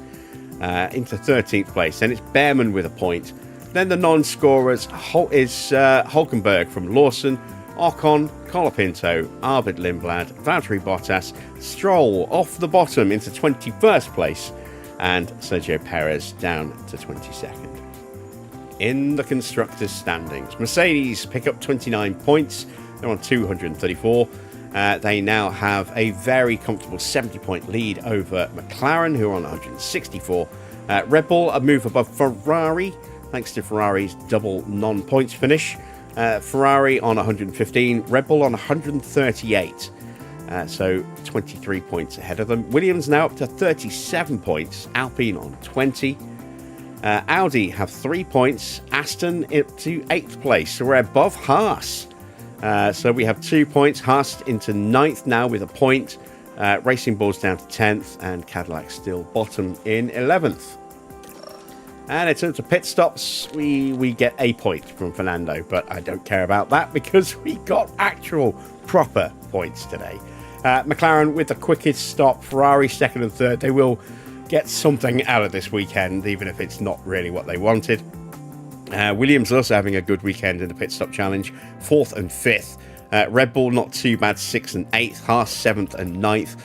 Into 13th place. Then it's Behrman with a point. Then the non-scorers is Hulkenberg from Lawson, Ocon, Colapinto, Arvid Lindblad, Valtteri Bottas, Stroll off the bottom into 21st place, and Sergio Perez down to 22nd. In the constructors' standings, Mercedes pick up 29 points. They're on 234. They now have a very comfortable 70-point lead over McLaren, who are on 164. Red Bull a move above Ferrari, thanks to Ferrari's double non-points finish. Ferrari on 115, Red Bull on 138. So 23 points ahead of them. Williams now up to 37 points. Alpine on 20. Audi have 3 points. Aston up to 8th place. So we're above Haas. So we have 2 points. Haas into 9th now with a point. Racing Bulls down to 10th. And Cadillac still bottom in 11th. And in terms of pit stops, we get a point from Fernando. But I don't care about that because we got actual proper points today. McLaren with the quickest stop, Ferrari second and third. They will get something out of this weekend, even if it's not really what they wanted. Williams also having a good weekend in the pit stop challenge, 4th and 5th. Red Bull not too bad, 6th and 8th. Haas 7th and 9th.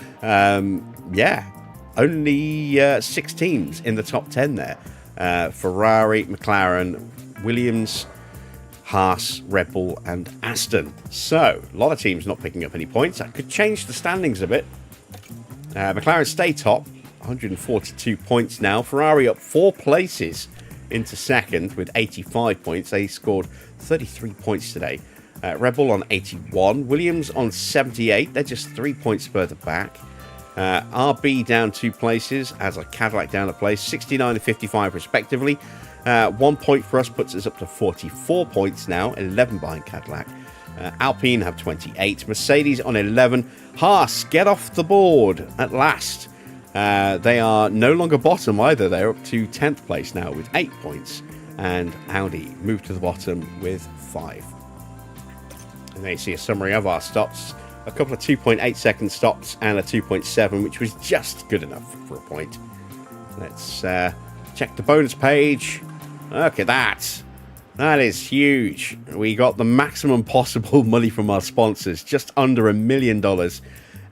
Only 6 teams in the top 10 there. Ferrari, McLaren, Williams, Haas, Red Bull and Aston. So, a lot of teams not picking up any points. That could change the standings a bit. McLaren stay top, 142 points now. Ferrari up 4 places into second with 85 points. They scored 33 points today. Red Bull on 81. Williams on 78. They're just 3 points further back. RB down 2 places, as are Cadillac down a place, 69 and 55 respectively. 1 point for us puts us up to 44 points now, 11 behind Cadillac. Alpine have 28. Mercedes on 11. Haas get off the board at last. They are no longer bottom either. They're up to 10th place now with 8 points. And Audi move to the bottom with 5. And there you see a summary of our stops. A couple of 2.8 second stops and a 2.7, which was just good enough for a point. Let's check the bonus page. Look at that. That is huge. We got the maximum possible money from our sponsors, just under $1 million.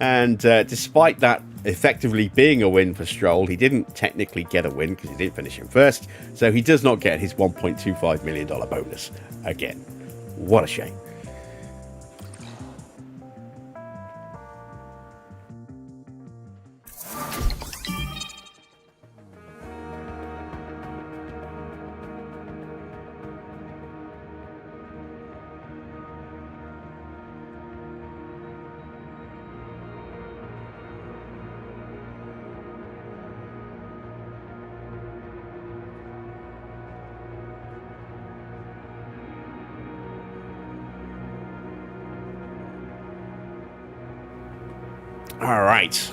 And despite that effectively being a win for Stroll, he didn't technically get a win because he didn't finish in first. So he does not get his $1.25 million bonus again. What a shame. All right,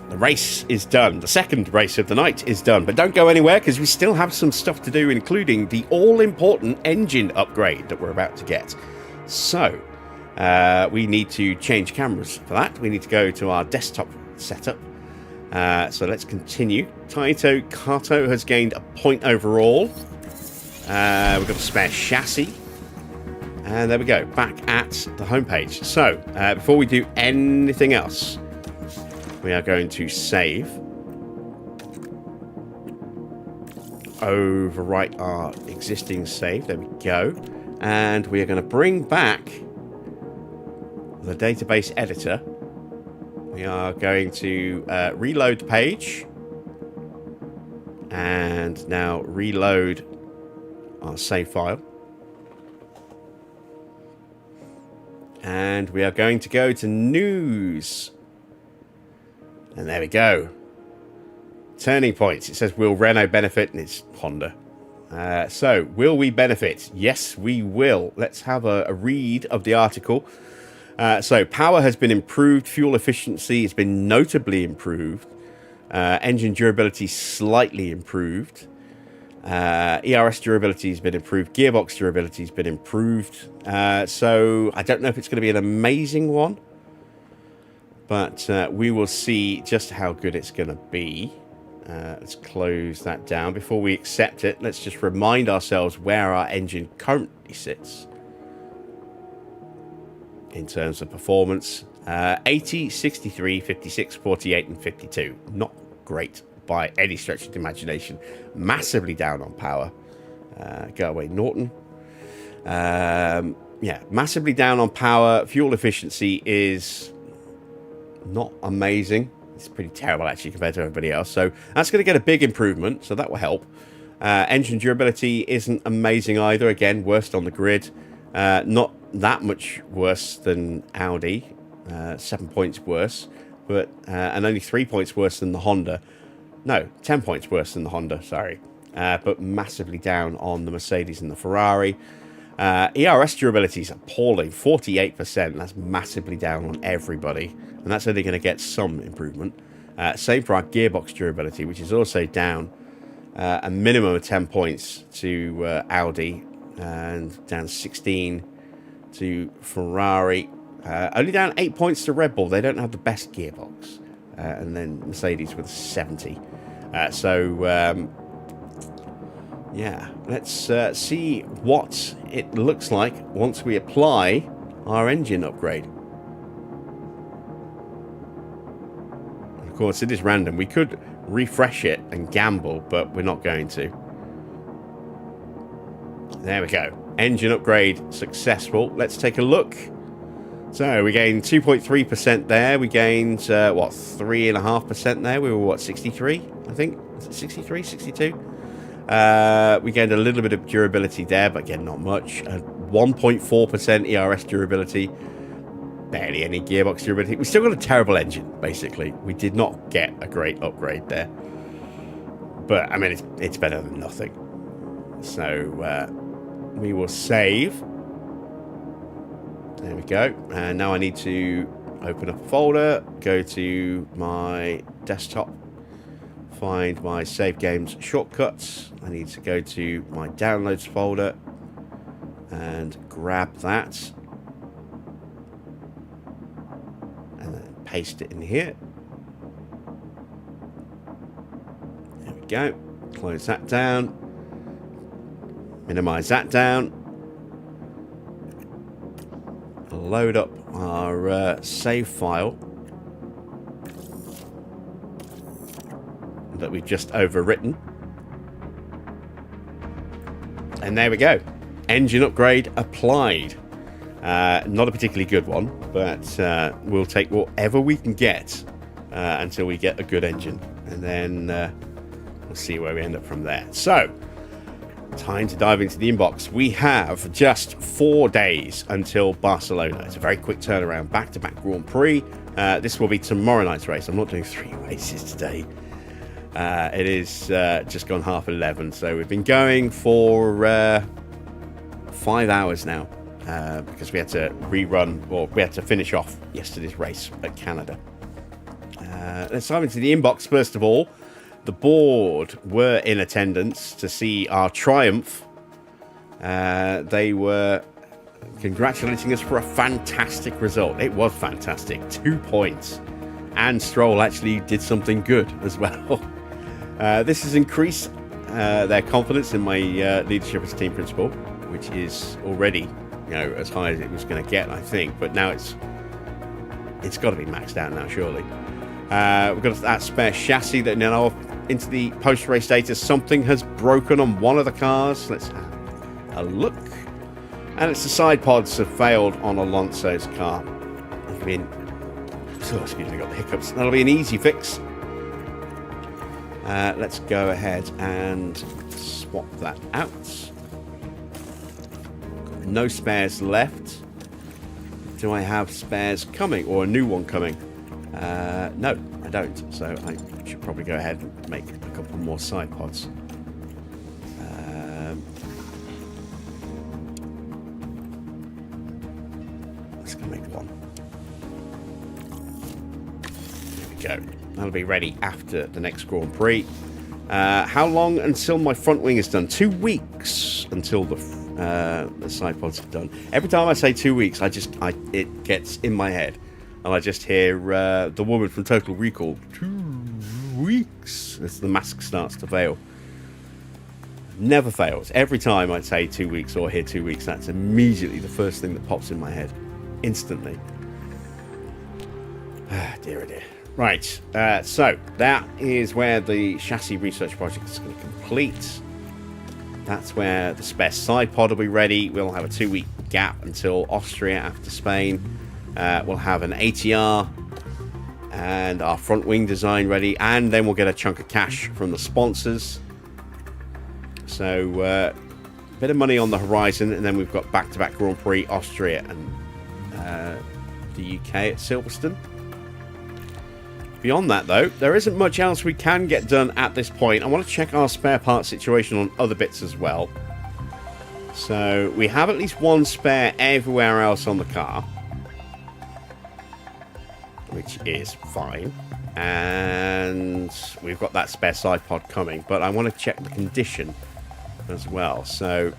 the race is done. The second race of the night is done, but don't go anywhere because we still have some stuff to do, including the all-important engine upgrade that we're about to get. So, we need to change cameras for that. We need to go to our desktop setup. So let's continue. Taito Kato has gained a point overall. We've got a spare chassis. And there we go, back at the homepage. So, before we do anything else, we are going to save, overwrite our existing save, there we go, and we are going to bring back the database editor. We are going to reload the page, And now reload our save file. And we are going to go to news. And there we go. Turning points. It says, will Renault benefit? And it's Honda. So, will we benefit? Yes, we will. Let's have a read of the article. So, power has been improved. Fuel efficiency has been notably improved. Engine durability slightly improved. ERS durability has been improved. Gearbox durability has been improved. So, I don't know if it's going to be an amazing one. But we will see just how good it's going to be. Let's close that down. Before we accept it, let's just remind ourselves where our engine currently sits in terms of performance. 80, 63, 56, 48, and 52. Not great by any stretch of the imagination. Massively down on power. Go away, Norton. Yeah, massively down on power. Fuel efficiency is not amazing. It's pretty terrible, actually, compared to everybody else. So that's going to get a big improvement, so that will help. Engine durability isn't amazing either. Again, worst on the grid. Not that much worse than Audi. 7 points worse. But and only 3 points worse than the Honda. No, 10 points worse than the Honda, sorry. But massively down on the Mercedes and the Ferrari. ERS durability is appalling, 48%. That's massively down on everybody. And that's only going to get some improvement. Same for our gearbox durability, which is also down a minimum of 10 points to Audi. And down 16 to Ferrari. Only down 8 points to Red Bull. They don't have the best gearbox. And then Mercedes with 70. Yeah, let's see what it looks like once we apply our engine upgrade. Of course, it is random. We could refresh it and gamble, but we're not going to. There we go. Engine upgrade successful. Let's take a look. So we gained 2.3% there. We gained, 3.5% there. We were, 63, I think? Is it 63, 62? We gained a little bit of durability there, but again, not much. 1.4% ERS durability. Barely any gearbox durability. We still got a terrible engine, basically. We did not get a great upgrade there. But, I mean, it's better than nothing. So, we will save. There we go. And now I need to open up a folder, go to my desktop, find my save games shortcuts. I need to go to my downloads folder and grab that. And then paste it in here. There we go. Close that down. Minimize that down. Load up our save file that we've just overwritten. And there we go. Engine upgrade applied. Not a particularly good one, but we'll take whatever we can get until we get a good engine. And then we'll see where we end up from there. So, time to dive into the inbox. We have just 4 days until Barcelona. It's a very quick turnaround. Back-to-back Grand Prix. This will be tomorrow night's race. I'm not doing 3 races today. It is just gone 11:30, so we've been going for 5 hours now because we had to rerun, or we had to finish off yesterday's race at Canada. Let's dive into the inbox first of all. The board were in attendance to see our triumph. They were congratulating us for a fantastic result. It was fantastic. 2 points. And Stroll actually did something good as well. This has increased their confidence in my leadership as team principal, which is already, as high as it was going to get, I think. But now it's got to be maxed out now, surely. We've got that spare chassis that now into the post-race data. Something has broken on one of the cars. Let's have a look. And it's the side pods have failed on Alonso's car. Got the hiccups. That'll be an easy fix. Let's go ahead and swap that out. No spares left. Do I have spares coming or a new one coming? No, I don't. So I should probably go ahead and make a couple more side pods. Let's go make one. There we go. That'll be ready after the next Grand Prix. How long until my front wing is done? 2 weeks until the side pods are done. Every time I say 2 weeks, it gets in my head, and I just hear the woman from Total Recall. 2 weeks as the mask starts to fail. Never fails. Every time I say 2 weeks or hear 2 weeks, that's immediately the first thing that pops in my head, instantly. Ah, dear, oh dear. Right. So that is where the chassis research project is going to complete. That's where the spare side pod will be ready. We'll have a 2-week gap until Austria after Spain. We'll have an ATR and our front wing design ready, and then we'll get a chunk of cash from the sponsors. So a bit of money on the horizon, and then we've got back-to-back Grand Prix, Austria and the UK at Silverstone. Beyond that, though, there isn't much else we can get done at this point. I want to check our spare part situation on other bits as well. So we have at least one spare everywhere else on the car, which is fine. And we've got that spare side pod coming, but I want to check the condition as well. So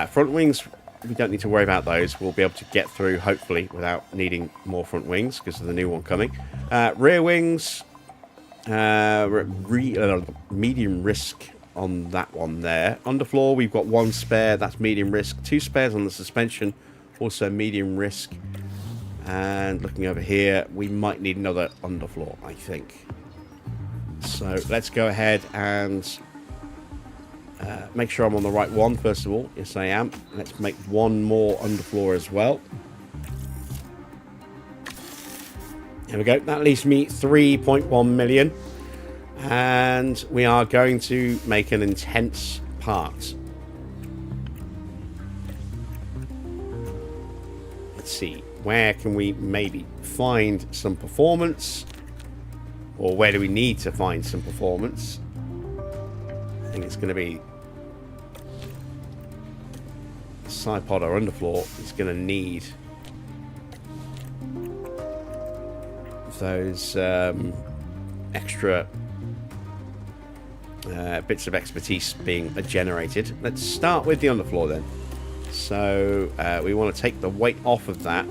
front wings, we don't need to worry about those. We'll be able to get through, hopefully, without needing more front wings because of the new one coming. Rear wings, medium risk on that one there. Underfloor, we've got one spare. That's medium risk. 2 spares on the suspension, also medium risk. And looking over here, we might need another underfloor, I think. So let's go ahead and make sure I'm on the right one, first of all. Yes, I am. Let's make one more underfloor as well. There we go. That leaves me 3.1 million. And we are going to make an intense part. Let's see. Where can we maybe find some performance? Or where do we need to find some performance? I think it's going to be side pod or underfloor is going to need those extra bits of expertise being generated. Let's start with the underfloor then. So we want to take the weight off of that.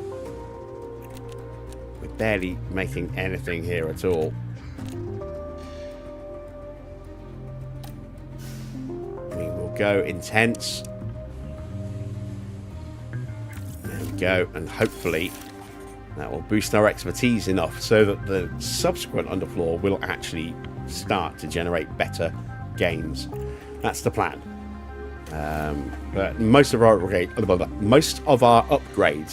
We're barely making anything here at all. We will go intense. There we go, and hopefully that will boost our expertise enough so that the subsequent underfloor will actually start to generate better gains. That's the plan. But most of our upgrades,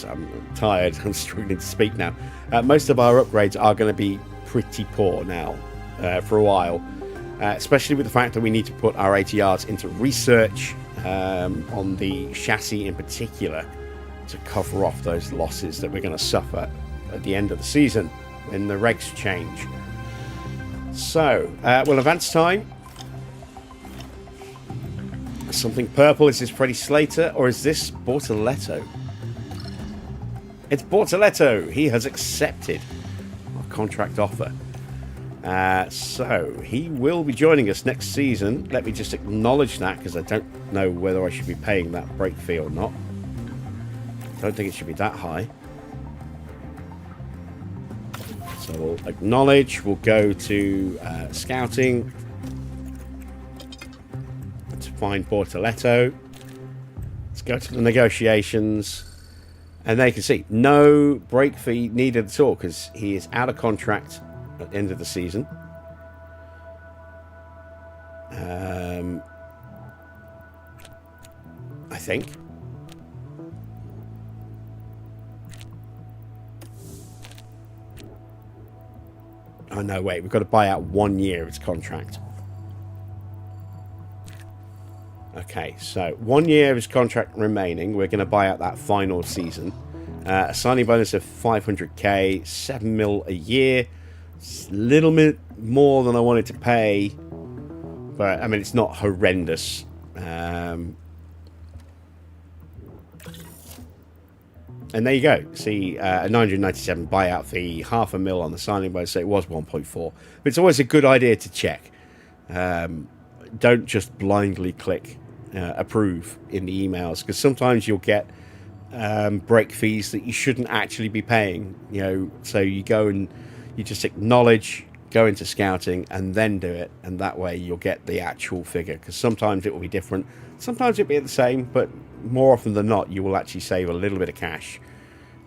I'm tired, I'm struggling to speak now. Most of our upgrades are going to be pretty poor now for a while, especially with the fact that we need to put our ATRs into research on the chassis in particular to cover off those losses that we're going to suffer at the end of the season when the regs change. So we'll advance time. Something purple. Is this Freddie Slater or is this Bortoletto? It's Bortoletto. He has accepted our contract offer. So he will be joining us next season. Let me just acknowledge that because I don't know whether I should be paying that break fee or not. I don't think it should be that high. So we'll acknowledge. We'll go to scouting to find Bortoletto. Let's go to the negotiations. And there you can see no break fee needed at all because he is out of contract at the end of the season. I think. Oh, no, wait. We've got to buy out 1 year of his contract. Okay, so 1 year of his contract remaining. We're going to buy out that final season. A signing bonus of 500k, 7 mil a year. It's a little bit more than I wanted to pay, but I mean, it's not horrendous. And there you go. See, a 997 buyout fee, half a mil on the signing bonus, so it was 1.4. But it's always a good idea to check. Don't just blindly click approve in the emails, because sometimes you'll get break fees that you shouldn't actually be paying. You know, so you go and you just acknowledge, go into scouting, and then do it, and that way you'll get the actual figure. Because sometimes it will be different, sometimes it'll be the same, but more often than not, you will actually save a little bit of cash.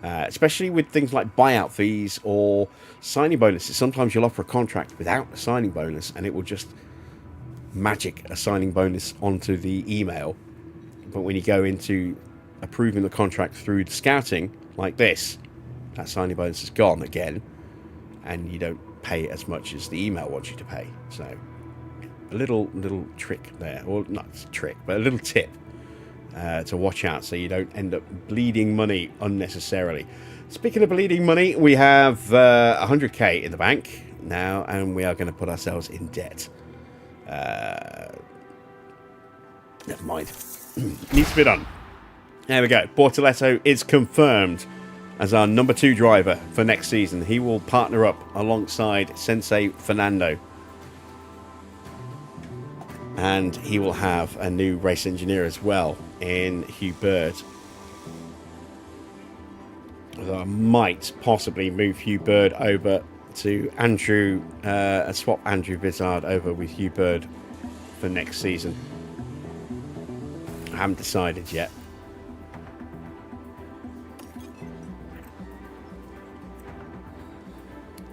Especially with things like buyout fees or signing bonuses. Sometimes you'll offer a contract without a signing bonus, and it will just magic a signing bonus onto the email. But when you go into approving the contract through the scouting like this, that signing bonus is gone again, and you don't pay as much as the email wants you to pay. So a little trick there, or not a trick, but a little tip to watch out, so you don't end up bleeding money unnecessarily. Speaking of bleeding money, we have 100k in the bank now, and we are going to put ourselves in debt. Never mind. Needs to be done. There we go. Bortoletto is confirmed as our number 2 driver for next season. He will partner up alongside Sensei Fernando, and he will have a new race engineer as well in Hugh Bird. I might possibly move Hugh Bird over to Andrew, swap Andrew Vizard over with Hugh Bird for next season. I haven't decided yet.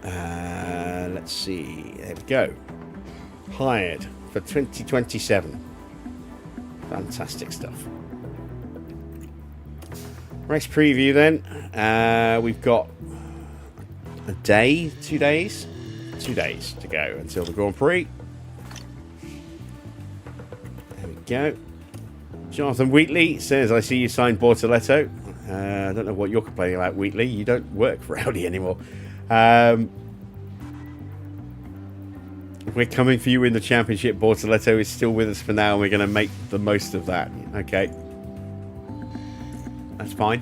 Let's see. There we go. Hired for 2027. Fantastic stuff. Race preview then. We've got a day, 2 days? 2 days to go until the Grand Prix. There we go. Jonathan Wheatley says, I see you signed Bortoletto. I don't know what you're complaining about, Wheatley. You don't work for Audi anymore. We're coming for you in the championship. Bortoletto is still with us for now, and we're going to make the most of that. Okay. That's fine.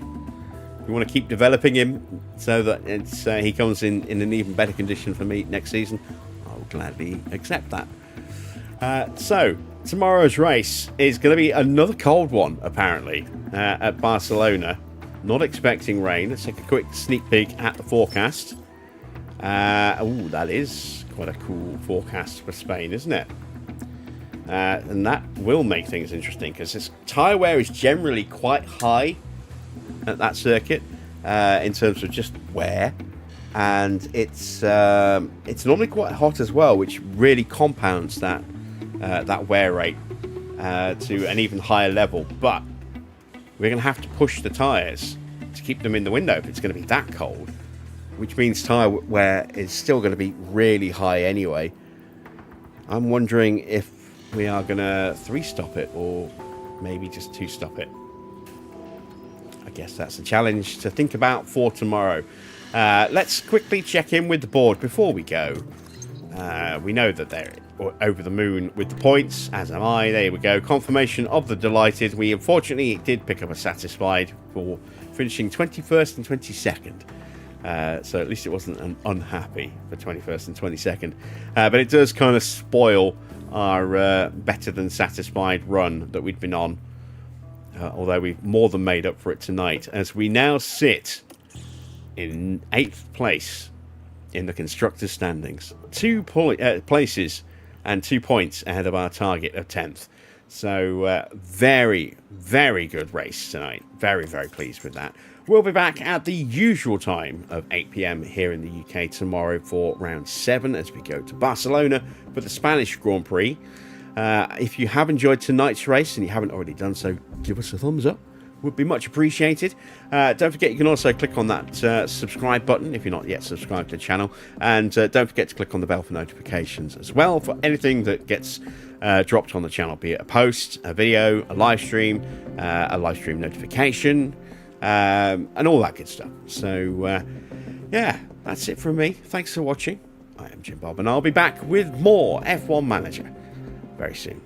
We want to keep developing him so that it's he comes in an even better condition for me next season. I'll gladly accept that. So, tomorrow's race is going to be another cold one, apparently, at Barcelona. Not expecting rain. Let's take a quick sneak peek at the forecast. That is quite a cool forecast for Spain, isn't it? And that will make things interesting, because this tyre wear is generally quite high at that circuit in terms of just wear, and it's normally quite hot as well, which really compounds that wear rate to an even higher level. But we're going to have to push the tyres to keep them in the window if it's going to be that cold, which means tyre wear is still going to be really high anyway. I'm wondering if we are going to 3-stop it, or maybe just 2-stop it. I guess that's a challenge to think about for tomorrow. Let's quickly check in with the board before we go. We know that they're over the moon with the points, as am I. There we go. Confirmation of the delighted. We unfortunately did pick up a satisfied for finishing 21st and 22nd. So at least it wasn't an unhappy for 21st and 22nd. But it does kind of spoil our better than satisfied run that we'd been on. Although we've more than made up for it tonight, as we now sit in 8th place in the constructors' standings. 2 places and 2 points ahead of our target of 10th. So very, very good race tonight. Very, very pleased with that. We'll be back at the usual time of 8 p.m. here in the UK tomorrow for round 7 as we go to Barcelona for the Spanish Grand Prix. If you have enjoyed tonight's race and you haven't already done so, give us a thumbs up. would be much appreciated. Don't forget, you can also click on that subscribe button if you're not yet subscribed to the channel, and don't forget to click on the bell for notifications as well for anything that gets dropped on the channel, be it a post, a video, a live stream notification, and all that good stuff. So yeah, that's it from me. Thanks for watching. I am Jim Bob, and I'll be back with more F1 Manager very soon.